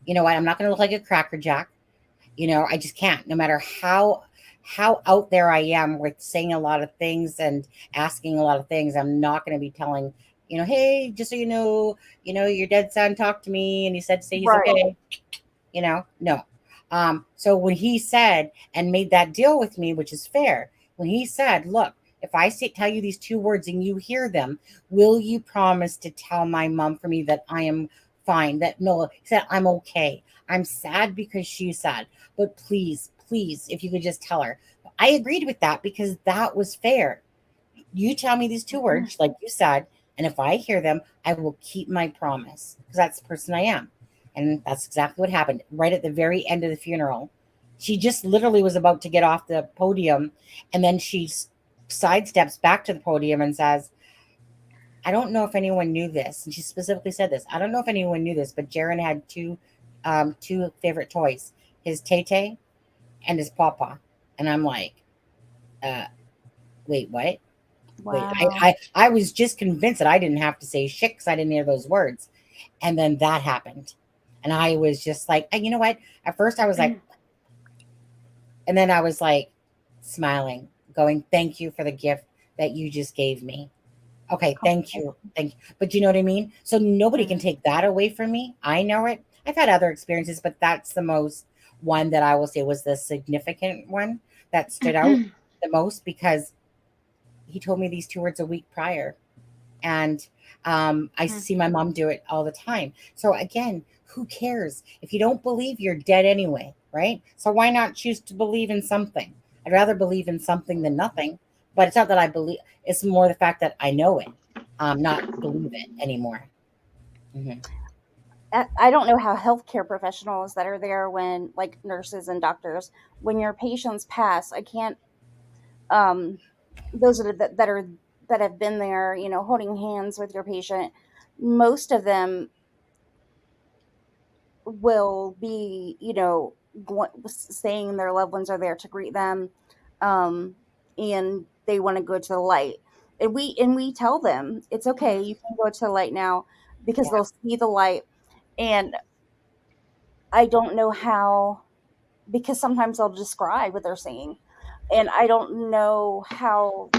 you know what, I'm not going to look like a Cracker Jack. I just can't, no matter how out there I am with saying a lot of things and asking a lot of things. I'm not going to be telling, hey, just so your dead son talked to me and he said to say he's Right. okay. No. So when he said and made that deal with me, which is fair, when he said, look, if I tell you these two words and you hear them, will you promise to tell my mom for me that I am fine? That no, he said, I'm okay. I'm sad because she's sad, but please, if you could just tell her. I agreed with that because that was fair. You tell me these two words, like you said, and if I hear them, I will keep my promise because that's the person I am. And that's exactly what happened. Right at the very end of the funeral, she just literally was about to get off the podium, and then she sidesteps back to the podium and says, I don't know if anyone knew this. And she specifically said this. I don't know if anyone knew this, but Jaron had two favorite toys, his Tay and his Papa. And I'm like, wait, what? Wow. Wait, I was just convinced that I didn't have to say shit because I didn't hear those words. And then that happened. And I was just like, you know what? At first I was like, and then I was like smiling, going, thank you for the gift that you just gave me. Okay, thank you. But you know what I mean? So nobody can take that away from me. I know it. I've had other experiences, but that's the most one that I will say was the significant one that stood out the most because he told me these two words a week prior. And I see my mom do it all the time. So again, who cares? If you don't believe, you're dead anyway, right? So why not choose to believe in something? I'd rather believe in something than nothing. But it's not that I believe, it's more the fact that I know it, not believe it anymore. I don't know how healthcare professionals that are there when, like nurses and doctors, when your patients pass, I can't. Those that have been there, holding hands with your patient. Most of them will be, saying their loved ones are there to greet them, and they want to go to the light. And we tell them it's okay, you can go to the light now because they'll see the light. And I don't know how, because sometimes they'll describe what they're seeing, and I don't know how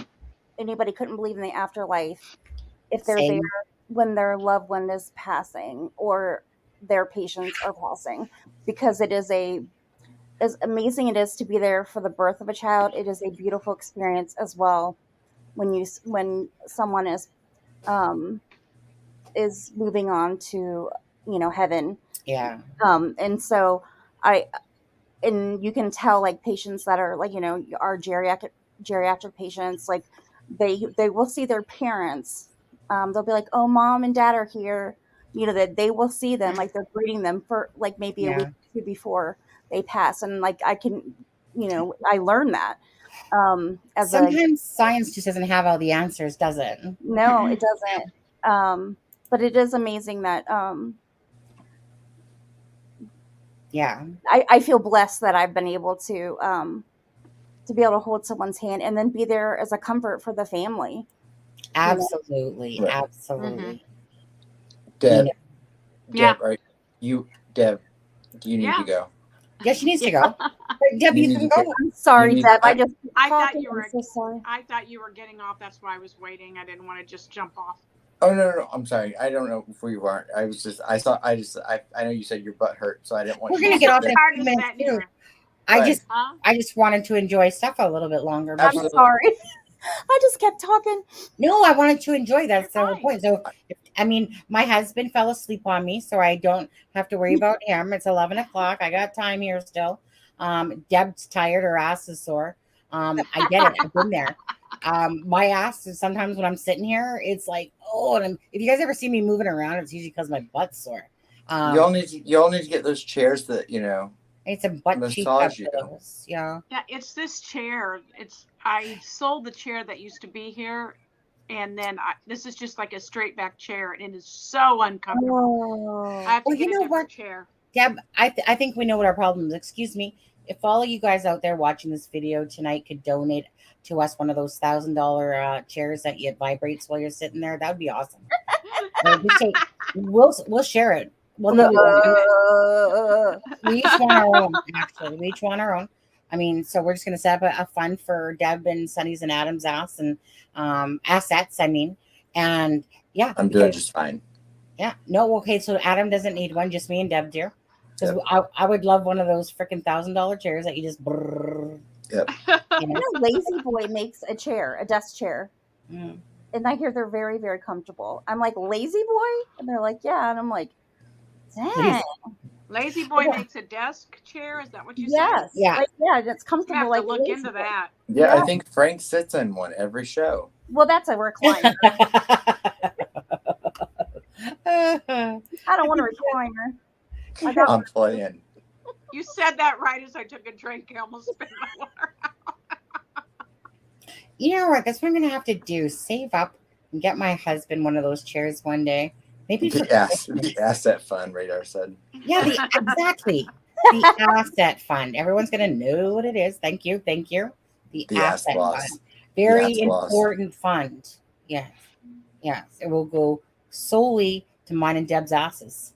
anybody couldn't believe in the afterlife if they're there when their loved one is passing or their patients are passing, because it is as amazing it is to be there for the birth of a child, it is a beautiful experience as well when someone is moving on to heaven. And so and you can tell, like, patients that are like our geriatric patients, like they will see their parents. They'll be like, oh, mom and dad are here, that they will see them, like they're greeting them for like maybe a week or two before they pass. And like I can, I learned that Sometimes science just doesn't have all the answers, does it? No, it doesn't. But it is amazing that I feel blessed that I've been able to be able to hold someone's hand and then be there as a comfort for the family. Absolutely. Absolutely. Deb, Deb, Deb, do you need to go? Yeah, she needs to go. Deb, you can go. I'm sorry, Deb. I thought you were. So sorry. I thought you were getting off. That's why I was waiting. I didn't want to just jump off. Oh no! I'm sorry. I don't know where you are. I was just. I know you said your butt hurt, so I didn't want. We're gonna get off in a few minutes too. I just wanted to enjoy stuff a little bit longer. I'm sorry. I just kept talking. No, I wanted to enjoy that. That's the whole point. So, I mean, my husband fell asleep on me, so I don't have to worry about him. It's 11 o'clock. I got time here still. Deb's tired. Her ass is sore. I get it. I've been there. My ass is sometimes when I'm sitting here, it's like, oh, and if you guys ever see me moving around, it's usually because my butt's sore. You all need to get those chairs that it's a butt cheek massage you. Yeah. Yeah, it's this chair. I sold the chair that used to be here, and then this is just like a straight back chair, and it is so uncomfortable. I have to get a different chair. Deb, I think we know what our problem is. Excuse me. If all of you guys out there watching this video tonight could donate to us one of those $1,000 chairs that it vibrates while you're sitting there, that would be awesome. We'll share it. Well, no, we each want our own. Actually, we each want our own. I mean, so we're just going to set up a fund for Deb and Sonny's and Adam's ass and assets. I mean, and yeah, I'm doing just fine. Yeah, no, okay. So Adam doesn't need one, just me and Deb, dear. Because I would love one of those freaking $1,000 chairs that you just. Yep. Lazy Boy makes a desk chair, and I hear they're very, very comfortable. I'm like, Lazy Boy, and they're like, yeah, and I'm like, dang. Lazy Boy makes a desk chair. Is that what you said? Yes. Yeah. It's comfortable. I have to look into that. Yeah, I think Frank sits in one every show. Well, that's a recliner. I don't want a recliner. I'm playing. You said that right as I took a drink. I almost spit my water out. You know what? That's what I'm going to have to do. Save up and get my husband one of those chairs one day. Maybe the asset fund, Radar said. Yeah, exactly. The asset fund. Everyone's going to know what it is. Thank you. The asset fund. Very important fund. Yes. It will go solely to mine and Deb's assets.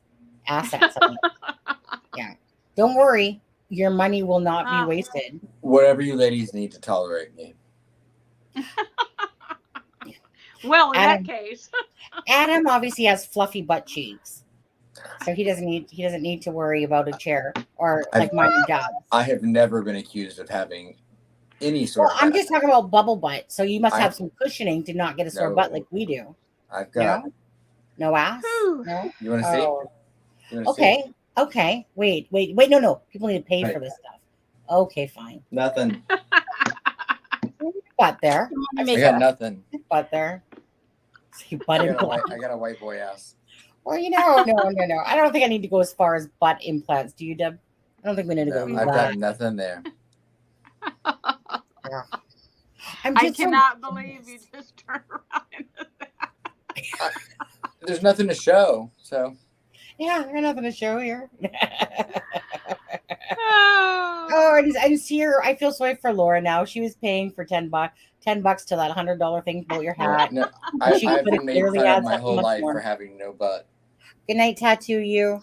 Yeah. Don't worry. Your money will not be wasted. Whatever you ladies need to tolerate me. Well, in that case. Adam obviously has fluffy butt cheeks. So he doesn't need to worry about a chair or like mine and Deb's. I have never been accused of having any sort of I'm just talking about bubble butt. So you must have some cushioning to not get a sore butt like we do. I've got no ass. No? You want to see? Okay. Okay. Wait. No. People need to pay for this stuff. Okay, fine. Nothing. Butt there. I got nothing. Butt there. See, butt I got a white boy ass. Well, no. I don't think I need to go as far as butt implants. Do you, Deb? I don't think we need to go. I've got nothing there. Yeah. I cannot believe you just turned around into that. There's nothing to show, so. Yeah, there's nothing to show here. Oh, I just hear. I feel sorry for Laura now. She was paying for $10 to that $100 thing about your hat. No, I've been made fun of my whole life for having no butt. Good night, tattoo you.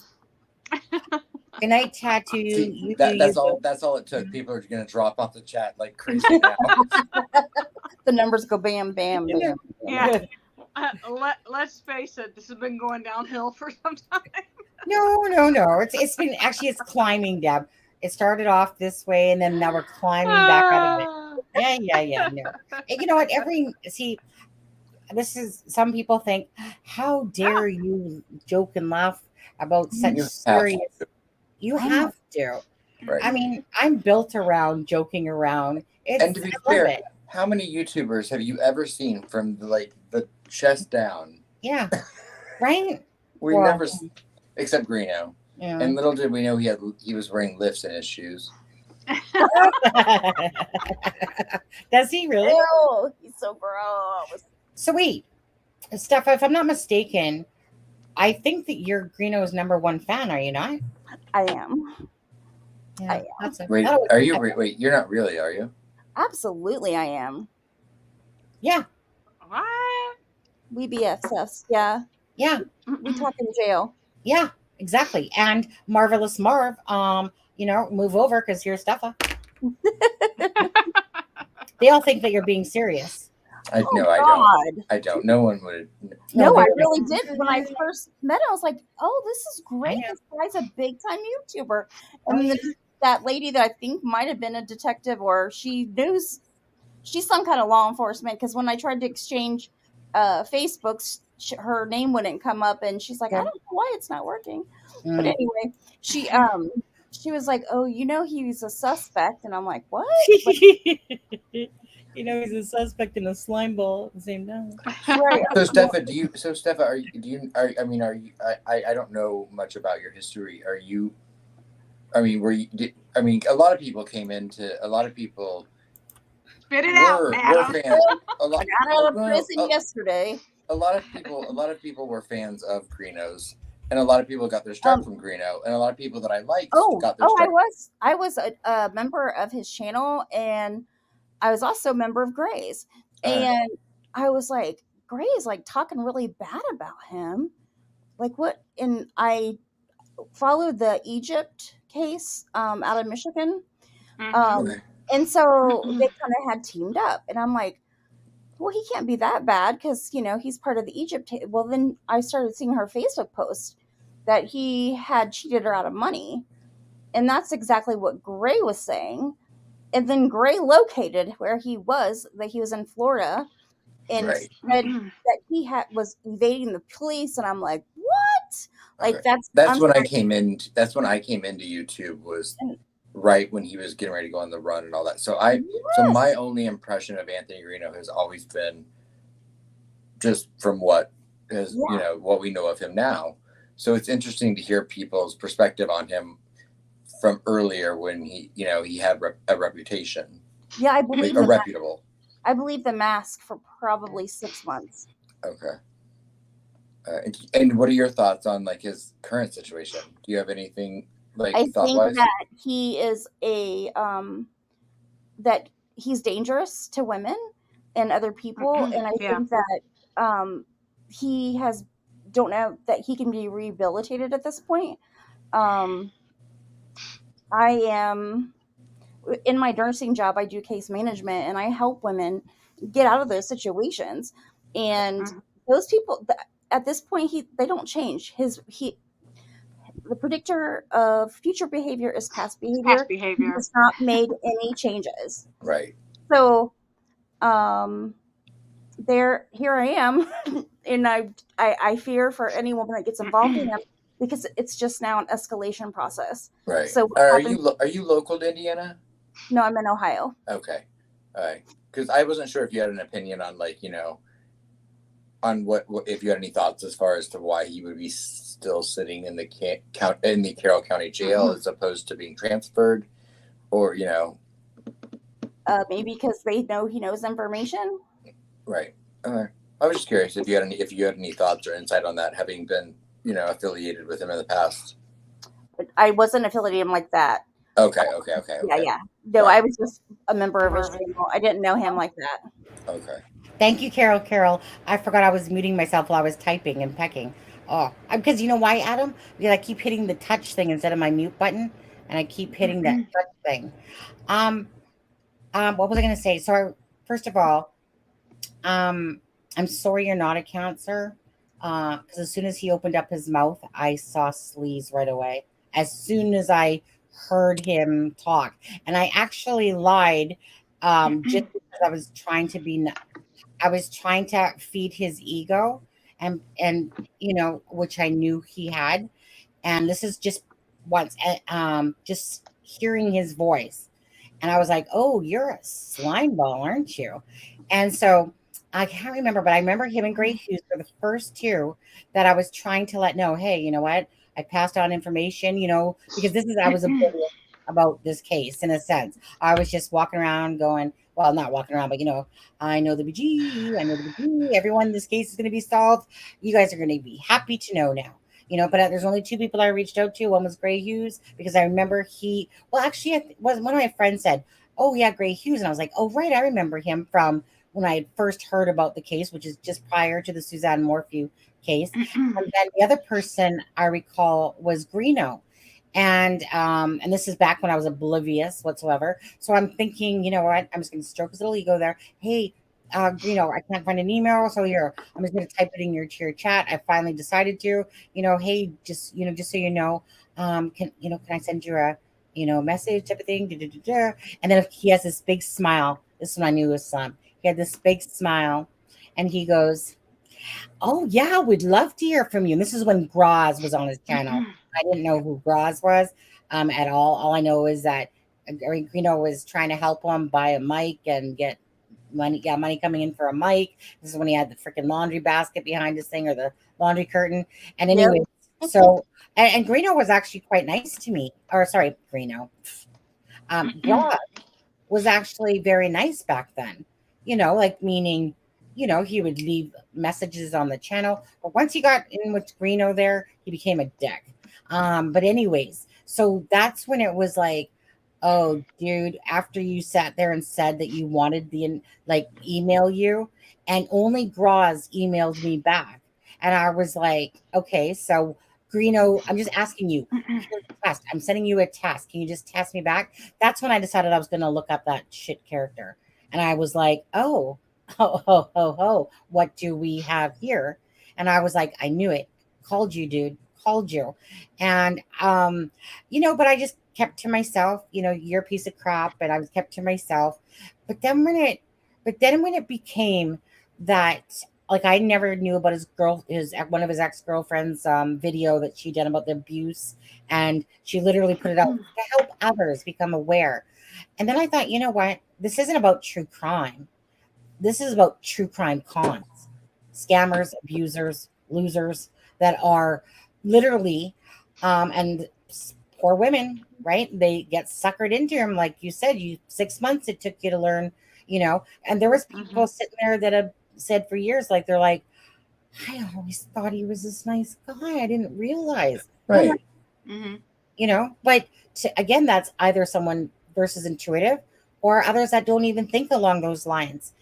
Good night, tattoo you. That's all it took. People are gonna drop off the chat like crazy now. The numbers go bam, bam, bam. Yeah. Let's face it. This has been going downhill for some time. No. It's been it's climbing, Deb. It started off this way, and then now we're climbing back out of it. Yeah. No. And you know what? This is, some people think, how dare you joke and laugh about such serious. You have to. Right. I mean, I'm built around joking around. And to be fair, how many YouTubers have you ever seen from the chest down? Yeah. Right? We never, except Greeno. Yeah. And little did we know he was wearing lifts in his shoes. Does he really? Ew, he's so gross. So wait, Steph, if I'm not mistaken, I think that you're Greeno's #1 fan, are you not? I am. Yeah, I am. Wait, are you? Wait, you're not really, are you? Absolutely, I am. Yeah. What? We BFFs, yeah. Yeah. We talk in jail. Yeah, exactly. And Marvelous Marv, move over because you're Steffa. They all think that you're being serious. I don't. I don't. No one would. No, I really did. When I first met him, I was like, "Oh, this is great! This guy's a big time YouTuber." And then that lady that I think might have been a detective, or she's some kind of law enforcement. Because when I tried to exchange Facebooks, her name wouldn't come up, and she's like, "I don't know why it's not working." But anyway, she was like, "Oh, he's a suspect," and I'm like, "What?" He's a suspect in a slime ball at the same time. Right. So Steffa, I mean, are you? I don't know much about your history. Are you? I mean, I mean, a lot of people Spit it out, were Adam. fans. I got out of prison yesterday. A lot of people were fans of Greeno's, and a lot of people got their start from Greeno, and a lot of people that I liked got their start. I was a member of his channel, and I was also a member of Gray's, and I was like, Gray is like talking really bad about him. Like what? And I followed the Egypt case out of Michigan. Okay. And so they kind of had teamed up, and I'm like, well, he can't be that bad because he's part of the Egypt. Well, then I started seeing her Facebook post that he had cheated her out of money, and that's exactly what Gray was saying. And then Gray located where he was, that he was in Florida, and Right. said that he was evading the police. And I'm like, what? Like Okay. that's when I came in. That's when I came into YouTube, was right when he was getting ready to go on the run and all that. So so my only impression of Anthony Greeno has always been just from what what we know of him now. So it's interesting to hear people's perspective on him from earlier when he had a reputation. Yeah, I believe a reputable. I believe the mask for probably 6 months. Okay. And what are your thoughts on like his current situation? Do you have anything like I thought-wise? think that he is that he's dangerous to women and other people, and I think that he don't know that he can be rehabilitated at this point. I am in my nursing job. I do case management, and I help women get out of those situations. And those people, at this point, they don't change. The predictor of future behavior is past behavior. Past behavior. He has not made any changes. Right. So, here I am, and I fear for any woman that gets involved in them, because it's just now an escalation process. Right. So, are you local to Indiana? No, I'm in Ohio. Okay. All right. Because I wasn't sure if you had an opinion on on what if you had any thoughts as far as to why he would be still sitting in the Carroll County Jail as opposed to being transferred, or maybe because they know he knows information. Right. I was just curious if you had any thoughts or insight on that, having been affiliated with him in the past. But I wasn't affiliated like that. Okay. Yeah. No, I was just a member of his channel. I didn't know him like that. Okay. Thank you, Carol. I forgot I was muting myself while I was typing and pecking. Oh, because you know why, Adam? Because I keep hitting the touch thing instead of my mute button, and I keep hitting that touch thing. What was I going to say? So, first of all, I'm sorry you're not a cancer. Because as soon as he opened up his mouth, I saw sleaze right away. As soon as I heard him talk, and I actually lied, just because I was trying to feed his ego, and which I knew he had. And this is just once, just hearing his voice, and I was like, "Oh, you're a slime ball, aren't you?" And so I can't remember, but I remember him and Gray Hughes were the first two that I was trying to let know, hey, you know what? I passed on information, because I was oblivious about this case in a sense. I was just walking around going, well, not walking around, but I know the BG, everyone, this case is going to be solved. You guys are going to be happy to know now. But there's only two people I reached out to. One was Gray Hughes, because I remember actually, one of my friends said, oh, yeah, Gray Hughes. And I was like, oh, right, I remember him from when I had first heard about the case, which is just prior to the Suzanne Morphew case. And then the other person I recall was Greeno. And this is back when I was oblivious whatsoever. So I'm thinking, you know what? I'm just going to stroke his little ego there. Hey, Greeno, I can't find an email. So here, I'm just going to type it in your chat. I finally decided to, hey, just so you know, can I send you a, message type of thing? And then he has this big smile. This is when I knew his son. He had this big smile, and he goes, oh, yeah, we'd love to hear from you. And this is when Graz was on his channel. I didn't know who Graz was at all. All I know is that Greeno was trying to help him buy a mic and get money coming in for a mic. This is when he had the freaking laundry basket behind his thing, or the laundry curtain. And Yep. anyway, so and Greeno was actually quite nice to me. Or sorry, Greeno. Rob was actually very nice back then. Like meaning, he would leave messages on the channel. But once he got in with Greeno there, he became a dick. But anyways, so that's when it was like, oh, dude, after you sat there and said that you wanted the email you, and only Graz emailed me back. And I was like, okay, so Greeno, I'm just asking you. Here's a test. I'm sending you a test. Can you just test me back? That's when I decided I was going to look up that shit character. And I was like, oh, what do we have here? And I was like, I knew it. Called you, dude. Called you. And, but I just kept to myself, you're a piece of crap. And I was kept to myself. But then when it became that, like, I never knew about one of his ex-girlfriend's video that she did about the abuse, and she literally put it out to help others become aware. And then I thought, you know what? This isn't about true crime. This is about true crime cons, scammers, abusers, losers that are literally, and poor women, right? They get suckered into him, like you said. 6 months it took you to learn, And there was people sitting there that have said for years, like, they're like, I always thought he was this nice guy. I didn't realize. Right. But again, that's either someone versus intuitive, or others that don't even think along those lines.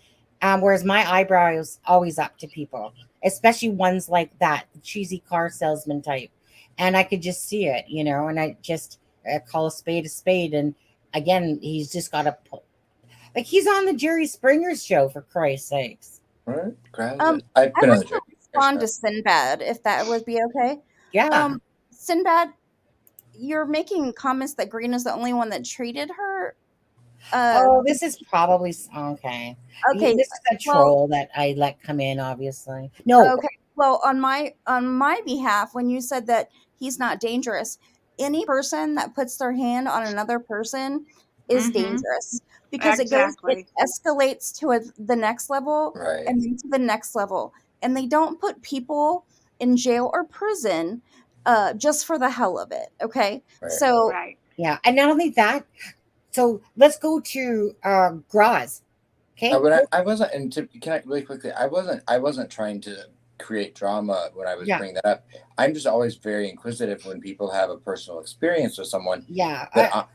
Whereas my eyebrow is always up to people, especially ones like that, the cheesy car salesman type. And I could just see it, and I just call a spade. And again, he's just got to put, like, he's on the Jerry Springer show, for Christ's sakes. Right. I've been on the Jerry respond to Sinbad, if that would be okay. Yeah. Sinbad, you're making comments that Green is the only one that treated her. This is probably okay. Okay, this is a troll that I let come in, obviously. No. Okay. Well, on my behalf, when you said that he's not dangerous, any person that puts their hand on another person is dangerous, because it escalates to the next level, right, and then to the next level, and they don't put people in jail or prison just for the hell of it. Okay, right. So yeah, and not only that. So let's go to Graz. Okay. I wasn't, and can I really quickly? I wasn't trying to create drama when I was bringing that up. I'm just always very inquisitive when people have a personal experience with someone. Yeah. That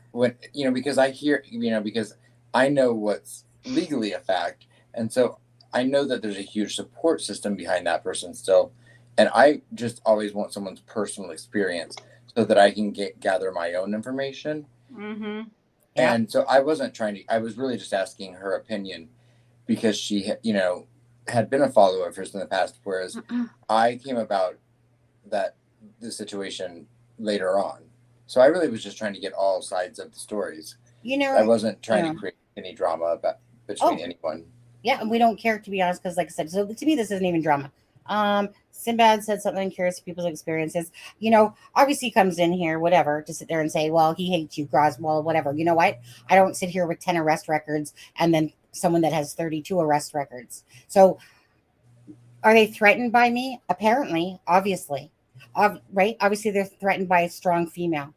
because I hear, because I know what's legally a fact, and so I know that there's a huge support system behind that person still, and I just always want someone's personal experience so that I can gather my own information. Mm-hmm. And so I wasn't I was really just asking her opinion, because she, had been a follower of hers in the past, whereas I came about the situation later on. So I really was just trying to get all sides of the stories. I wasn't trying to create any drama between anyone. Yeah, and we don't care, to be honest, because like I said, so to me, this isn't even drama. Sinbad said something curious to people's experiences. Obviously comes in here, whatever, to sit there and say, well, he hates you, Graz, well, whatever. You know what? I don't sit here with 10 arrest records and then someone that has 32 arrest records. So are they threatened by me? Apparently, obviously. Right? Obviously, they're threatened by a strong female.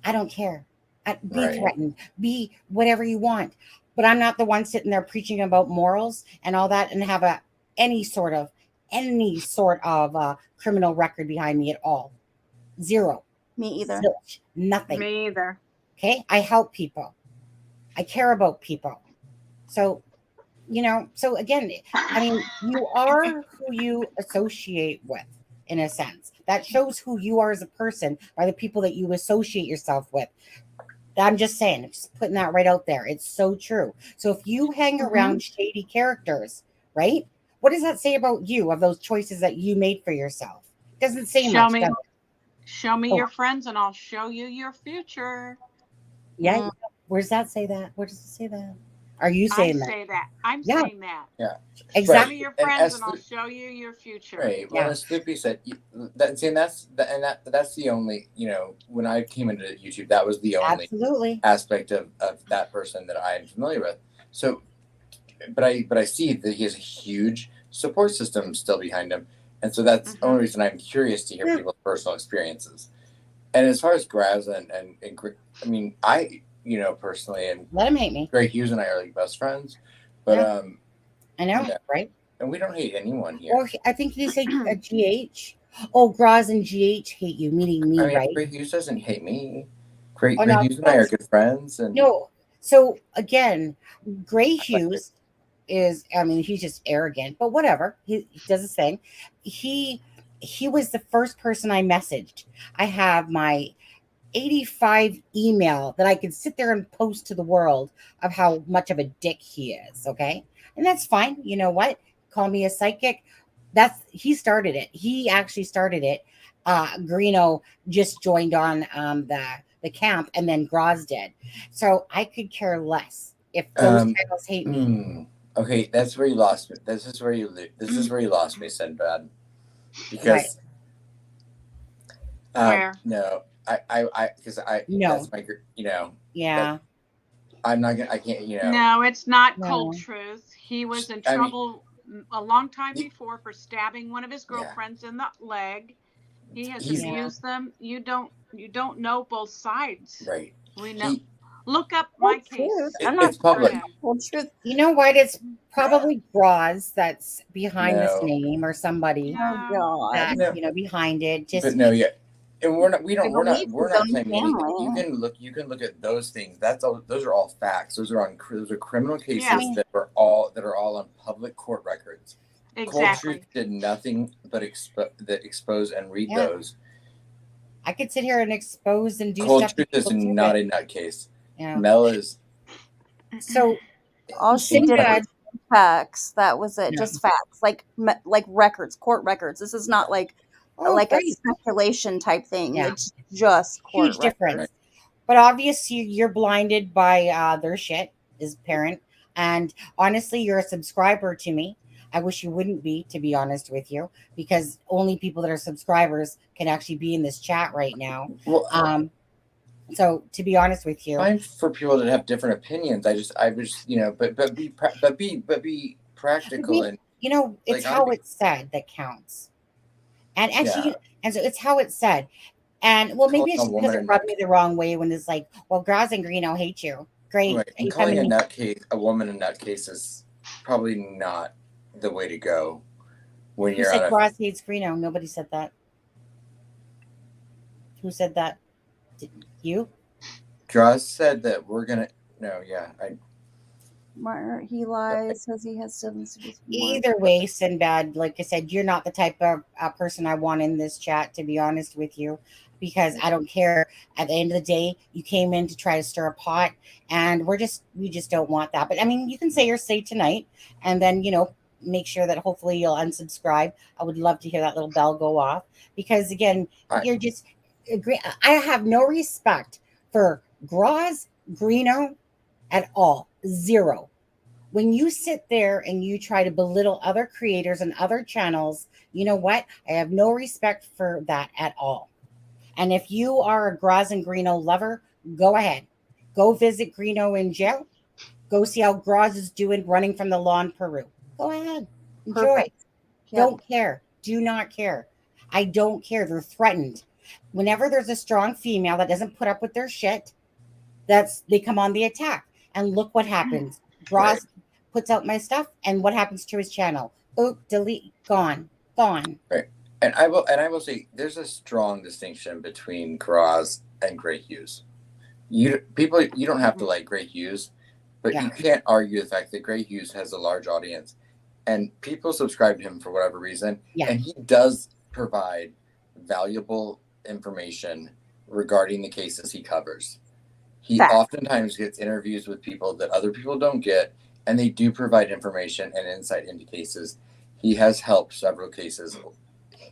I don't care. Be threatened. Be whatever you want. But I'm not the one sitting there preaching about morals and all that and have any sort of criminal record behind me at all. Zero. Me either. Zilch. Nothing. Me either. Okay? I help people. I care about people. So, so again, I mean, you are who you associate with, in a sense. That shows who you are as a person by the people that you associate yourself with. I'm just saying, just putting that right out there. It's so true. So if you hang around shady characters, right? What does that say about you, of those choices that you made for yourself? It doesn't say much. Show me your friends and I'll show you your future. Yeah. Where does that say that? Where does it say that? Are you saying that? I'm saying that. Yeah. Exactly. Show me your friends and I'll show you your future. Right. Well, as Libby said, that's the only, when I came into YouTube, that was the only absolutely aspect of that person that I am familiar with. So but I see that he has a huge support system still behind him, and so that's the only reason I'm curious to hear people's personal experiences. And as far as Graz and I mean, I personally, and let him hate me. Gray Hughes and I are like best friends, but I know, right? And we don't hate anyone here. Well, I think you say a GH. Oh, Graz and GH hate you, meaning me, I mean, right? Gray Hughes doesn't hate me. Gray no, Hughes and I are good friends, and no. So again, Gray Hughes is, I mean, he's just arrogant, but whatever. He does his thing. He was the first person I messaged. I have my 85 email that I could sit there and post to the world of how much of a dick he is. Okay. And that's fine. You know what? Call me a psychic. He started it. He actually started it. Greeno just joined on the camp, and then Graz did. So I could care less if those titles hate me. Okay, that's where you lost me. This is where you lost me, Sinbad. Because no, because no. That's my yeah. I'm not gonna. I can't. No, it's not cold truth. He was in trouble a long time before for stabbing one of his girlfriends in the leg. He has abused them. You don't know both sides. Right. We know. Look up my case. It's public. You know what? It's probably Graz that's behind this name, or somebody that behind it. Just but no, and we're not claiming anything. You can look at those things. Those are all facts. Those are criminal cases that are all on public court records. Exactly. Cold Truth did nothing but expose and read those. I could sit here and expose and do Cold stuff. Truth is not a nutcase. Yeah. Mel is. So all she did was facts. That was it. Just facts, like records, court records. This is not like a speculation type thing. Yeah. It's just court huge difference. Right. But obviously, you're blinded by their shit as parent, and honestly, you're a subscriber to me. I wish you wouldn't be, to be honest with you, because only people that are subscribers can actually be in this chat right now. Well, so to be honest with you, fine for people that have different opinions. I was but be practical, and it's how it's said that counts. And actually, and so it's how it's said. And well, maybe it's because it rubbed me the wrong way when it's like, well, Graz and Greeno hate you. Great. Right. And calling a woman a nutcase is probably not the way to go when you're on Graz hates Greeno. Nobody said that. Who said that? You? Graz said that we're gonna. He lies, says he has 7 cities. Either way, Sinbad, like I said, you're not the type of person I want in this chat, to be honest with you, because I don't care. At the end of the day, you came in to try to stir a pot, and we just don't want that. But I mean, you can say your say tonight, and then make sure that hopefully you'll unsubscribe. I would love to hear that little bell go off, because again, you're just. I have no respect for Graz, Greeno at all. Zero. When you sit there and you try to belittle other creators and other channels, you know what? I have no respect for that at all. And if you are a Graz and Greeno lover, go ahead. Go visit Greeno in jail. Go see how Graz is doing running from the law in Peru. Go ahead. Enjoy. Don't care. Do not care. I don't care. They're threatened. Whenever there's a strong female that doesn't put up with their shit, they come on the attack. And look what happens. Graz puts out my stuff, and what happens to his channel? Oh, delete, gone. Right. And I will say there's a strong distinction between Graz and Gray Hughes. You don't have to like Gray Hughes, but you can't argue the fact that Gray Hughes has a large audience, and people subscribe to him for whatever reason. Yeah. And he does provide valuable information regarding the cases he covers. He oftentimes gets interviews with people that other people don't get, and they do provide information and insight into cases. He has helped several cases.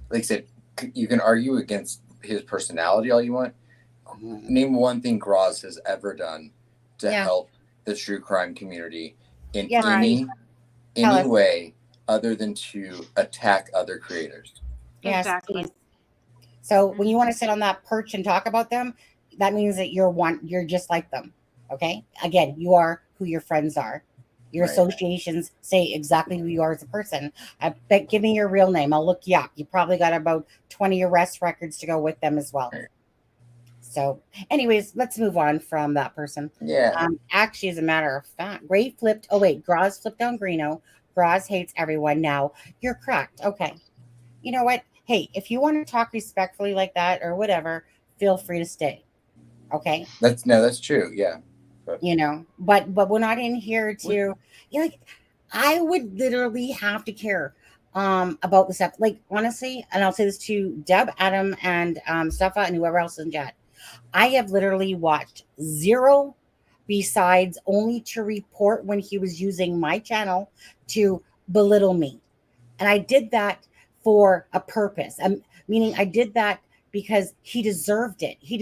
Like I said, you can argue against his personality all you want. Name one thing Graz has ever done to help the true crime community in any way other than to attack other creators. Yes, exactly. So when you want to sit on that perch and talk about them, that means that you're just like them. Okay. Again, you are who your friends are. Your associations say exactly who you are as a person. I bet, give me your real name. I'll look you up. You probably got about 20 arrest records to go with them as well. So, anyways, let's move on from that person. Yeah. Actually, as a matter of fact, Graz flipped on Greeno. Graz hates everyone now. You're correct. Okay. You know what? Hey, if you want to talk respectfully like that or whatever, feel free to stay. Okay. That's true. Yeah. But we're not in here to, like, I would literally have to care about the stuff. Like, honestly, and I'll say this to Deb, Adam, and Steffa, and whoever else is in chat. I have literally watched zero besides only to report when he was using my channel to belittle me. And I did that for a purpose. Meaning I did that because he deserved it. He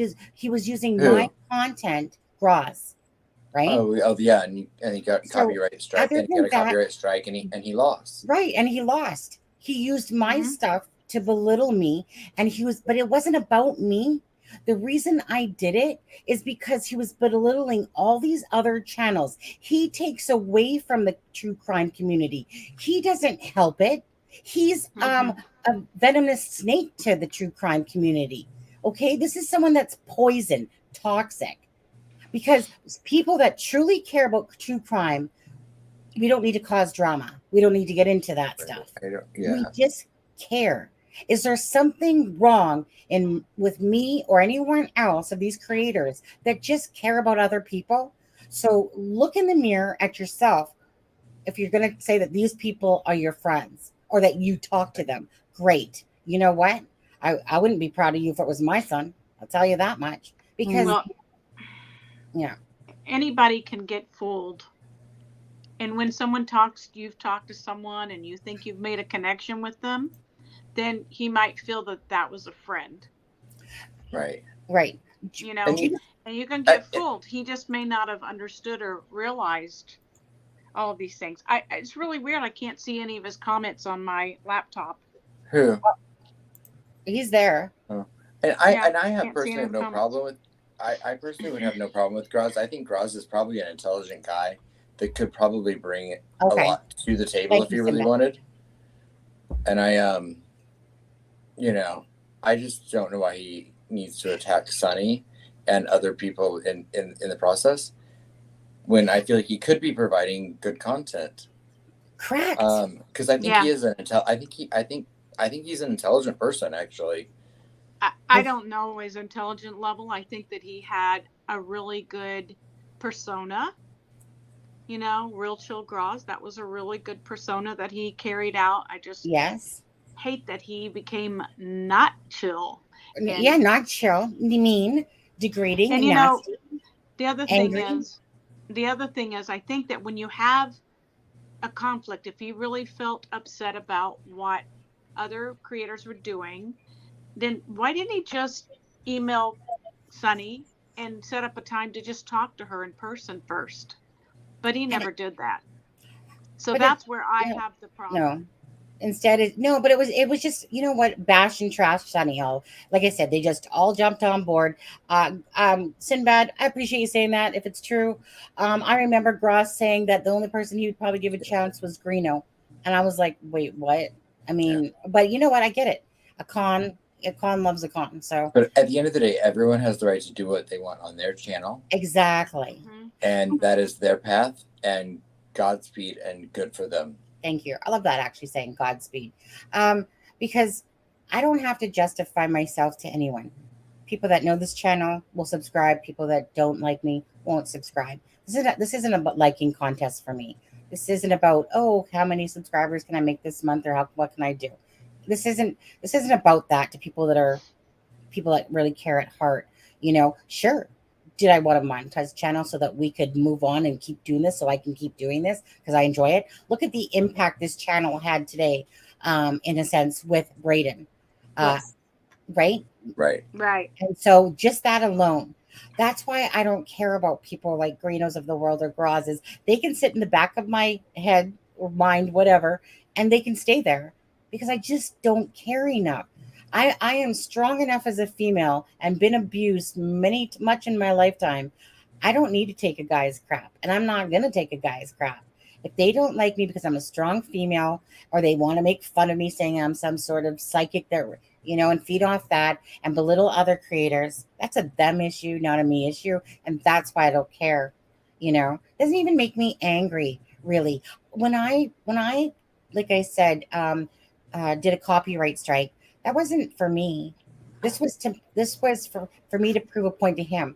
was using my content, Graz, right? Oh yeah, and he got copyright strike, and he got a copyright strike, and he lost. Right, and he lost. He used my stuff to belittle me, but it wasn't about me. The reason I did it is because he was belittling all these other channels. He takes away from the true crime community. He doesn't help it. He's a venomous snake to the true crime community. Okay, this is someone that's poison, toxic. Because people that truly care about true crime, we don't need to cause drama. We don't need to get into that stuff. We just care. Is there something wrong with me or anyone else of these creators that just care about other people? So look in the mirror at yourself. If you're going to say that these people are your friends or that you talk to them, great. You know what? I wouldn't be proud of you if it was my son. I'll tell you that much. Because, anybody can get fooled. And when you've talked to someone and you think you've made a connection with them, then he might feel that was a friend. Right. And you can get fooled. He just may not have understood or realized all of these things. It's really weird. I can't see any of his comments on my laptop. Who? He's there. Oh. And I have personally have no problem with. I personally would have no problem with Graz. I think Graz is probably an intelligent guy that could probably bring a lot to the table if he really wanted. And I just don't know why he needs to attack Sonny and other people in the process when I feel like he could be providing good content. Correct. Because I think he is I think he's an intelligent person, actually. I don't know his intelligent level. I think that he had a really good persona. Real chill Graz. That was a really good persona that he carried out. I just hate that he became not chill. Not chill. Mean, degrading, and nasty. The other thing is, I think that when you have a conflict, if he really felt upset about what other creators were doing, then why didn't he just email Sonny and set up a time to just talk to her in person first? But he never did that. So that's where I have the problem. No. Instead, it was just, bash and trash Sonny Hill. Like I said, they just all jumped on board. Sinbad, I appreciate you saying that if it's true. I remember Gross saying that the only person he would probably give a chance was Greeno. And I was like, wait, what? I mean, but you know what? I get it. A con loves a con. So, but at the end of the day, everyone has the right to do what they want on their channel. Exactly. And that is their path, and Godspeed, and good for them. Thank you. I love that, actually, saying Godspeed. Because I don't have to justify myself to anyone. People that know this channel will subscribe. People that don't like me won't subscribe. This isn't a liking contest for me. This isn't about, how many subscribers can I make this month, or what can I do? This isn't about that to people that really care at heart. Sure. Did I want to monetize the channel so that we could move on and keep doing this, so I can keep doing this because I enjoy it? Look at the impact this channel had today, in a sense, with Braden. Right? Right. And so just that alone, that's why I don't care about people like Greenos of the world or Grazes. They can sit in the back of my head or mind, whatever, and they can stay there because I just don't care enough. I am strong enough as a female and been abused much in my lifetime. I don't need to take a guy's crap, and I'm not going to take a guy's crap. If they don't like me because I'm a strong female, or they want to make fun of me saying I'm some sort of psychic that, and feed off that and belittle other creators, that's a them issue, not a me issue. And that's why I don't care. It doesn't even make me angry, really. When I, like I said, did a copyright strike, that wasn't for me. This was for me to prove a point to him.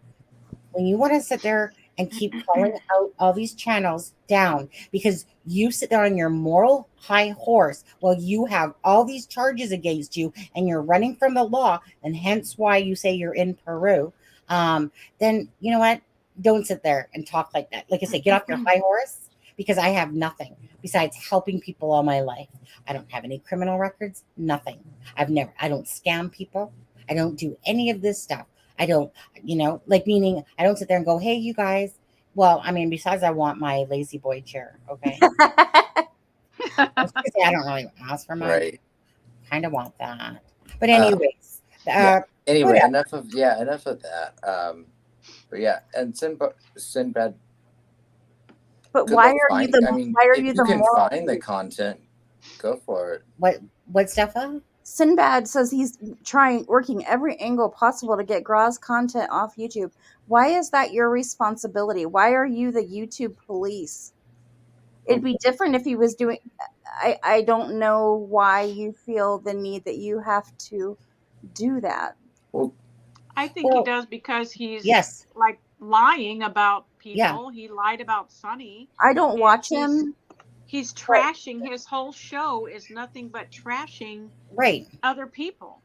When you want to sit there and keep calling out all these channels down because you sit there on your moral high horse while you have all these charges against you and you're running from the law, and hence why you say you're in Peru, then you know what? Don't sit there and talk like that. Like I say, get off your high horse, because I have nothing besides helping people all my life. I don't have any criminal records, nothing. I don't scam people. I don't do any of this stuff. I don't, meaning I don't sit there and go, hey, you guys. Well, I mean, besides I want my lazy boy chair, okay? I don't really ask for mine. Right. Kind of want that. But anyways. Anyway, enough of that. But yeah, and Sinbad. But why are you the? Why are you the? You can find the content. Go for it. What Steffa? Sinbad says he's working every angle possible to get Graz content off YouTube. Why is that your responsibility? Why are you the YouTube police? It'd be different if he was doing. I don't know why you feel the need that you have to do that. Well, I think he does because he's like lying about people. Yeah. He lied about Sunny. I don't watch him. He's trashing. His whole show is nothing but trashing other people.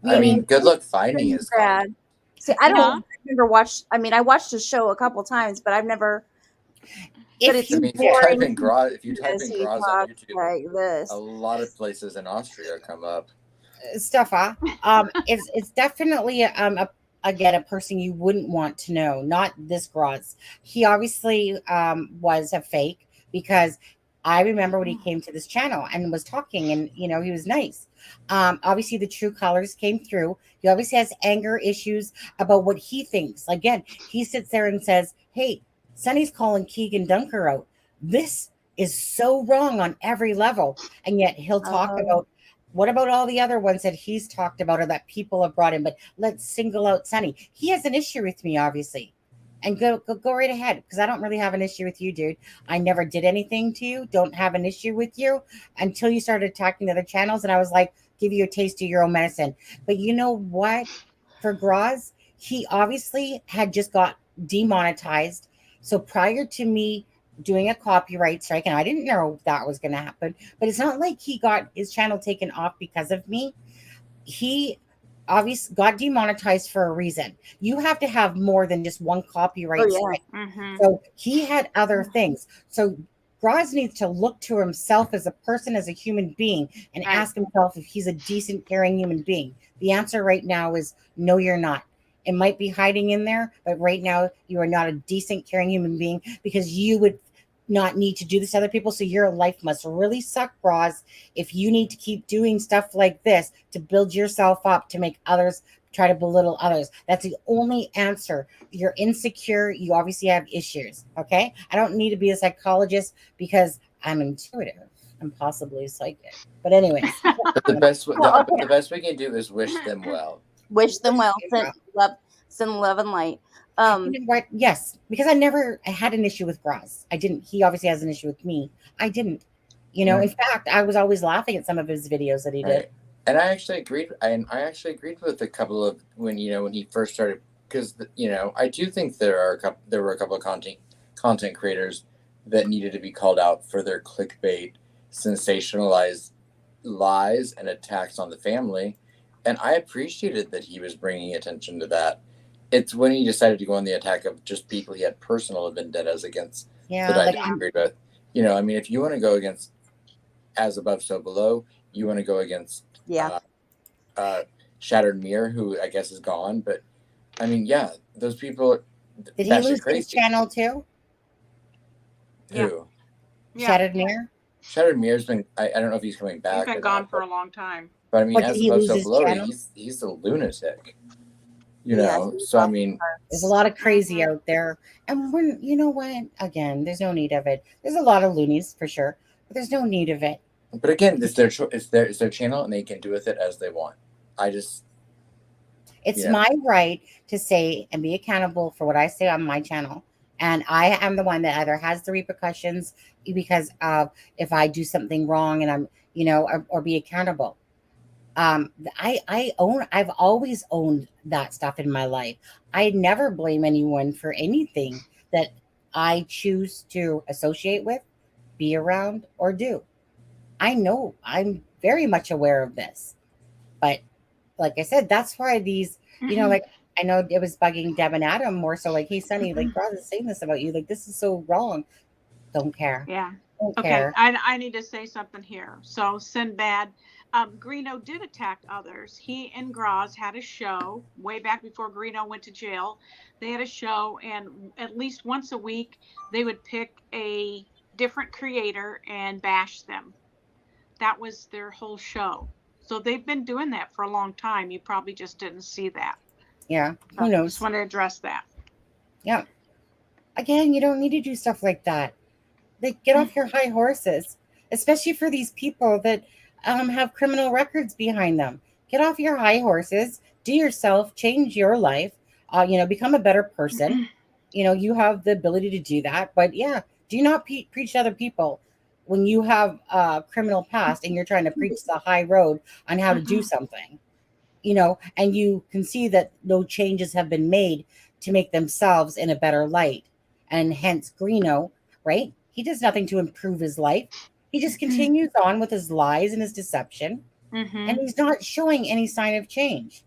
I mean, good luck finding his content. See, I don't remember I watched his show a couple times, but I've never. If you type in Graz on YouTube, like this, a lot of places in Austria come up. Steffa, it's definitely a person you wouldn't want to know. Not this Graz. He obviously was a fake, because I remember when he came to this channel and was talking, and he was nice. Obviously the true colors came through. He obviously has anger issues about what he thinks. Again, he sits there and says, hey, Sunny's calling Keegan Dunker out. This is so wrong on every level. And yet he'll talk about, what about all the other ones that he's talked about or that people have brought in? But let's single out Sunny. He has an issue with me, obviously. And go right ahead, because I don't really have an issue with you, dude. I never did anything to you. Don't have an issue with you until you started attacking the other channels. And I was like, give you a taste of your own medicine. But you know what? For Graz, he obviously had just got demonetized. So prior to me doing a copyright strike, and I didn't know that was going to happen, but it's not like he got his channel taken off because of me. He obviously got demonetized for a reason. You have to have more than just one copyright strike. Mm-hmm. So he had other things. So Graz needs to look to himself as a person, as a human being, and ask himself if he's a decent, caring human being. The answer right now is no, you're not. It might be hiding in there, but right now you are not a decent, caring human being, because you would not need to do this to other people. So your life must really suck, Graz, if you need to keep doing stuff like this to build yourself up, to make others try to belittle others. That's the only answer. You're insecure. You obviously have issues. Okay. I don't need to be a psychologist because I'm intuitive and possibly psychic. But anyway, the best we can do is wish them well. Wish them well. Send love and light. Yes, because I had an issue with Graz. I didn't. He obviously has an issue with me. I didn't. In fact, I was always laughing at some of his videos that he did. And I actually agreed. I actually agreed with a couple of when he first started, because I do think there were a couple of content creators that needed to be called out for their clickbait, sensationalized lies and attacks on the family, and I appreciated that he was bringing attention to that. It's when he decided to go on the attack of just people he had personal vendettas against that I disagreed with. I mean, if you want to go against as above, so below, you want to go against Shattered Mirror, who I guess is gone. But I mean, those people. Did he lose his channel too? Who? Yeah. Shattered Mirror. Shattered Mirror's been. I don't know if he's coming back. He's been gone for a long time. But I mean, as above, so below, he's a lunatic. You Yeah, know, so I mean, There's a lot of crazy out there. And when, you know what? Again, there's no need of it. There's a lot of loonies for sure, but there's no need of it. but again, it's their channel, and they can do with it as they want. I just, It's you know, my right to say and be accountable for what I say on my channel. And I am the one that either has the repercussions because of if I do something wrong and I'm, or be accountable. I've always owned that stuff in my life. I never blame anyone for anything that I choose to associate with, be around, or do. I know I'm very much aware of this, but like I said, that's why these, like I know it was bugging Deb and Adam more so like, hey, Sonny, like Roz is saying this about you. Like, this is so wrong. Don't care. Yeah. Don't Okay. care. I need to say something here. So Sinbad, Greeno did attack others. He and Graz had a show way back before Greeno went to jail. They had a show, and at least once a week, they would pick a different creator and bash them. That was their whole show. So they've been doing that for a long time. You probably just didn't see that. Yeah. So Who knows? Just want to address that. Yeah. Again, you don't need to do stuff like that. Like, get off your high horses, especially for these people that have criminal records behind them. Get off your high horses, do yourself, change your life, become a better person. You have the ability to do that. But yeah, do not preach to other people when you have a criminal past and you're trying to preach the high road on how to do something, and you can see that no changes have been made to make themselves in a better light. And hence Greeno, right? He does nothing to improve his life. He just continues on with his lies and his deception. And he's not showing any sign of change.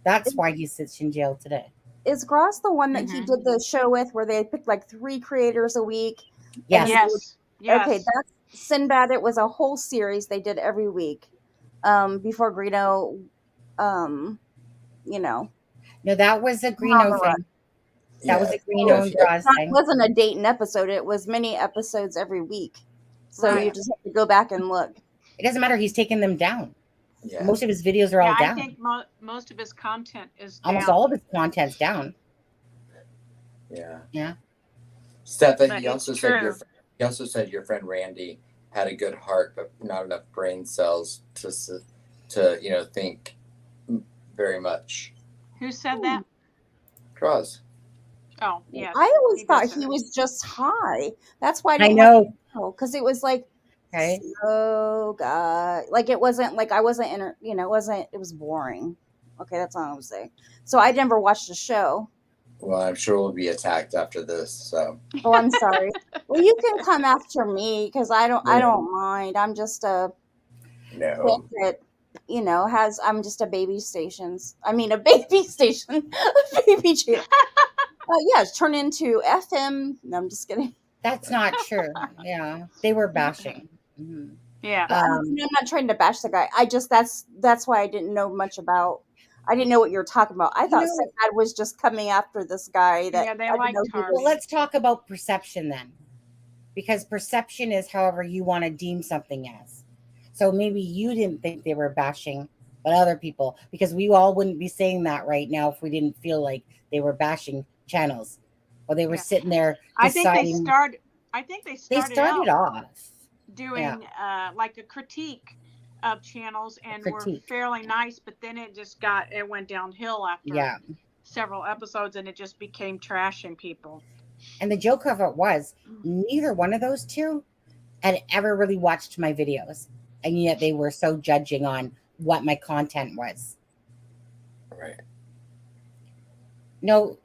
That's why he sits in jail today. Is Gross the one that he did the show with where they picked like 3 creators a week? Yes. Yes. Okay, that's Sinbad. It was a whole series they did every week before Greeno, No, that was a Greeno thing. That was a Greeno and Graz thing. It wasn't a Dayton episode. It was many episodes every week. So you just have to go back and look. It doesn't matter. He's taken them down. Yeah. Most of his videos are all down. I think most of his content is down. Almost all of his content's down. Yeah. Yeah. Stefan, he also said your friend Randy had a good heart, but not enough brain cells to think very much. Who said that? Cross. Oh, yes. I always thought he was just high. That's why I know. Because it was like, okay. Oh God, like it wasn't like I wasn't it was boring. Okay, that's all I was saying. So I never watched the show. Well, I'm sure we'll be attacked after this. So. Oh, I'm sorry. Well, you can come after me because I don't mind. I'm just a that I'm just a baby station. A baby station, a baby channel. Yes, turn into FM. No, I'm just kidding. That's not true. Yeah, they were bashing. Mm-hmm. Yeah, I'm not trying to bash the guy. I just that's why I didn't know much about. I didn't know what you were talking about. I thought Sinbad was just coming after this guy. They like Tarzan. Well, let's talk about perception then, because perception is however you want to deem something as. So maybe you didn't think they were bashing, but other people, because we all wouldn't be saying that right now if we didn't feel like they were bashing channels, or they were sitting there deciding. I think they started off doing like a critique of channels and were fairly nice, but then it went downhill after several episodes, and it just became trashing people. And the joke of it was neither one of those two had ever really watched my videos, and yet they were so judging on what my content was. Right. No,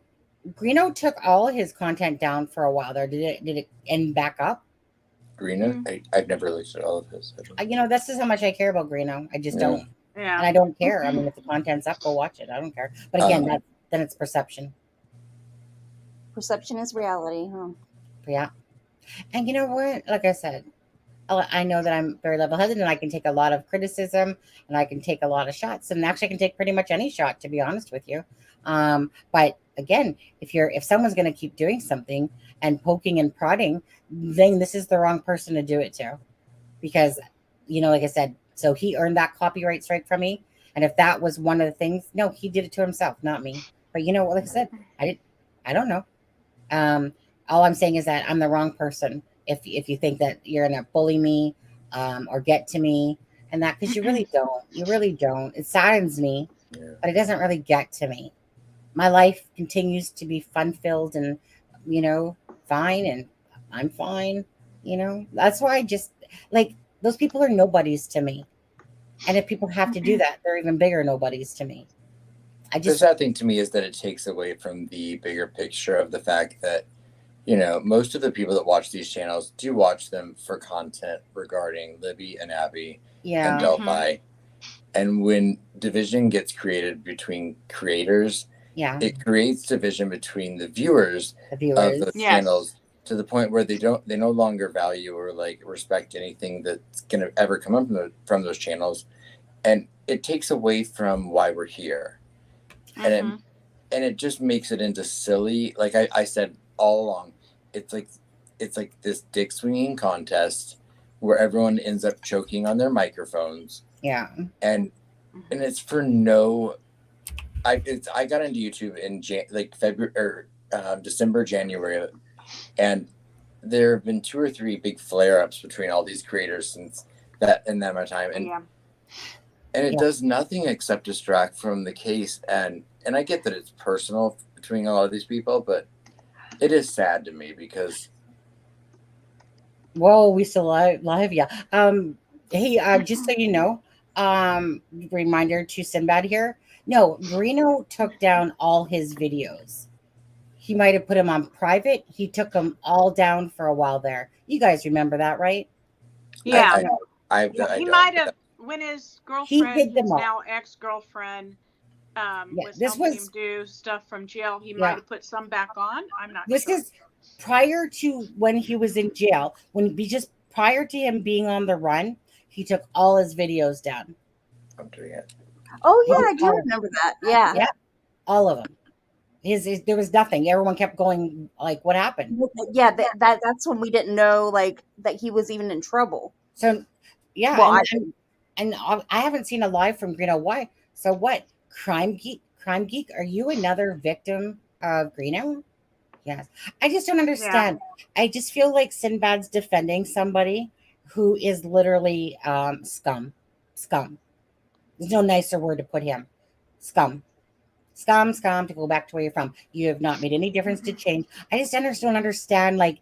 Greeno took all his content down for a while there. Did it end back up? Greeno? I've never looked at all of his. This is how much I care about Greeno. I just don't. Yeah. And I don't care. I mean, if the content's up, go watch it. I don't care. But again, then it's perception. Perception is reality, huh? Yeah. And you know what? Like I said, I know that I'm very level-headed and I can take a lot of criticism and I can take a lot of shots. And actually I can take pretty much any shot, to be honest with you. But again, if someone's going to keep doing something and poking and prodding, then this is the wrong person to do it to. Because, like I said, so he earned that copyright strike from me. And if that was one of the things, no, he did it to himself, not me. But you know what? Like I said, I don't know. Um, all I'm saying is that I'm the wrong person if you think that you're gonna bully me or get to me and that because you really don't. You really don't. It saddens me, but it doesn't really get to me. My life continues to be fun filled and fine, and I'm fine. That's why I just like those people are nobodies to me. And if people have to do that, they're even bigger nobodies to me. The sad thing to me is that it takes away from the bigger picture of the fact that, most of the people that watch these channels do watch them for content regarding Libby and Abby and Delphi. And when division gets created between creators, it creates division between the viewers of those channels to the point where they no longer value or like respect anything that's going to ever come up from those channels. And it takes away from why we're here. And it just makes it into silly. Like I said all along, it's like this dick swinging contest where everyone ends up choking on their microphones. Yeah. And it's for no. I got into YouTube in February or December, January, and there have been 2 or 3 big flare-ups between all these creators since that amount of time, and it does nothing except distract from the case. And I get that it's personal between a lot of these people, but it is sad to me because. Whoa, we still live, yeah. Hey, just so you know, reminder to Sinbad here. No, Greeno took down all his videos. He might have put them on private. He took them all down for a while there. You guys remember that, right? Yeah. He might have, when his girlfriend, his now ex-girlfriend, was helping him do stuff from jail, he might have put some back on. I'm not sure. This is prior to when he was in jail. Just prior to him being on the run, he took all his videos down. I'm doing it. Oh yeah, I do remember that. Yeah, all of them. His there was nothing. Everyone kept going like, "What happened?" Yeah, that's when we didn't know like that he was even in trouble. So, yeah, well, and I haven't seen a live from Greeno. Why? So what? Crime geek, are you another victim of Greeno? Yes. I just don't understand. I just feel like Sinbad's defending somebody who is literally scum. There's no nicer word to put him. Scum, to go back to where you're from. You have not made any difference to change. I just don't understand, like,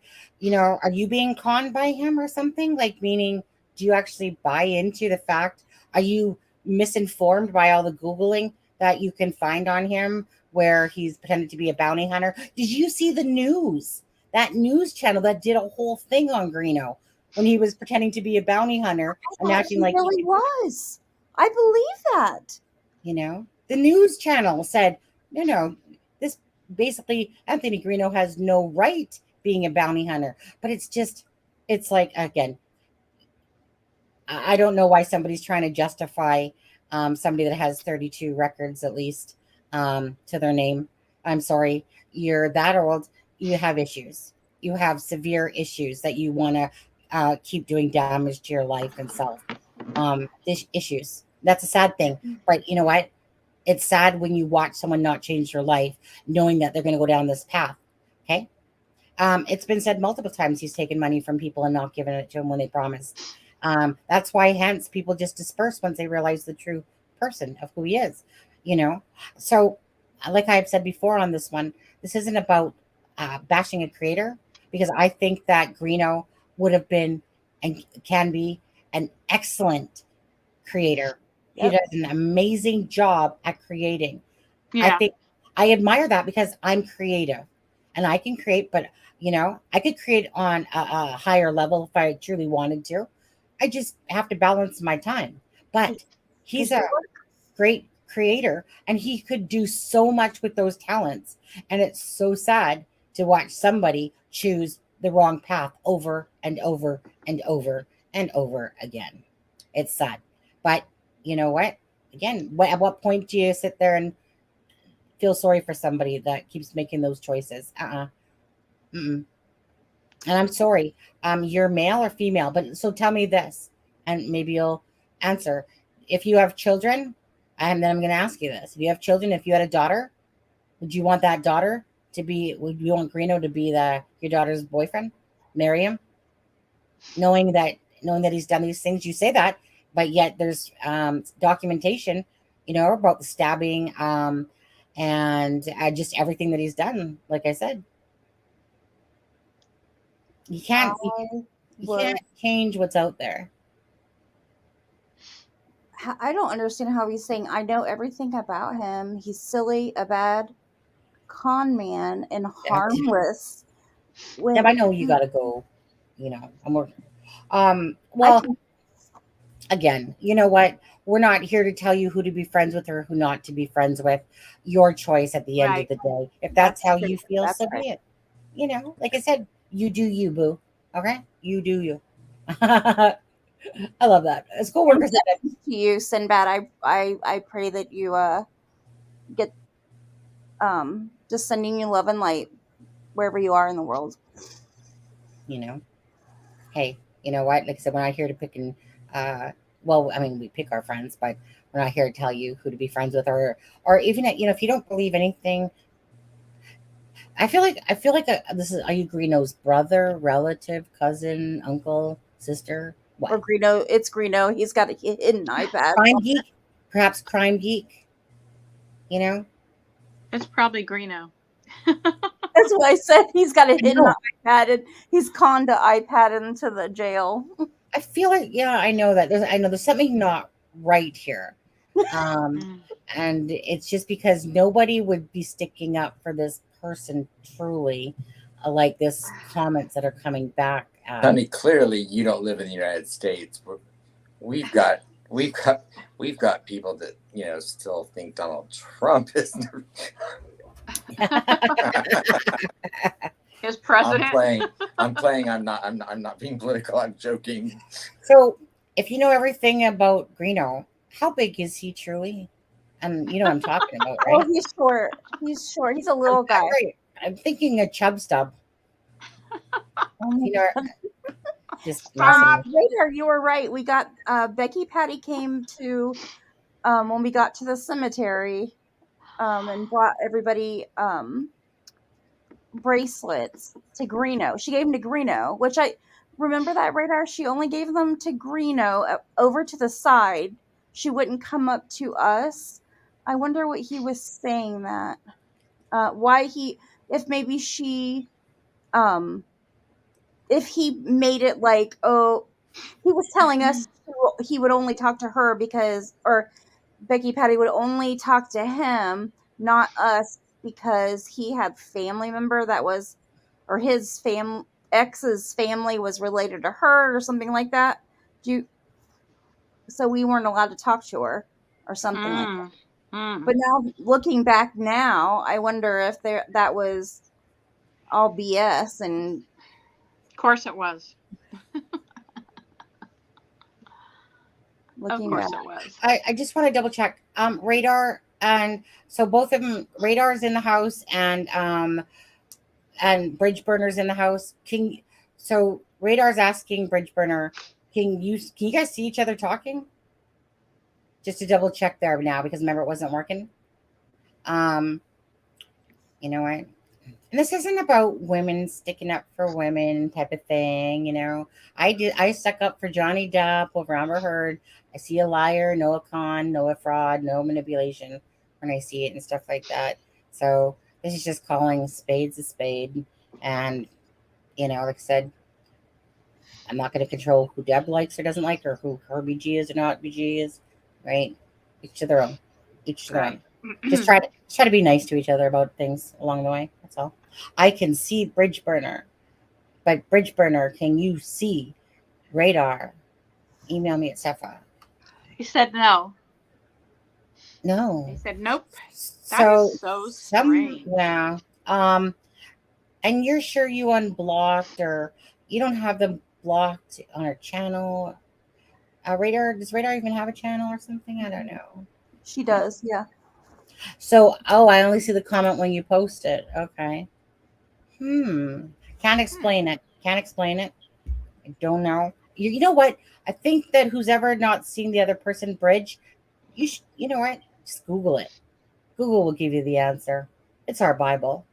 are you being conned by him or something? Like, meaning, do you actually buy into the fact? Are you misinformed by all the Googling that you can find on him where he's pretended to be a bounty hunter? Did you see the news? That news channel that did a whole thing on Greeno when he was pretending to be a bounty hunter and acting like he was. I believe that. The news channel said, no, this basically Anthony Greeno has no right being a bounty hunter. But it's like, again, I don't know why somebody's trying to justify somebody that has 32 records at least to their name. I'm sorry, you're that old. You have issues. You have severe issues that you want to keep doing damage to your life and self. Issues. That's a sad thing. But you know what? It's sad when you watch someone not change their life, knowing that they're going to go down this path. Okay. It's been said multiple times he's taken money from people and not given it to them when they promised. That's why, hence, people just disperse once they realize the true person of who he is. So, like I've said before on this one, this isn't about bashing a creator, because I think that Greeno would have been and can be an excellent creator. He does an amazing job at creating. I think I admire that because I'm creative and I can create, but I could create on a higher level if I truly wanted to. I just have to balance my time. But he's a great creator and he could do so much with those talents. And it's so sad to watch somebody choose the wrong path over and over and over and over again. It's sad. But you know what? Again, at what point do you sit there and feel sorry for somebody that keeps making those choices? And I'm sorry, you're male or female, but so tell me this, and maybe you'll answer. If you have children, and then I'm going to ask you this: if you have children, if you had a daughter, Would you want that daughter to be? Would you want Greeno to be your daughter's boyfriend? Marry him, knowing that he's done these things. You say that, but yet there's documentation, about the stabbing, and just everything that he's done. Like I said, you can't change what's out there. I don't understand how he's saying, I know everything about him. He's silly, a bad con man, and harmless. Yeah, I know you got to go, I'm working. Well, again, you know what? We're not here to tell you who to be friends with or who not to be friends with. Your choice at the end of the day. If that's how you feel, so be it. Like I said, you do you, boo. Okay? You do you. I love that. It's cool workers. To you, Sinbad. I pray that you get just sending you love and light wherever you are in the world. Hey, you know what? Like I said, we're not here to pick and well, I mean, we pick our friends, but we're not here to tell you who to be friends with, or even if you don't believe anything. I feel like this is. Are you Greeno's brother, relative, cousin, uncle, sister? What? Or Greeno? It's Greeno. He's got a hidden iPad. Crime geek, perhaps crime geek. It's probably Greeno. That's what I said. He's got a hidden iPad, and he's conned the iPad into the jail. I feel like, yeah, I know that. There's something not right here. And it's just because nobody would be sticking up for this person truly, like this comments that are coming back. Honey, clearly you don't live in the United States. We've got people that still think Donald Trump is his president. I'm playing. I'm not being political. I'm joking. So, if you know everything about Greeno, how big is he truly? And you know what I'm talking about, right? Oh, he's short. He's short. He's a little guy. Right. I'm thinking a chub stub. Just Later, you were right. We got Becky Patty came to when we got to the cemetery and brought everybody bracelets to Greeno. She gave them to Greeno, which I remember that Radar. She only gave them to Greeno over to the side. She wouldn't come up to us. I wonder what he was saying that. If maybe she, if he made it like, oh, he was telling us he would only talk to her or Becky Patty would only talk to him, not us, because he had family member that was, or his ex's family was related to her or something like that. So we weren't allowed to talk to her or something like that. But now, looking back now, I wonder if that was all BS. And of course it was. Looking back. It was. I just want to double check. Radar, and so both of them, Radar's in the house, and Bridge Burner's in the house. So Radar's asking Bridge Burner, can you guys see each other talking? Just to double check there now, because remember it wasn't working. You know what? And this isn't about women sticking up for women type of thing. I stuck up for Johnny Depp over Amber Heard. I see a liar, no a con, no a fraud, no manipulation when I see it and stuff like that. So this is just calling spades a spade. And, like I said, I'm not going to control who Deb likes or doesn't like, or who her BG is or not BG is, right? Each to their own. Just try to be nice to each other about things along the way. That's all. I can see Bridge Burner, but Bridge Burner, can you see Radar? Email me at Sephra. He said no. No. He said nope. That is so strange. Yeah. And you're sure you unblocked, or you don't have them blocked on our channel? Radar, does Radar even have a channel or something? I don't know. She does, yeah. So, I only see the comment when you post it. Okay. Can't explain it. I don't know. You know what? I think that who's ever not seen the other person Bridge, you know what? Just Google it. Google will give you the answer. It's our Bible.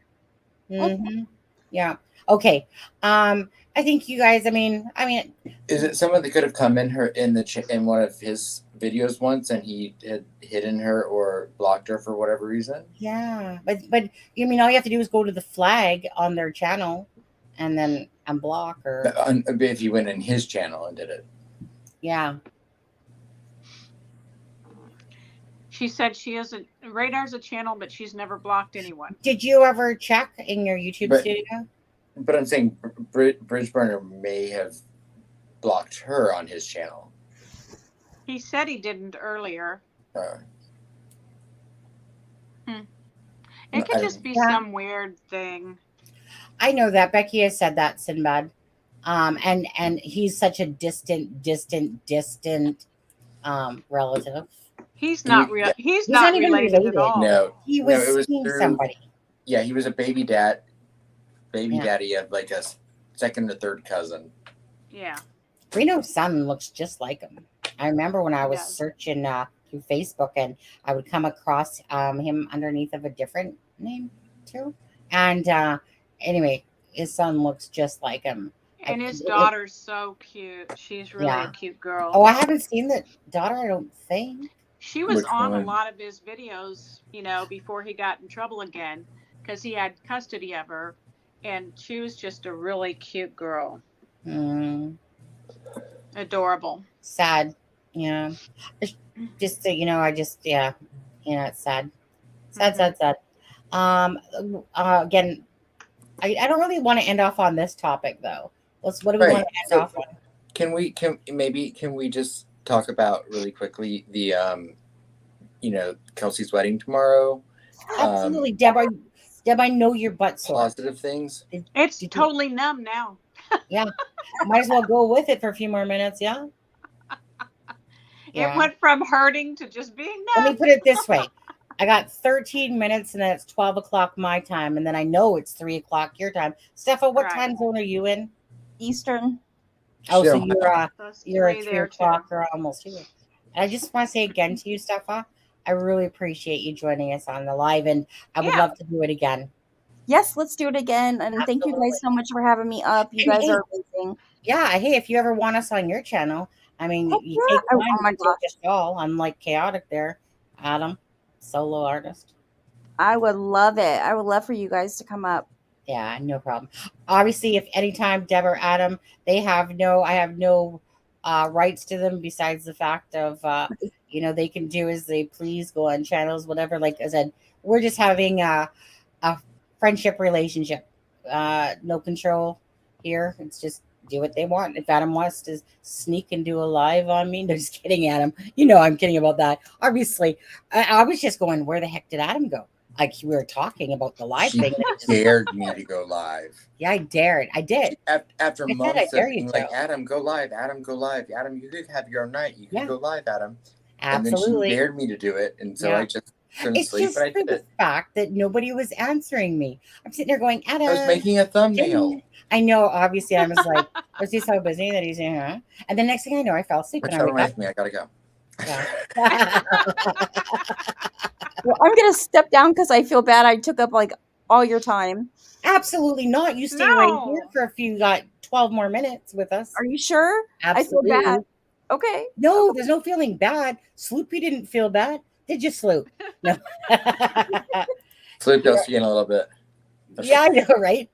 Okay. Hmm. Yeah. Okay. I think you guys. I mean, Is it someone that could have come in in one of his videos once, and he had hidden her or blocked her for whatever reason? yeah. But I mean, all you have to do is go to the flag on their channel, and then unblock her. If he went in his channel and did it. Yeah. She said she isn't. Radar's a channel, but she's never blocked anyone. Did you ever check in your YouTube studio? But I'm saying Bridgeburner may have blocked her on his channel. He said he didn't earlier. It could just be some weird thing. I know that Becky has said that, Sinbad. And he's such a distant relative. He's not real. He's not even related at all. No, he was, it was seeing somebody. Yeah, he was a baby daddy of like a second or third cousin. Yeah. Reno's son looks just like him. I remember when I was searching through Facebook, and I would come across him underneath of a different name too. And anyway, his son looks just like him. And his daughter's so cute. She's really a cute girl. Oh, I haven't seen the daughter, I don't think. She was on a lot of his videos, before he got in trouble again, because he had custody of her. And she was just a really cute girl. Adorable. Sad. Yeah. Just so it's sad. Sad. Again, I don't really want to end off on this topic though. What do we want to end off on? Can we just talk about really quickly the Kelsi's wedding tomorrow? Absolutely. Deb, I know your butt sore. Positive things. It's totally numb now. Yeah. Might as well go with it for a few more minutes, yeah? It went from hurting to just being numb. Let me put it this way. I got 13 minutes, and then it's 12 o'clock my time, and then I know it's 3 o'clock your time. Steffa, what time zone are you in? Eastern. Oh, so you're at 3 o'clock or almost here. And I just want to say again to you, Steffa, I really appreciate you joining us on the live, and I would love to do it again. Yes, let's do it again. And thank you guys so much for having me up. You guys are amazing. Yeah, hey, if you ever want us on your channel, I mean, you take time to take us all. I'm like chaotic there, Adam, solo artist. I would love it. I would love for you guys to come up. Yeah, no problem. Obviously, if anytime Deb or Adam, I have no rights to them besides the fact of, they can do as they please, go on channels, whatever. Like I said, we're just having a friendship relationship. No control here. It's just do what they want. If Adam wants to sneak and do a live on me, no, just kidding, Adam. I'm kidding about that. Obviously, I was just going, where the heck did Adam go? Like we were talking about the live thing. He dared me to go live. Yeah, I dared. I did. After months of being like, Adam, go live. Adam, go live. Adam, you could have your night. You could go live, Adam. Absolutely. And then she dared me to do it. And so I just couldn't sleep. But I did the fact that nobody was answering me. I'm sitting there going, Adam. I was making a thumbnail. I know, obviously. I was like, was he so busy that he's in here? And the next thing I know, I fell asleep. Which reminds me, I gotta go. Yeah. Well, I'm gonna step down because I feel bad. I took up like all your time. Absolutely not. You stay right here for a few, 12 more minutes with us. Are you sure? Absolutely. I feel bad. Okay. No, there's no feeling bad. Sloopy didn't feel bad. Did you, Sloop? No. Sloop goes in a little bit. Yeah, I know, right?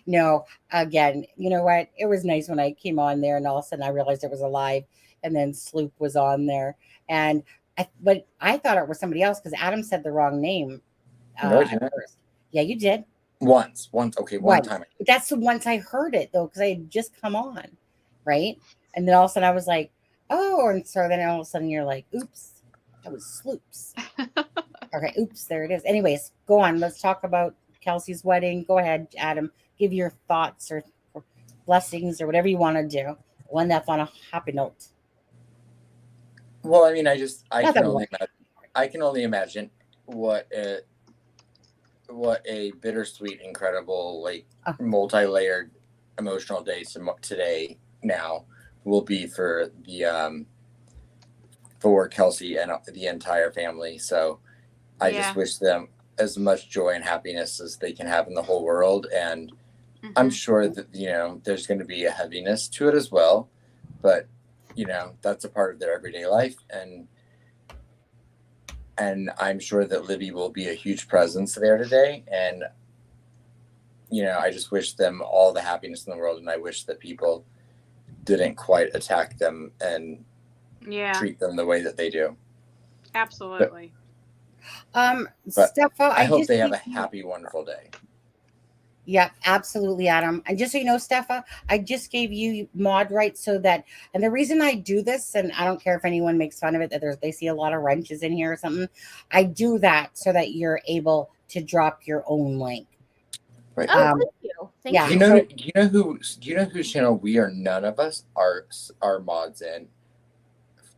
No, again, you know what? It was nice when I came on there, and all of a sudden I realized it was alive, and then Sloop was on there, but I thought it was somebody else because Adam said the wrong name. No, at first. Yeah, you did. Once. Okay, one time. That's the once I heard it though, because I had just come on, right? And then all of a sudden I was like, oh, and so then all of a sudden you're like, oops, that was Sloops. Okay, oops, there it is. Anyways, go on. Let's talk about Kelsi's wedding. Go ahead, Adam. Give your thoughts or blessings or whatever you want to do. One that's on a happy note. Well, I mean, I can only imagine what a bittersweet, incredible, multi-layered emotional day today now will be for Kelsi and the entire family. So I just wish them as much joy and happiness as they can have in the whole world. And I'm sure that, there's going to be a heaviness to it as well, but that's a part of their everyday life. And I'm sure that Libby will be a huge presence there today. And, I just wish them all the happiness in the world. And I wish that people didn't quite attack them and treat them the way that they do. Absolutely. Steffa, I hope they have a happy, wonderful day. Yeah, absolutely, Adam. And just so you know, Steffa, I just gave you mod rights so that, and the reason I do this, and I don't care if anyone makes fun of it, that they see a lot of wrenches in here or something. I do that so that you're able to drop your own link. Right. Oh, thank you. Thank yeah. you. Do you know whose channel we are? None of us are mods in.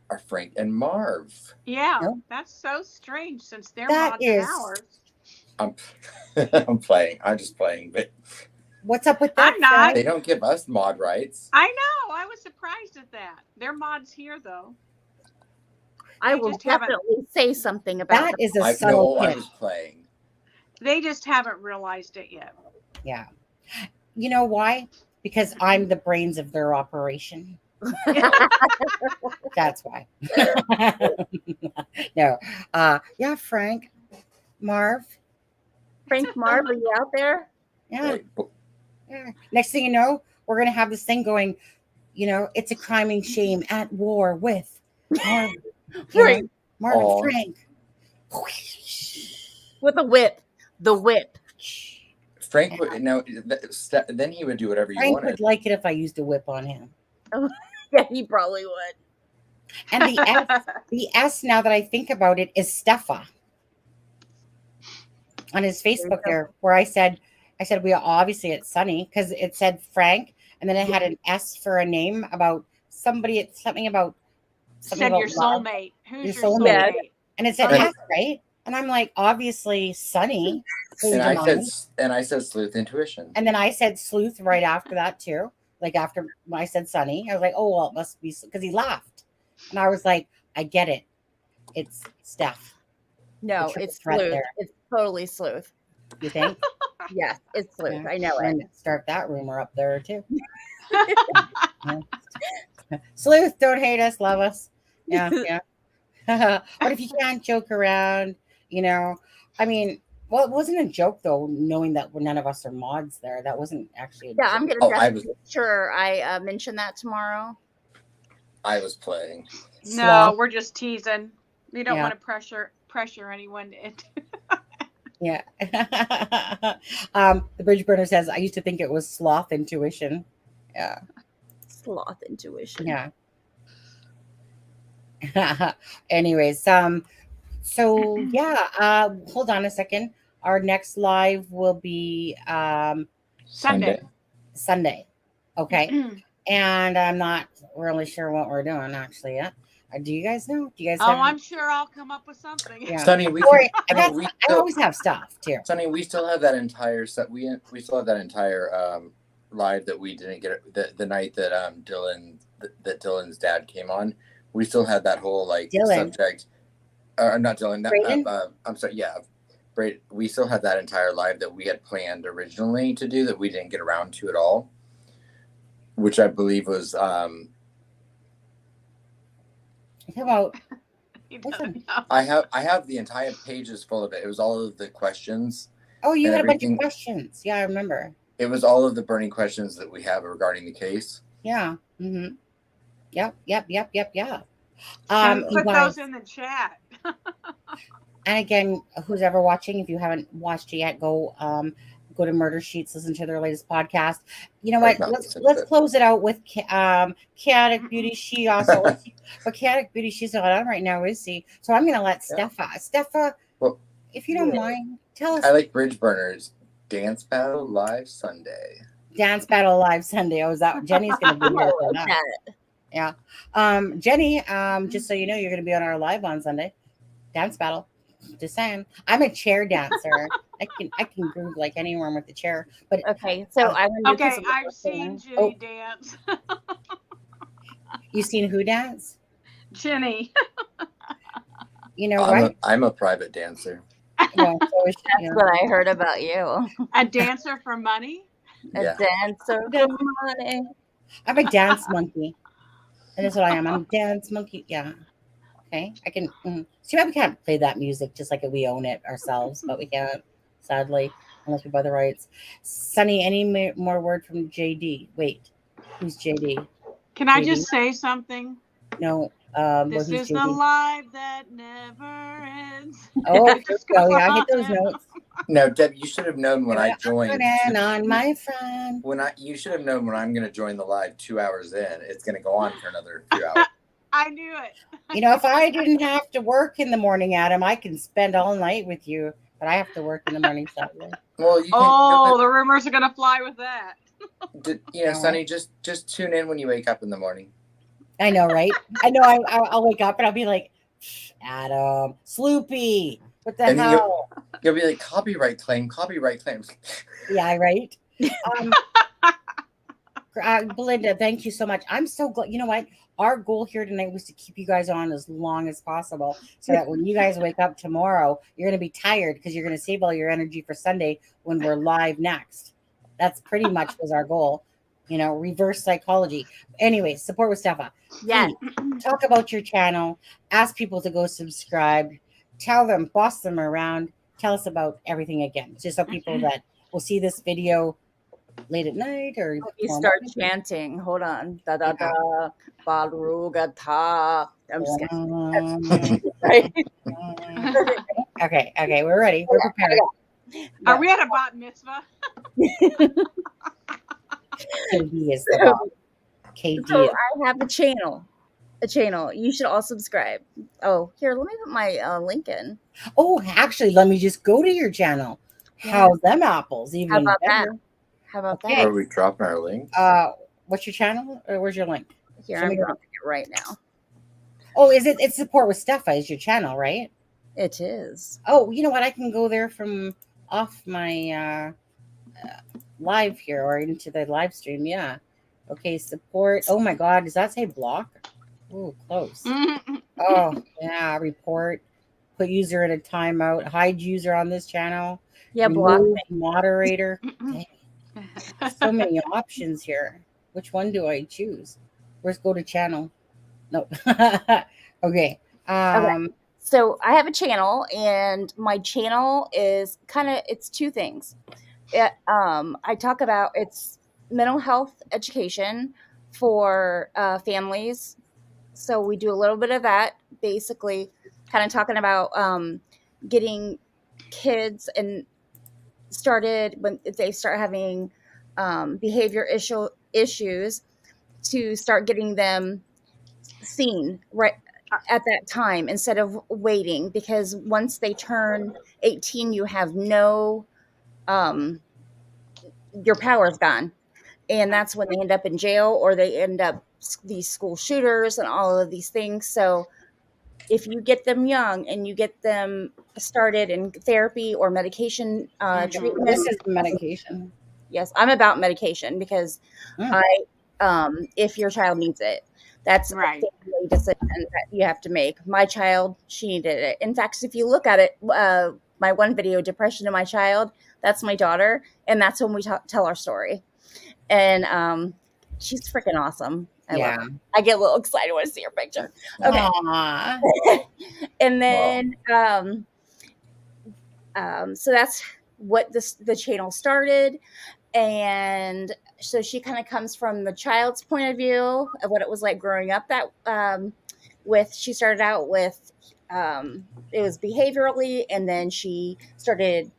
Are Frank and Marv. Yeah, No? That's so strange since they're That mods is- in ours. I'm playing. I'm just playing, but What's up with that? I'm not. Frank? they don't give us mod rights. I know. I was surprised at that. They're mods here, though. I They will just haven't- definitely say something about That is a I subtle know. I hint. was playing. They just haven't realized it yet. Yeah. You know why? Because I'm the brains of their operation. That's why. No. Yeah, Frank, Marv. Frank Marv, are you out there? Yeah. Right. Yeah. Next thing you know, we're gonna have this thing going, it's a crime and shame at war with Marv, Right. Marv and Aw. Frank. With a whip. The whip. Frank would then he would do whatever you Frank wanted. would like it if I used a whip on him. Yeah, he probably would. And the S, now that I think about it, is Steffa. On his Facebook there, where I said we obviously it's Sunny because it said Frank, and then it had an S for a name about somebody. Something about Said your love. soulmate. Who's Your your soulmate. soulmate? And it said And- S, right? And I'm like, obviously Sunny. And I said sleuth intuition. And then I said sleuth right after that too. Like after I said Sunny, I was like, oh well, it must be because he laughed, and I was like, I get it. It's Steph. No, triple it's threat sleuth. there. It's totally sleuth. You think? Yes, it's sleuth. Yeah. I know it. And start that rumor up there too. Yeah. Sleuth, don't hate us, love us. Yeah, yeah. But if you can't joke around, I mean, well, it wasn't a joke though, knowing that none of us are mods there. That wasn't actually a Yeah, joke. I'm gonna definitely make sure I mention that tomorrow. I was playing. No, Sloth. we're just teasing. We don't Yeah. want to pressure anyone. Yeah. The bridge burner says, I used to think it was sloth intuition. Yeah. Sloth intuition. Yeah. Anyways, so yeah, hold on a second. Our next live will be Sunday. Sunday. Okay. And I'm not really sure what we're doing actually yet. Do you guys know? Do you guys Oh, have I'm sure I'll come up with something. Yeah. Sonny, we Or, can, I always have stuff too. Sonny, we still have that entire set. We still have that entire live that we didn't get the night that Dylan's dad came on. We still had that whole subject. Not Dylan. I'm sorry. Yeah, Braden. We still had that entire live that we had planned originally to do that we didn't get around to at all, which I believe was. How about I have the entire pages full of it. It was all of the questions. Oh, you and had a bunch of everything. questions. Yeah, I remember. It was all of the burning questions that we have regarding the case. Yeah. Mm-hmm. Yep. Yeah. Put those in the chat. And again, who's ever watching, if you haven't watched it yet, go to Murder Sheets, listen to their latest podcast. You know what? Let's close it out with Chaotic Beauty. She also, but Chaotic Beauty, she's not on right now, is she? So I'm going to let Steffa, well, if you don't mind, tell us. I like Bridge Burners. Dance Battle Live Sunday. Dance Battle Live Sunday. Oh, is that Jenny's going to be here for that? Yeah. Jenny, just so you know, you're going to be on our live on Sunday. Dance Battle. Just saying. I'm a chair dancer. I can groove like anyone with the chair. But okay, so I've seen Jenny dance. You seen who dance? Jenny. You know what? I'm a private dancer. Well, so is she, That's what I heard about you. A dancer for money? A Yeah. dancer for money. I'm a dance monkey. And that's what I am. I'm a dance monkey. Yeah. Okay. I can see why we can't play that music just like we own it ourselves, but we can't, sadly, unless we buy the rights. Sunny, any more word from JD? Wait, who's JD? Can I JD? just say something? No. This Who's is the JD? life that never ends. Oh, It here just we go. goes Yeah, I hit on those and notes. No, Deb, you should have known when I joined. On my friend. You should have known when I'm going to join the live 2 hours in. It's going to go on for another few hours. I knew it. If I didn't have to work in the morning, Adam, I can spend all night with you. But I have to work in the morning, sadly. Well, the rumors are gonna fly with that. Sonny, just tune in when you wake up in the morning. I know, right? I know. I'll wake up and I'll be like, Adam, Sloopy, what the hell? You'll be like, copyright claim. Yeah, right. Belinda, thank you so much. I'm so glad. You know what? Our goal here tonight was to keep you guys on as long as possible so that when you guys wake up tomorrow, you're going to be tired because you're going to save all your energy for Sunday when we're live next. That's pretty much was our goal. Reverse psychology. Anyway, support with Steffa. Yes. Talk about your channel. Ask people to go subscribe. Tell them, boss them around. Tell us about everything again. Just so people that will see this video late at night or you start chanting. Hold on. Da da da. Balrugata. I'm just kidding. Right? Okay, we're ready. We're prepared. Are we at a bat mitzvah? KD is the boss. KD. So I have a channel. You should all subscribe. Oh, here, let me put my link in. Oh, actually, let me just go to your channel. Yeah. How's them apples? Even How about better. that? How about Okay. that? Are we dropping our link? What's your channel? Or where's your link? Here, I'm dropping it right now. Oh, it's support with Steffa is your channel, right? It is. Oh, you know what? I can go there from off my live here or into the live stream. Yeah. Okay, support. Oh my God, does that say block? Oh, close. Oh, yeah, report. Put user in a timeout. Hide user on this channel. Yeah, block moderator. So many options here. Which one do I choose? Where's go to channel? No. Okay. Okay. So I have a channel, and my channel is it's two things. I talk about it's mental health education for families. So we do a little bit of that, basically kind of talking about getting kids and started when they start having behavior issues to start getting them seen right at that time instead of waiting, because once they turn 18, you have no your power is gone, and that's when they end up in jail or they end up these school shooters and all of these things. So if you get them young and you get them started in therapy or medication treatment. This is medication. Yes, I'm about medication because if your child needs it, that's right. a family decision that you have to make. My child, she needed it. In fact, if you look at it, my one video, Depression in My Child, that's my daughter, and that's when we tell our story. And she's freaking awesome. I love her. I get a little excited when I see her picture. Okay. And then so that's what the channel started. And so she kind of comes from the child's point of view of what it was like growing up she started out with it was behaviorally, and then she started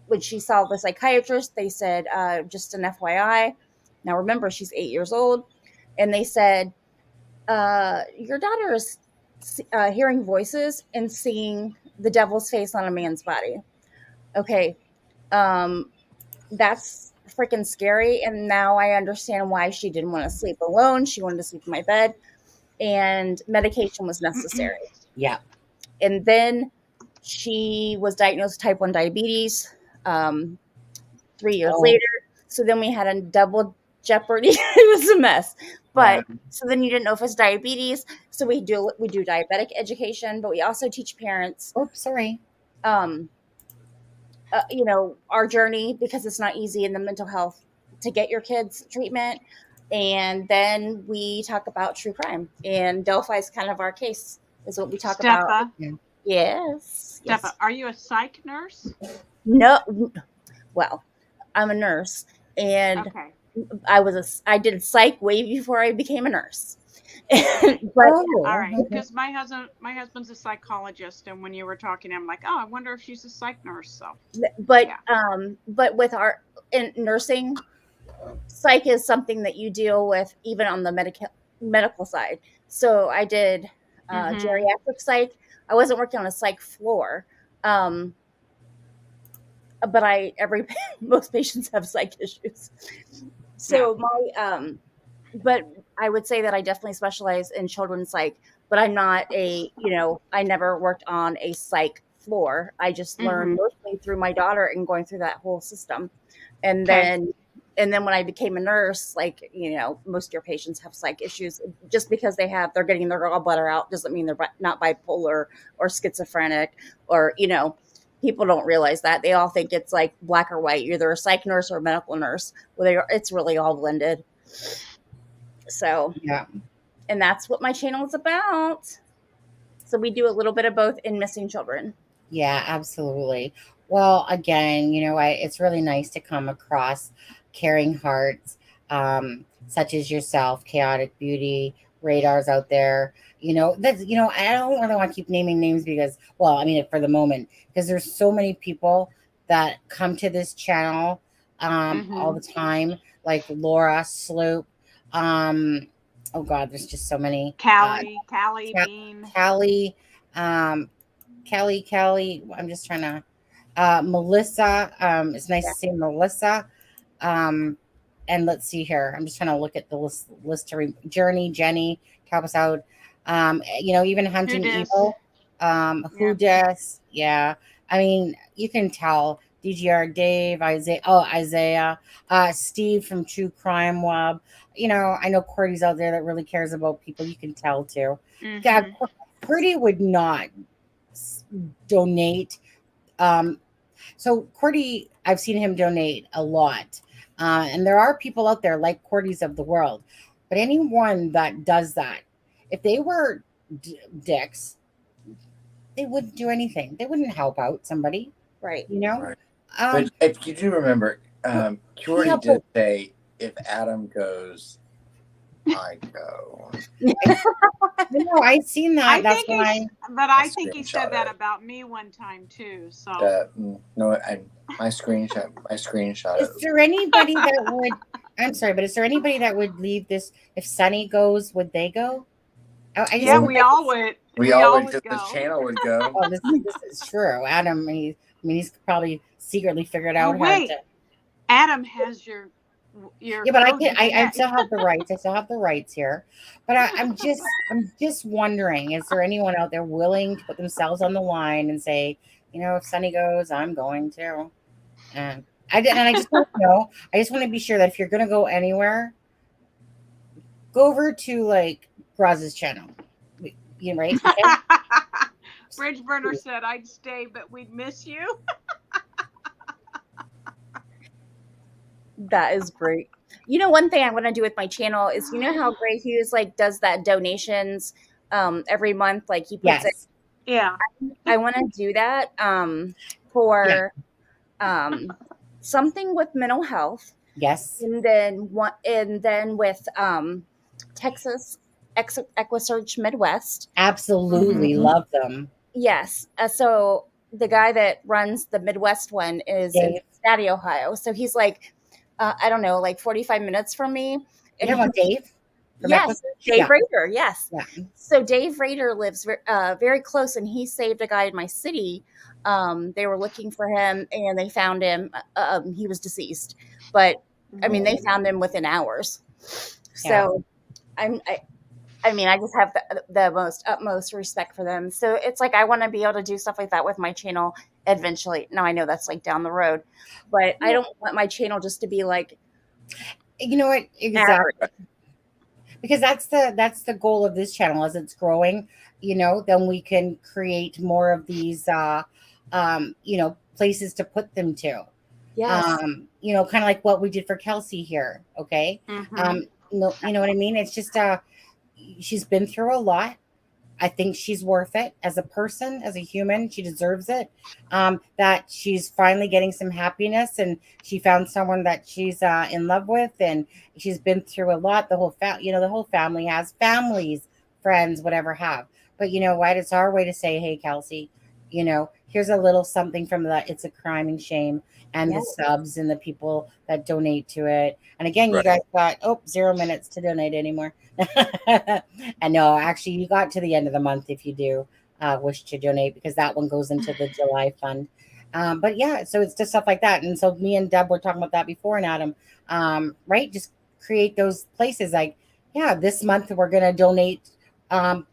when she saw the psychiatrist. They said just an FYI, now remember she's 8 years old, and they said your daughter is hearing voices and seeing the devil's face on a man's body. Okay, that's freaking scary. And now I understand why she didn't want to sleep alone. She wanted to sleep in my bed, and medication was necessary. Yeah. And then she was diagnosed with type 1 diabetes 3 years later. So then we had a double jeopardy. It was a mess. But so then you didn't know if it's diabetes. So we do diabetic education, but we also teach parents. Oh, sorry. our journey, because it's not easy in the mental health to get your kids treatment. And then we talk about true crime, and Delphi is kind of our case, is what we talk about. Yes. Steffa, are you a psych nurse? No. Well, I'm a nurse, and okay. I did psych way before I became a nurse. Okay. But All right, because my husband's a psychologist, and when you were talking, I'm like, oh, I wonder if she's a psych nurse. So, but with our in nursing, psych is something that you deal with even on the medical side. So I did geriatric psych. I wasn't working on a psych floor, but most patients have psych issues. So but I would say that I definitely specialize in children's psych, but I'm not I never worked on a psych floor. I just learned mostly through my daughter and going through that whole system. And then when I became a nurse, most of your patients have psych issues. Just because they're getting their gallbladder out doesn't mean they're not bipolar or schizophrenic, or, people don't realize that. They all think it's like black or white. You're either a psych nurse or a medical nurse. Well, it's really all blended. So, and that's what my channel is about. So we do a little bit of both in missing children. Yeah, absolutely. Well, again, it's really nice to come across caring hearts, such as yourself, Chaotic Beauty, Radars out there. I don't really want to keep naming names because, for the moment, because there's so many people that come to this channel all the time, like Laura Sloop. Oh God, there's just so many. Callie, Bean. Kelly. I'm just trying to. Melissa. It's nice to see Melissa. And let's see here. I'm just trying to look at the list to Journey, Jenny, help us out. Even Hunting Evil. Who does? Yeah. I mean, you can tell. DGR Dave, Isaiah, Steve from True Crime Web. I know Cordy's out there that really cares about people. You can tell too. God, Cordy would not donate. So Cordy, I've seen him donate a lot. And there are people out there like Cordy's of the world. But anyone that does that, if they were dicks, they wouldn't do anything. They wouldn't help out somebody. Right. Right. But if you do remember, Cordy did say, if Adam goes, I go. I've seen that. I think he said that about me one time too. So my screenshot. Is there anybody that would? I'm sorry, but is there anybody that would leave this? If Sunny goes, would they go? We all would. We all would, because this channel would go. Oh, this is true. Adam, he's probably secretly figured out how to. Adam has your. Yeah, but I still have the rights. I still have the rights here. But I'm just wondering, is there anyone out there willing to put themselves on the line and say, if Sunny goes, I'm going to. And I just want to know. I just want to be sure that if you're going to go anywhere, go over to like Graz's channel. Right? Okay? Bridge Burner said I'd stay, but we'd miss you. That is great. One thing I want to do with my channel is, how Gray Hughes does that donations every month, he puts it. Yeah. I want to do that for something with mental health. Yes. And then with Texas EquiSearch Midwest. Absolutely love them. Yes. So the guy that runs the Midwest one is in Cincinnati, Ohio. So he's I don't know, 45 minutes from me. And you want Dave? Yes, Dave Rader. Yes. Yeah. So Dave Rader lives very close, and he saved a guy in my city. They were looking for him, and they found him. He was deceased, but they found him within hours. So I just have the utmost respect for them. So it's I want to be able to do stuff like that with my channel eventually. Now I know that's down the road, but I don't want my channel just to be you know what? Exactly. Average. Because that's the goal of this channel as it's growing, then we can create more of these places to put them to. Yes. Kind of like what we did for Kelsi here. Okay. Mm-hmm. You know what I mean? It's just, she's been through a lot. I think she's worth it as a person, as a human. She deserves it. That she's finally getting some happiness, and she found someone that she's in love with, and she's been through a lot. The whole family has families, friends, whatever have. But you know what? It's our way to say, hey, Kelsi, here's a little something from the It's a Crime and Shame and the Yes. subs and the people that donate to it. And again, you Right. guys got 0 minutes to donate anymore. And no, actually, you got to the end of the month if you do wish to donate, because that one goes into the July fund. But yeah, so it's just stuff like that. And so me and Deb were talking about that before, and Adam, right? Just create those places like, yeah, this month we're going to donate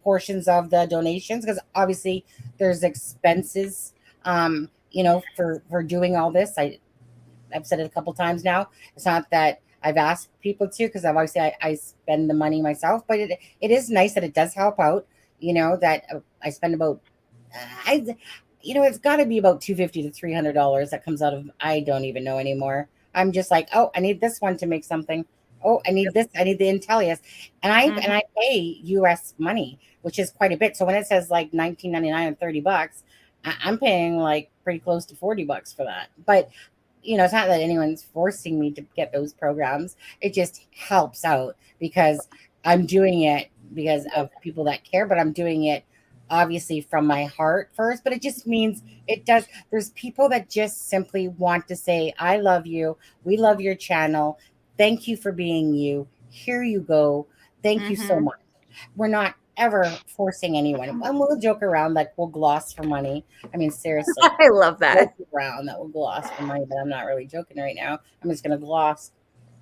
portions of the donations, because obviously there's expenses, for doing all this. I've said it a couple times now. It's not that I've asked people to, because I spend the money myself, but it is nice that it does help out. That I spend about, I, it's got to be about $250 to $300 that comes out of. I don't even know anymore. I'm just like, oh, I need this one to make something. Oh, I need this. I need the Intellius, and I pay U.S. money, which is quite a bit. So when it says like $19.99 and $30, I'm paying like pretty close to $40 for that. But it's not that anyone's forcing me to get those programs. It just helps out because I'm doing it because of people that care, but I'm doing it obviously from my heart first. But it just means there's people that just simply want to say, I love you. We love your channel. Thank you for being you. Here you go. Thank you so much. We're not ever forcing anyone. And we'll joke around, like we'll gloss for money. I mean, seriously. I love that. Around that will gloss for money, but I'm not really joking right now. I'm just gonna gloss.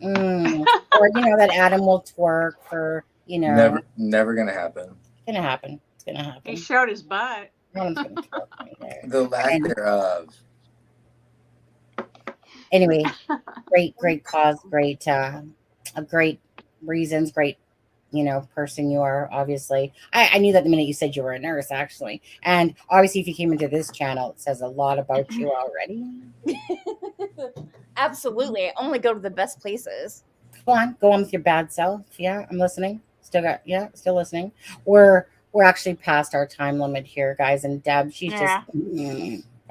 Or that Adam will twerk for Never gonna happen. It's gonna happen. It's gonna happen. He showed his butt. Adam's gonna twerk right there. The lack thereof. Anyway, great cause, great reasons, great person you are. Obviously, I knew that the minute you said you were a nurse, actually. And obviously, if you came into this channel, it says a lot about you already. Absolutely. I only go to the best places. Go on with your bad self. Yeah, I'm listening. Still listening. We're actually past our time limit here, guys. And Deb, she's just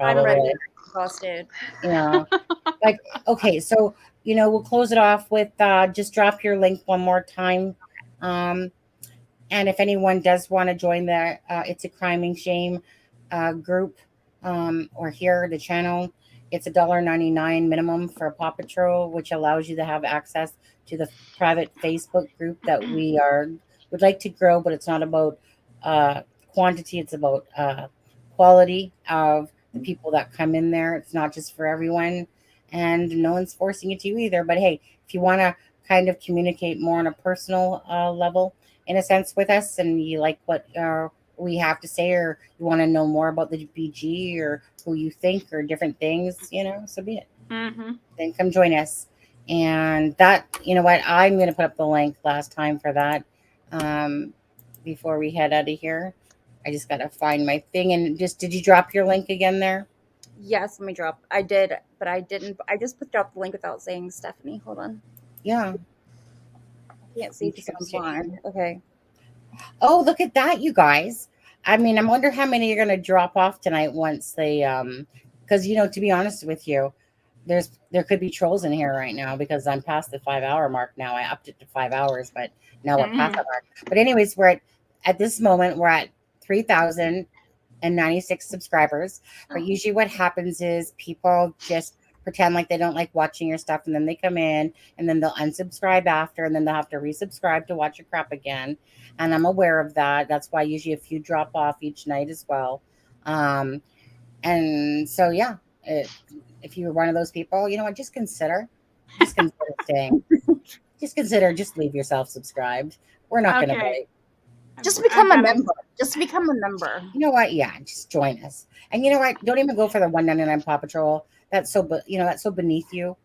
I'm ready. Exhausted. Like, okay, so we'll close it off with just drop your link one more time. And if anyone does want to join the It's a Crime and Shame group, or hear the channel, it's $1.99 minimum for Paw Patrol, which allows you to have access to the private Facebook group that we would like to grow, but it's not about quantity, it's about quality of the people that come in there. It's not just for everyone, and no one's forcing you to either. But hey, if you want to kind of communicate more on a personal level, in a sense, with us, and you like what we have to say, or you want to know more about the BG or who you think or different things, so be it. Then come join us. And that, what, I'm going to put up the link last time for that before we head out of here. I just got to find my thing. And did you drop your link again there? Yes, let me drop. I did, but I didn't. I just put up the link without saying Stephanie. Hold on. Yeah. I can't see if it's on. Okay. Oh, look at that, you guys. I mean, I wonder how many are going to drop off tonight once they, because, to be honest with you, there could be trolls in here right now, because I'm past the 5-hour mark now. I upped it to 5 hours, but now we're past that mark. But anyways, we're at this moment, we're at 3,096 subscribers. But usually what happens is people just pretend like they don't like watching your stuff, and then they come in and then they'll unsubscribe after, and then they'll have to resubscribe to watch your crap again. And I'm aware of that. That's why usually a few drop off each night as well. And so, yeah, if you're one of those people, you know what, just consider staying. Just leave yourself subscribed. We're not going to wait. Just become a member. You know what? Yeah, just join us. And you know what? Don't even go for the $1.99 Paw Patrol. That's so beneath you.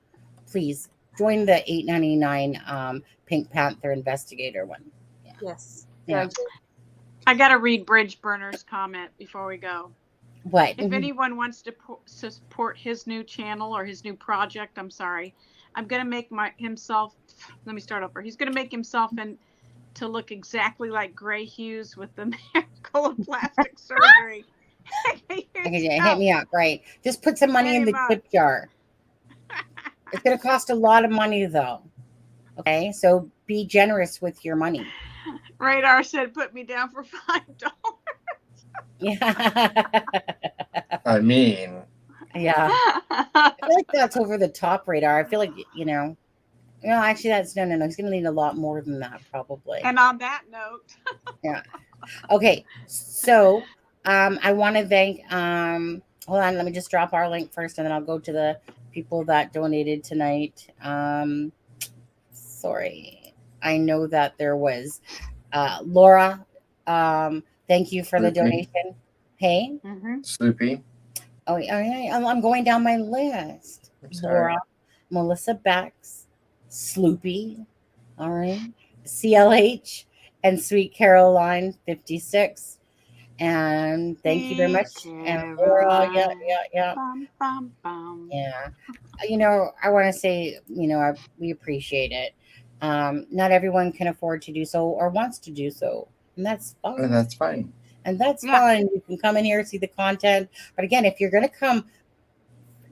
Please join the $8.99 Pink Panther Investigator one. Yeah. Yes. Yeah. I got to read Bridge Burner's comment before we go. What? If anyone wants to support his new channel or his new project, I'm sorry. I'm going to make himself, let me start over. He's going to make himself to look exactly like Gray Hughes with the miracle of plastic surgery. Okay, hit me up, right? Just put some money in the tip jar. It's going to cost a lot of money, though. Okay, so be generous with your money. Radar said, "Put me down for $5." Yeah. I mean, yeah. I feel like that's over the top, Radar. I feel like actually, that's no. He's going to need a lot more than that, probably. And on that note, yeah. Okay, so I want to thank. Hold on, let me just drop our link first, and then I'll go to the people that donated tonight. Sorry, I know that there was Laura. Thank you for the donation. Hey, Sloopy. Oh, yeah, I'm going down my list. Laura, Melissa Bex, Sloopy, all right, CLH, and Sweet Caroline 56. And thank you very much. And Laura, yeah. Yeah. I want to say, we appreciate it. Not everyone can afford to do so or wants to do so. And that's fine. And that's fine. And that's fine. You can come in here, see the content. But again, if you're going to come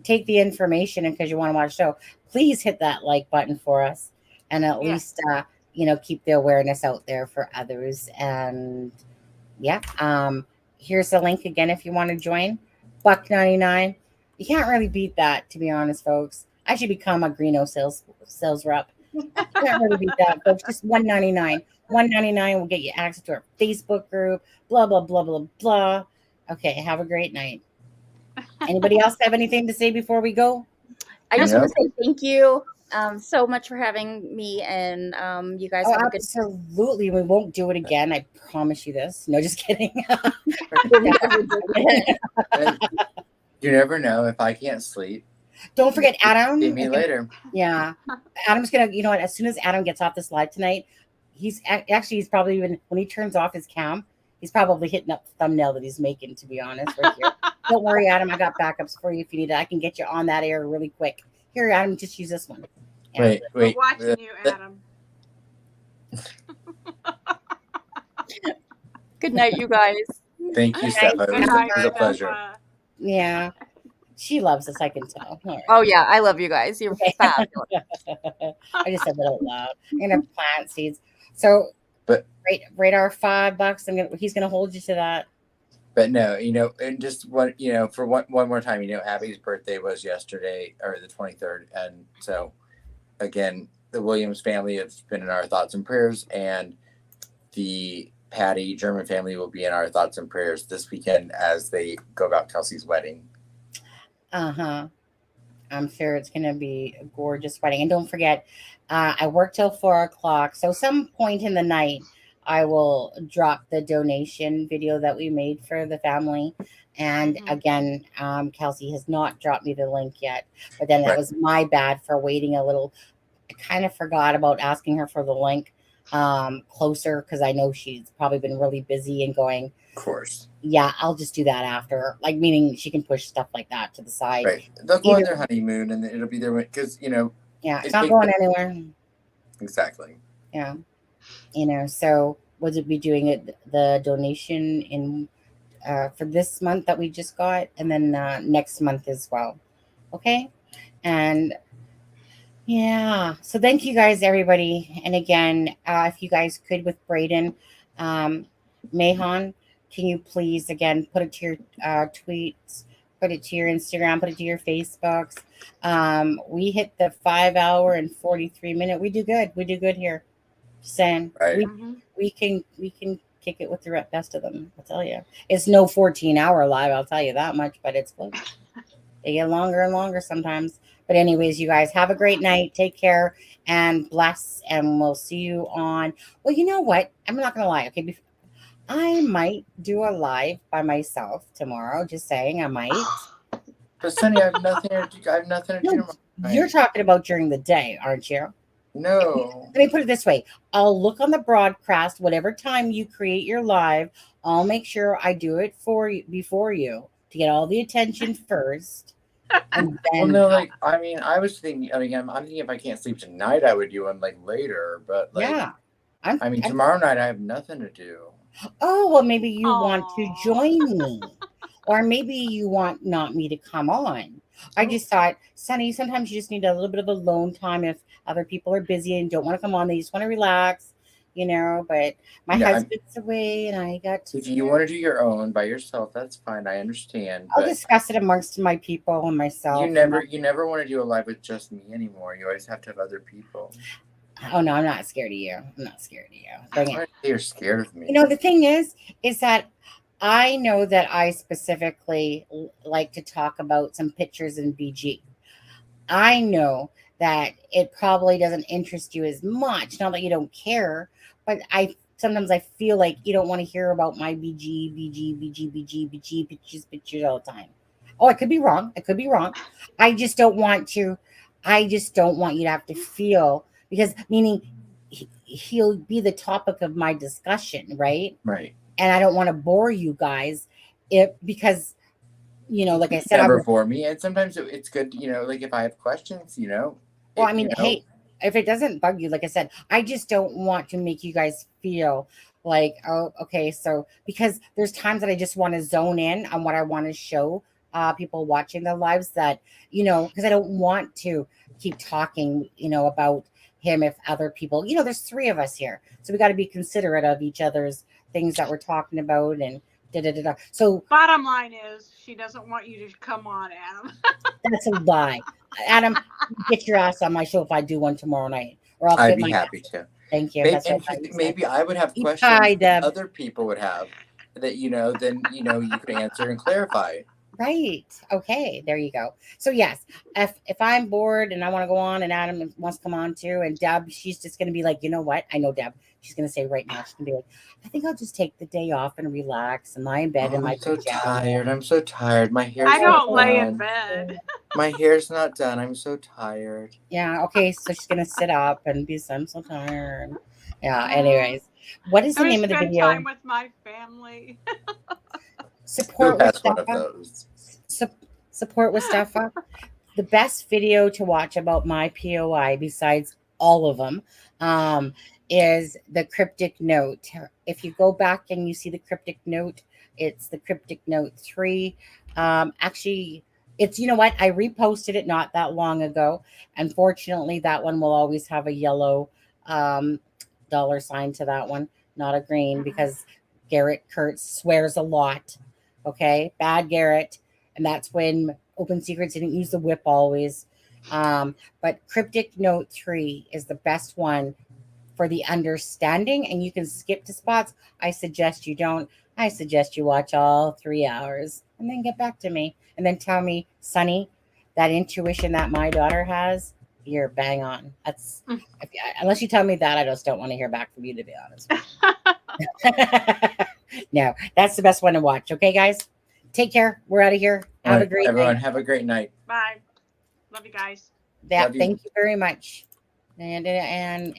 take the information and because you want to watch the show, please hit that like button for us. And at least, keep the awareness out there for others. And here's the link again if you want to join. $1.99. You can't really beat that, to be honest, folks. I should become a Greeno sales rep. You can't really beat that, folks. Just $1.99. $1.99 will get you access to our Facebook group. Blah blah blah blah blah. Okay, have a great night. Anybody else have anything to say before we go? I just want to say thank you so much for having me, and you guys have a good. Absolutely, we won't do it again. I promise you this. No, just kidding. You never know. If I can't sleep, don't forget Adam. See me later. Yeah, Adam's gonna. You know what? As soon as Adam gets off this live tonight, he's probably even when he turns off his cam, he's probably hitting up the thumbnail that he's making. To be honest, right here. Don't worry, Adam. I got backups for you if you need it. I can get you on that air really quick. Here, Adam, just use this one. Yeah. Wait. We're watching you, Adam. Good night, you guys. Thank you, Steph. It was a pleasure. Yeah. She loves us, I can tell. Right. Oh, yeah. I love you guys. You're fabulous. I just said that out loud. I'm going to plant seeds. So, Radar $5. He's going to hold you to that. But no, and just one, for one more time, Abby's birthday was yesterday or the 23rd. And so, again, the Williams family has been in our thoughts and prayers, and the Patty German family will be in our thoughts and prayers this weekend as they go about Kelsi's wedding. I'm sure it's going to be a gorgeous wedding. And don't forget, I work till 4:00. So some point in the night, I will drop the donation video that we made for the family. And again, Kelsi has not dropped me the link yet. But then that was my bad for waiting a little. I kind of forgot about asking her for the link closer because I know she's probably been really busy and going. Of course. Yeah, I'll just do that after. Like, meaning she can push stuff like that to the side. Right. They'll go on their honeymoon and it'll be their, because, Yeah, it's not going anywhere. Exactly. Yeah. So we'll be doing the donation in for this month that we just got, and then next month as well. Okay. And yeah, so thank you guys, everybody. And again, if you guys could with Braden, Mahon, can you please again put it to your tweets, put it to your Instagram, put it to your Facebooks. We hit the 5 hour and 43 minute. We do good here. Just saying, right. we can kick it with the best of them. I'll tell you, it's no 14-hour live. I'll tell you that much, but it's close. They get longer and longer sometimes. But anyways, you guys have a great night. Take care and bless. And we'll see you on. Well, you know what? I'm not gonna lie. Okay, I might do a live by myself tomorrow. Just saying, I might. But Sonny, I have nothing to do. You're talking about during the day, aren't you? No. Let me put it this way. I'll look on the broadcast, whatever time you create your live. I'll make sure I do it for you before you. to get all the attention first. And Well, then, no, like I mean, I was thinking. I mean, I'm thinking if I can't sleep tonight, I would do one like later. But like, yeah. I mean, tomorrow night I have nothing to do. Oh, well, maybe you want to Aw. join me. Or maybe you want not me to come on. I just thought, Sunny, sometimes you just need a little bit of alone time if other people are busy and don't want to come on. They just want to relax, But my No, husband's away and I got to. if you want to do your own by yourself, that's fine. I understand. I'll But discuss it amongst my people and myself. you never want to do a live with just me anymore. You always have to have other people. Oh, no, I'm not scared of you. I'm not scared of you. Bring it. You're scared of me. The thing is that I know that I specifically like to talk about some pictures in BG. I know that it probably doesn't interest you as much. Not that you don't care, but sometimes I feel like you don't want to hear about my BG pictures all the time. Oh, I could be wrong. I just don't want to. I just don't want you to have to feel, because meaning he'll be the topic of my discussion, right? Right. And I don't want to bore you guys because like I said, never bore me. And sometimes it's good, like if I have questions, well, I mean, hey, if it doesn't bug you, like I said, I just don't want to make you guys feel like, oh, okay. So because there's times that I just want to zone in on what I want to show people watching the lives, that because I don't want to keep talking about him if other people, there's 3 of us here, so we got to be considerate of each other's things that we're talking about and da. So bottom line is, she doesn't want you to come on, Adam. That's a lie. Adam, get your ass on my show if I do one tomorrow night, or I'd be happy to. Thank you. Maybe I would have questions that other people would have that then you could answer and clarify. Right. Okay. There you go. So yes, if I'm bored and I want to go on, and Adam wants to come on too, and Deb, she's just going to be like, you know what? I know Deb. She's going to say right now, she's going to be like, I think I'll just take the day off and relax and lie in bed in my pajamas. I'm so tired. My hair's I don't lay in bed. My hair's not done. I'm so tired. Yeah. Okay. So she's going to sit up and be, I'm so tired. Yeah. Anyways, what is the name of the video? Spend time with my family. Support with Steffa. The best video to watch about my POI, besides all of them, is the cryptic note. If you go back and you see the cryptic note, it's the cryptic note 3. Actually, it's, what? I reposted it not that long ago. Unfortunately, that one will always have a yellow dollar sign to that one, not a green, because Garrett Kurtz swears a lot. Okay, bad Garrett. And that's when Open Secrets didn't use the whip always. But Cryptic Note 3 is the best one for the understanding, and you can skip to spots. I suggest you don't. I suggest you watch all 3 hours and then get back to me. And then tell me, Sunny, that intuition that my daughter has, you're bang on. That's unless you tell me that, I just don't want to hear back from you, to be honest. No, that's the best one to watch. Okay, guys? Take care. We're out of here. Have a great everyone. night. Have a great night. Bye. Love you guys. Thank you very much. And